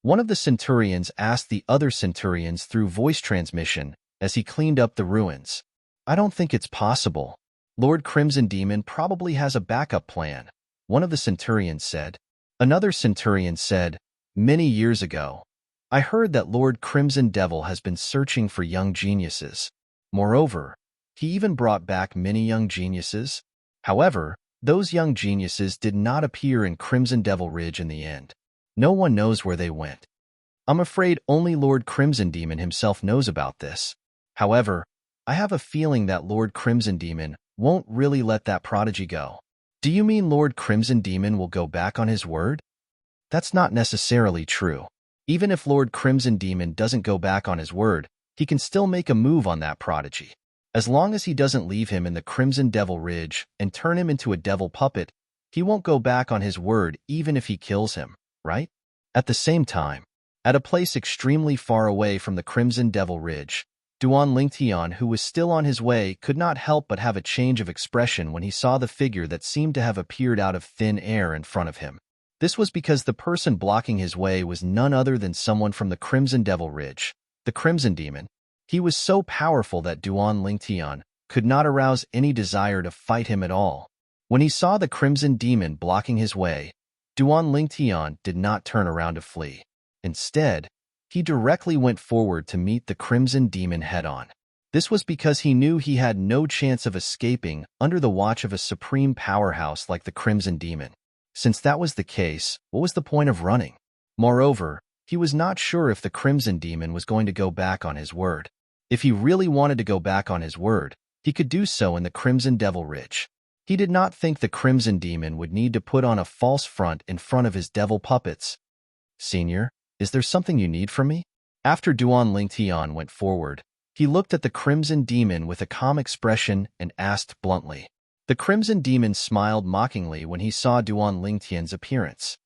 One of the Centurions asked the other Centurions through voice transmission as he cleaned up the ruins. I don't think it's possible. Lord Crimson Demon probably has a backup plan, one of the Centurions said. Another Centurion said, many years ago, I heard that Lord Crimson Devil has been searching for young geniuses. Moreover, he even brought back many young geniuses. However, those young geniuses did not appear in Crimson Devil Ridge in the end. No one knows where they went. I'm afraid only Lord Crimson Demon himself knows about this. However, I have a feeling that Lord Crimson Demon won't really let that prodigy go. Do you mean Lord Crimson Demon will go back on his word? That's not necessarily true. Even if Lord Crimson Demon doesn't go back on his word, he can still make a move on that prodigy. As long as he doesn't leave him in the Crimson Devil Ridge and turn him into a devil puppet, he won't go back on his word even if he kills him, right? At the same time, at a place extremely far away from the Crimson Devil Ridge, Duan Lingtian, who was still on his way, could not help but have a change of expression when he saw the figure that seemed to have appeared out of thin air in front of him. This was because the person blocking his way was none other than someone from the Crimson Devil Ridge, the Crimson Demon. He was so powerful that Duan Lingtian could not arouse any desire to fight him at all. When he saw the Crimson Demon blocking his way, Duan Lingtian did not turn around to flee. Instead, he directly went forward to meet the Crimson Demon head-on. This was because he knew he had no chance of escaping under the watch of a supreme powerhouse like the Crimson Demon. Since that was the case, what was the point of running? Moreover, he was not sure if the Crimson Demon was going to go back on his word. If he really wanted to go back on his word, he could do so in the Crimson Devil Ridge. He did not think the Crimson Demon would need to put on a false front in front of his devil puppets. Senior, is there something you need from me? After Duan Lingtian went forward, he looked at the Crimson Demon with a calm expression and asked bluntly. The Crimson Demon smiled mockingly when he saw Duan Lingtian's appearance.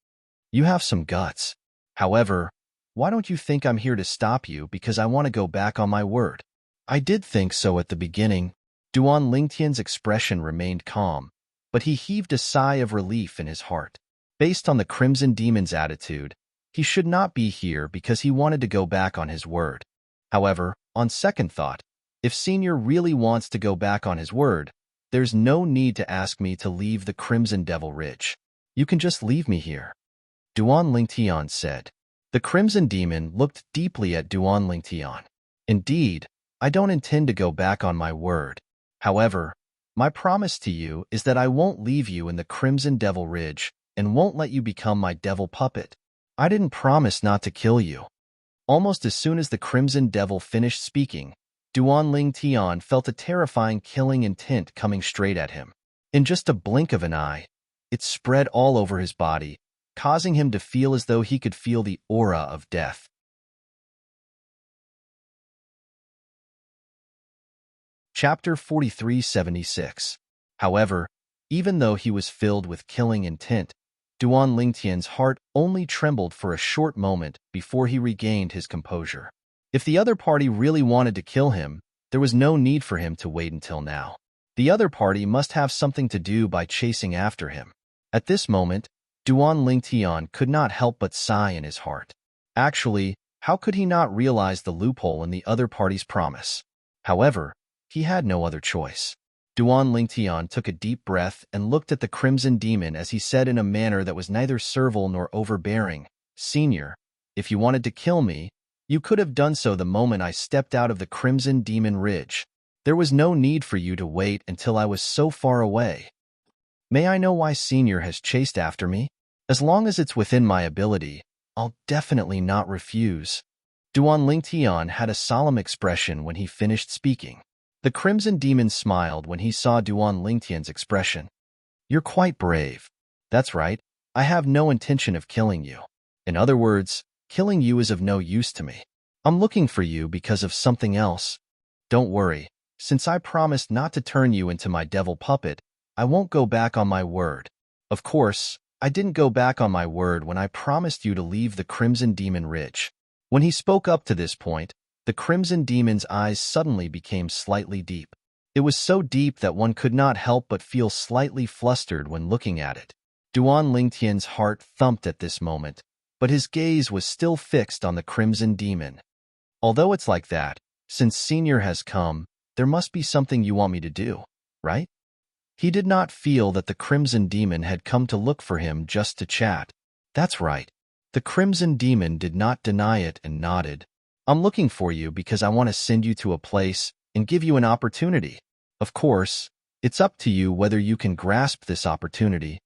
You have some guts. However, why don't you think I'm here to stop you because I want to go back on my word? I did think so at the beginning. Duan Lingtian's expression remained calm, but he heaved a sigh of relief in his heart. Based on the Crimson Demon's attitude, he should not be here because he wanted to go back on his word. However, on second thought, if Senior really wants to go back on his word, there's no need to ask me to leave the Crimson Devil Ridge. You can just leave me here, Duan Lingtian said. The Crimson Demon looked deeply at Duan Lingtian. Indeed, I don't intend to go back on my word. However, my promise to you is that I won't leave you in the Crimson Devil Ridge and won't let you become my devil puppet. I didn't promise not to kill you. Almost as soon as the Crimson Devil finished speaking, Duan Lingtian felt a terrifying killing intent coming straight at him. In just a blink of an eye, it spread all over his body, causing him to feel as though he could feel the aura of death. Chapter 4376. However, even though he was filled with killing intent, Duan Lingtian's heart only trembled for a short moment before he regained his composure. If the other party really wanted to kill him, there was no need for him to wait until now. The other party must have something to do by chasing after him. At this moment, Duan Lingtian could not help but sigh in his heart. Actually, how could he not realize the loophole in the other party's promise? However, he had no other choice. Duan Lingtian took a deep breath and looked at the Crimson Demon as he said in a manner that was neither servile nor overbearing, "Senior, if you wanted to kill me, you could have done so the moment I stepped out of the Crimson Demon Ridge. There was no need for you to wait until I was so far away. May I know why Senior has chased after me? As long as it's within my ability, I'll definitely not refuse." Duan Lingtian had a solemn expression when he finished speaking. The Crimson Demon smiled when he saw Duan Lingtian's expression. "You're quite brave. That's right, I have no intention of killing you. In other words, killing you is of no use to me. I'm looking for you because of something else. Don't worry, since I promised not to turn you into my devil puppet, I won't go back on my word. Of course, I didn't go back on my word when I promised you to leave the Crimson Demon Ridge." When he spoke up to this point, the Crimson Demon's eyes suddenly became slightly deep. It was so deep that one could not help but feel slightly flustered when looking at it. Duan Lingtian's heart thumped at this moment, but his gaze was still fixed on the Crimson Demon. "Although it's like that, since Senior has come, there must be something you want me to do, right?" He did not feel that the Crimson Demon had come to look for him just to chat. "That's right." The Crimson Demon did not deny it and nodded. "I'm looking for you because I want to send you to a place and give you an opportunity. Of course, it's up to you whether you can grasp this opportunity.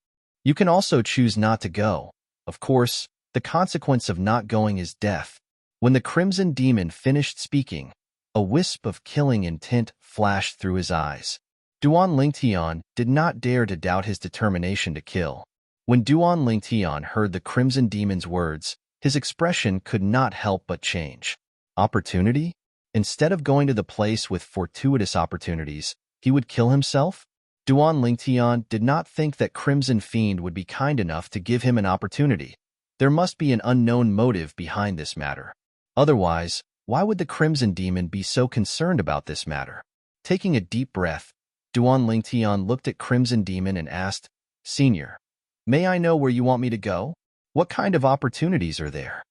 You can also choose not to go. Of course, the consequence of not going is death." When the Crimson Demon finished speaking, a wisp of killing intent flashed through his eyes. Duan Lingtian did not dare to doubt his determination to kill. When Duan Lingtian heard the Crimson Demon's words, his expression could not help but change. Opportunity? Instead of going to the place with fortuitous opportunities, he would kill himself? Duan Lingtian did not think that Crimson Fiend would be kind enough to give him an opportunity. There must be an unknown motive behind this matter. Otherwise, why would the Crimson Demon be so concerned about this matter? Taking a deep breath, Duan Lingtian looked at Crimson Demon and asked, "Senior, may I know where you want me to go? What kind of opportunities are there?"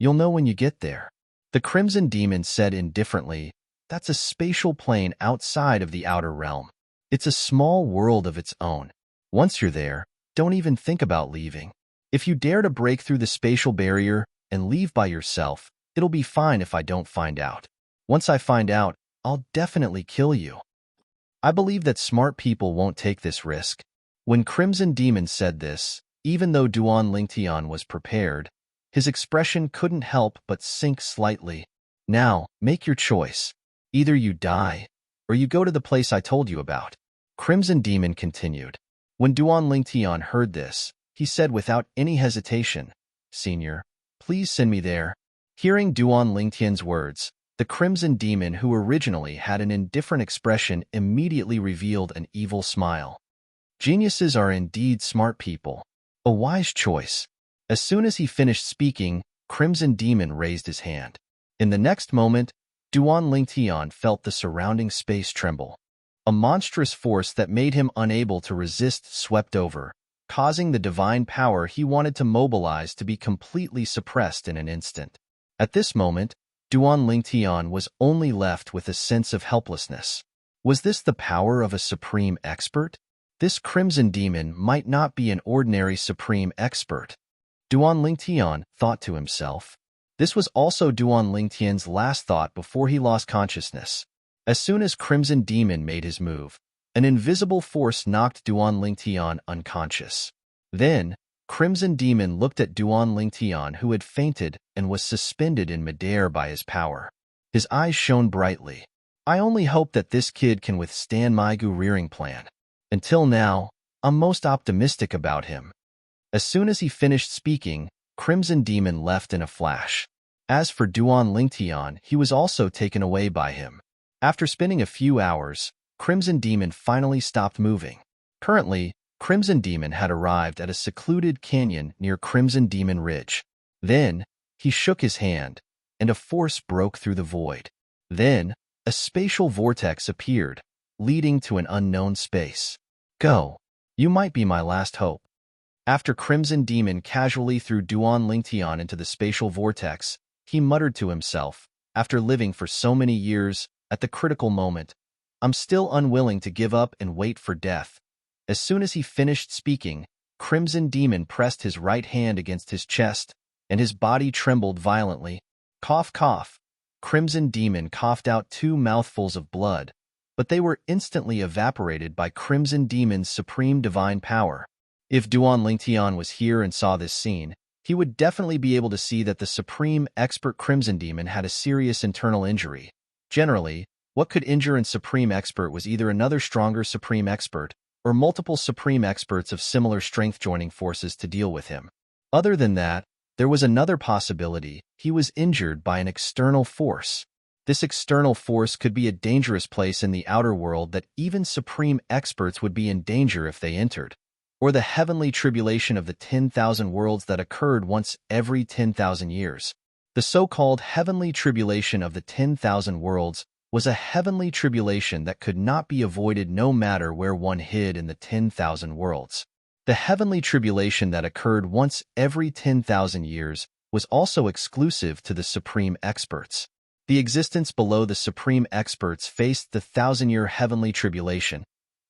"You'll know when you get there." The Crimson Demon said indifferently, "That's a spatial plane outside of the outer realm. It's a small world of its own. Once you're there, don't even think about leaving. If you dare to break through the spatial barrier and leave by yourself, it'll be fine if I don't find out. Once I find out, I'll definitely kill you. I believe that smart people won't take this risk." When Crimson Demon said this, even though Duan Lingtian was prepared, his expression couldn't help but sink slightly. "Now, make your choice. Either you die, or you go to the place I told you about." Crimson Demon continued. When Duan Lingtian heard this, he said without any hesitation, "Senior, please send me there." Hearing Duan Lingtian's words, the Crimson Demon, who originally had an indifferent expression, immediately revealed an evil smile. Geniuses are indeed smart people. A wise choice. As soon as he finished speaking, Crimson Demon raised his hand. In the next moment, Duan Lingtian felt the surrounding space tremble. A monstrous force that made him unable to resist swept over, causing the divine power he wanted to mobilize to be completely suppressed in an instant. At this moment, Duan Lingtian was only left with a sense of helplessness. Was this the power of a supreme expert? This crimson demon might not be an ordinary supreme expert. Duan Lingtian thought to himself. This was also Duan Lingtian's last thought before he lost consciousness. As soon as Crimson Demon made his move, an invisible force knocked Duan Lingtian unconscious. Then, Crimson Demon looked at Duan Lingtian, who had fainted and was suspended in midair by his power. His eyes shone brightly. I only hope that this kid can withstand my Gu-rearing plan. Until now, I'm most optimistic about him. As soon as he finished speaking, Crimson Demon left in a flash. As for Duan Lingtian, he was also taken away by him. After spending a few hours, Crimson Demon finally stopped moving. Currently, Crimson Demon had arrived at a secluded canyon near Crimson Demon Ridge. Then, he shook his hand, and a force broke through the void. Then, a spatial vortex appeared, leading to an unknown space. Go. You might be my last hope. After Crimson Demon casually threw Duan Lingtian into the spatial vortex, he muttered to himself, after living for so many years, at the critical moment, I'm still unwilling to give up and wait for death. As soon as he finished speaking, Crimson Demon pressed his right hand against his chest, and his body trembled violently. Cough, cough. Crimson Demon coughed out 2 mouthfuls of blood, but they were instantly evaporated by Crimson Demon's supreme divine power. If Duan Lingtian was here and saw this scene, he would definitely be able to see that the supreme expert Crimson Demon had a serious internal injury. Generally, what could injure a supreme expert was either another stronger supreme expert or multiple supreme experts of similar strength joining forces to deal with him. Other than that, there was another possibility: he was injured by an external force. This external force could be a dangerous place in the outer world that even supreme experts would be in danger if they entered, or the heavenly tribulation of the 10,000 worlds that occurred once every 10,000 years. The so-called heavenly tribulation of the 10,000 worlds was a heavenly tribulation that could not be avoided no matter where one hid in the 10,000 worlds. The heavenly tribulation that occurred once every 10,000 years was also exclusive to the supreme experts. The existence below the supreme experts faced the 1,000-year heavenly tribulation,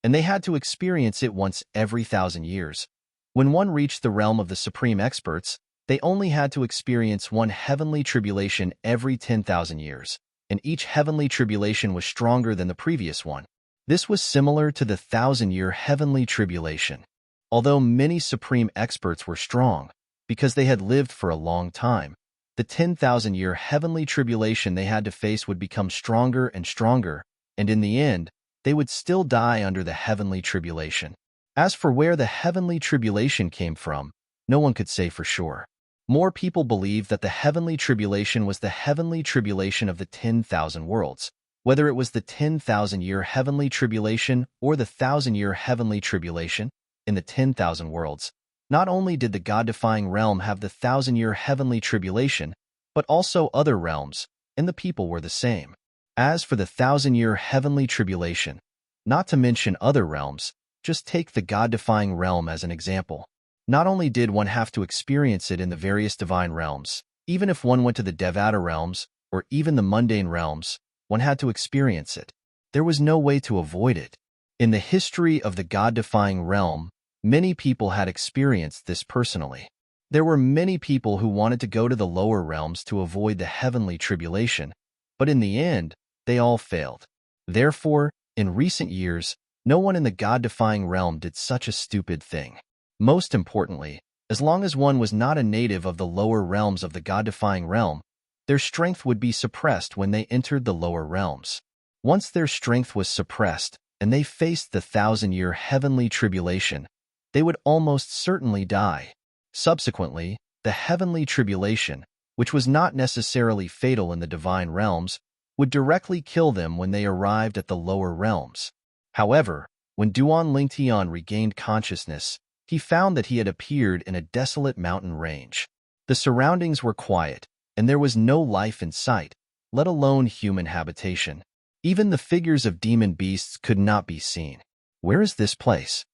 and they had to experience it once every 1,000 years. When one reached the realm of the supreme experts, they only had to experience one heavenly tribulation every 10,000 years, and each heavenly tribulation was stronger than the previous one. This was similar to the 1,000-year heavenly tribulation. Although many supreme experts were strong, because they had lived for a long time, the 10,000-year heavenly tribulation they had to face would become stronger and stronger, and in the end, they would still die under the heavenly tribulation. As for where the heavenly tribulation came from, no one could say for sure. More people believe that the heavenly tribulation was the heavenly tribulation of the 10,000 worlds. Whether it was the 10,000-year heavenly tribulation or the 1,000-year heavenly tribulation, in the 10,000 worlds, not only did the God-defying realm have the 1,000-year heavenly tribulation, but also other realms, and the people were the same. As for the 1,000-year heavenly tribulation, not to mention other realms, just take the God-defying realm as an example. Not only did one have to experience it in the various divine realms, even if one went to the Devata realms, or even the mundane realms, one had to experience it. There was no way to avoid it. In the history of the God-defying realm, many people had experienced this personally. There were many people who wanted to go to the lower realms to avoid the heavenly tribulation, but in the end, they all failed. Therefore, in recent years, no one in the God-defying realm did such a stupid thing. Most importantly, as long as one was not a native of the lower realms of the God-defying realm, their strength would be suppressed when they entered the lower realms. Once their strength was suppressed and they faced the 1,000-year heavenly tribulation, they would almost certainly die. Subsequently, the heavenly tribulation, which was not necessarily fatal in the divine realms, would directly kill them when they arrived at the lower realms. However, when Duan Lingtian regained consciousness, he found that he had appeared in a desolate mountain range. The surroundings were quiet, and there was no life in sight, let alone human habitation. Even the figures of demon beasts could not be seen. Where is this place?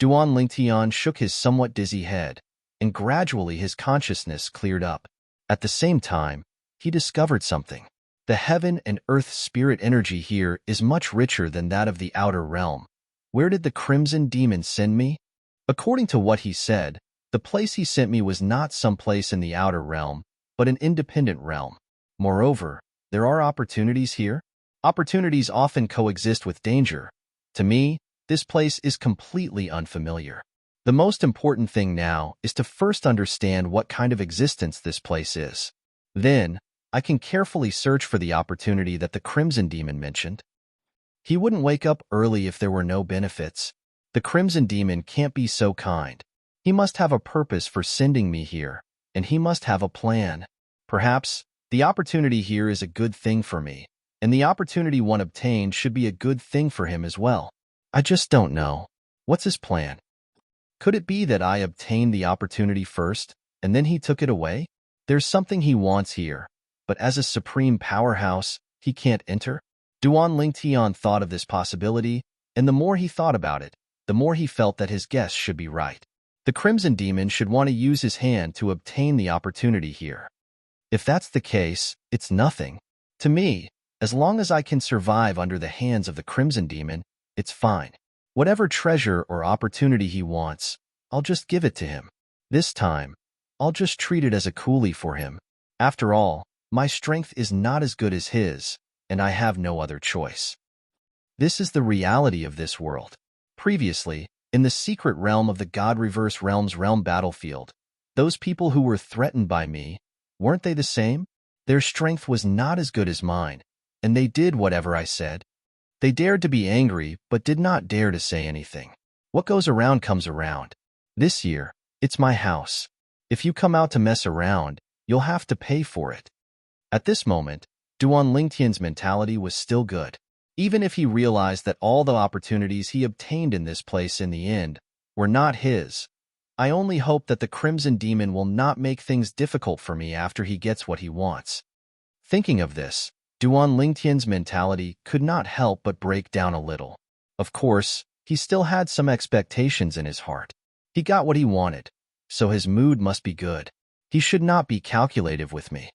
Duan Lingtian shook his somewhat dizzy head, and gradually his consciousness cleared up. At the same time, he discovered something. The heaven and earth spirit energy here is much richer than that of the outer realm. Where did the Crimson Demon send me? According to what he said, the place he sent me was not some place in the outer realm, but an independent realm. Moreover, there are opportunities here. Opportunities often coexist with danger. To me, this place is completely unfamiliar. The most important thing now is to first understand what kind of existence this place is. Then, I can carefully search for the opportunity that the Crimson Demon mentioned. He wouldn't wake up early if there were no benefits. The Crimson Demon can't be so kind. He must have a purpose for sending me here, and he must have a plan. Perhaps, the opportunity here is a good thing for me, and the opportunity one obtained should be a good thing for him as well. I just don't know. What's his plan? Could it be that I obtained the opportunity first, and then he took it away? There's something he wants here, but as a supreme powerhouse, he can't enter? Duan Lingtian thought of this possibility, and the more he thought about it, the more he felt that his guess should be right. The Crimson Demon should want to use his hand to obtain the opportunity here. If that's the case, it's nothing. To me, as long as I can survive under the hands of the Crimson Demon, it's fine. Whatever treasure or opportunity he wants, I'll just give it to him. This time, I'll just treat it as a coolie for him. After all, my strength is not as good as his, and I have no other choice. This is the reality of this world. Previously, in the secret realm of the God Reverse Realms realm battlefield, those people who were threatened by me, weren't they the same? Their strength was not as good as mine, and they did whatever I said. They dared to be angry, but did not dare to say anything. What goes around comes around. This year, it's my house. If you come out to mess around, you'll have to pay for it. At this moment, Duan Lingtian's mentality was still good. Even if he realized that all the opportunities he obtained in this place in the end were not his, I only hope that the Crimson Demon will not make things difficult for me after he gets what he wants. Thinking of this, Duan Lingtian's mentality could not help but break down a little. Of course, he still had some expectations in his heart. He got what he wanted, so his mood must be good. He should not be calculative with me.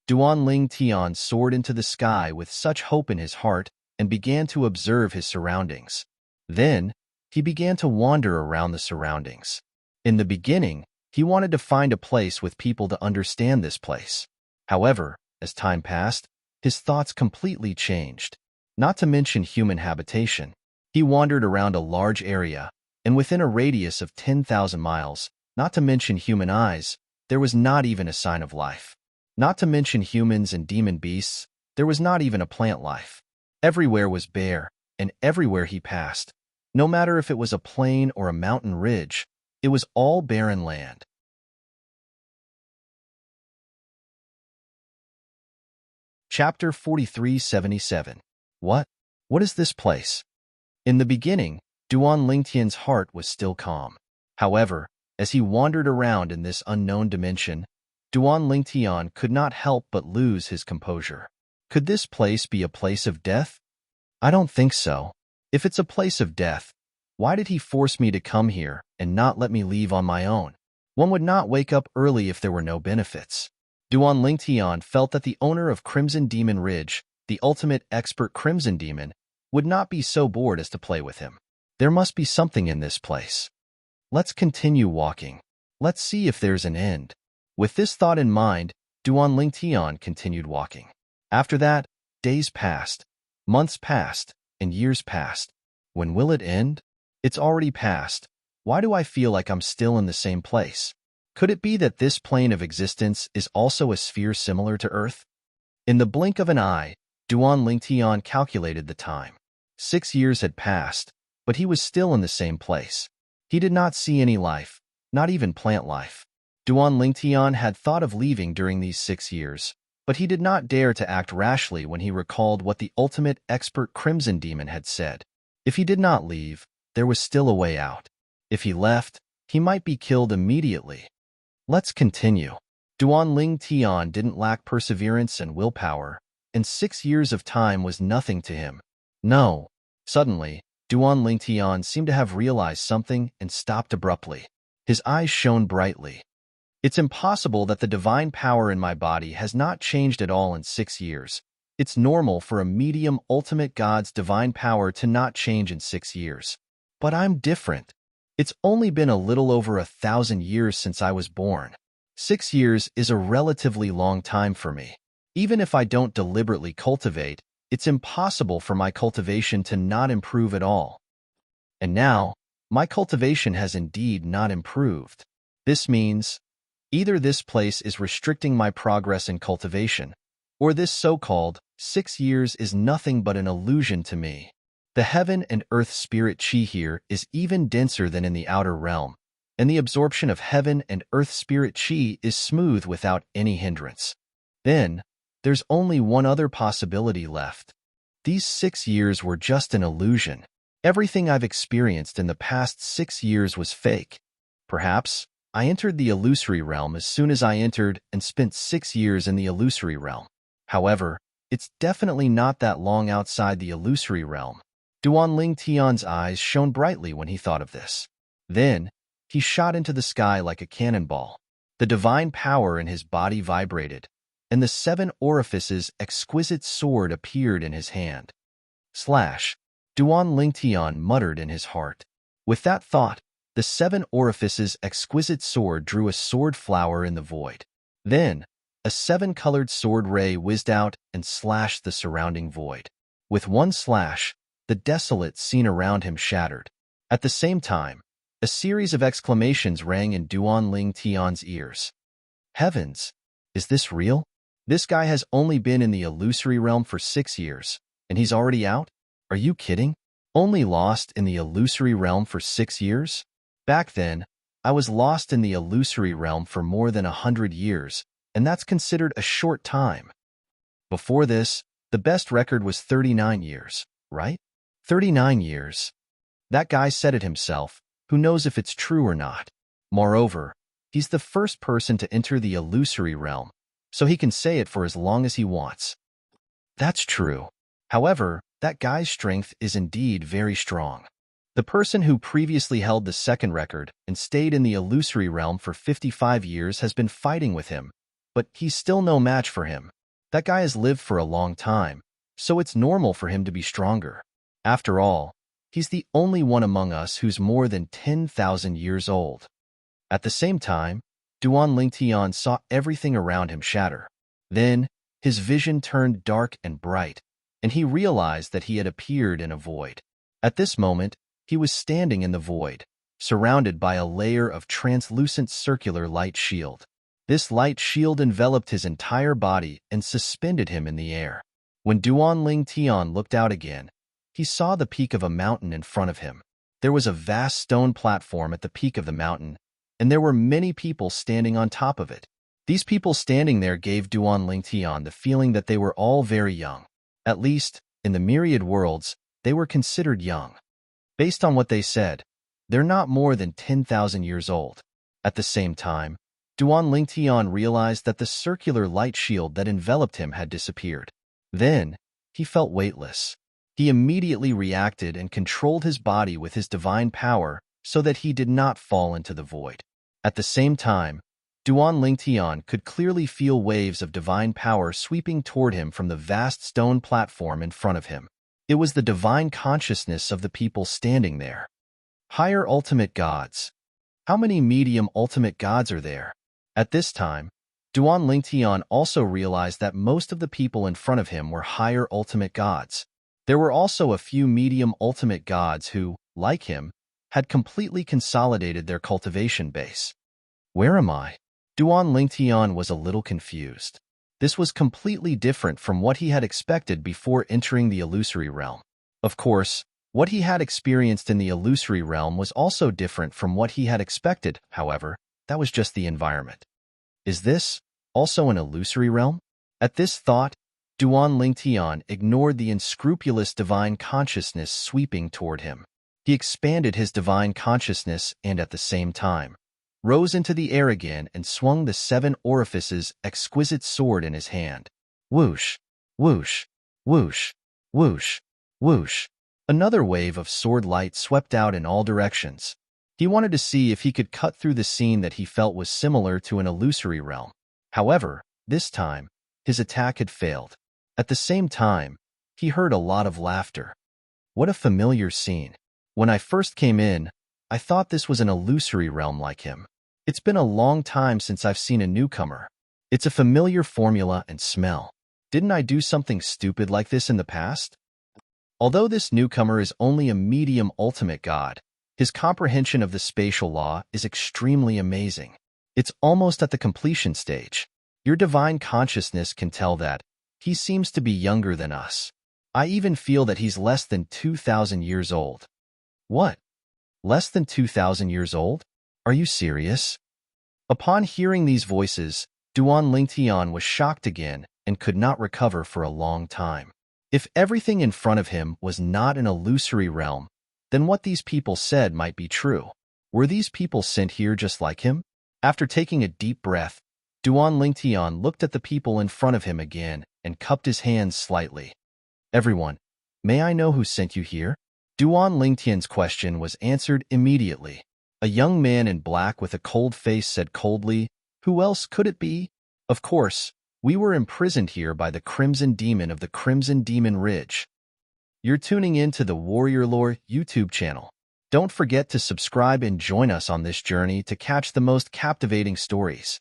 Duan Lingtian soared into the sky with such hope in his heart and began to observe his surroundings. Then, he began to wander around the surroundings. In the beginning, he wanted to find a place with people to understand this place. However, as time passed, his thoughts completely changed. Not to mention human habitation. He wandered around a large area, and within a radius of 10,000 miles, not to mention human eyes, there was not even a sign of life. Not to mention humans and demon beasts, there was not even a plant life. Everywhere was bare, and everywhere he passed, no matter if it was a plain or a mountain ridge, it was all barren land. Chapter 4377. What is this place? In the beginning, Duan Lingtian's heart was still calm. However, as he wandered around in this unknown dimension, Duan Lingtian could not help but lose his composure. Could this place be a place of death? I don't think so. If it's a place of death, why did he force me to come here and not let me leave on my own? One would not wake up early if there were no benefits. Duan Lingtian felt that the owner of Crimson Demon Ridge, the ultimate expert Crimson Demon, would not be so bored as to play with him. There must be something in this place. Let's continue walking. Let's see if there's an end. With this thought in mind, Duan Lingtian continued walking. After that, days passed, months passed, and years passed. When will it end? It's already passed. Why do I feel like I'm still in the same place? Could it be that this plane of existence is also a sphere similar to Earth? In the blink of an eye, Duan Lingtian calculated the time. 6 years had passed, but he was still in the same place. He did not see any life, not even plant life. Duan Lingtian had thought of leaving during these 6 years, but he did not dare to act rashly when he recalled what the ultimate expert Crimson Demon had said. If he did not leave, there was still a way out. If he left, he might be killed immediately. Let's continue. Duan Lingtian didn't lack perseverance and willpower, and 6 years of time was nothing to him. No. Suddenly, Duan Lingtian seemed to have realized something and stopped abruptly. His eyes shone brightly. It's impossible that the divine power in my body has not changed at all in 6 years. It's normal for a medium ultimate god's divine power to not change in 6 years. But I'm different. It's only been a little over 1,000 years since I was born. 6 years is a relatively long time for me. Even if I don't deliberately cultivate, it's impossible for my cultivation to not improve at all. And now, my cultivation has indeed not improved. This means either this place is restricting my progress in cultivation, or this so-called 6 years is nothing but an illusion to me. The heaven and earth spirit chi here is even denser than in the outer realm, and the absorption of heaven and earth spirit chi is smooth without any hindrance. Then, there's only one other possibility left. These 6 years were just an illusion. Everything I've experienced in the past 6 years was fake. Perhaps I entered the illusory realm as soon as I entered and spent 6 years in the illusory realm. However, it's definitely not that long outside the illusory realm. Duan Lingtian's eyes shone brightly when he thought of this. Then, he shot into the sky like a cannonball. The divine power in his body vibrated, and the 7 orifices exquisite sword appeared in his hand. Slash, Duan Lingtian muttered in his heart. With that thought, the 7 orifices exquisite sword drew a sword flower in the void. Then, a 7-colored sword ray whizzed out and slashed the surrounding void. With one slash, the desolate scene around him shattered. At the same time, a series of exclamations rang in Duan Lingtian's ears. Heavens! Is this real? This guy has only been in the illusory realm for 6 years, and he's already out? Are you kidding? Only lost in the illusory realm for 6 years? Back then, I was lost in the illusory realm for more than 100 years, and that's considered a short time. Before this, the best record was 39 years, right? 39 years. That guy said it himself. Who knows if it's true or not? Moreover, he's the first person to enter the illusory realm, so he can say it for as long as he wants. That's true. However, that guy's strength is indeed very strong. The person who previously held the second record and stayed in the illusory realm for 55 years has been fighting with him, but he's still no match for him. That guy has lived for a long time, so it's normal for him to be stronger. After all, he's the only one among us who's more than 10,000 years old. At the same time, Duan Lingtian saw everything around him shatter. Then, his vision turned dark and bright, and he realized that he had appeared in a void. At this moment, he was standing in the void, surrounded by a layer of translucent circular light shield. This light shield enveloped his entire body and suspended him in the air. When Duan Lingtian looked out again, he saw the peak of a mountain in front of him. There was a vast stone platform at the peak of the mountain, and there were many people standing on top of it. These people standing there gave Duan Lingtian the feeling that they were all very young. At least, in the myriad worlds, they were considered young. Based on what they said, they're not more than 10,000 years old. At the same time, Duan Lingtian realized that the circular light shield that enveloped him had disappeared. Then, he felt weightless. He immediately reacted and controlled his body with his divine power so that he did not fall into the void. At the same time, Duan Lingtian could clearly feel waves of divine power sweeping toward him from the vast stone platform in front of him. It was the divine consciousness of the people standing there. Higher ultimate gods. How many medium ultimate gods are there? At this time, Duan Lingtian also realized that most of the people in front of him were higher ultimate gods. There were also a few medium ultimate gods who, like him, had completely consolidated their cultivation base. Where am I? Duan Lingtian was a little confused. This was completely different from what he had expected before entering the illusory realm. Of course, what he had experienced in the illusory realm was also different from what he had expected. However, that was just the environment. Is this also an illusory realm? At this thought, Duan Lingtian ignored the unscrupulous divine consciousness sweeping toward him. He expanded his divine consciousness and at the same time, rose into the air again and swung the 7 orifices exquisite sword in his hand. Whoosh, whoosh, whoosh, whoosh, whoosh, Another wave of sword light swept out in all directions. He wanted to see if he could cut through the scene that he felt was similar to an illusory realm. However, this time, his attack had failed. At the same time, he heard a lot of laughter. What a familiar scene. When I first came in, I thought this was an illusory realm like him. It's been a long time since I've seen a newcomer. It's a familiar formula and smell. Didn't I do something stupid like this in the past? Although this newcomer is only a medium ultimate god, his comprehension of the spatial law is extremely amazing. It's almost at the completion stage. Your divine consciousness can tell that he seems to be younger than us. I even feel that he's less than 2,000 years old. What? Less than 2,000 years old? Are you serious? Upon hearing these voices, Duan Lingtian was shocked again and could not recover for a long time. If everything in front of him was not an illusory realm, then what these people said might be true. Were these people sent here just like him? After taking a deep breath, Duan Lingtian looked at the people in front of him again and cupped his hands slightly. Everyone, may I know who sent you here? Duan Lingtian's question was answered immediately. A young man in black with a cold face said coldly, "Who else could it be? Of course, we were imprisoned here by the Crimson Demon of the Crimson Demon Ridge." You're tuning in to the Warrior Lore YouTube channel. Don't forget to subscribe and join us on this journey to catch the most captivating stories.